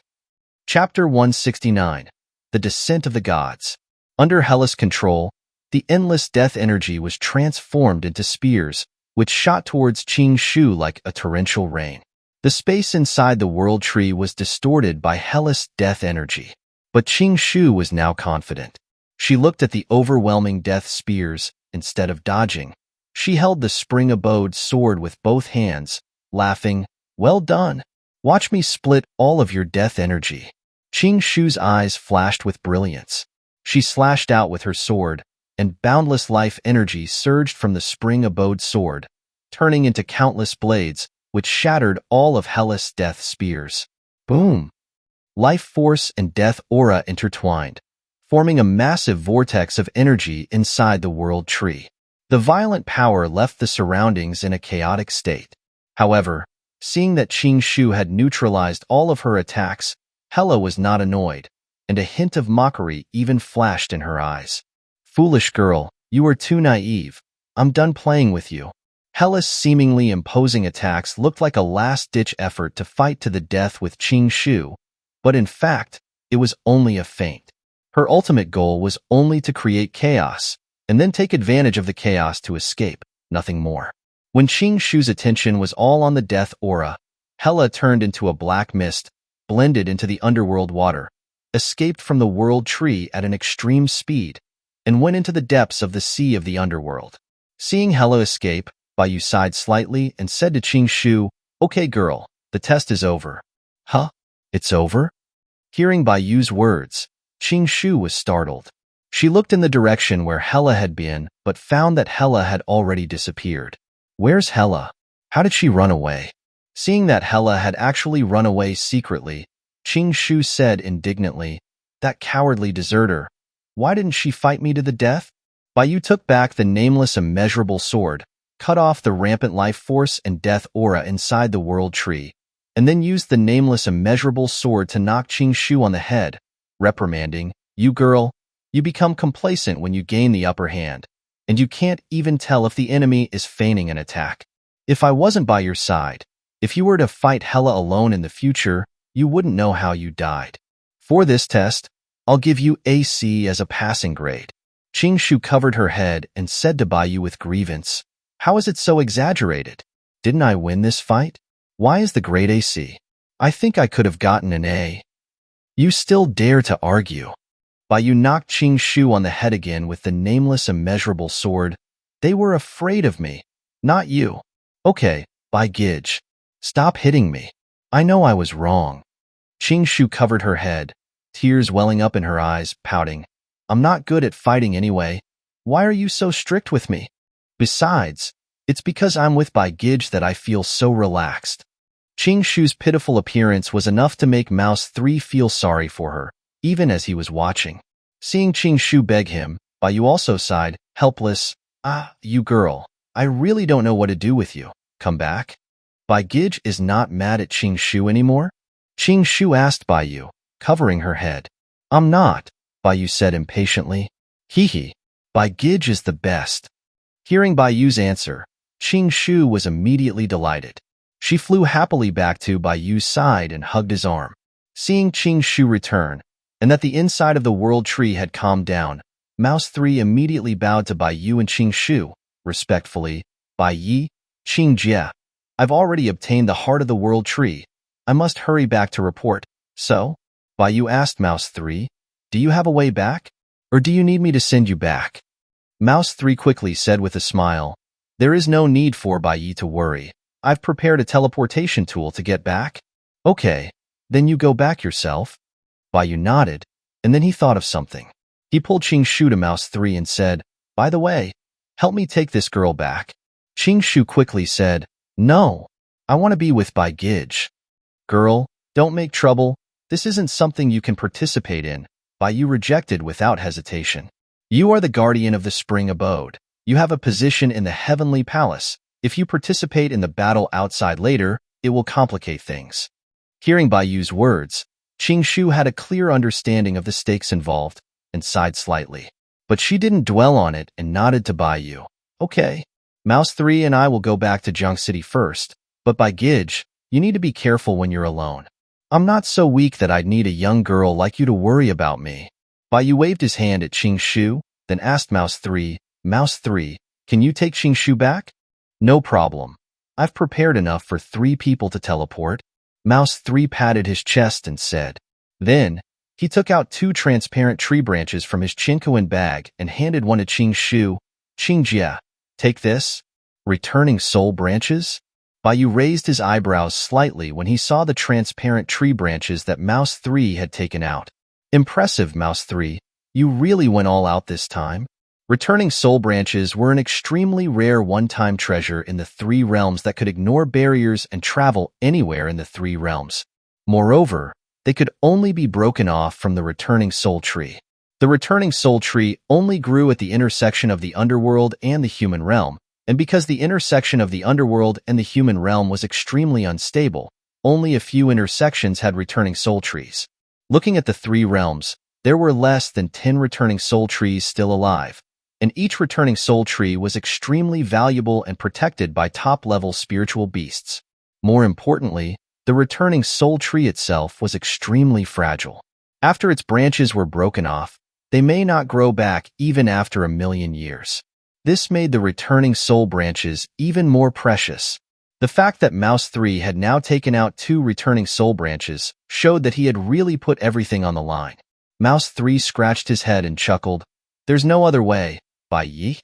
S1: Chapter 169. The Descent of the Gods. Under Hela's control, the endless death energy was transformed into spears, which shot towards Qing Shu like a torrential rain. The space inside the world tree was distorted by Hela's death energy. But Qing Shu was now confident. She looked at the overwhelming death spears instead of dodging. She held the spring abode sword with both hands, laughing, Well done. Watch me split all of your death energy. Qing Shu's eyes flashed with brilliance. She slashed out with her sword, and boundless life energy surged from the spring abode sword, turning into countless blades, which shattered all of Hela's death spears. Boom! Life force and death aura intertwined, forming a massive vortex of energy inside the world tree. The violent power left the surroundings in a chaotic state. However, seeing that Qing Shu had neutralized all of her attacks, Hela was not annoyed, and a hint of mockery even flashed in her eyes. Foolish girl, you are too naive. I'm done playing with you. Hela's seemingly imposing attacks looked like a last-ditch effort to fight to the death with Qing Shu, but in fact, it was only a feint. Her ultimate goal was only to create chaos, and then take advantage of the chaos to escape, nothing more. When Qing Shu's attention was all on the death aura, Hela turned into a black mist, blended into the underworld water, escaped from the world tree at an extreme speed, and went into the depths of the sea of the underworld. Seeing Hela escape, Bai Yu sighed slightly and said to Qing Shu, Okay girl, the test is over. Huh? It's over? Hearing Bai Yu's words, Qing Shu was startled. She looked in the direction where Hela had been, but found that Hela had already disappeared. Where's Hela? How did she run away? Seeing that Hela had actually run away secretly, Qing Shu said indignantly, That cowardly deserter. Why didn't she fight me to the death? Bai Yu took back the nameless immeasurable sword, cut off the rampant life force and death aura inside the world tree, and then used the nameless immeasurable sword to knock Qing Shu on the head, reprimanding, You girl, you become complacent when you gain the upper hand, and you can't even tell if the enemy is feigning an attack. If I wasn't by your side, if you were to fight Hela alone in the future, you wouldn't know how you died. For this test, I'll give you AC as a passing grade. Qing Shu covered her head and said to Bai Yu with grievance, How is it so exaggerated? Didn't I win this fight? Why is the grade AC? I think I could have gotten an A. You still dare to argue. Bai Yu knocked Qing Shu on the head again with the nameless immeasurable sword. They were afraid of me, not you. Okay, Bai Gij. Stop hitting me. I know I was wrong. Qing Shu covered her head, tears welling up in her eyes, pouting. I'm not good at fighting anyway. Why are you so strict with me? Besides, it's because I'm with Bai Gij that I feel so relaxed. Qing Shu's pitiful appearance was enough to make Mouse 3 feel sorry for her, even as he was watching. Seeing Qing Shu beg him, Bai Yu also sighed, helpless. You girl, I really don't know what to do with you. Come back? Bai Gij is not mad at Qing Shu anymore? Qing Shu asked Bai Yu, covering her head. I'm not, Bai Yu said impatiently. Hee. Bai Gij is the best. Hearing Bai Yu's answer, Qing Shu was immediately delighted. She flew happily back to Bai Yu's side and hugged his arm. Seeing Qing Shu return, and that the inside of the world tree had calmed down, Mouse 3 immediately bowed to Bai Yu and Qing Shu, respectfully. Bai Yi, Qing Jie, I've already obtained the heart of the world tree. I must hurry back to report. So? Bai Yu asked Mouse 3, do you have a way back? Or do you need me to send you back? Mouse 3 quickly said with a smile, there is no need for Bai Yi to worry. I've prepared a teleportation tool to get back. Okay, then you go back yourself. Bai Yu nodded, and then he thought of something. He pulled Qing Shu to Mouse 3 and said, by the way, help me take this girl back. Qing Shu quickly said, no, I want to be with Bai Gij. Girl, don't make trouble. This isn't something you can participate in. Bai Yu rejected without hesitation. You are the guardian of the spring abode. You have a position in the heavenly palace. If you participate in the battle outside later, it will complicate things. Hearing Bai Yu's words, Qing Shu had a clear understanding of the stakes involved and sighed slightly. But she didn't dwell on it and nodded to Bai Yu. Okay, Mouse 3 and I will go back to Jiang City first, but Bai Gij, you need to be careful when you're alone. I'm not so weak that I'd need a young girl like you to worry about me. Bai Yu waved his hand at Qing Shu, then asked Mouse 3, Mouse 3, can you take Qing Shu back? No problem. I've prepared enough for 3 people to teleport. Mouse 3 patted his chest and said. Then, he took out 2 transparent tree branches from his Chinkoan bag and handed one to Qing Shu. Qing Jie, take this. Returning soul branches? Bai Yu raised his eyebrows slightly when he saw the transparent tree branches that Mouse 3 had taken out. Impressive, Mouse 3. You really went all out this time. Returning soul branches were an extremely rare one-time treasure in the 3 realms that could ignore barriers and travel anywhere in the 3 realms. Moreover, they could only be broken off from the returning soul tree. The returning soul tree only grew at the intersection of the underworld and the human realm, and because the intersection of the underworld and the human realm was extremely unstable, only a few intersections had returning soul trees. Looking at the 3 realms, there were less than 10 returning soul trees still alive, and each returning soul tree was extremely valuable and protected by top-level spiritual beasts. More importantly, the returning soul tree itself was extremely fragile. After its branches were broken off, they may not grow back even after 1,000,000 years. This made the returning soul branches even more precious. The fact that Mouse 3 had now taken out 2 returning soul branches showed that he had really put everything on the line. Mouse 3 scratched his head and chuckled. There's no other way, Bai Yi.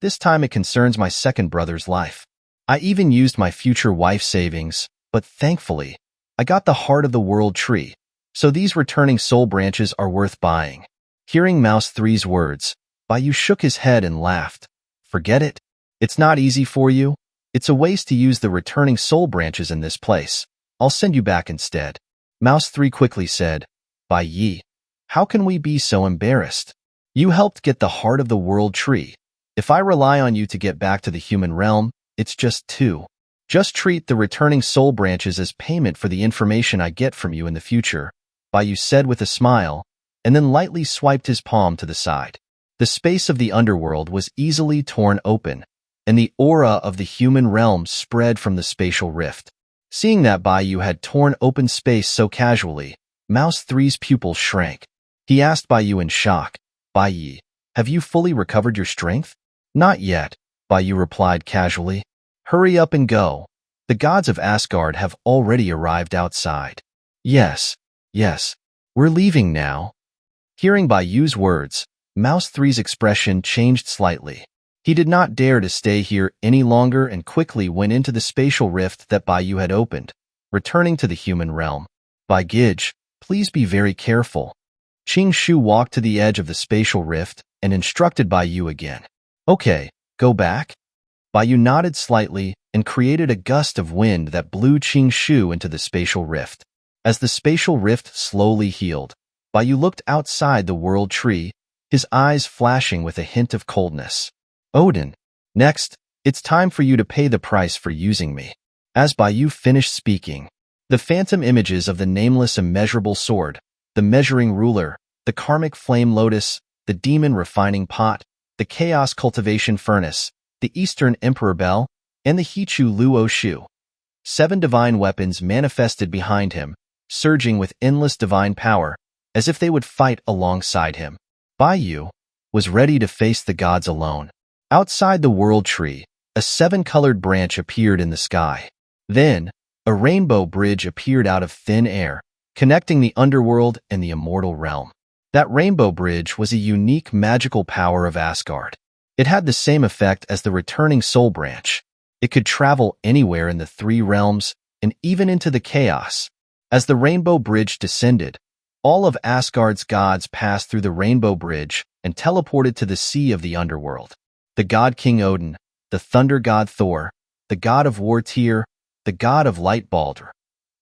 S1: This time it concerns my second brother's life. I even used my future wife's savings, but thankfully, I got the heart of the world tree, so these returning soul branches are worth buying. Hearing Mouse 3's words, Bai Yu shook his head and laughed. Forget it. It's not easy for you. It's a waste to use the returning soul branches in this place. I'll send you back instead. Mouse 3 quickly said, Bai Yi, how can we be so embarrassed? You helped get the heart of the world tree. If I rely on you to get back to the human realm, it's just 2. Just treat the returning soul branches as payment for the information I get from you in the future, Bai Yu said with a smile, and then lightly swiped his palm to the side. The space of the underworld was easily torn open, and the aura of the human realm spread from the spatial rift. Seeing that Bai Yu had torn open space so casually, Mouse 3's pupils shrank. He asked Bai Yu in shock, Bai Yi, have you fully recovered your strength? Not yet, Bai Yu replied casually. Hurry up and go. The gods of Asgard have already arrived outside. Yes, we're leaving now. Hearing Bai Yu's words, Mouse 3's expression changed slightly. He did not dare to stay here any longer and quickly went into the spatial rift that Bai Yu had opened, returning to the human realm. Bai Gij, please be very careful. Qing Shu walked to the edge of the spatial rift and instructed Bai Yu again. Okay, go back. Bai Yu nodded slightly and created a gust of wind that blew Qing Shu into the spatial rift. As the spatial rift slowly healed, Bai Yu looked outside the world tree, his eyes flashing with a hint of coldness. Odin, next, it's time for you to pay the price for using me. As Baiyu finished speaking, the phantom images of the nameless immeasurable sword, the measuring ruler, the karmic flame lotus, the demon refining pot, the chaos cultivation furnace, the Eastern Emperor Bell, and the Hichu Luo Shu. 7 divine weapons manifested behind him, surging with endless divine power, as if they would fight alongside him. Baiyu was ready to face the gods alone. Outside the world tree, a 7-colored branch appeared in the sky. Then, a rainbow bridge appeared out of thin air, connecting the underworld and the immortal realm. That rainbow bridge was a unique magical power of Asgard. It had the same effect as the returning soul branch. It could travel anywhere in the 3 realms and even into the chaos. As the rainbow bridge descended, all of Asgard's gods passed through the rainbow bridge and teleported to the sea of the underworld. The god King Odin, the thunder god Thor, the god of war Tyr, the god of light Baldur.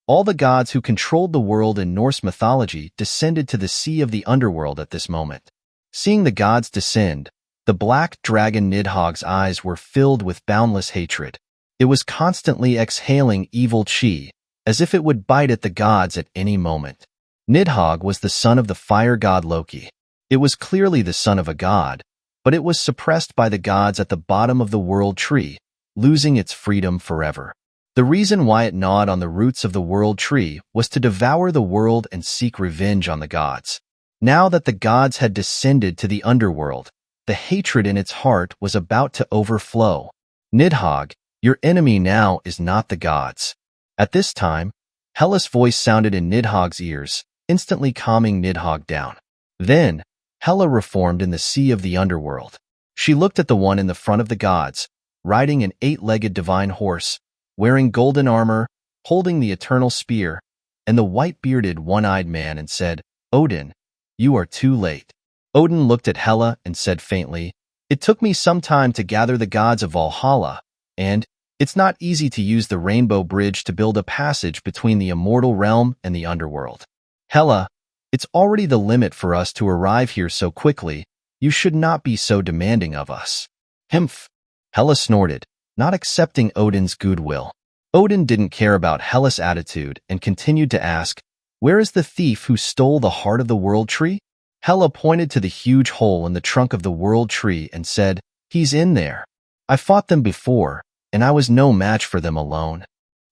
S1: All the gods who controlled the world in Norse mythology descended to the sea of the underworld at this moment. Seeing the gods descend, the black dragon Nidhogg's eyes were filled with boundless hatred. It was constantly exhaling evil chi, as if it would bite at the gods at any moment. Nidhogg was the son of the fire god Loki. It was clearly the son of a god, but it was suppressed by the gods at the bottom of the world tree, losing its freedom forever. The reason why it gnawed on the roots of the world tree was to devour the world and seek revenge on the gods. Now that the gods had descended to the underworld, the hatred in its heart was about to overflow. Nidhogg, your enemy now is not the gods. At this time, Hela's voice sounded in Nidhogg's ears, instantly calming Nidhogg down. Then, Hela reformed in the sea of the underworld. She looked at the one in the front of the gods, riding an 8-legged divine horse, wearing golden armor, holding the eternal spear, and the white-bearded, one-eyed man, and said, "Odin, you are too late." Odin looked at Hela and said faintly, "It took me some time to gather the gods of Valhalla, and it's not easy to use the rainbow bridge to build a passage between the immortal realm and the underworld. Hela, it's already the limit for us to arrive here so quickly. You should not be so demanding of us." "Humph," Hela snorted, not accepting Odin's goodwill. Odin didn't care about Hela's attitude and continued to ask, "Where is the thief who stole the heart of the world tree?" Hela pointed to the huge hole in the trunk of the world tree and said, "He's in there. I fought them before, and I was no match for them alone."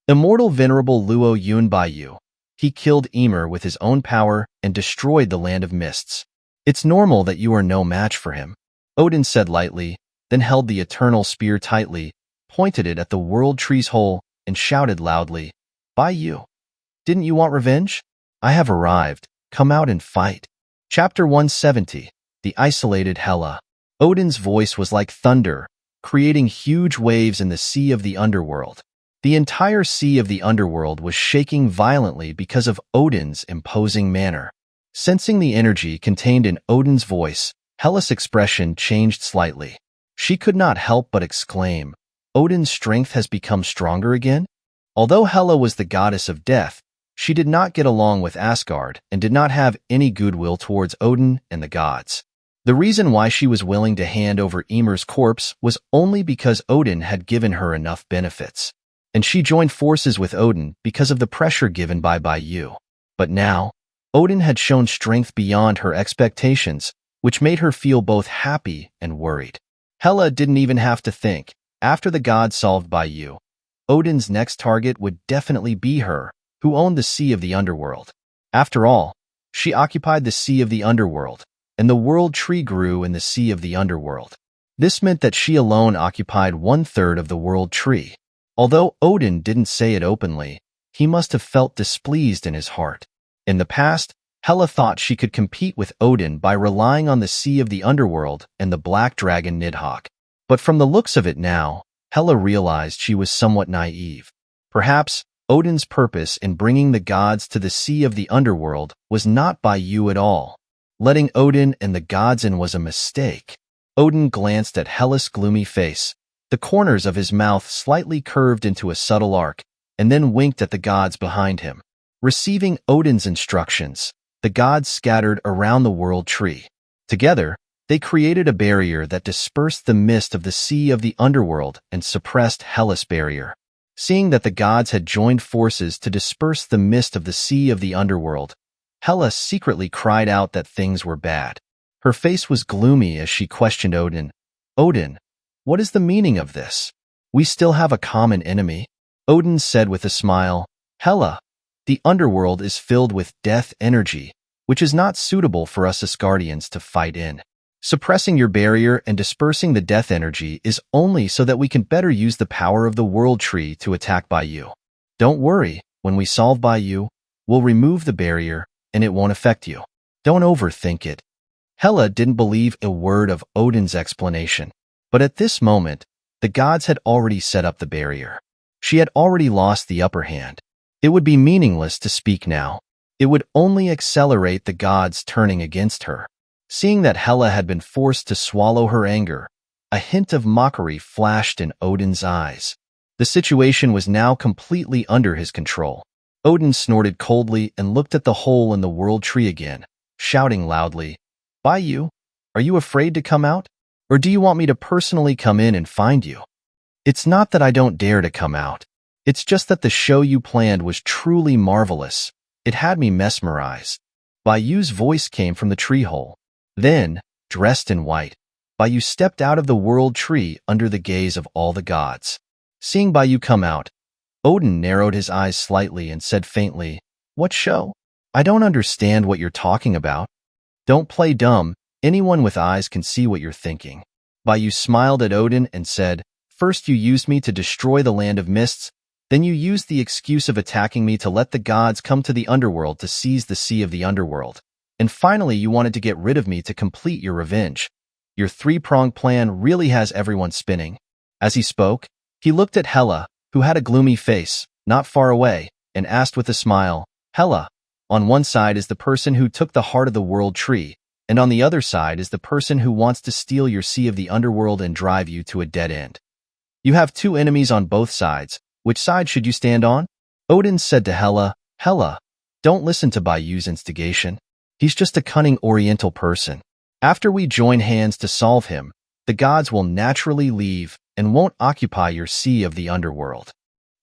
S1: Immortal Venerable Luo Yun Baiyu. He killed Ymir with his own power and destroyed the land of mists. "It's normal that you are no match for him," Odin said lightly, then held the eternal spear tightly, pointed it at the world tree's hole, and shouted loudly, "Baiyu, didn't you want revenge? I have arrived. Come out and fight." Chapter 170. The Isolated Hela. Odin's voice was like thunder, creating huge waves in the sea of the underworld. The entire sea of the underworld was shaking violently because of Odin's imposing manner. Sensing the energy contained in Odin's voice, Hela's expression changed slightly. She could not help but exclaim, "Odin's strength has become stronger again?" Although Hela was the goddess of death, she did not get along with Asgard and did not have any goodwill towards Odin and the gods. The reason why she was willing to hand over Ymir's corpse was only because Odin had given her enough benefits. And she joined forces with Odin because of the pressure given by Baiyu. But now, Odin had shown strength beyond her expectations, which made her feel both happy and worried. Hela didn't even have to think. After the gods solved Baiyu, Odin's next target would definitely be her, who owned the Sea of the Underworld. After all, she occupied the Sea of the Underworld, and the world tree grew in the Sea of the Underworld. This meant that she alone occupied 1/3 of the world tree. Although Odin didn't say it openly, he must have felt displeased in his heart. In the past, Hela thought she could compete with Odin by relying on the Sea of the Underworld and the black dragon Nidhogg. But from the looks of it now, Hela realized she was somewhat naive. Perhaps Odin's purpose in bringing the gods to the Sea of the Underworld was not Baiyu at all. Letting Odin and the gods in was a mistake. Odin glanced at Hela's gloomy face. The corners of his mouth slightly curved into a subtle arc, and then winked at the gods behind him. Receiving Odin's instructions, the gods scattered around the world tree. Together, they created a barrier that dispersed the mist of the Sea of the Underworld and suppressed Hela's barrier. Seeing that the gods had joined forces to disperse the mist of the sea of the underworld, Hela secretly cried out that things were bad. Her face was gloomy as she questioned Odin. Odin, what is the meaning of this? We still have a common enemy? Odin said with a smile, Hela, the underworld is filled with death energy, which is not suitable for us Asgardians to fight in. Suppressing your barrier and dispersing the death energy is only so that we can better use the power of the world tree to attack Baiyu. Don't worry, when we solve Baiyu, we'll remove the barrier and it won't affect you. Don't overthink it. Hela didn't believe a word of Odin's explanation, but at this moment, the gods had already set up the barrier. She had already lost the upper hand. It would be meaningless to speak now. It would only accelerate the gods turning against her. Seeing that Hela had been forced to swallow her anger, a hint of mockery flashed in Odin's eyes. The situation was now completely under his control. Odin snorted coldly and looked at the hole in the world tree again, shouting loudly, Baiyu, are you afraid to come out? Or do you want me to personally come in and find you? It's not that I don't dare to come out. It's just that the show you planned was truly marvelous. It had me mesmerized. Baiyu's voice came from the tree hole. Then, dressed in white, Baiyu stepped out of the world tree under the gaze of all the gods. Seeing Baiyu come out, Odin narrowed his eyes slightly and said faintly, What show? I don't understand what you're talking about. Don't play dumb. Anyone with eyes can see what you're thinking. Baiyu smiled at Odin and said, First you used me to destroy the land of mists, then you used the excuse of attacking me to let the gods come to the underworld to seize the sea of the underworld. And finally you wanted to get rid of me to complete your revenge. Your three-pronged plan really has everyone spinning. As he spoke, he looked at Hela, who had a gloomy face, not far away, and asked with a smile, Hela, on one side is the person who took the heart of the world tree, and on the other side is the person who wants to steal your sea of the underworld and drive you to a dead end. You have two enemies on both sides. Which side should you stand on? Odin said to Hela, Hela, don't listen to Baiyu's instigation. He's just a cunning oriental person. After we join hands to solve him, the gods will naturally leave and won't occupy your sea of the underworld.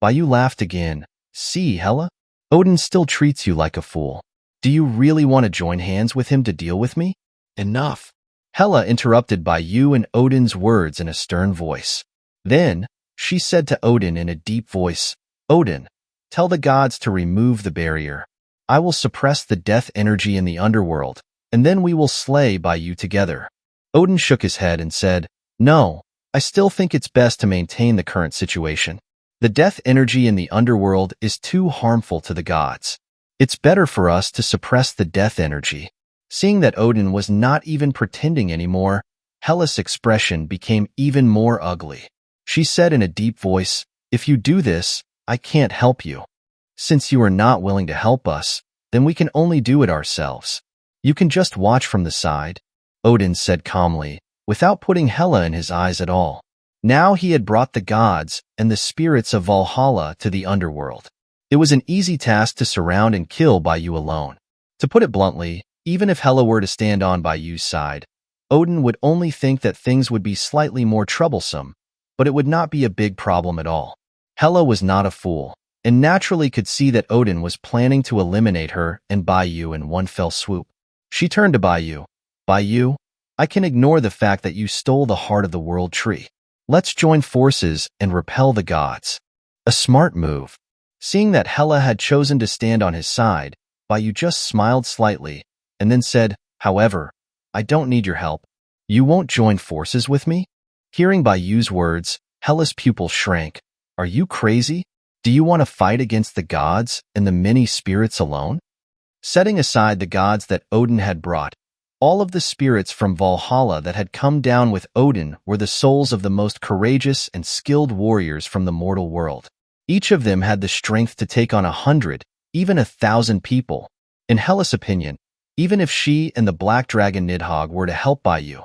S1: Baiyu laughed again. See, Hela? Odin still treats you like a fool. Do you really want to join hands with him to deal with me? Enough. Hela interrupted Baiyu and Odin's words in a stern voice. Then, she said to Odin in a deep voice, Odin, tell the gods to remove the barrier. I will suppress the death energy in the underworld, and then we will slay Baiyu together. Odin shook his head and said, No, I still think it's best to maintain the current situation. The death energy in the underworld is too harmful to the gods. It's better for us to suppress the death energy. Seeing that Odin was not even pretending anymore, Hela's expression became even more ugly. She said in a deep voice, If you do this, I can't help you. Since you are not willing to help us, then we can only do it ourselves. You can just watch from the side, Odin said calmly, without putting Hela in his eyes at all. Now he had brought the gods and the spirits of Valhalla to the underworld. It was an easy task to surround and kill Baiyu alone. To put it bluntly, even if Hela were to stand on Baiyu's side, Odin would only think that things would be slightly more troublesome, but it would not be a big problem at all. Hela was not a fool, and naturally could see that Odin was planning to eliminate her and Baiyu in one fell swoop. She turned to Baiyu. Baiyu, I can ignore the fact that you stole the heart of the world tree. Let's join forces and repel the gods. A smart move. Seeing that Hela had chosen to stand on his side, Baiyu just smiled slightly, and then said, However, I don't need your help. You won't join forces with me? Hearing Baiyu's words, Hela's pupil shrank. Are you crazy? Do you want to fight against the gods and the many spirits alone? Setting aside the gods that Odin had brought, all of the spirits from Valhalla that had come down with Odin were the souls of the most courageous and skilled warriors from the mortal world. Each of them had the strength to take on 100, even 1,000 people. In Hela's opinion, even if she and the black dragon Nidhogg were to help Baiyu,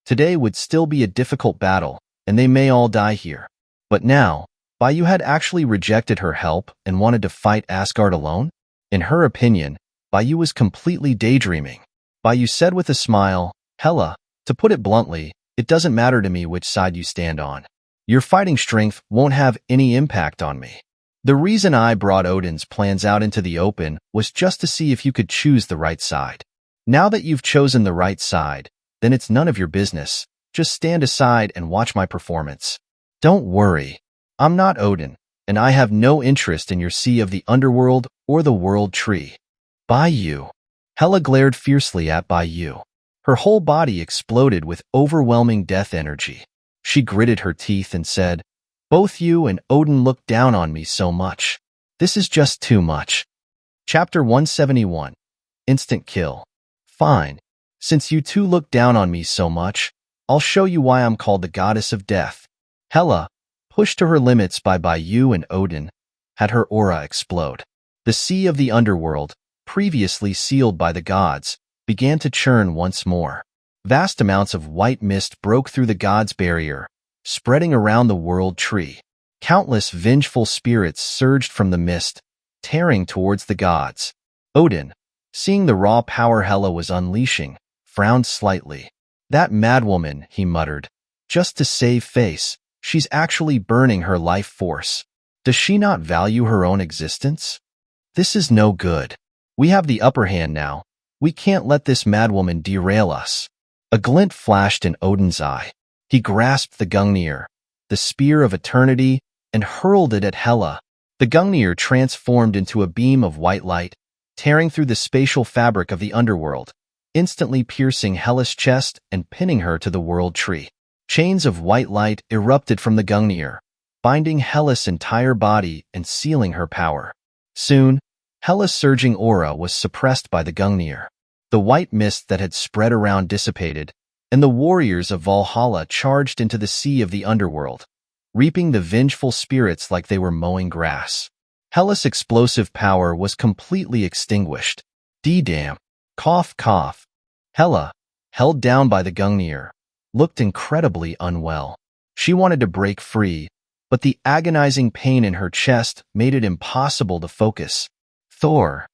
S1: today would still be a difficult battle, and they may all die here. But now, Baiyu had actually rejected her help and wanted to fight Asgard alone? In her opinion, Baiyu was completely daydreaming. Baiyu said with a smile, Hela, to put it bluntly, it doesn't matter to me which side you stand on. Your fighting strength won't have any impact on me. The reason I brought Odin's plans out into the open was just to see if you could choose the right side. Now that you've chosen the right side, then it's none of your business. Just stand aside and watch my performance. Don't worry. I'm not Odin, and I have no interest in your sea of the underworld or the world tree. Baiyu. Hela glared fiercely at Baiyu. Her whole body exploded with overwhelming death energy. She gritted her teeth and said, "Both you and Odin look down on me so much. This is just too much." Chapter 171. Instant Kill. Fine. Since you two look down on me so much, I'll show you why I'm called the Goddess of Death. Hela, pushed to her limits by Baiyu and Odin, had her aura explode. The sea of the underworld, previously sealed by the gods, began to churn once more. Vast amounts of white mist broke through the gods' barrier, spreading around the world tree. Countless vengeful spirits surged from the mist, tearing towards the gods. Odin, seeing the raw power Hela was unleashing, frowned slightly. "That madwoman," he muttered. "Just to save face, she's actually burning her life force. Does she not value her own existence? This is no good. We have the upper hand now. We can't let this madwoman derail us." A glint flashed in Odin's eye. He grasped the Gungnir, the spear of eternity, and hurled it at Hela. The Gungnir transformed into a beam of white light, tearing through the spatial fabric of the underworld, instantly piercing Hela's chest and pinning her to the world tree. Chains of white light erupted from the Gungnir, binding Hela's entire body and sealing her power. Soon, Hela's surging aura was suppressed by the Gungnir. The white mist that had spread around dissipated, and the warriors of Valhalla charged into the sea of the underworld, reaping the vengeful spirits like they were mowing grass. Hela's explosive power was completely extinguished. D-damn. Cough, cough. Hela, held down by the Gungnir, looked incredibly unwell. She wanted to break free, but the agonizing pain in her chest made it impossible to focus. Thor.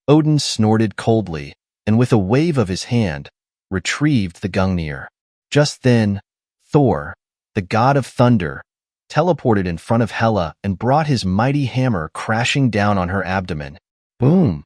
S1: Odin snorted coldly, and with a wave of his hand, retrieved the Gungnir. Just then, Thor, the god of thunder, teleported in front of Hela and brought his mighty hammer crashing down on her abdomen. Boom!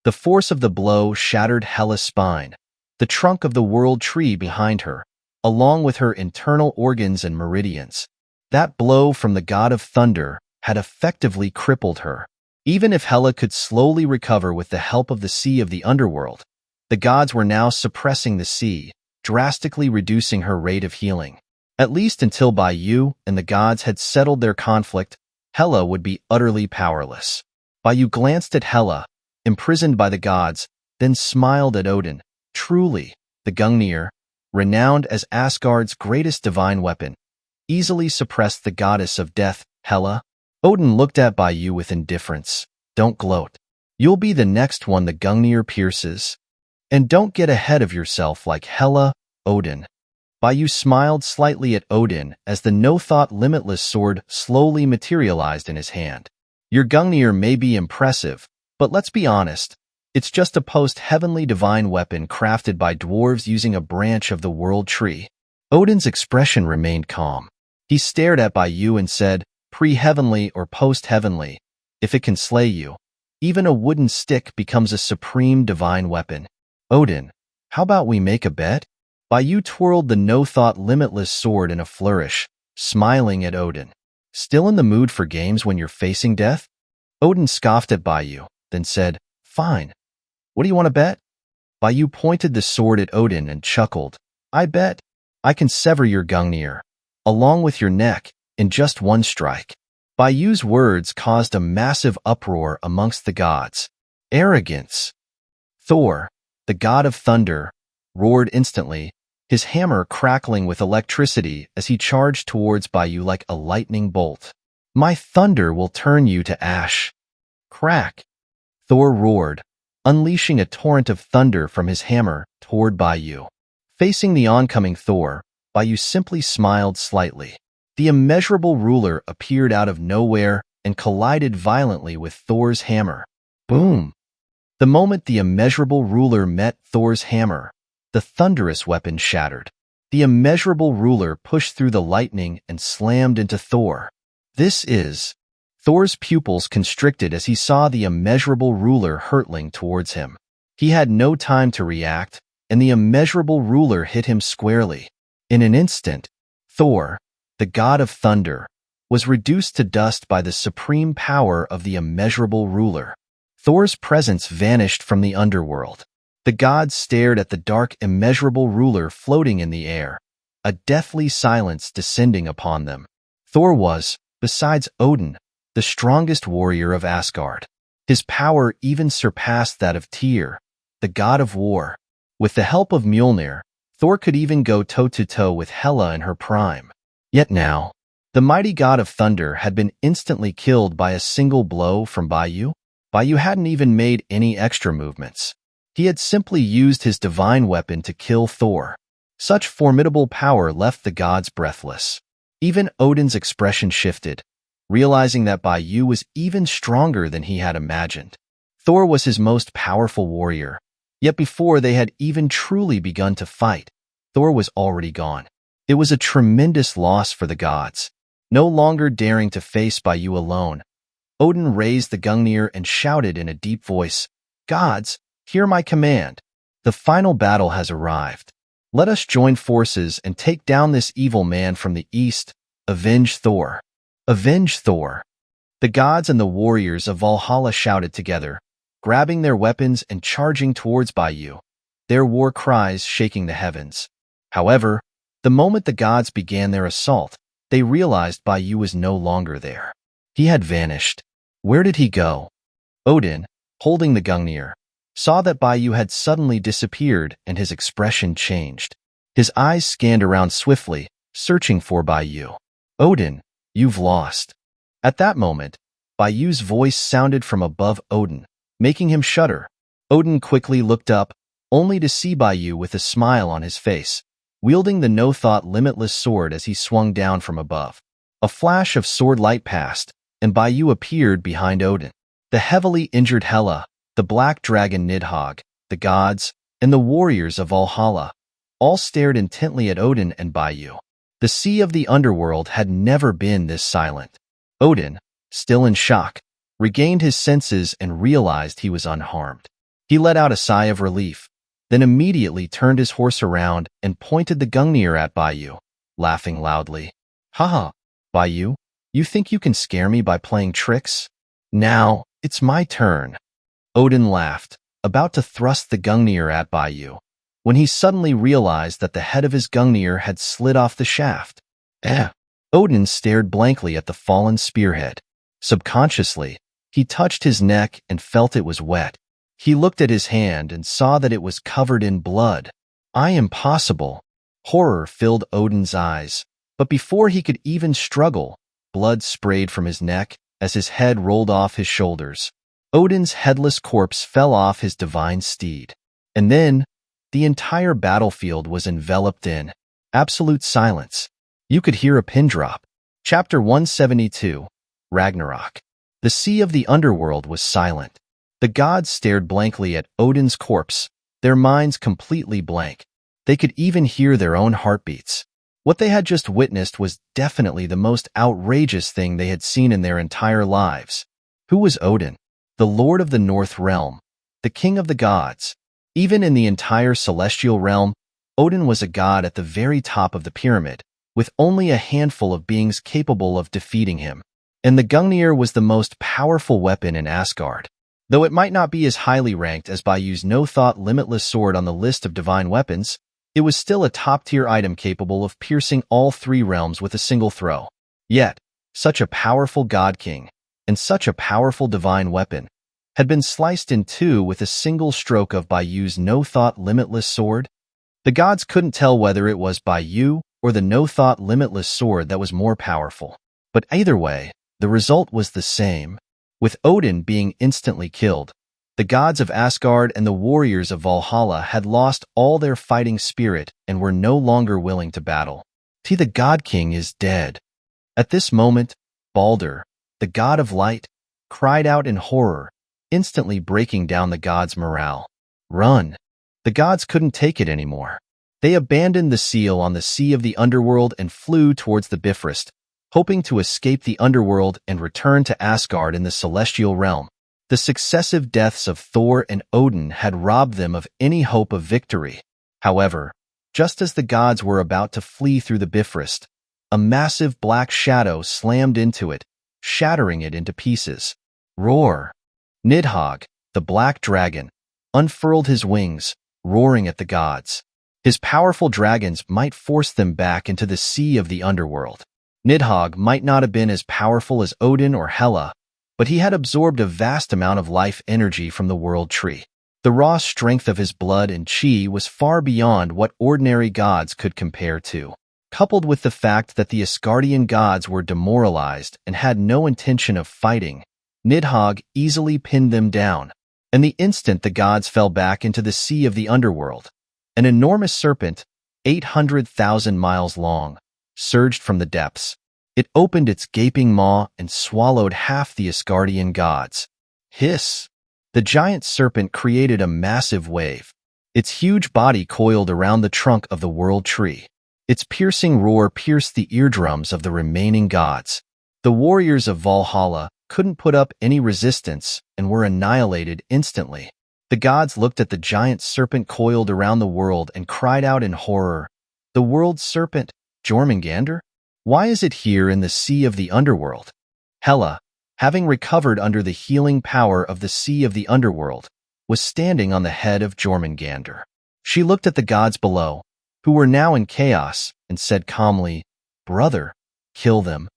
S1: The force of the blow shattered Hela's spine, the trunk of the world tree behind her, along with her internal organs and meridians. That blow from the god of thunder had effectively crippled her. Even if Hela could slowly recover with the help of the sea of the underworld, the gods were now suppressing the sea, drastically reducing her rate of healing. At least until Baiyu and the gods had settled their conflict, Hela would be utterly powerless. Baiyu glanced at Hela, imprisoned by the gods, then smiled at Odin. Truly, the Gungnir, renowned as Asgard's greatest divine weapon, easily suppressed the goddess of death, Hela. Odin looked at Baiyu with indifference. Don't gloat. You'll be the next one the Gungnir pierces. And don't get ahead of yourself like Hela, Odin. Baiyu smiled slightly at Odin as the no-thought limitless sword slowly materialized in his hand. Your Gungnir may be impressive, but let's be honest, it's just a post-heavenly divine weapon crafted by dwarves using a branch of the world tree. Odin's expression remained calm. He stared at Baiyu and said, pre-heavenly or post-heavenly, if it can slay you, even a wooden stick becomes a supreme divine weapon. Odin, how about we make a bet? Baiyu twirled the no-thought limitless sword in a flourish, smiling at Odin. Still in the mood for games when you're facing death? Odin scoffed at Baiyu, then said, Fine. What do you want to bet? Baiyu pointed the sword at Odin and chuckled. I bet I can sever your Gungnir, along with your neck, in just one strike. Baiyu's words caused a massive uproar amongst the gods. Arrogance. Thor, the god of thunder, roared instantly, his hammer crackling with electricity as he charged towards Baiyu like a lightning bolt. My thunder will turn you to ash. Crack! Thor roared, unleashing a torrent of thunder from his hammer toward Baiyu. Facing the oncoming Thor, Baiyu simply smiled slightly. The immeasurable ruler appeared out of nowhere and collided violently with Thor's hammer. Boom! The moment the immeasurable ruler met Thor's hammer, the thunderous weapon shattered. The immeasurable ruler pushed through the lightning and slammed into Thor. Thor's pupils constricted as he saw the immeasurable ruler hurtling towards him. He had no time to react, and the immeasurable ruler hit him squarely. In an instant, Thor, the god of thunder, was reduced to dust by the supreme power of the immeasurable ruler. Thor's presence vanished from the underworld. The gods stared at the dark, immeasurable ruler floating in the air, a deathly silence descending upon them. Thor was, besides Odin, the strongest warrior of Asgard. His power even surpassed that of Tyr, the god of war. With the help of Mjolnir, Thor could even go toe-to-toe with Hela in her prime. Yet now, the mighty god of thunder had been instantly killed by a single blow from Baiyu. Baiyu hadn't even made any extra movements. He had simply used his divine weapon to kill Thor. Such formidable power left the gods breathless. Even Odin's expression shifted, realizing that Baiyu was even stronger than he had imagined. Thor was his most powerful warrior, yet before they had even truly begun to fight, Thor was already gone. It was a tremendous loss for the gods. No longer daring to face Baiyu alone, Odin raised the Gungnir and shouted in a deep voice, "Gods, hear my command. The final battle has arrived. Let us join forces and take down this evil man from the east. Avenge Thor. Avenge Thor." The gods and the warriors of Valhalla shouted together, grabbing their weapons and charging towards Baiyu, their war cries shaking the heavens. However, the moment the gods began their assault, they realized Baiyu was no longer there. He had vanished. Where did he go? Odin, holding the Gungnir, saw that Baiyu had suddenly disappeared and his expression changed. His eyes scanned around swiftly, searching for Baiyu. "Odin, you've lost." At that moment, Baiyu's voice sounded from above Odin, making him shudder. Odin quickly looked up, only to see Baiyu with a smile on his face, wielding the no-thought limitless sword as he swung down from above. A flash of sword light passed, and Baiyu appeared behind Odin. The heavily injured Hela, the black dragon Nidhogg, the gods, and the warriors of Valhalla all stared intently at Odin and Baiyu. The sea of the underworld had never been this silent. Odin, still in shock, regained his senses and realized he was unharmed. He let out a sigh of relief, then immediately turned his horse around and pointed the Gungnir at Baiyu, laughing loudly. "Haha, Baiyu, you think you can scare me by playing tricks? Now, it's my turn." Odin laughed, about to thrust the Gungnir at Baiyu, when he suddenly realized that the head of his Gungnir had slid off the shaft. Odin stared blankly at the fallen spearhead. Subconsciously, he touched his neck and felt it was wet. He looked at his hand and saw that it was covered in blood. Impossible. Horror filled Odin's eyes, but before he could even struggle, blood sprayed from his neck as his head rolled off his shoulders. Odin's headless corpse fell off his divine steed. And then, the entire battlefield was enveloped in absolute silence. You could hear a pin drop. Chapter 172, Ragnarok. The sea of the underworld was silent. The gods stared blankly at Odin's corpse, their minds completely blank. They could even hear their own heartbeats. What they had just witnessed was definitely the most outrageous thing they had seen in their entire lives. Who was Odin? The Lord of the North Realm, the King of the Gods. Even in the entire celestial realm, Odin was a god at the very top of the pyramid, with only a handful of beings capable of defeating him. And the Gungnir was the most powerful weapon in Asgard. Though it might not be as highly ranked as Baiyu's no-thought limitless sword on the list of divine weapons, it was still a top-tier item capable of piercing all three realms with a single throw. Yet, such a powerful god-king, and such a powerful divine weapon, had been sliced in two with a single stroke of Baiyu's no-thought limitless sword. The gods couldn't tell whether it was Baiyu or the no-thought limitless sword that was more powerful. But either way, the result was the same. With Odin being instantly killed, the gods of Asgard and the warriors of Valhalla had lost all their fighting spirit and were no longer willing to battle. The God King is dead. At this moment, Balder, the god of light, cried out in horror, instantly breaking down the gods' morale. Run! The gods couldn't take it anymore. They abandoned the seal on the sea of the underworld and flew towards the Bifrost, hoping to escape the underworld and return to Asgard in the celestial realm. The successive deaths of Thor and Odin had robbed them of any hope of victory. However, just as the gods were about to flee through the Bifrost, a massive black shadow slammed into it, shattering it into pieces. Roar! Nidhogg, the black dragon, unfurled his wings, roaring at the gods. His powerful dragons might force them back into the sea of the underworld. Nidhogg might not have been as powerful as Odin or Hela, but he had absorbed a vast amount of life energy from the world tree. The raw strength of his blood and chi was far beyond what ordinary gods could compare to. Coupled with the fact that the Asgardian gods were demoralized and had no intention of fighting, Nidhogg easily pinned them down, and the instant the gods fell back into the sea of the underworld, an enormous serpent, 800,000 miles long, surged from the depths. It opened its gaping maw and swallowed half the Asgardian gods. Hiss! The giant serpent created a massive wave. Its huge body coiled around the trunk of the world tree. Its piercing roar pierced the eardrums of the remaining gods. The warriors of Valhalla couldn't put up any resistance and were annihilated instantly. The gods looked at the giant serpent coiled around the world and cried out in horror, "The world serpent, Jormungandr? Why is it here in the sea of the underworld?" Hela, having recovered under the healing power of the sea of the underworld, was standing on the head of Jormungandr. She looked at the gods below, who were now in chaos, and said calmly, "Brother, kill them."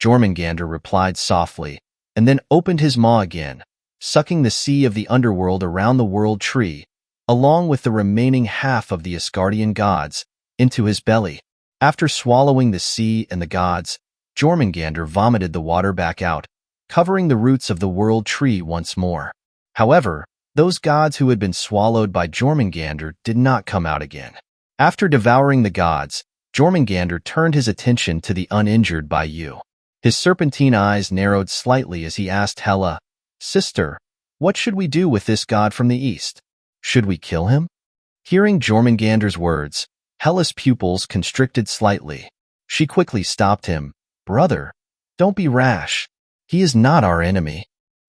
S1: Jormungandr replied softly, and then opened his maw again, sucking the sea of the underworld around the world tree, along with the remaining half of the Asgardian gods, into his belly. After swallowing the sea and the gods, Jormungandr vomited the water back out, covering the roots of the world tree once more. However, those gods who had been swallowed by Jormungandr did not come out again. After devouring the gods, Jormungandr turned his attention to the uninjured Baiyu. His serpentine eyes narrowed slightly as he asked Hela, "Sister, what should we do with this god from the east? Should we kill him?" Hearing Jormungandr's words, Hela's pupils constricted slightly. She quickly stopped him. "Brother, don't be rash. He is not our enemy."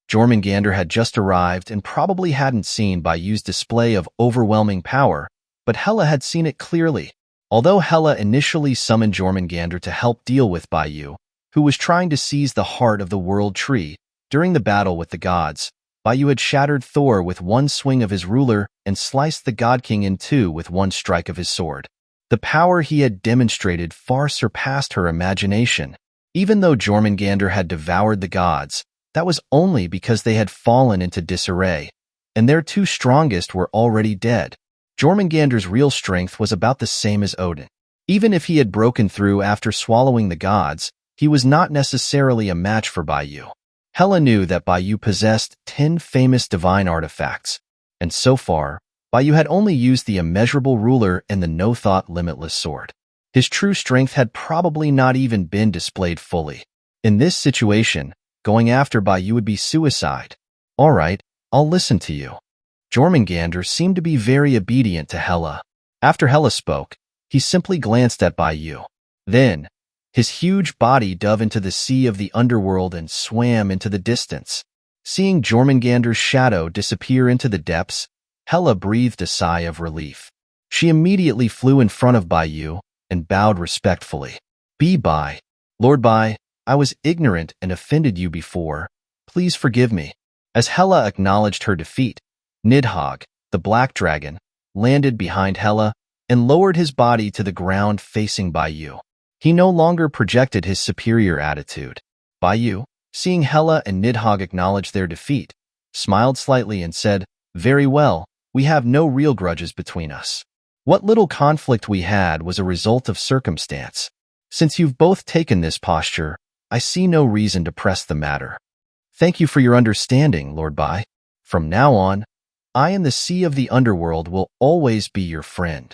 S1: Jormungandr had just arrived and probably hadn't seen Bayu's display of overwhelming power, but Hela had seen it clearly. Although Hela initially summoned Jormungandr to help deal with Bayu, who was trying to seize the heart of the world tree, during the battle with the gods, Bayu had shattered Thor with one swing of his ruler and sliced the God King in two with one strike of his sword. The power he had demonstrated far surpassed her imagination. Even though Jormungandr had devoured the gods, that was only because they had fallen into disarray, and their two strongest were already dead. Jormungandr's real strength was about the same as Odin. Even if he had broken through after swallowing the gods, he was not necessarily a match for Bayu. Hela knew that Bayu possessed 10 famous divine artifacts, and so far, Bayu had only used the immeasurable ruler and the no-thought limitless sword. His true strength had probably not even been displayed fully. In this situation, going after Bayu would be suicide. "All right, I'll listen to you." Jormungandr seemed to be very obedient to Hela. After Hela spoke, he simply glanced at Bayu. Then, his huge body dove into the sea of the underworld and swam into the distance. Seeing Jormungandr's shadow disappear into the depths, Hela breathed a sigh of relief. She immediately flew in front of Bayu and bowed respectfully. "Bai, Lord Bai, I was ignorant and offended you before. Please forgive me." As Hela acknowledged her defeat, Nidhogg, the black dragon, landed behind Hela and lowered his body to the ground facing Bayu. He no longer projected his superior attitude. Bayu, seeing Hela and Nidhogg acknowledge their defeat, smiled slightly and said, "Very well, we have no real grudges between us. What little conflict we had was a result of circumstance. Since you've both taken this posture, I see no reason to press the matter. Thank you for your understanding, Lord Bai. From now on, I and the sea of the underworld will always be your friend."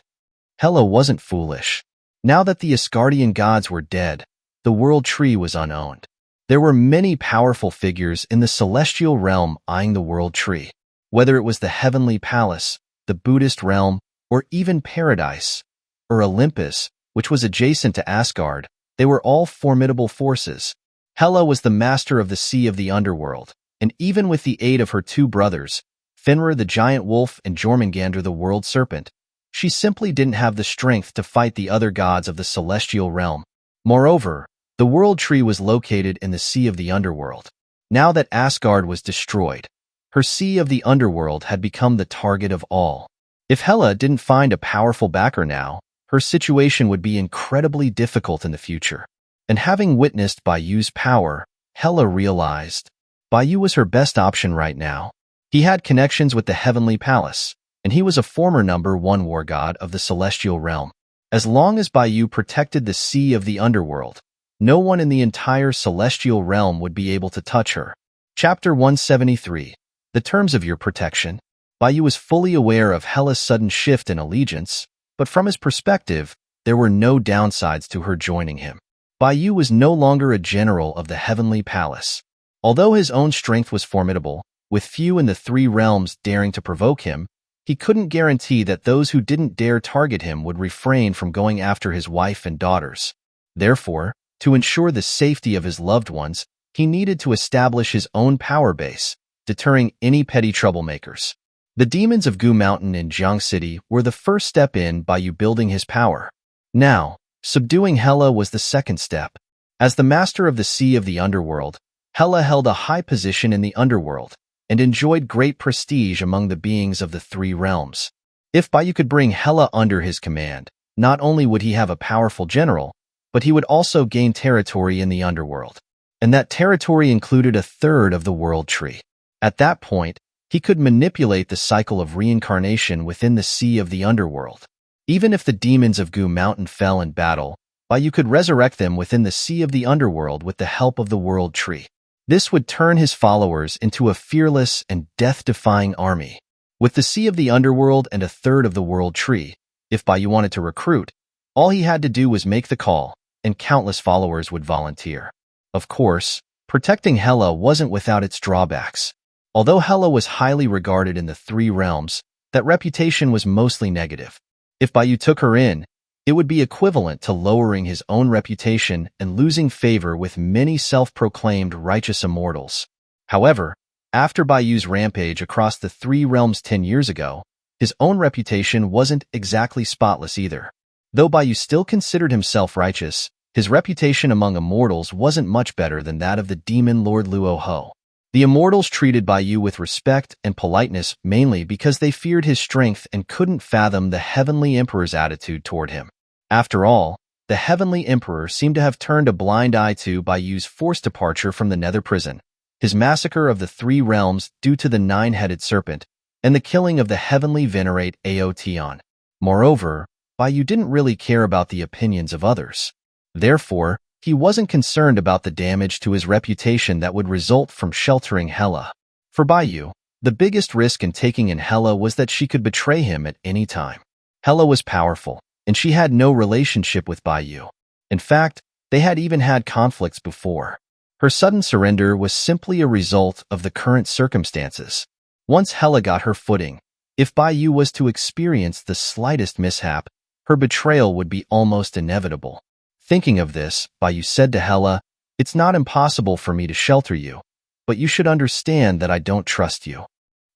S1: Hela wasn't foolish. Now that the Asgardian gods were dead, the world tree was unowned. There were many powerful figures in the celestial realm eyeing the world tree. Whether it was the heavenly palace, the Buddhist realm, or even Paradise, or Olympus, which was adjacent to Asgard. They were all formidable forces. Hela was the master of the sea of the underworld, and even with the aid of her two brothers, Fenrir the giant wolf and Jormungandr the world serpent, she simply didn't have the strength to fight the other gods of the celestial realm. Moreover, the world tree was located in the sea of the underworld. Now that Asgard was destroyed, her sea of the underworld had become the target of all. If Hela didn't find a powerful backer now, her situation would be incredibly difficult in the future. And having witnessed Bayu's power, Hela realized Bayu was her best option right now. He had connections with the Heavenly Palace, and he was a former #1 war god of the celestial realm. As long as Bayu protected the sea of the underworld, no one in the entire celestial realm would be able to touch her. Chapter 173. The Terms of Your Protection. Bayu was fully aware of Hela's sudden shift in allegiance, but from his perspective, there were no downsides to her joining him. Bayu was no longer a general of the Heavenly Palace. Although his own strength was formidable, with few in the three realms daring to provoke him, he couldn't guarantee that those who didn't dare target him would refrain from going after his wife and daughters. Therefore, to ensure the safety of his loved ones, he needed to establish his own power base, deterring any petty troublemakers. The demons of Gu Mountain in Jiang City were the first step in Bayu building his power. Now, subduing Hela was the second step. As the master of the sea of the underworld, Hela held a high position in the underworld and enjoyed great prestige among the beings of the three realms. If Bayu could bring Hela under his command, not only would he have a powerful general, but he would also gain territory in the underworld. And that territory included a third of the world tree. At that point, he could manipulate the cycle of reincarnation within the sea of the underworld. Even if the demons of Gu Mountain fell in battle, Bayu could resurrect them within the sea of the underworld with the help of the world tree. This would turn his followers into a fearless and death-defying army. With the sea of the underworld and a third of the world tree, if Bayu wanted to recruit, all he had to do was make the call, and countless followers would volunteer. Of course, protecting Hela wasn't without its drawbacks. Although Hela was highly regarded in the three realms, that reputation was mostly negative. If Bayu took her in, it would be equivalent to lowering his own reputation and losing favor with many self-proclaimed righteous immortals. However, after Bayu's rampage across the three realms 10 years ago, his own reputation wasn't exactly spotless either. Though Bayu still considered himself righteous, his reputation among immortals wasn't much better than that of the demon Lord Luo Ho. The immortals treated Bayu with respect and politeness mainly because they feared his strength and couldn't fathom the Heavenly Emperor's attitude toward him. After all, the Heavenly Emperor seemed to have turned a blind eye to Bayu's forced departure from the Nether Prison, his massacre of the three realms due to the nine-headed serpent, and the killing of the Heavenly Venerate Aotion. Moreover, Bayu didn't really care about the opinions of others. Therefore, he wasn't concerned about the damage to his reputation that would result from sheltering Hela. For Bayu, the biggest risk in taking in Hela was that she could betray him at any time. Hela was powerful, and she had no relationship with Bayu. In fact, they had even had conflicts before. Her sudden surrender was simply a result of the current circumstances. Once Hela got her footing, if Bayu was to experience the slightest mishap, her betrayal would be almost inevitable. Thinking of this, Bayu said to Hela, "It's not impossible for me to shelter you, but you should understand that I don't trust you."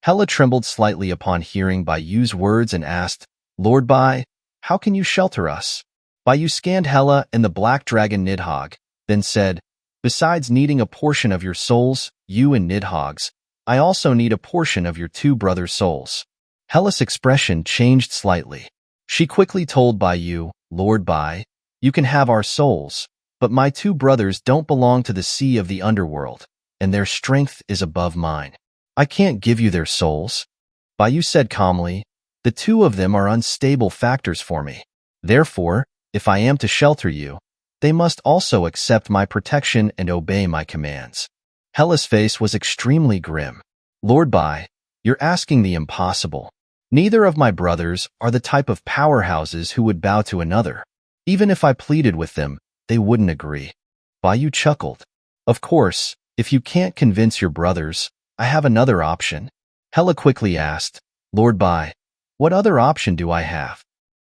S1: Hela trembled slightly upon hearing Bayu's words and asked, "Lord Bai, how can you shelter us?" Bayu scanned Hela and the black dragon Nidhogg, then said, "Besides needing a portion of your souls, you and Nidhogg's, I also need a portion of your two brothers' souls." Hela's expression changed slightly. She quickly told Bayu, "Lord Bai, you can have our souls, but my two brothers don't belong to the sea of the underworld, and their strength is above mine. I can't give you their souls." Bayu said calmly, "The two of them are unstable factors for me. Therefore, if I am to shelter you, they must also accept my protection and obey my commands." Hela's face was extremely grim. "Lord Bai, you're asking the impossible. Neither of my brothers are the type of powerhouses who would bow to another. Even if I pleaded with them, they wouldn't agree." Bayu chuckled. "Of course, if you can't convince your brothers, I have another option." Hela quickly asked, "Lord Bai, What other option do I have?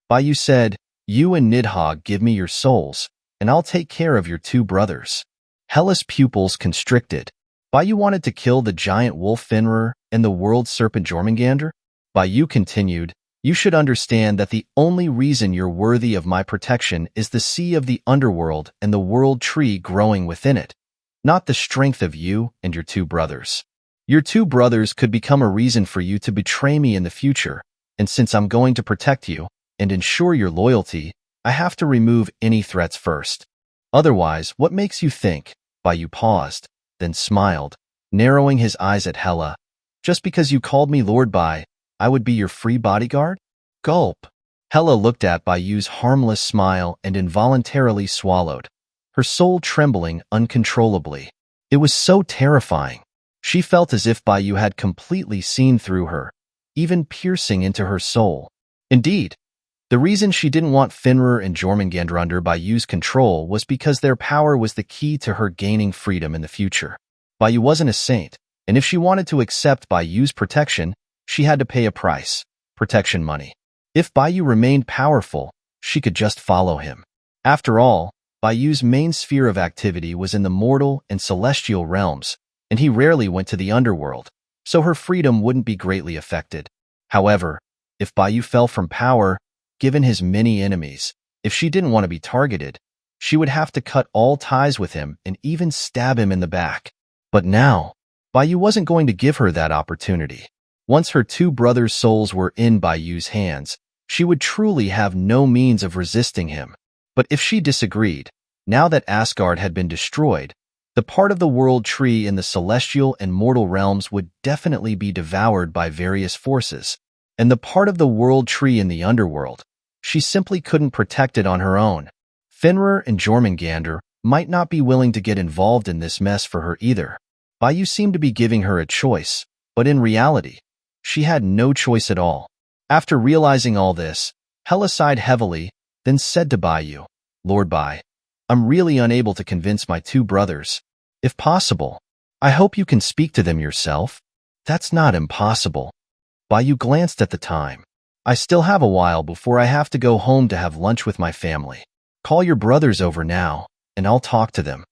S1: Baiyu said, you and Nidhogg give me your souls, and I'll take care of your two brothers. Hella's pupils constricted. Baiyu wanted to kill the giant wolf Finrer and the world serpent Jormungandr? Baiyu continued, you should understand that the only reason you're worthy of my protection is the sea of the underworld and the world tree growing within it, not the strength of you and your two brothers. Your two brothers could become a reason for you to betray me in the future, and since I'm going to protect you and ensure your loyalty, I have to remove any threats first. Otherwise, what makes you think? Baiyu paused, then smiled, narrowing his eyes at Hella. Just because you called me Lord Bai, I would be your free bodyguard? Gulp. Hella looked at Baiyu's harmless smile and involuntarily swallowed, her soul trembling uncontrollably. It was so terrifying. She felt as if Baiyu had completely seen through her, even piercing into her soul. Indeed, the reason she didn't want Finrer and Jormungandr under Baiyu's control was because their power was the key to her gaining freedom in the future. Baiyu wasn't a saint, and if she wanted to accept Baiyu's protection, she had to pay a price, protection money. If Baiyu remained powerful, she could just follow him. After all, Baiyu's main sphere of activity was in the mortal and celestial realms, and he rarely went to the underworld, so her freedom wouldn't be greatly affected. However, if Baiyu fell from power, given his many enemies, if she didn't want to be targeted, she would have to cut all ties with him and even stab him in the back. But now, Baiyu wasn't going to give her that opportunity. Once her two brothers' souls were in Baiyu's hands, she would truly have no means of resisting him. But if she disagreed, now that Asgard had been destroyed, the part of the world tree in the celestial and mortal realms would definitely be devoured by various forces, and the part of the world tree in the underworld, she simply couldn't protect it on her own. Finrer and Jormungandr might not be willing to get involved in this mess for her either. Baiyu seemed to be giving her a choice, but in reality, she had no choice at all. After realizing all this, Hella sighed heavily, then said to Baiyu, Lord Bai, I'm really unable to convince my two brothers. If possible, I hope you can speak to them yourself. That's not impossible. Baiyu glanced at the time. I still have a while before I have to go home to have lunch with my family. Call your brothers over now, and I'll talk to them.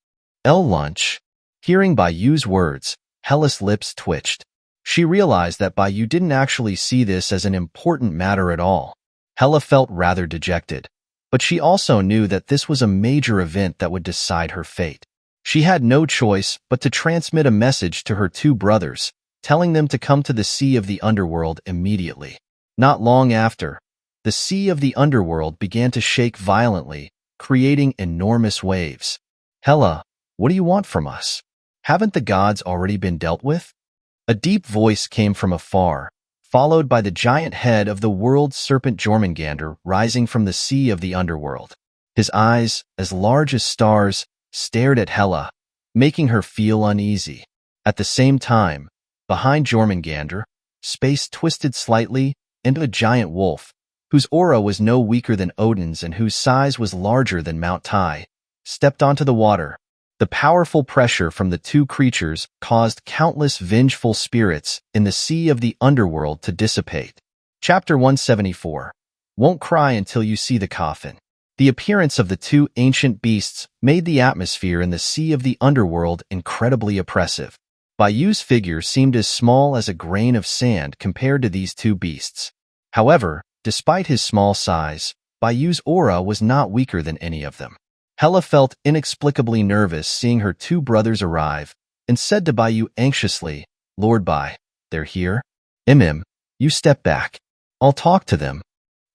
S1: Lunch. Hearing Baiyu's words, Hella's lips twitched. She realized that Baiyu didn't actually see this as an important matter at all. Hella felt rather dejected, but she also knew that this was a major event that would decide her fate. She had no choice but to transmit a message to her two brothers, telling them to come to the Sea of the Underworld immediately. Not long after, the Sea of the Underworld began to shake violently, creating enormous waves. Hella, what do you want from us? Haven't the gods already been dealt with? A deep voice came from afar, followed by the giant head of the world serpent Jormungandr rising from the Sea of the Underworld. His eyes, as large as stars, stared at Hella, making her feel uneasy. At the same time, behind Jormungandr, space twisted slightly into a giant wolf, whose aura was no weaker than Odin's and whose size was larger than Mount Tai, stepped onto the water. The powerful pressure from the two creatures caused countless vengeful spirits in the Sea of the Underworld to dissipate. Chapter 174. Won't cry until you see the coffin. The appearance of the two ancient beasts made the atmosphere in the Sea of the Underworld incredibly oppressive. Baiyu's figure seemed as small as a grain of sand compared to these two beasts. However, despite his small size, Baiyu's aura was not weaker than any of them. Hella felt inexplicably nervous seeing her two brothers arrive, and said to Baiyu anxiously, Lord Bai, they're here? You step back. I'll talk to them.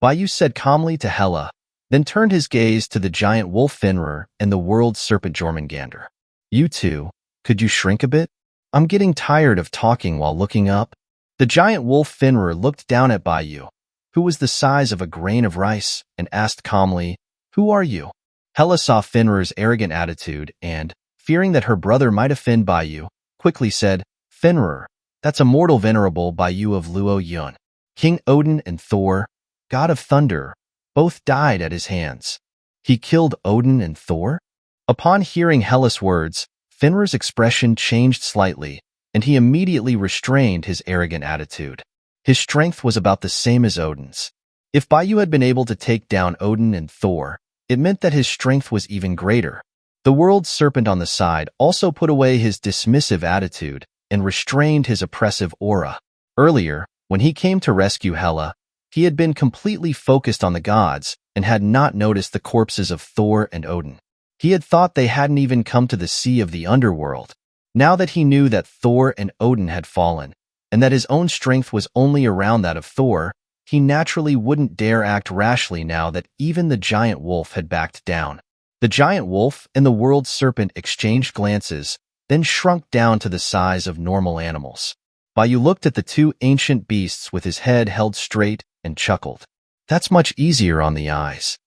S1: Baiyu said calmly to Hella, then turned his gaze to the giant wolf Finrer and the world serpent Jormungandr. You two, could you shrink a bit? I'm getting tired of talking while looking up. The giant wolf Finrer looked down at Baiyu, who was the size of a grain of rice, and asked calmly, Who are you? Hella saw Finrer's arrogant attitude and, fearing that her brother might offend Baiyu, quickly said, Finrer, that's Immortal Venerable Baiyu of Luo Yun. King Odin and Thor, god of thunder, both died at his hands. He killed Odin and Thor? Upon hearing Hella's words, Finrer's expression changed slightly, and he immediately restrained his arrogant attitude. His strength was about the same as Odin's. If Baiyu had been able to take down Odin and Thor, it meant that his strength was even greater. The world serpent on the side also put away his dismissive attitude and restrained his oppressive aura. Earlier, when he came to rescue Hela, he had been completely focused on the gods and had not noticed the corpses of Thor and Odin. He had thought they hadn't even come to the sea of the underworld. Now that he knew that Thor and Odin had fallen, and that his own strength was only around that of Thor, he naturally wouldn't dare act rashly now that even the giant wolf had backed down. The giant wolf and the world serpent exchanged glances, then shrunk down to the size of normal animals. Baiyu looked at the two ancient beasts with his head held straight and chuckled. That's much easier on the eyes.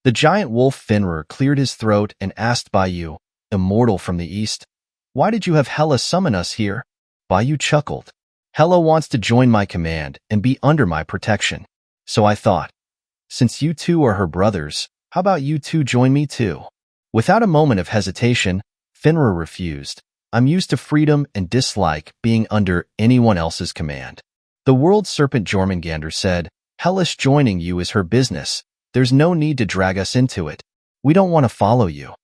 S1: The giant wolf Fenrir cleared his throat and asked Baiyu, Immortal from the east, why did you have Hela summon us here? Baiyu chuckled. Hela wants to join my command and be under my protection. So I thought, since you two are her brothers, how about you two join me too? Without a moment of hesitation, Fenrir refused. I'm used to freedom and dislike being under anyone else's command. The world serpent Jormungandr said, Hela's joining you is her business. There's no need to drag us into it. We don't want to follow you.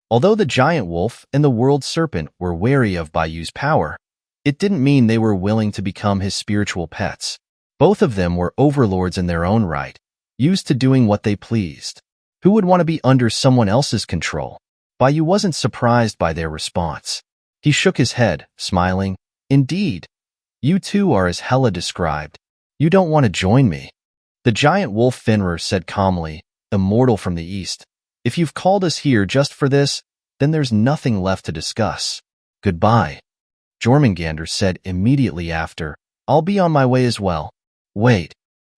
S1: Although the giant wolf and the world serpent were wary of Baiyu's power, it didn't mean they were willing to become his spiritual pets. Both of them were overlords in their own right, used to doing what they pleased. Who would want to be under someone else's control? Baiyu wasn't surprised by their response. He shook his head, smiling. Indeed, you two are as Hela described. You don't want to join me. The giant wolf Fenrir said calmly, Immortal from the east. If you've called us here just for this, then there's nothing left to discuss. Goodbye. Jormungandr said immediately after, I'll be on my way as well. Wait.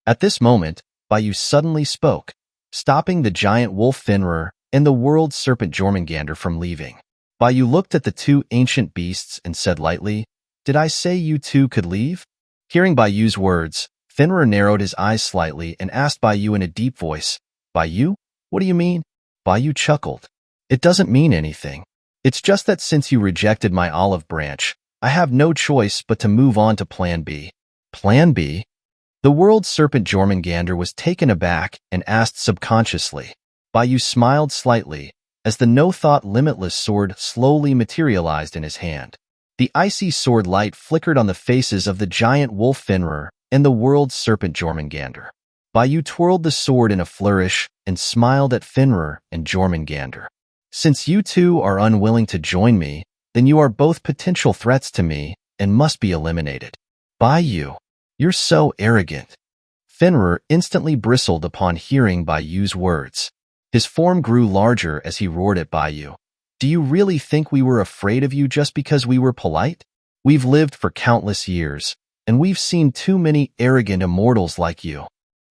S1: At this moment, Baiyu suddenly spoke, stopping the giant wolf Fenrir and the world serpent Jormungandr from leaving. Baiyu looked at the two ancient beasts and said lightly, Did I say you two could leave? Hearing Baiyu's words, Fenrir narrowed his eyes slightly and asked Baiyu in a deep voice, Baiyu, what do you mean? Baiyu chuckled. It doesn't mean anything. It's just that since you rejected my olive branch, I have no choice but to move on to Plan B. Plan B? The world serpent Jormungandr was taken aback and asked subconsciously. Baiyu smiled slightly as the no-thought limitless sword slowly materialized in his hand. The icy sword light flickered on the faces of the giant wolf Fenrir and the world serpent Jormungandr. Baiyu twirled the sword in a flourish and smiled at Fenrir and Jormungandr. Since you two are unwilling to join me, then you are both potential threats to me and must be eliminated. Baiyu, you're so arrogant. Fenrir instantly bristled upon hearing Baiyu's words. His form grew larger as he roared at Baiyu. Do you really think we were afraid of you just because we were polite? We've lived for countless years, and we've seen too many arrogant immortals like you.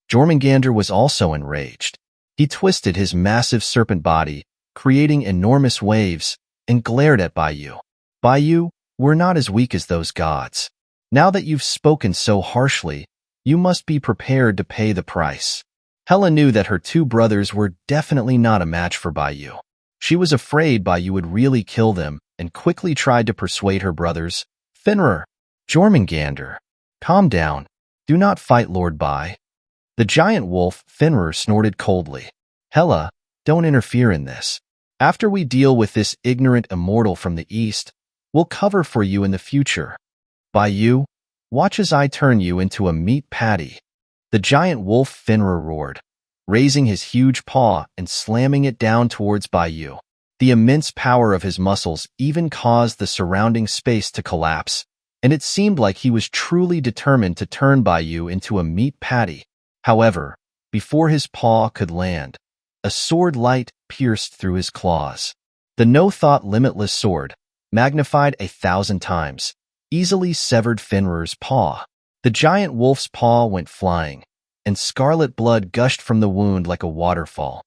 S1: Jormungandr was also enraged. He twisted his massive serpent body, creating enormous waves, and glared at Baiyu. Baiyu, we're not as weak as those gods. Now that you've spoken so harshly, you must be prepared to pay the price. Hela knew that her two brothers were definitely not a match for Baiyu. She was afraid Baiyu would really kill them and quickly tried to persuade her brothers, Fenrir, Jormungandr, calm down. Do not fight Lord Bai. The giant wolf Fenrir snorted coldly. Hela, don't interfere in this. After we deal with this ignorant immortal from the east, we'll cover for you in the future. Baiyu, watch as I turn you into a meat patty. The giant wolf Fenrir roared, raising his huge paw and slamming it down towards Baiyu. The immense power of his muscles even caused the surrounding space to collapse, and it seemed like he was truly determined to turn Baiyu into a meat patty. However, before his paw could land, a sword light pierced through his claws. The no-thought limitless sword, magnified 1,000 times, easily severed Fenrir's paw. The giant wolf's paw went flying, and scarlet blood gushed from the wound like a waterfall.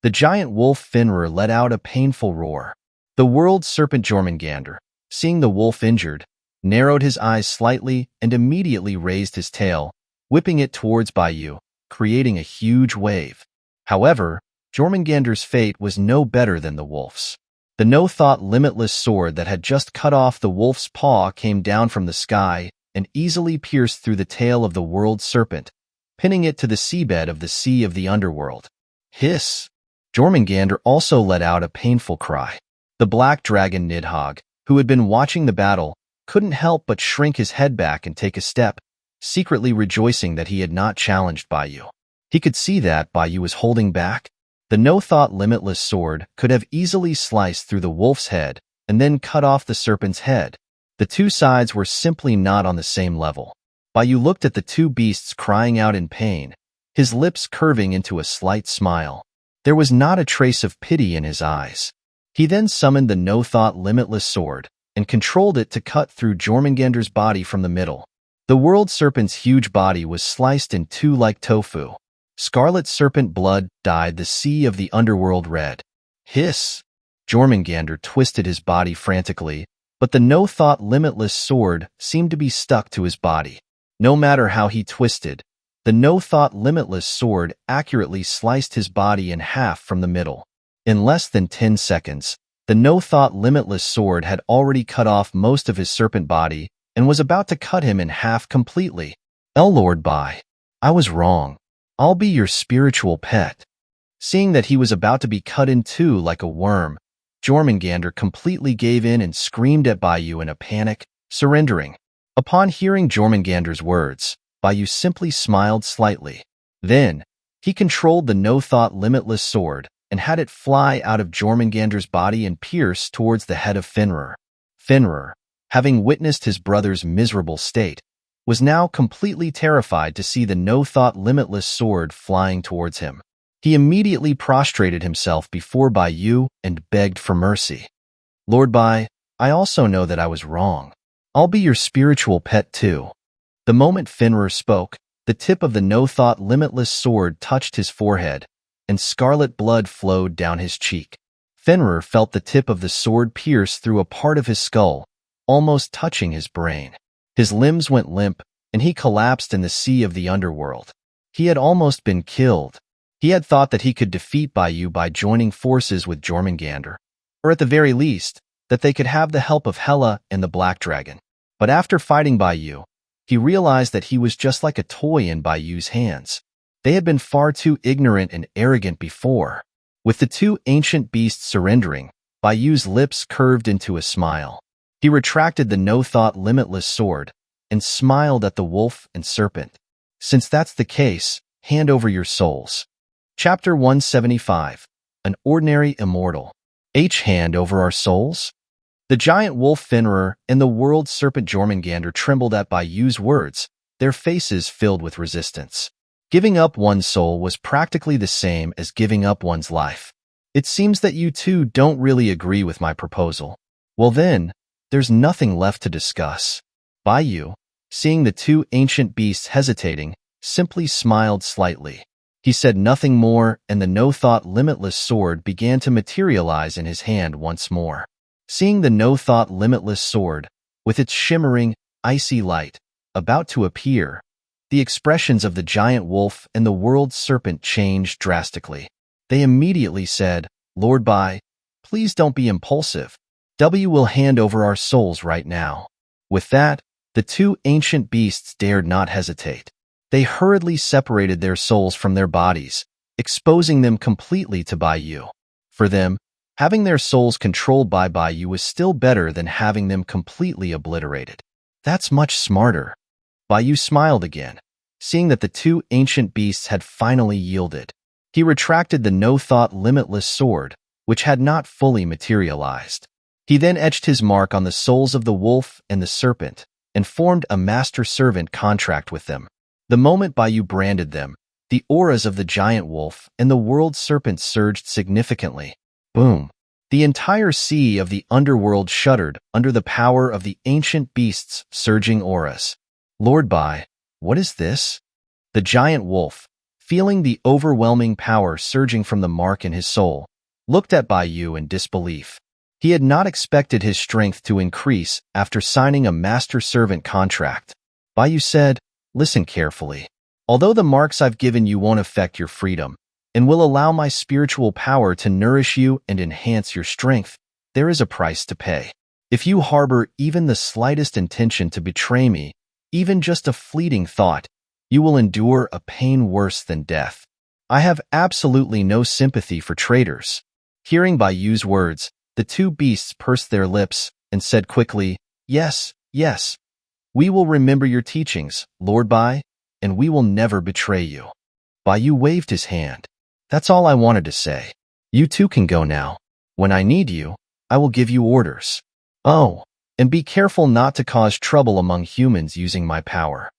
S1: The giant wolf Fenrir let out a painful roar. The world serpent Jormungandr, seeing the wolf injured, narrowed his eyes slightly and immediately raised his tail, whipping it towards Baiyu, creating a huge wave. However, Jormungandr's fate was no better than the wolf's. The no-thought limitless sword that had just cut off the wolf's paw came down from the sky and easily pierced through the tail of the world serpent, pinning it to the seabed of the sea of the underworld. Hiss! Jormungandr also let out a painful cry. The black dragon Nidhogg, who had been watching the battle, couldn't help but shrink his head back and take a step, secretly rejoicing that he had not challenged Baiyu. He could see that Baiyu was holding back. The no-thought limitless sword could have easily sliced through the wolf's head and then cut off the serpent's head. The two sides were simply not on the same level. Baiyu looked at the two beasts crying out in pain, his lips curving into a slight smile. There was not a trace of pity in his eyes. He then summoned the no-thought limitless sword and controlled it to cut through Jormungandr's body from the middle. The world serpent's huge body was sliced in two like tofu. Scarlet serpent blood dyed the sea of the underworld red. Hiss! Jormungandr twisted his body frantically, but the no-thought limitless sword seemed to be stuck to his body. No matter how he twisted, the no-thought limitless sword accurately sliced his body in half from the middle. In less than 10 seconds, the no-thought limitless sword had already cut off most of his serpent body and was about to cut him in half completely. Lord Bai, I was wrong. I'll be your spiritual pet. Seeing that he was about to be cut in two like a worm, Jormungandr completely gave in and screamed at Baiyu in a panic, surrendering. Upon hearing Jormungandr's words, Baiyu simply smiled slightly. Then, he controlled the no-thought limitless sword and had it fly out of Jormungandr's body and pierce towards the head of Fenrir. Fenrir, having witnessed his brother's miserable state, was now completely terrified to see the no-thought limitless sword flying towards him. He immediately prostrated himself before Baiyu and begged for mercy. Lord Bai, I also know that I was wrong. I'll be your spiritual pet too. The moment Fenrir spoke, the tip of the no-thought limitless sword touched his forehead, and scarlet blood flowed down his cheek. Fenrir felt the tip of the sword pierce through a part of his skull, almost touching his brain. His limbs went limp, and he collapsed in the sea of the underworld. He had almost been killed. He had thought that he could defeat Baiyu by joining forces with Jormungandr, or at the very least, that they could have the help of Hela and the Black Dragon. But after fighting Baiyu, he realized that he was just like a toy in Baiyu's hands. They had been far too ignorant and arrogant before. With the two ancient beasts surrendering, Baiyu's lips curved into a smile. He retracted the no-thought limitless sword and smiled at the wolf and serpent. Since that's the case, hand over your souls. Chapter 175. An Ordinary Immortal. Hand over our souls? The giant wolf Fenrir and the world serpent Jormungandr trembled at Baiyu's words, their faces filled with resistance. Giving up one's soul was practically the same as giving up one's life. It seems that you two don't really agree with my proposal. Well then, there's nothing left to discuss. Baiyu, seeing the two ancient beasts hesitating, simply smiled slightly. He said nothing more, and the no-thought limitless sword began to materialize in his hand once more. Seeing the no-thought limitless sword, with its shimmering, icy light, about to appear, the expressions of the giant wolf and the world serpent changed drastically. They immediately said, Lord Bai, please don't be impulsive. W will hand over our souls right now. With that, the two ancient beasts dared not hesitate. They hurriedly separated their souls from their bodies, exposing them completely to Baiyu. For them, having their souls controlled by Baiyu was still better than having them completely obliterated. That's much smarter. Baiyu smiled again, seeing that the two ancient beasts had finally yielded. He retracted the no-thought limitless sword, which had not fully materialized. He then etched his mark on the souls of the wolf and the serpent, and formed a master-servant contract with them. The moment Baiyu branded them, the auras of the giant wolf and the world serpent surged significantly. Boom! The entire sea of the underworld shuddered under the power of the ancient beasts' surging auras. Lord Bai, what is this? The giant wolf, feeling the overwhelming power surging from the mark in his soul, looked at Baiyu in disbelief. He had not expected his strength to increase after signing a master-servant contract. Baiyu said, Listen carefully. Although the marks I've given you won't affect your freedom, and will allow my spiritual power to nourish you and enhance your strength, there is a price to pay. If you harbor even the slightest intention to betray me, even just a fleeting thought, you will endure a pain worse than death. I have absolutely no sympathy for traitors." Hearing Bai Yu's words, the two beasts pursed their lips and said quickly, "Yes, yes. We will remember your teachings, Lord Bai, and we will never betray you." Bai Yu waved his hand. "That's all I wanted to say. You two can go now. When I need you, I will give you orders. Oh, and be careful not to cause trouble among humans using my power."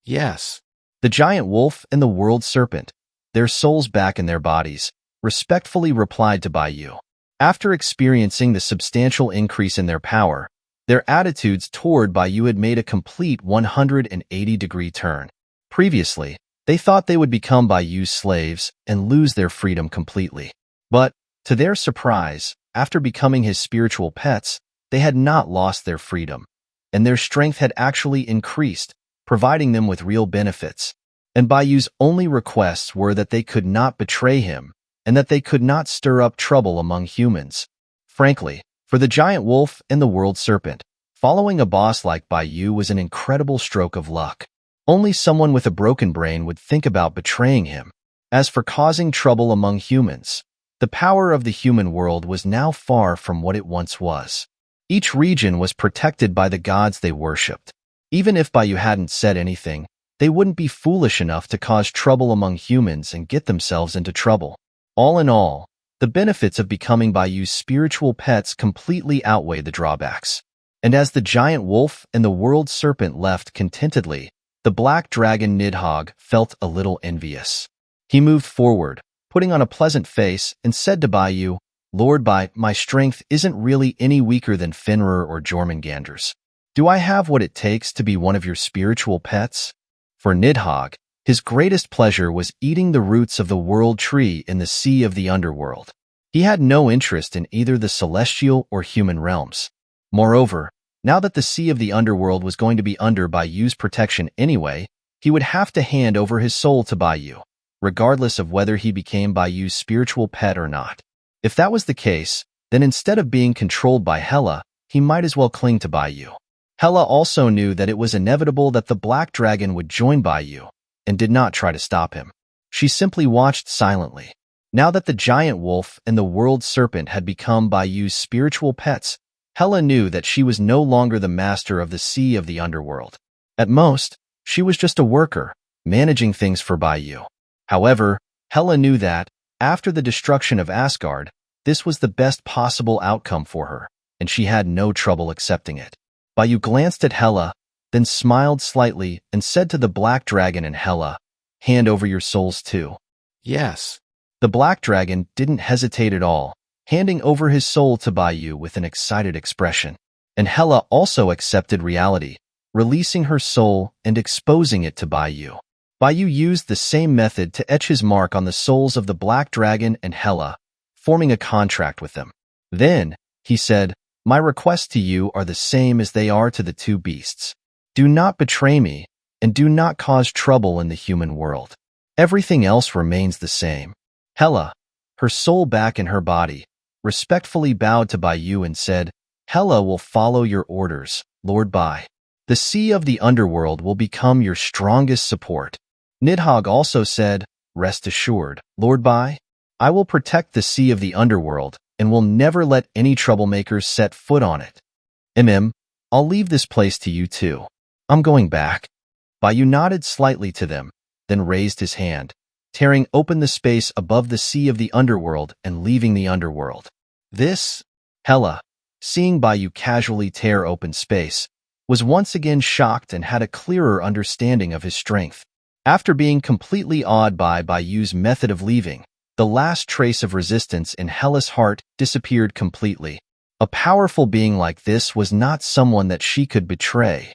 S2: "Yes."
S1: The giant wolf and the world serpent, their souls back in their bodies, respectfully replied to Bai Yu. After experiencing the substantial increase in their power, their attitudes toward Bai Yu had made a complete 180-degree turn. Previously, they thought they would become Bai Yu's slaves and lose their freedom completely. But, to their surprise, after becoming his spiritual pets, they had not lost their freedom, and their strength had actually increased, providing them with real benefits. And Bai Yu's only requests were that they could not betray him, and that they could not stir up trouble among humans. Frankly, for the giant wolf and the world serpent, following a boss like Bai Yu was an incredible stroke of luck. Only someone with a broken brain would think about betraying him. As for causing trouble among humans, the power of the human world was now far from what it once was. Each region was protected by the gods they worshipped. Even if Bai Yu hadn't said anything, they wouldn't be foolish enough to cause trouble among humans and get themselves into trouble. All in all, the benefits of becoming Bai Yu's spiritual pets completely outweigh the drawbacks. And as the giant wolf and the world serpent left contentedly, the black dragon Nidhogg felt a little envious. He moved forward, putting on a pleasant face, and said to Bai Yu, "Lord Bai, my strength isn't really any weaker than Fenrir or Jormungandr's. Do I have what it takes to be one of your spiritual pets?" For Nidhogg, his greatest pleasure was eating the roots of the world tree in the sea of the underworld. He had no interest in either the celestial or human realms. Moreover, now that the sea of the underworld was going to be under Bai Yu's protection anyway, he would have to hand over his soul to Bai Yu, regardless of whether he became Bai Yu's spiritual pet or not. If that was the case, then instead of being controlled by Hela, he might as well cling to Bai Yu. Hela also knew that it was inevitable that the black dragon would join Bai Yu, and did not try to stop him. She simply watched silently. Now that the giant wolf and the world serpent had become Bai Yu's spiritual pets, Hela knew that she was no longer the master of the sea of the underworld. At most, she was just a worker, managing things for Bai Yu. However, Hela knew that, after the destruction of Asgard, this was the best possible outcome for her, and she had no trouble accepting it. Bai Yu glanced at Hela, then smiled slightly and said to the black dragon and Hela, "Hand over your souls too."
S2: "Yes."
S1: The black dragon didn't hesitate at all, handing over his soul to Bai Yu with an excited expression. And Hela also accepted reality, releasing her soul and exposing it to Bai Yu. Bai Yu used the same method to etch his mark on the souls of the black dragon and Hela, forming a contract with them. Then, he said, "My requests to you are the same as they are to the two beasts. Do not betray me, and do not cause trouble in the human world. Everything else remains the same." Hela, her soul back in her body, respectfully bowed to Bai Yu and said, "Hela will follow your orders, Lord Bai. The sea of the underworld will become your strongest support." Nidhogg also said, "Rest assured, Lord Bai, I will protect the sea of the underworld and will never let any troublemakers set foot on it. I'll leave this place to you too. I'm going back." Bai Yu nodded slightly to them, then raised his hand, tearing open the space above the sea of the underworld and leaving the underworld. Hela, seeing Bai Yu casually tear open space, was once again shocked and had a clearer understanding of his strength. After being completely awed by Bai Yu's method of leaving, the last trace of resistance in Hela's heart disappeared completely. A powerful being like this was not someone that she could betray.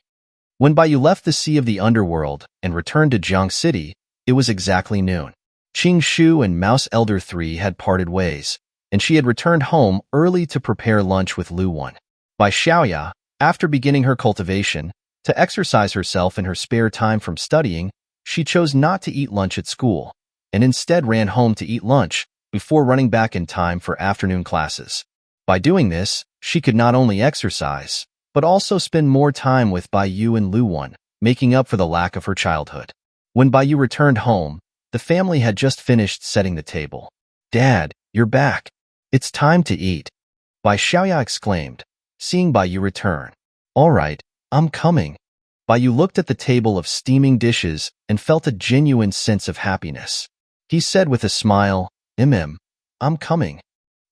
S1: When Bai Yu left the sea of the underworld and returned to Jiang City, it was exactly noon. Qing Shu and Mouse Elder 3 had parted ways, and she had returned home early to prepare lunch with Lu Wan. Bai Xiaoya, after beginning her cultivation, to exercise herself in her spare time from studying, she chose not to eat lunch at school, and instead ran home to eat lunch before running back in time for afternoon classes. By doing this, she could not only exercise, but also spend more time with Bai Yu and Lu Wan, making up for the lack of her childhood. When Bai Yu returned home, the family had just finished setting the table. "Dad, you're back. It's time to eat," Bai Xiaoya exclaimed, seeing Bai Yu return. "All right, I'm coming." Bai Yu looked at the table of steaming dishes and felt a genuine sense of happiness. He said with a smile, I'm coming."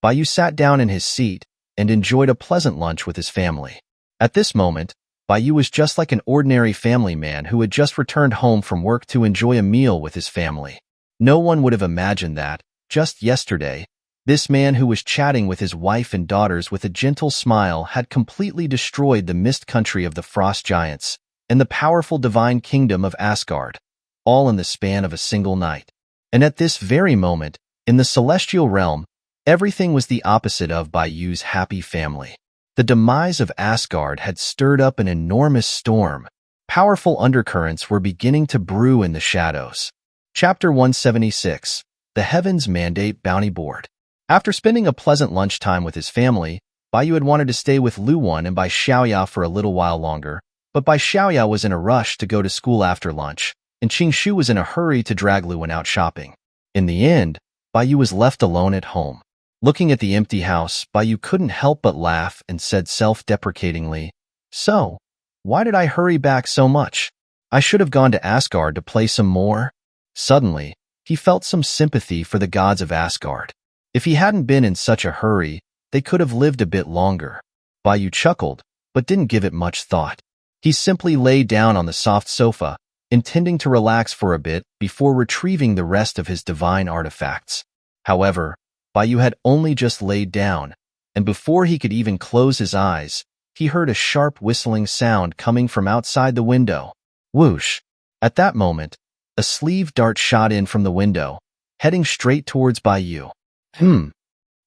S1: Bai Yu sat down in his seat and enjoyed a pleasant lunch with his family. At this moment, Bai Yu was just like an ordinary family man who had just returned home from work to enjoy a meal with his family. No one would have imagined that, just yesterday, this man who was chatting with his wife and daughters with a gentle smile had completely destroyed the mist country of the frost giants and the powerful divine kingdom of Asgard, all in the span of a single night. And at this very moment, in the celestial realm, everything was the opposite of Bai Yu's happy family. The demise of Asgard had stirred up an enormous storm. Powerful undercurrents were beginning to brew in the shadows. Chapter 176, The Heavens Mandate Bounty Board. After spending a pleasant lunchtime with his family, Bai Yu had wanted to stay with Luwan and Bai Xiaoya for a little while longer, but Bai Xiaoya was in a rush to go to school after lunch, and Qingshu was in a hurry to drag Luwan out shopping. In the end, Bai Yu was left alone at home. Looking at the empty house, Bai Yu couldn't help but laugh and said self-deprecatingly, "So, why did I hurry back so much? I should have gone to Asgard to play some more." Suddenly, he felt some sympathy for the gods of Asgard. If he hadn't been in such a hurry, they could have lived a bit longer. Bai Yu chuckled, but didn't give it much thought. He simply lay down on the soft sofa, intending to relax for a bit before retrieving the rest of his divine artifacts. However, Bai Yu had only just laid down, and before he could even close his eyes, he heard a sharp whistling sound coming from outside the window. Whoosh! At that moment, a sleeve dart shot in from the window, heading straight towards Bai Yu.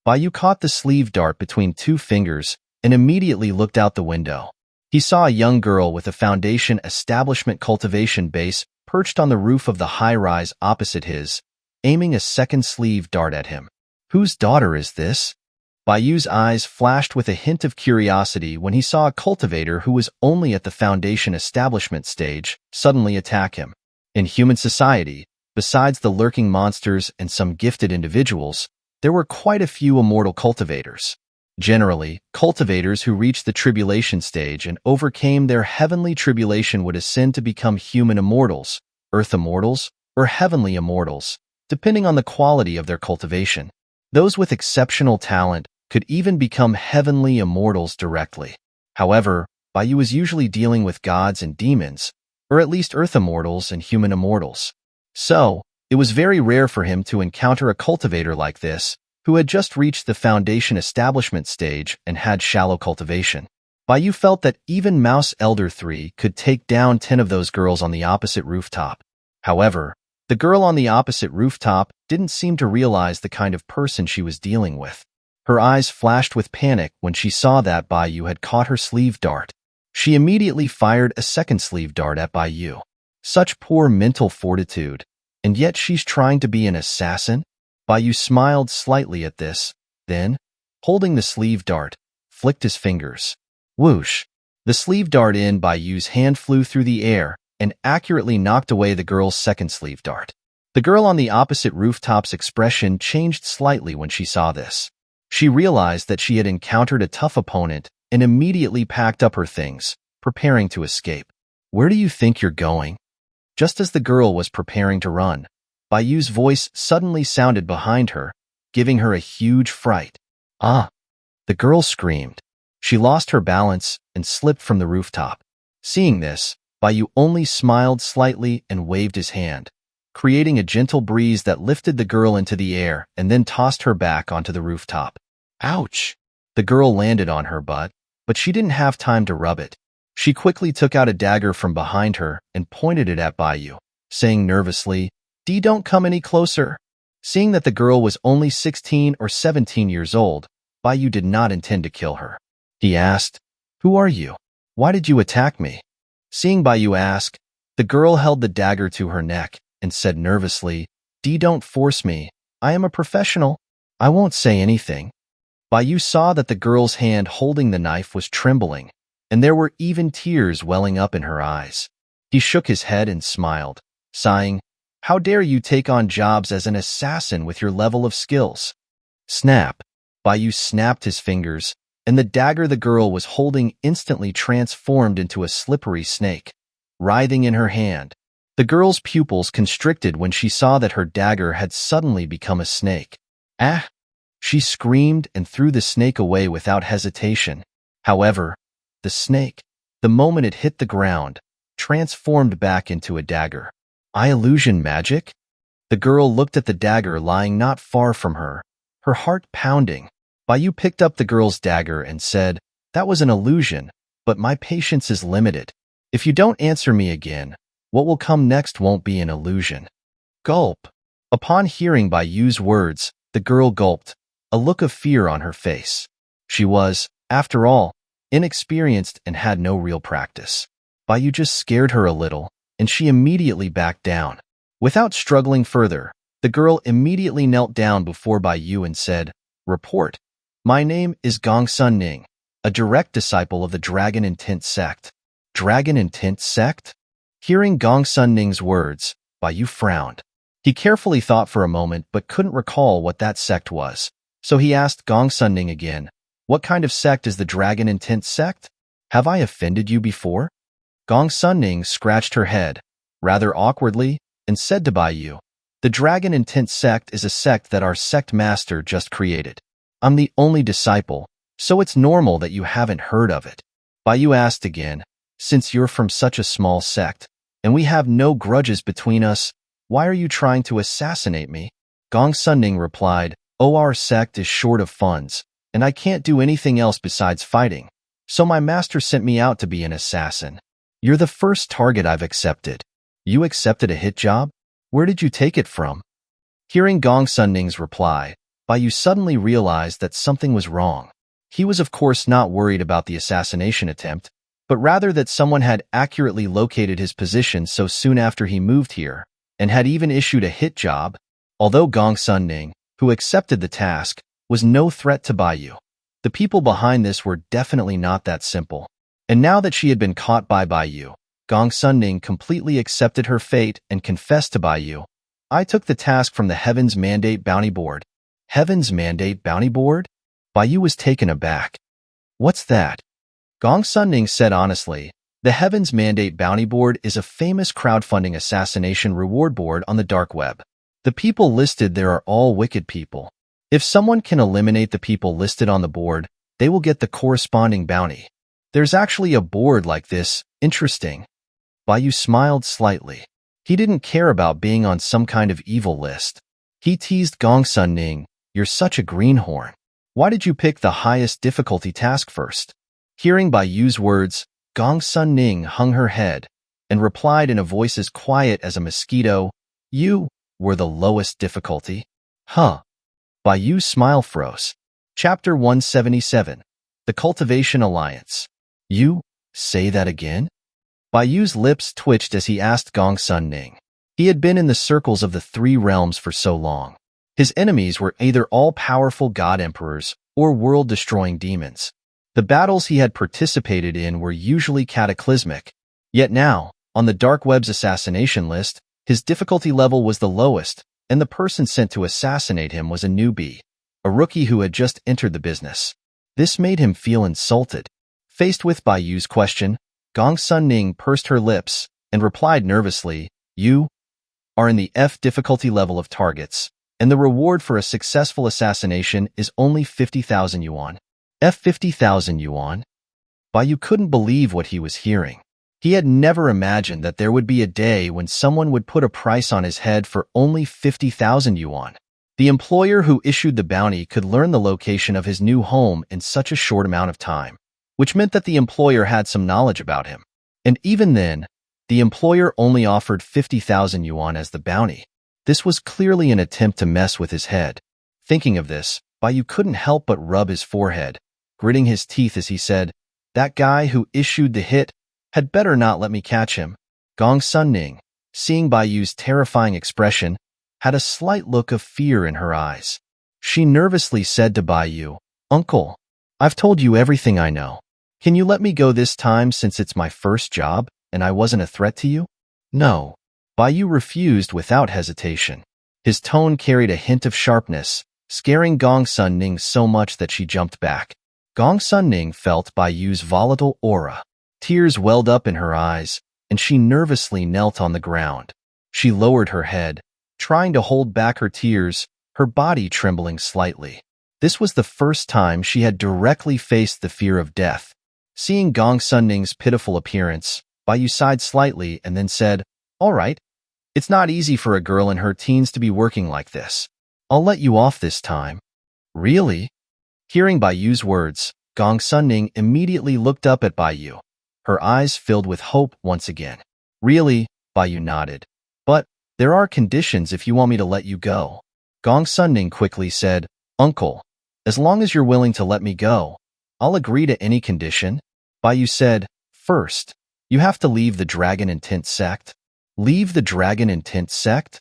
S1: Bai Yu caught the sleeve dart between two fingers and immediately looked out the window. He saw a young girl with a foundation establishment cultivation base perched on the roof of the high-rise opposite his, aiming a second sleeve dart at him. Whose daughter is this? Bai Yu's eyes flashed with a hint of curiosity when he saw a cultivator who was only at the foundation establishment stage suddenly attack him. In human society, besides the lurking monsters and some gifted individuals, there were quite a few immortal cultivators. Generally, cultivators who reached the tribulation stage and overcame their heavenly tribulation would ascend to become human immortals, earth immortals, or heavenly immortals, depending on the quality of their cultivation. Those with exceptional talent could even become heavenly immortals directly. However, Bai Yu was usually dealing with gods and demons, or at least earth immortals and human immortals. So, it was very rare for him to encounter a cultivator like this, who had just reached the foundation establishment stage and had shallow cultivation. Bai Yu felt that even Mouse Elder 3 could take down 10 of those girls on the opposite rooftop. However, the girl on the opposite rooftop didn't seem to realize the kind of person she was dealing with. Her eyes flashed with panic when she saw that Bai Yu had caught her sleeve dart. She immediately fired a second sleeve dart at Bai Yu. Such poor mental fortitude, and yet she's trying to be an assassin? Bai Yu smiled slightly at this, then, holding the sleeve dart, flicked his fingers. Whoosh! The sleeve dart in Bai Yu's hand flew through the air and accurately knocked away the girl's second sleeve dart. The girl on the opposite rooftop's expression changed slightly when she saw this. She realized that she had encountered a tough opponent and immediately packed up her things, preparing to escape. "Where do you think you're going?" Just as the girl was preparing to run, Bai Yu's voice suddenly sounded behind her, giving her a huge fright. "Ah!" The girl screamed. She lost her balance and slipped from the rooftop. Seeing this, Bai Yu only smiled slightly and waved his hand, creating a gentle breeze that lifted the girl into the air and then tossed her back onto the rooftop. Ouch! The girl landed on her butt, but she didn't have time to rub it. She quickly took out a dagger from behind her and pointed it at Bai Yu, saying nervously, Don't come any closer." Seeing that the girl was only 16 or 17 years old, Bai Yu did not intend to kill her. He asked, "Who are you? Why did you attack me?" Seeing Bai Yu ask, the girl held the dagger to her neck and said nervously, Don't force me. I am a professional. I won't say anything." Bai Yu saw that the girl's hand holding the knife was trembling, and there were even tears welling up in her eyes. He shook his head and smiled, sighing, "How dare you take on jobs as an assassin with your level of skills?" Snap! Bayou snapped his fingers, and the dagger the girl was holding instantly transformed into a slippery snake, writhing in her hand. The girl's pupils constricted when she saw that her dagger had suddenly become a snake. "Ah!" She screamed and threw the snake away without hesitation. However, the snake, the moment it hit the ground, transformed back into a dagger. Illusion magic? The girl looked at the dagger lying not far from her, her heart pounding. Bayou picked up the girl's dagger and said, "That was an illusion, but my patience is limited. If you don't answer me again, what will come next won't be an illusion." Gulp. Upon hearing Bayou's words, the girl gulped, a look of fear on her face. She was, after all, inexperienced and had no real practice. Bayou just scared her a little, and she immediately backed down. Without struggling further, the girl immediately knelt down before Bayou and said, "Report. My name is Gongsun Ning, a direct disciple of the Dragon and Tint sect." Dragon and Tint sect? Hearing Gongsun Ning's words, Bayou frowned. He carefully thought for a moment but couldn't recall what that sect was, so he asked Gongsun Ning again, "What kind of sect is the Dragon and Tint sect? Have I offended you before?" Gongsun Ning scratched her head, rather awkwardly, and said to Bayou, "The Dragon and Tint sect is a sect that our sect master just created. I'm the only disciple, so it's normal that you haven't heard of it." Bayou asked again, "Since you're from such a small sect, and we have no grudges between us, why are you trying to assassinate me?" Gongsun Ning replied, "Oh, our sect is short of funds, and I can't do anything else besides fighting, so my master sent me out to be an assassin. You're the first target I've accepted." "You accepted a hit job? Where did you take it from?" Hearing Gongsun Ning's reply, Bayou suddenly realized that something was wrong. He was of course not worried about the assassination attempt, but rather that someone had accurately located his position so soon after he moved here, and had even issued a hit job. Although Gongsun Ning, who accepted the task, was no threat to Bayou, the people behind this were definitely not that simple. And now that she had been caught by Bayou, Gongsun Ning completely accepted her fate and confessed to Bayou, "I took the task from the Heaven's Mandate Bounty Board." Heaven's Mandate Bounty Board? Bayou was taken aback. "What's that?" Gongsun Ning said honestly, "The Heaven's Mandate Bounty Board is a famous crowdfunding assassination reward board on the dark web. The people listed there are all wicked people. If someone can eliminate the people listed on the board, they will get the corresponding bounty. There's actually a board like this. Interesting." Bayou smiled slightly. He didn't care about being on some kind of evil list. He teased Gongsun Ning, "You're such a greenhorn. Why did you pick the highest difficulty task first?" Hearing Bayou's words, Gongsun Ning hung her head and replied in a voice as quiet as a mosquito, "You were the lowest difficulty." "Huh." Bayou's smile froze. Chapter 177. The Cultivation Alliance. "You say that again?" Bayou's lips twitched as he asked Gongsun Ning. He had been in the circles of the three realms for so long. His enemies were either all-powerful god emperors or world-destroying demons. The battles he had participated in were usually cataclysmic. Yet now, on the dark web's assassination list, his difficulty level was the lowest, and the person sent to assassinate him was a newbie, a rookie who had just entered the business. This made him feel insulted. Faced with Bayou's question, Gongsun Ning pursed her lips and replied nervously, "You are in the F difficulty level of targets, and the reward for a successful assassination is only 50,000 yuan. F 50,000 yuan? Bayou couldn't believe what he was hearing. He had never imagined that there would be a day when someone would put a price on his head for only 50,000 yuan. The employer who issued the bounty could learn the location of his new home in such a short amount of time, which meant that the employer had some knowledge about him. And even then, the employer only offered 50,000 yuan as the bounty. This was clearly an attempt to mess with his head. Thinking of this, Bayou couldn't help but rub his forehead, gritting his teeth as he said, "That guy who issued the hit had better not let me catch him." Gongsun Ning, seeing Bayou's terrifying expression, had a slight look of fear in her eyes. She nervously said to Bayou, "Uncle, I've told you everything I know. Can you let me go this time since it's my first job?" and I wasn't a threat to you? No. Bai refused without hesitation. His tone carried a hint of sharpness, scaring Gong Sun-ning so much that she jumped back. Gong Sun-ning felt Bai's volatile aura. Tears welled up in her eyes, and she nervously knelt on the ground. She lowered her head, trying to hold back her tears, her body trembling slightly. This was the first time she had directly faced the fear of death. Seeing Gong Sun-ning's pitiful appearance, Bai sighed slightly and then said, "All right. It's not easy for a girl in her teens to be working like this. I'll let you off this time." "Really?" Hearing Bai's words, Gong Sun-ning immediately looked up at Bai. Her eyes filled with hope once again. "Really?" Bai nodded. "But there are conditions if you want me to let you go." Gong Sun-ning quickly said, "Uncle, as long as you're willing to let me go, I'll agree to any condition." Bai said, "First, you have to leave the Dragon and Tint sect." "Leave the Dragon and Tint sect?"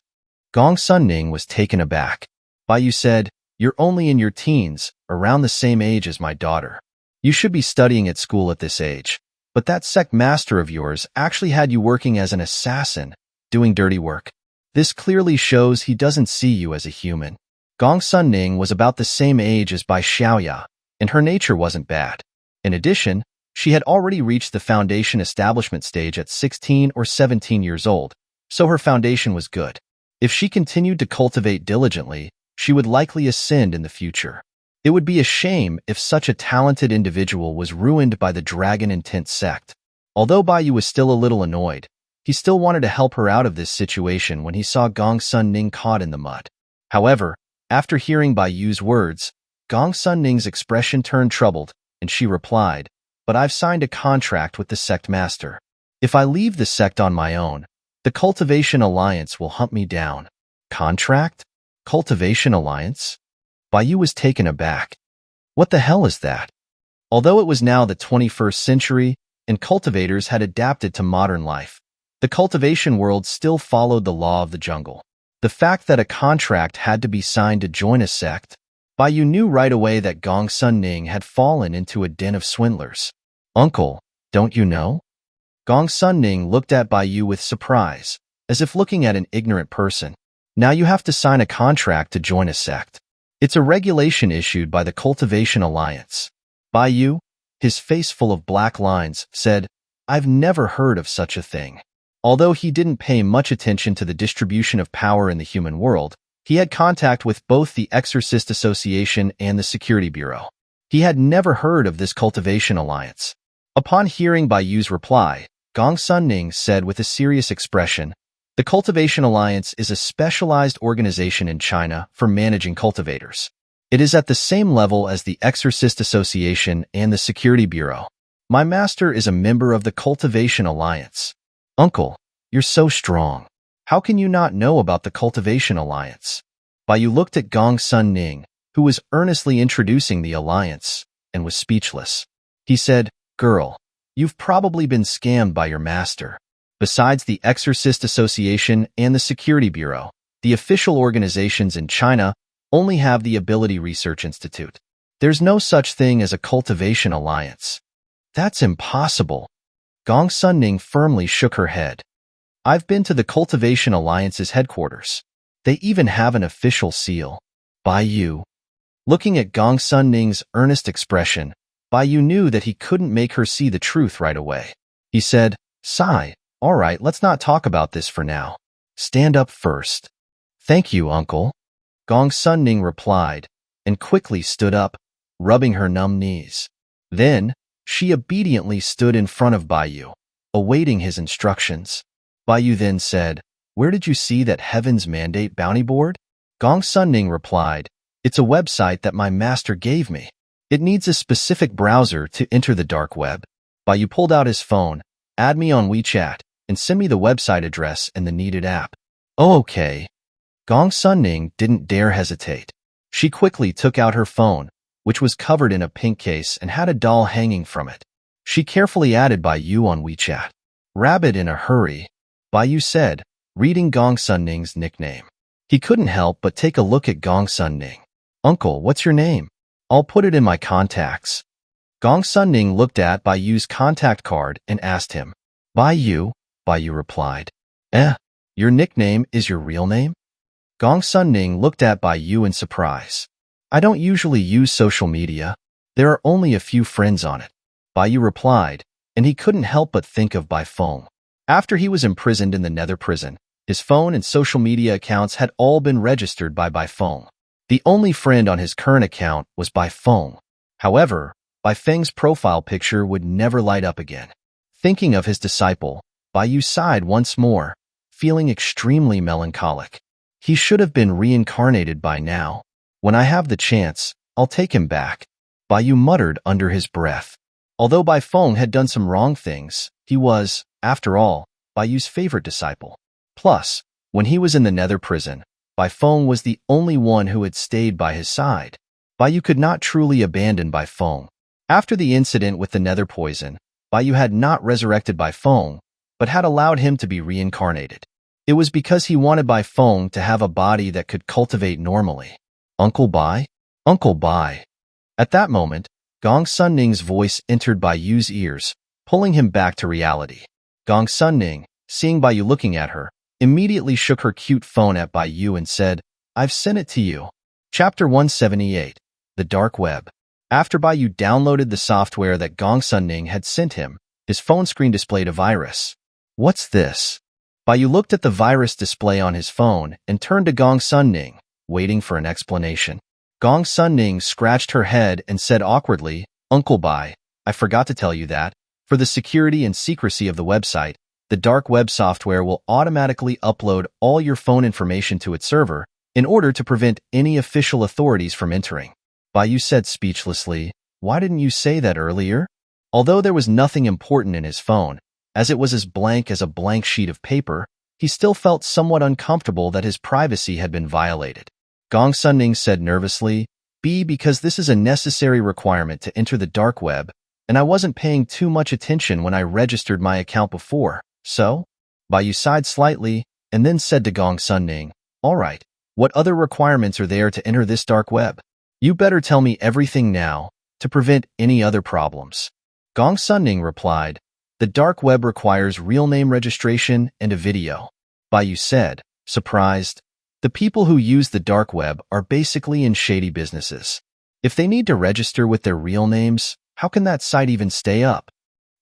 S1: Gong Sun-ning was taken aback. Bai said, "You're only in your teens, around the same age as my daughter. You should be studying at school at this age. But that sect master of yours actually had you working as an assassin, doing dirty work. This clearly shows he doesn't see you as a human." Gong Sun-ning was about the same age as Bai Xiaoya, and her nature wasn't bad. In addition, she had already reached the foundation establishment stage at 16 or 17 years old, so her foundation was good. If she continued to cultivate diligently, she would likely ascend in the future. It would be a shame if such a talented individual was ruined by the Dragon and Tint sect. Although Bai was still a little annoyed, he still wanted to help her out of this situation when he saw Gong Sun-ning caught in the mud. However, after hearing Bai's words, Gong Sun-ning's expression turned troubled, and she replied, "But I've signed a contract with the sect master. If I leave the sect on my own, the Cultivation Alliance will hunt me down." "Contract? Cultivation Alliance?" Bai was taken aback. What the hell is that? Although it was now the 21st century, and cultivators had adapted to modern life, the cultivation world still followed the law of the jungle. The fact that a contract had to be signed to join a sect, Bai knew right away that Gong Sun-ning had fallen into a den of swindlers. "Uncle, don't you know?" Gong Sun-ning looked at Bai with surprise, as if looking at an ignorant person. "Now you have to sign a contract to join a sect. It's a regulation issued by the Cultivation Alliance." Bai, his face full of black lines, said, "I've never heard of such a thing." Although he didn't pay much attention to the distribution of power in the human world, he had contact with both the Exorcist Association and the Security Bureau. He had never heard of this Cultivation Alliance. Upon hearing Bai's reply, Gong Sun-ning said with a serious expression, "The Cultivation Alliance is a specialized organization in China for managing cultivators. It is at the same level as the Exorcist Association and the Security Bureau. My master is a member of the Cultivation Alliance." "Uncle, you're so strong. How can you not know about the Cultivation Alliance?" Bai looked at Gong Sun-ning, who was earnestly introducing the alliance, and was speechless. He said, "Girl, you've probably been scammed by your master. Besides the Exorcist Association and the Security Bureau, the official organizations in China only have the Ability Research Institute. There's no such thing as a Cultivation Alliance." "That's impossible." Gong Sun-ning firmly shook her head. "I've been to the Cultivation Alliance's headquarters. They even have an official seal." Bai. Looking at Gong Sun-ning's earnest expression, Bai knew that he couldn't make her see the truth right away. He said, "Sigh, all right, let's not talk about this for now. Stand up first." "Thank you, uncle," Gong Sun-ning replied, and quickly stood up, rubbing her numb knees. Then, she obediently stood in front of Bai, awaiting his instructions. Bai then said, "Where did you see that Heaven's Mandate bounty board?" Gong Sun-ning replied, "It's a website that my master gave me. It needs a specific browser to enter the dark web." Bai pulled out his phone, "Add me on WeChat, and send me the website address and the needed app." "Oh, okay." Gong Sun-ning didn't dare hesitate. She quickly took out her phone, which was covered in a pink case and had a doll hanging from it. She carefully added Bai on WeChat. "Rabbit in a hurry," Bai said, reading Gong Sun-ning's nickname. He couldn't help but take a look at Gong Sun-ning. "Uncle, what's your name? I'll put it in my contacts." Gong Sun-ning looked at Bai's contact card and asked him, Bai Yu replied. Eh, your nickname is your real name? Gong Sunning looked at Bai Yu in surprise. I don't usually use social media. There are only a few friends on it. Bai Yu replied, and he couldn't help but think of Bai Feng. After he was imprisoned in the Nether prison, his phone and social media accounts had all been registered by Bai Feng. The only friend on his current account was Bai Feng. However, Bai Feng's profile picture would never light up again. Thinking of his disciple, Bai Yu sighed once more, feeling extremely melancholic. He should have been reincarnated by now. When I have the chance, I'll take him back, Bai Yu muttered under his breath. Although Bai Feng had done some wrong things, he was, after all, Bai Yu's favorite disciple. Plus, when he was in the Nether prison, Bai Feng was the only one who had stayed by his side. Bai Yu could not truly abandon Bai Feng. After the incident with the Nether poison, Bai Yu had not resurrected Bai Feng, but had allowed him to be reincarnated. It was because he wanted Bai Feng to have a body that could cultivate normally. Uncle Bai? Uncle Bai. At that moment, Gong Sunning's voice entered Bai Yu's ears, pulling him back to reality. Gong Sunning, seeing Bai Yu looking at her, immediately shook her cute phone at Bai Yu and said, I've sent it to you. Chapter 178. The Dark Web. After Bai Yu downloaded the software that Gong Sunning had sent him, his phone screen displayed a virus. What's this? Bai Yu looked at the virus display on his phone and turned to Gong Sunning, waiting for an explanation. Gong Sunning scratched her head and said awkwardly, Uncle Bai, I forgot to tell you that, for the security and secrecy of the website, the dark web software will automatically upload all your phone information to its server in order to prevent any official authorities from entering. Bai Yu said speechlessly, Why didn't you say that earlier? Although there was nothing important in his phone, as it was as blank as a blank sheet of paper, he still felt somewhat uncomfortable that his privacy had been violated. Gong Sunning said nervously, because this is a necessary requirement to enter the dark web, and I wasn't paying too much attention when I registered my account before, so? Bai Yu sighed slightly, and then said to Gong Sunning, All right, what other requirements are there to enter this dark web? You better tell me everything now, to prevent any other problems. Gong Sunning replied, The dark web requires real name registration and a video. Bai Yu said, surprised, The people who use the dark web are basically in shady businesses. If they need to register with their real names, how can that site even stay up?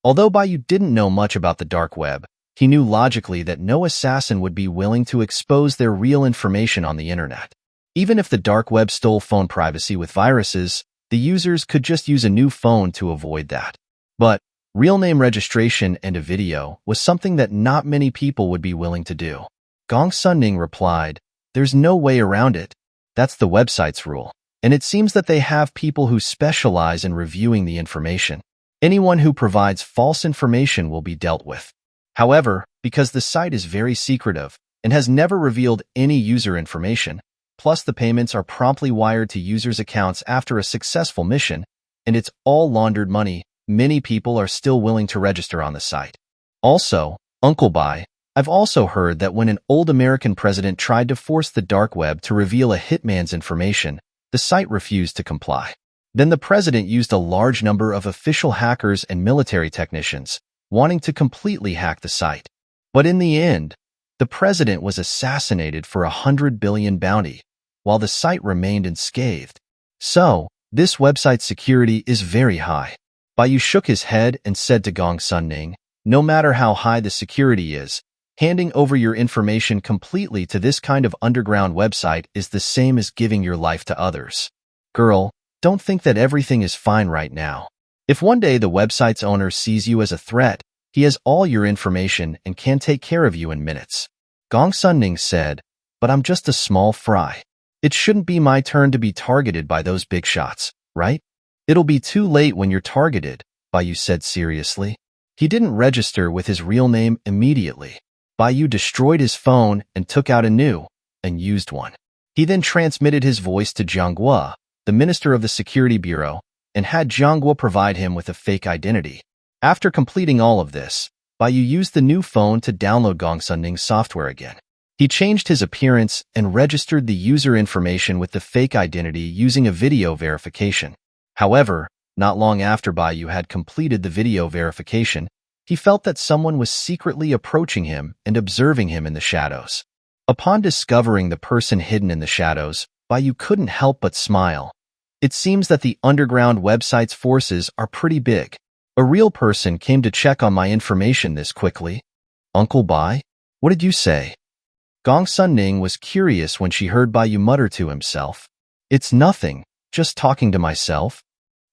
S1: Although Bai Yu didn't know much about the dark web, he knew logically that no assassin would be willing to expose their real information on the internet. Even if the dark web stole phone privacy with viruses, the users could just use a new phone to avoid that. But real name registration and a video was something that not many people would be willing to do. Gong Sunning replied, There's no way around it. That's the website's rule. And it seems that they have people who specialize in reviewing the information. Anyone who provides false information will be dealt with. However, because the site is very secretive and has never revealed any user information, plus the payments are promptly wired to users' accounts after a successful mission, and it's all laundered money, many people are still willing to register on the site. Also, Uncle Bai, I've also heard that when an old American president tried to force the dark web to reveal a hitman's information, the site refused to comply. Then the president used a large number of official hackers and military technicians, wanting to completely hack the site. But in the end, the president was assassinated for a 100 billion bounty, while the site remained unscathed. So, this website's security is very high. Bai Yu shook his head and said to Gong Sunning, No matter how high the security is, handing over your information completely to this kind of underground website is the same as giving your life to others. Girl, don't think that everything is fine right now. If one day the website's owner sees you as a threat, he has all your information and can take care of you in minutes. Gong Sunning said, But I'm just a small fry. It shouldn't be my turn to be targeted by those big shots, right? It'll be too late when you're targeted, Bai Yu said seriously. He didn't register with his real name immediately. Bai Yu destroyed his phone and took out a new, unused one. He then transmitted his voice to Jianghua, the minister of the Security Bureau, and had Jianghua provide him with a fake identity. After completing all of this, Bai Yu used the new phone to download Gong Sunning's software again. He changed his appearance and registered the user information with the fake identity using a video verification. However, not long after Bai Yu had completed the video verification, He felt that someone was secretly approaching him and observing him in the shadows. Upon discovering the person hidden in the shadows, Bayu couldn't help but smile. It seems that the underground website's forces are pretty big. A real person came to check on my information this quickly. Uncle Bai? What did you say? Gong Sunning was curious when she heard Bayu mutter to himself. It's nothing, just talking to myself.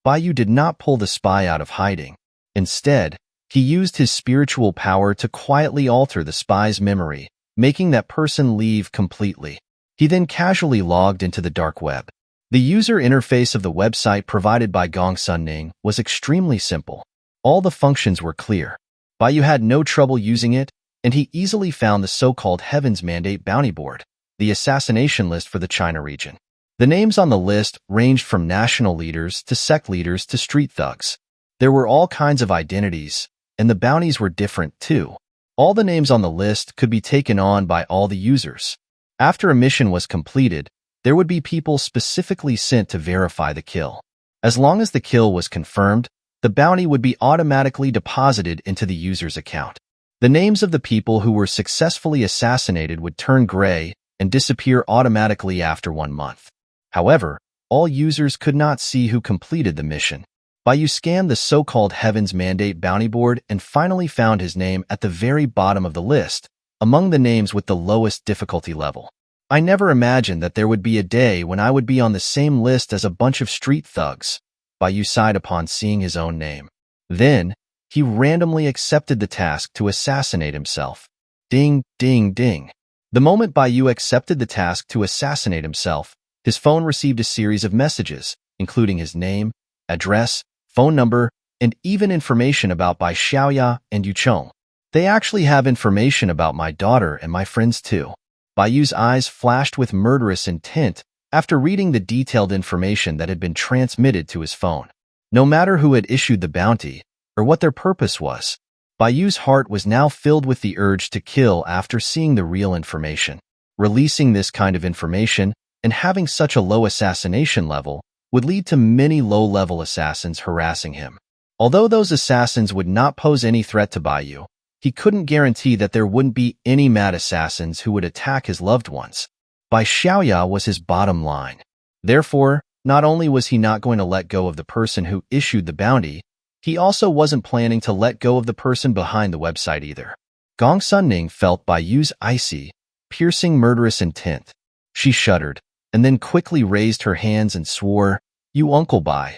S1: Bayu did not pull the spy out of hiding. Instead, he used his spiritual power to quietly alter the spy's memory, making that person leave completely. He then casually logged into the dark web. The user interface of the website provided by Gong Sunning was extremely simple. All the functions were clear. Bayu had no trouble using it, and he easily found the so-called Heaven's Mandate Bounty Board, the assassination list for the China region. The names on the list ranged from national leaders to sect leaders to street thugs. There were all kinds of identities, and the bounties were different too. All the names on the list could be taken on by all the users. After a mission was completed, there would be people specifically sent to verify the kill. As long as the kill was confirmed, the bounty would be automatically deposited into the user's account. The names of the people who were successfully assassinated would turn gray and disappear automatically after 1 month. However, all users could not see who completed the mission. Bayu scanned the so-called Heaven's Mandate Bounty Board and finally found his name at the very bottom of the list, among the names with the lowest difficulty level. I never imagined that there would be a day when I would be on the same list as a bunch of street thugs, Bayu sighed upon seeing his own name. Then, he randomly accepted the task to assassinate himself. Ding, ding, ding. The moment Bayu accepted the task to assassinate himself, his phone received a series of messages, including his name, address, phone number, and even information about Bai Xiaoya and Yuchong. They actually have information about my daughter and my friends too. Bayu's eyes flashed with murderous intent after reading the detailed information that had been transmitted to his phone. No matter who had issued the bounty, or what their purpose was, Bayu's heart was now filled with the urge to kill after seeing the real information. Releasing this kind of information and having such a low assassination level would lead to many low-level assassins harassing him. Although those assassins would not pose any threat to Bayu, he couldn't guarantee that there wouldn't be any mad assassins who would attack his loved ones. Bai Xiaoya was his bottom line. Therefore, not only was he not going to let go of the person who issued the bounty, he also wasn't planning to let go of the person behind the website either. Gong Sunning felt Bayu's icy, piercing murderous intent. She shuddered, and then quickly raised her hands and swore, "You Uncle Bai,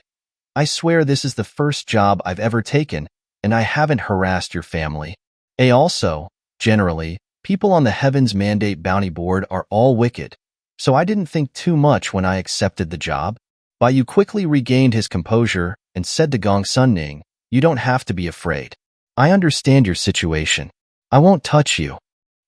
S1: I swear this is the first job I've ever taken, and I haven't harassed your family. Also, generally, people on the Heaven's Mandate Bounty Board are all wicked, so I didn't think too much when I accepted the job." Bayu quickly regained his composure and said to Gong Sunning, "You don't have to be afraid. I understand your situation. I won't touch you."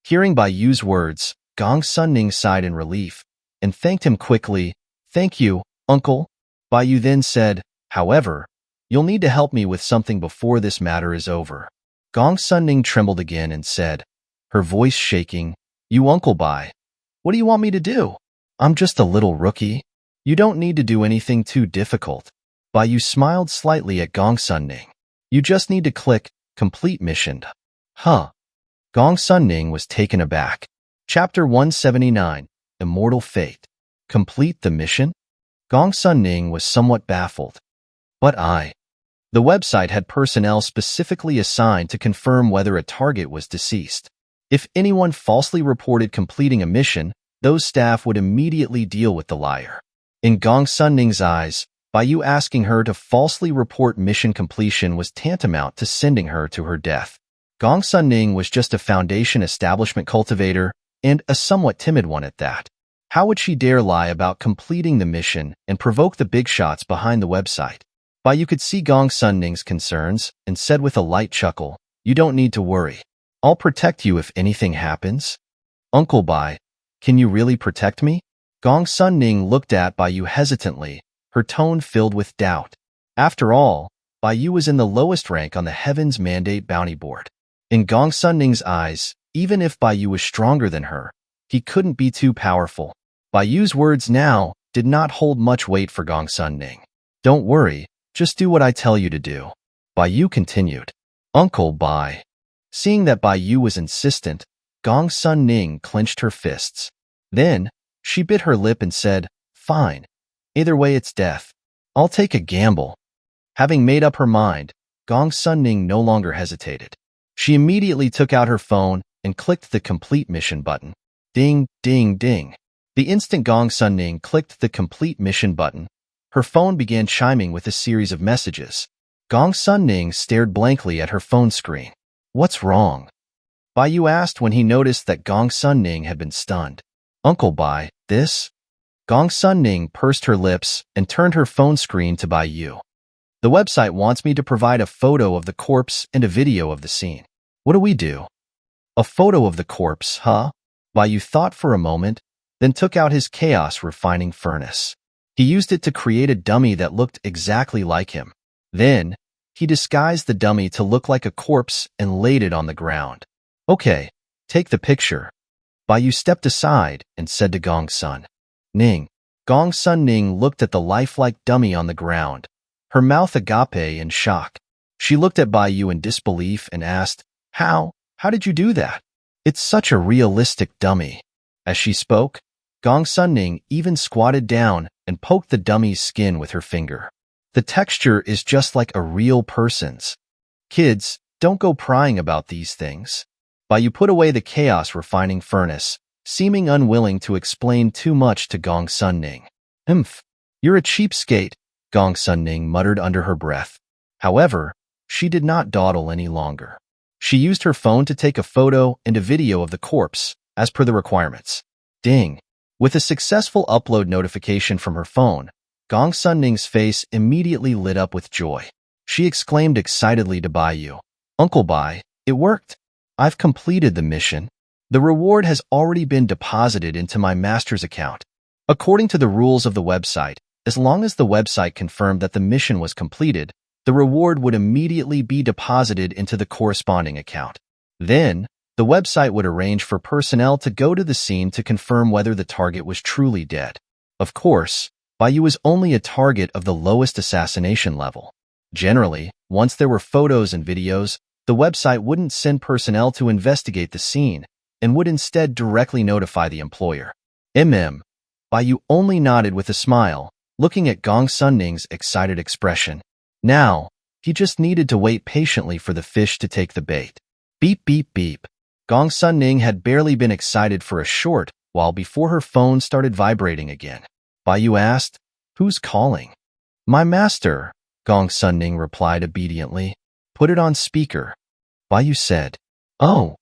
S1: Hearing Bayu's words, Gong Sunning sighed in relief and thanked him quickly. "Thank you, Uncle." Bayu then said, "However, you'll need to help me with something before this matter is over." Gong Sunning trembled again and said, her voice shaking, "You Uncle Bai, what do you want me to do? I'm just a little rookie. You don't need to do anything too difficult." Bayu smiled slightly at Gong Sunning. "You just need to click Complete Mission." Huh. Gong Sunning was taken aback. Chapter 179, Immortal Fate. Complete the mission? Gong Sunning was somewhat baffled. But the website had personnel specifically assigned to confirm whether a target was deceased. If anyone falsely reported completing a mission, those staff would immediately deal with the liar. In Gong Sunning's eyes, Bayu asking her to falsely report mission completion was tantamount to sending her to her death. Gong Sunning was just a foundation establishment cultivator, and a somewhat timid one at that. How would she dare lie about completing the mission and provoke the big shots behind the website? Bayu could see Gong Sunning's concerns and said with a light chuckle, "You don't need to worry. I'll protect you if anything happens." "Uncle Bai, can you really protect me?" Gong Sunning looked at Bayu hesitantly, her tone filled with doubt. After all, Bayu was in the lowest rank on the Heaven's Mandate Bounty Board. In Gong Sunning's eyes, even if Bayu was stronger than her, he couldn't be too powerful. Bayu's words now did not hold much weight for Gong Sunning. "Don't worry, just do what I tell you to do." Bayu continued. Uncle Bai. Seeing that Bai Yu was insistent, Gong Sun Ning clenched her fists. Then, she bit her lip and said, "Fine. Either way it's death. I'll take a gamble." Having made up her mind, Gong Sun Ning no longer hesitated. She immediately took out her phone and clicked the complete mission button. Ding, ding, ding. The instant Gong Sun Ning clicked the complete mission button, her phone began chiming with a series of messages. Gong Sun Ning stared blankly at her phone screen. "What's wrong?" Bai Yu asked when he noticed that Gong Sun Ning had been stunned. "Uncle Bai, this?" Gong Sun Ning pursed her lips and turned her phone screen to Bai Yu. "The website wants me to provide a photo of the corpse and a video of the scene. What do we do?" "A photo of the corpse, huh?" Bai Yu thought for a moment, then took out his chaos refining furnace. He used it to create a dummy that looked exactly like him. Then, he disguised the dummy to look like a corpse and laid it on the ground. "Okay, take the picture." Bai Yu stepped aside and said to Gong Sun Ning. Gong Sun Ning looked at the lifelike dummy on the ground, her mouth agape in shock. She looked at Bai Yu in disbelief and asked, How did you do that? It's such a realistic dummy." As she spoke, Gong Sun Ning even squatted down and poked the dummy's skin with her finger. "The texture is just like a real person's. Kids, don't go prying about these things." Bai Yu put away the chaos refining furnace, seeming unwilling to explain too much to Gong Sun Ning. You're a cheapskate," Gong Sun Ning muttered under her breath. However, she did not dawdle any longer. She used her phone to take a photo and a video of the corpse, as per the requirements. Ding. With a successful upload notification from her phone, Gong Sun Ning's face immediately lit up with joy. She exclaimed excitedly to Bai Yu, "Uncle Bai, it worked. I've completed the mission. The reward has already been deposited into my master's account." According to the rules of the website, as long as the website confirmed that the mission was completed, the reward would immediately be deposited into the corresponding account. Then, the website would arrange for personnel to go to the scene to confirm whether the target was truly dead. Of course, Bai Yu was only a target of the lowest assassination level. Generally, once there were photos and videos, the website wouldn't send personnel to investigate the scene and would instead directly notify the employer. Bai Yu only nodded with a smile, looking at Gong Sun Ning's excited expression. Now, he just needed to wait patiently for the fish to take the bait. Beep, beep, beep. Gong Sun Ning had barely been excited for a short while before her phone started vibrating again. Bai Yu asked, "Who's calling?" "My master," Gong Sun Ning replied obediently. "Put it on speaker." Bai Yu said, "Oh."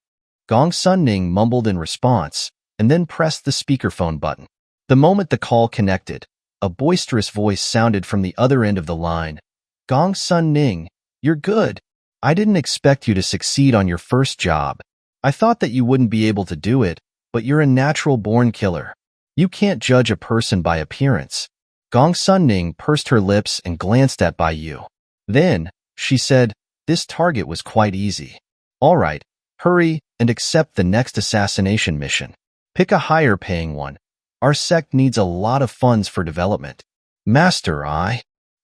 S1: Gong Sun Ning mumbled in response and then pressed the speakerphone button. The moment the call connected, a boisterous voice sounded from the other end of the line. "Gong Sun Ning, you're good. I didn't expect you to succeed on your first job. I thought that you wouldn't be able to do it, but you're a natural-born killer. You can't judge a person by appearance." Gong Sun Ning pursed her lips and glanced at Bai Yu. Then, she said, "This target was quite easy. All right, hurry and accept the next assassination mission. Pick a higher-paying one. Our sect needs a lot of funds for development." "Master,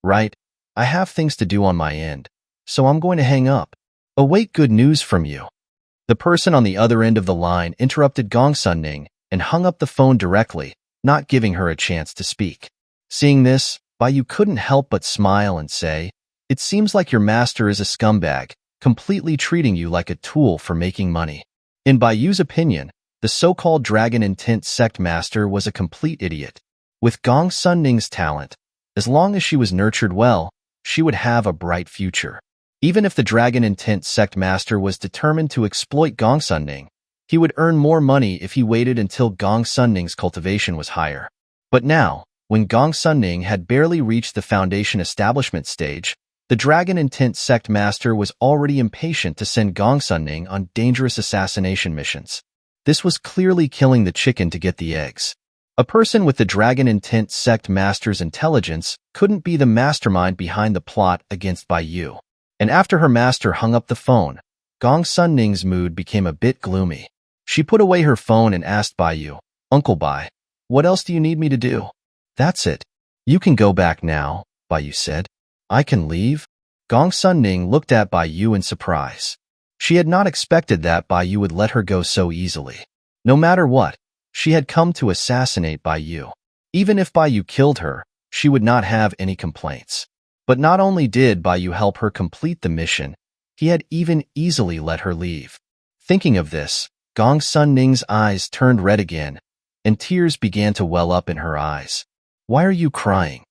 S1: Right. I have things to do on my end, so I'm going to hang up. Await good news from you." The person on the other end of the line interrupted Gong Sun Ning and hung up the phone directly, not giving her a chance to speak. Seeing this, Bai Yu couldn't help but smile and say, "It seems like your master is a scumbag, completely treating you like a tool for making money." In Bai Yu's opinion, the so-called Dragon Intent sect master was a complete idiot. With Gong Sun Ning's talent, as long as she was nurtured well, she would have a bright future. Even if the Dragon Intent sect master was determined to exploit Gong Sun Ning, he would earn more money if he waited until Gong Sun Ning's cultivation was higher. But now, when Gong Sun Ning had barely reached the foundation establishment stage, the Dragon Intent sect master was already impatient to send Gong Sun Ning on dangerous assassination missions. This was clearly killing the chicken to get the eggs. A person with the Dragon Intent sect master's intelligence couldn't be the mastermind behind the plot against Bai Yu. And after her master hung up the phone, Gong Sun Ning's mood became a bit gloomy. She put away her phone and asked Bai Yu, "Uncle Bai, what else do you need me to do?" "That's it. You can go back now," Bai Yu said. "I can leave?" Gong Sunning looked at Bai Yu in surprise. She had not expected that Bai Yu would let her go so easily. No matter what, she had come to assassinate Bai Yu. Even if Bai Yu killed her, she would not have any complaints. But not only did Bai Yu help her complete the mission, he had even easily let her leave. Thinking of this, Gong Sunning's eyes turned red again, and tears began to well up in her eyes. "Why are you crying?"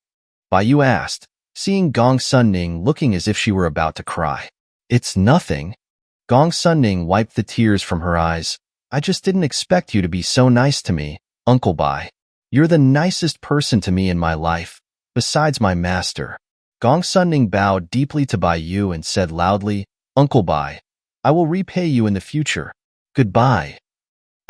S1: Bai Yu asked, seeing Gong Sunning looking as if she were about to cry. "It's nothing." Gong Sunning wiped the tears from her eyes. "I just didn't expect you to be so nice to me, Uncle Bai. You're the nicest person to me in my life, besides my master." Gong Sunning bowed deeply to Bai Yu and said loudly, "Uncle Bai, I will repay you in the future. Goodbye."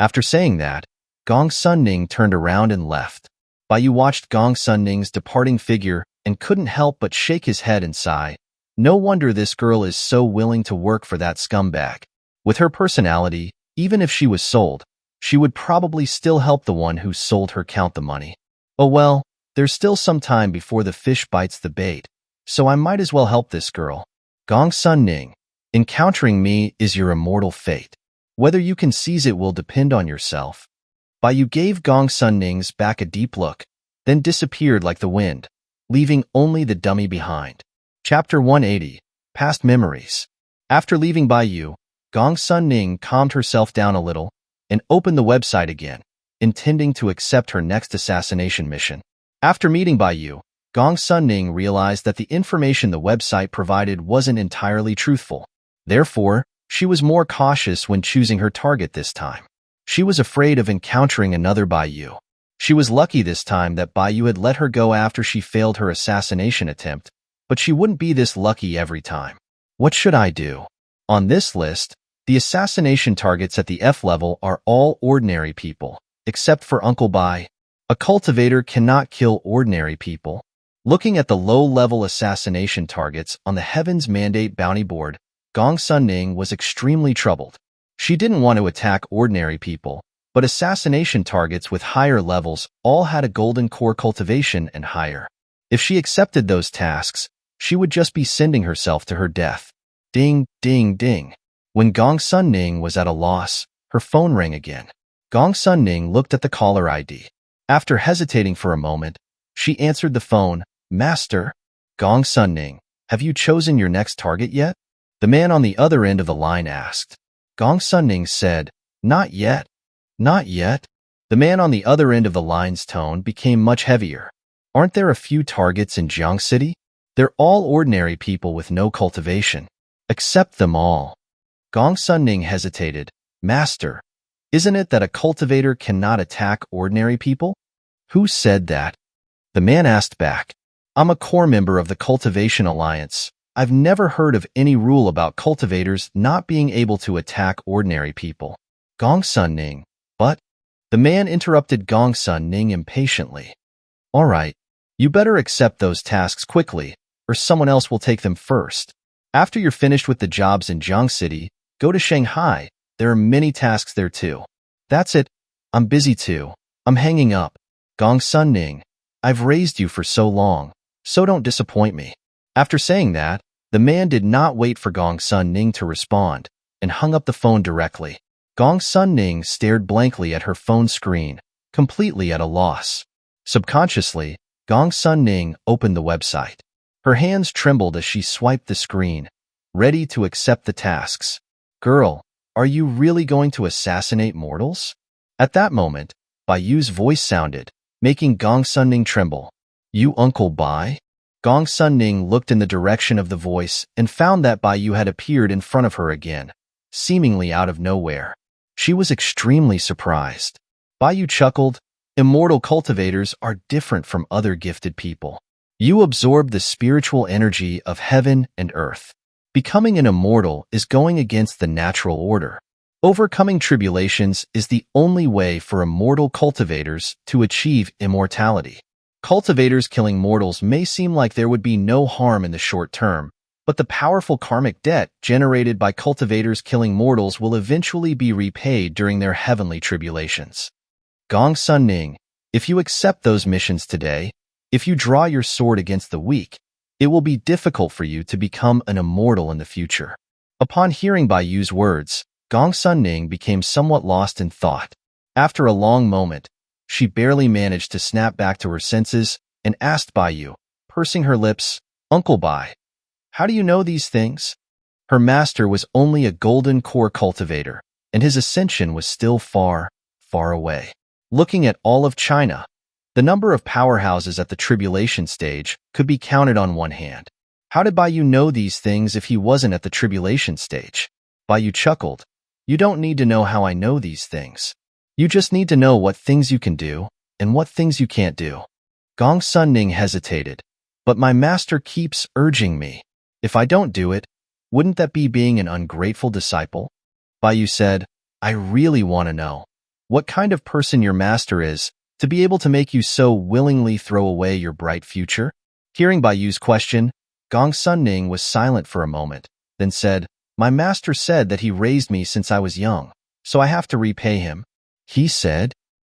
S1: After saying that, Gong Sunning turned around and left. Bai Yu watched Gong Sunning's departing figure and couldn't help but shake his head and sigh. No wonder this girl is so willing to work for that scumbag. With her personality, even if she was sold, she would probably still help the one who sold her count the money. Oh well, there's still some time before the fish bites the bait, so I might as well help this girl. Gong Sunning, encountering me is your immortal fate. Whether you can seize it will depend on yourself. Bai Yu gave Gong Sunning's back a deep look, then disappeared like the wind, leaving only the dummy behind. Chapter 180, Past Memories. After leaving Bai Yu, Gong Sunning calmed herself down a little and opened the website again, intending to accept her next assassination mission. After meeting Bai Yu, Gong Sunning realized that the information the website provided wasn't entirely truthful. Therefore, she was more cautious when choosing her target this time. She was afraid of encountering another Bai Yu. She was lucky this time that Bai Yu had let her go after she failed her assassination attempt, but she wouldn't be this lucky every time. What should I do? On this list, the assassination targets at the F level are all ordinary people, except for Uncle Bai. A cultivator cannot kill ordinary people. Looking at the low-level assassination targets on the Heaven's Mandate bounty board, Gong Sunning was extremely troubled. She didn't want to attack ordinary people, but assassination targets with higher levels all had a golden core cultivation and higher. If she accepted those tasks, she would just be sending herself to her death. Ding, ding, ding. When Gong Sunning was at a loss, her phone rang again. Gong Sunning looked at the caller ID. After hesitating for a moment, she answered the phone. "Master?" "Gong Sunning, have you chosen your next target yet?" The man on the other end of the line asked. Gong Sunning said, "Not yet." "Not yet?" The man on the other end of the line's tone became much heavier. "Aren't there a few targets in Xianxia? They're all ordinary people with no cultivation." "Accept them all." Gong Sunning hesitated. "Master, isn't it that a cultivator cannot attack ordinary people?" "Who said that?" The man asked back. "I'm a core member of the Cultivation Alliance. I've never heard of any rule about cultivators not being able to attack ordinary people." Gong Sunning, but... The man interrupted Gong Sunning impatiently. "All right, you better accept those tasks quickly, or someone else will take them first. After you're finished with the jobs in Xianxia, go to Shanghai. There are many tasks there too." "That's it. I'm busy too. I'm hanging up." "Gong Sunning, I've raised you for so long, so don't disappoint me." After saying that, the man did not wait for Gong Sunning to respond and hung up the phone directly. Gong Sunning stared blankly at her phone screen, completely at a loss. Subconsciously, Gong Sunning opened the website. Her hands trembled as she swiped the screen, ready to accept the tasks. "Girl, are you really going to assassinate mortals?" At that moment, Bai Yu's voice sounded, making Gong Sunning tremble. "You Uncle Bai?" Gong Sunning looked in the direction of the voice and found that Bai Yu had appeared in front of her again, seemingly out of nowhere. She was extremely surprised. Bai Yu chuckled. "Immortal cultivators are different from other gifted people. You absorb the spiritual energy of heaven and earth. Becoming an immortal is going against the natural order. Overcoming tribulations is the only way for immortal cultivators to achieve immortality. Cultivators killing mortals may seem like there would be no harm in the short term, but the powerful karmic debt generated by cultivators killing mortals will eventually be repaid during their heavenly tribulations. Gong Sunning, if you accept those missions today, if you draw your sword against the weak, It will be difficult for you to become an immortal in the future. Upon hearing Bai Yu's words, Gong Sunning became somewhat lost in thought. After a long moment, she barely managed to snap back to her senses and asked Bai Yu, pursing her lips, "Uncle Bai, how do you know these things?" Her master was only a golden core cultivator, and his ascension was still far, far away. Looking at all of China, the number of powerhouses at the tribulation stage could be counted on one hand. How did Bai Yu know these things if he wasn't at the tribulation stage? Bai Yu chuckled. You don't need to know how I know these things. You just need to know what things you can do and what things you can't do. Gong Sunning hesitated, but my master keeps urging me. If I don't do it, wouldn't that be being an ungrateful disciple? Bai Yu said, I really want to know what kind of person your master is to be able to make you so willingly throw away your bright future. Hearing Bai Yu's question, Gong Sunning was silent for a moment, then said, My master said that he raised me since I was young, so I have to repay him. He said?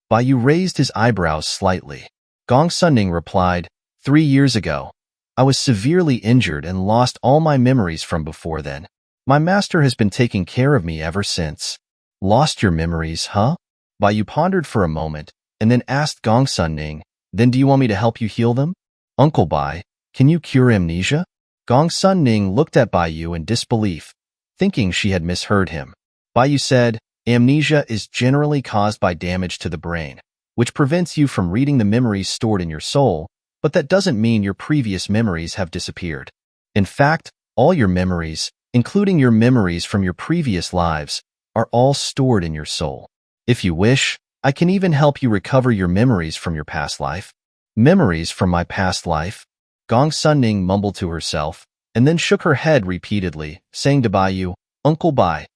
S1: Bai Yu raised his eyebrows slightly. Gong Sunning replied, 3 years ago, I was severely injured and lost all my memories from before then. My master has been taking care of me ever since. Lost your memories, huh? Bai Yu pondered for a moment, and then asked Gong Sunning, Then do you want me to help you heal them? Uncle Bai, can you cure amnesia? Gong Sunning looked at Bai Yu in disbelief, thinking she had misheard him. Bai Yu said, Amnesia is generally caused by damage to the brain, which prevents you from reading the memories stored in your soul, but that doesn't mean your previous memories have disappeared. In fact, all your memories, including your memories from your previous lives, are all stored in your soul. If you wish, I can even help you recover your memories from your past life. Memories from my past life? Gong Sunning mumbled to herself, and then shook her head repeatedly, saying to Bai Yu, Uncle Bai,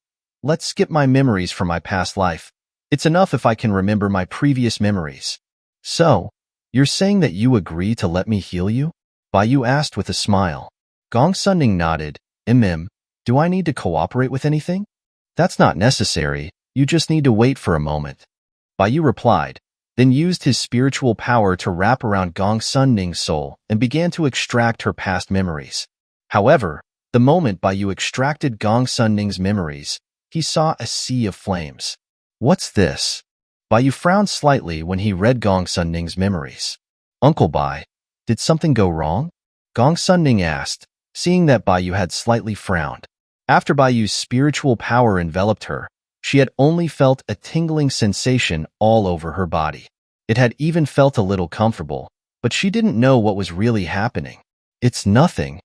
S1: let's skip my memories from my past life. It's enough if I can remember my previous memories. So, you're saying that you agree to let me heal you? Bai Yu asked with a smile. Gong Sunning nodded. Do I need to cooperate with anything? That's not necessary. You just need to wait for a moment. Bai Yu replied, then used his spiritual power to wrap around Gong Sunning's soul and began to extract her past memories. However, the moment Bai Yu extracted Gong Sunning's memories, he saw a sea of flames. What's this? Bai Yu frowned slightly when he read Gong Sunning's memories. Uncle Bai, did something go wrong? Gong Sunning asked, seeing that Bai Yu had slightly frowned. After Bai Yu's spiritual power enveloped her, she had only felt a tingling sensation all over her body. It had even felt a little comfortable, but she didn't know what was really happening. It's nothing.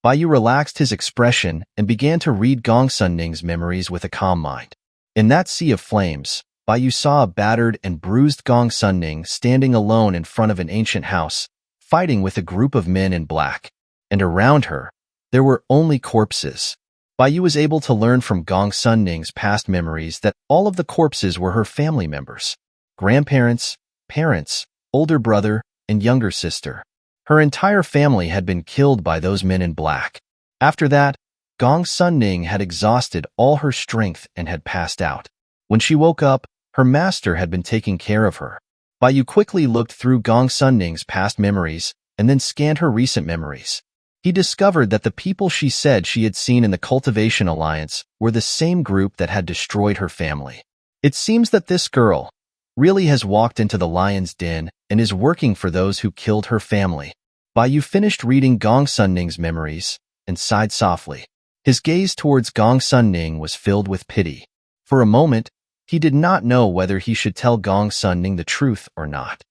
S1: Bai Yu relaxed his expression and began to read Gong Sunning's memories with a calm mind. In that sea of flames, Bai Yu saw a battered and bruised Gong Sunning standing alone in front of an ancient house, fighting with a group of men in black. And around her, there were only corpses. Bai Yu was able to learn from Gong Sunning's past memories that all of the corpses were her family members, grandparents, parents, older brother, and younger sister. Her entire family had been killed by those men in black. After that, Gong Sunning had exhausted all her strength and had passed out. When she woke up, her master had been taking care of her. Bai Yu quickly looked through Gong Sunning's past memories and then scanned her recent memories. He discovered that the people she said she had seen in the Cultivation Alliance were the same group that had destroyed her family. It seems that this girl really has walked into the lion's den and is working for those who killed her family. Bai Yu finished reading Gong Sunning's memories and sighed softly. His gaze towards Gong Sunning was filled with pity. For a moment, he did not know whether he should tell Gong Sunning the truth or not.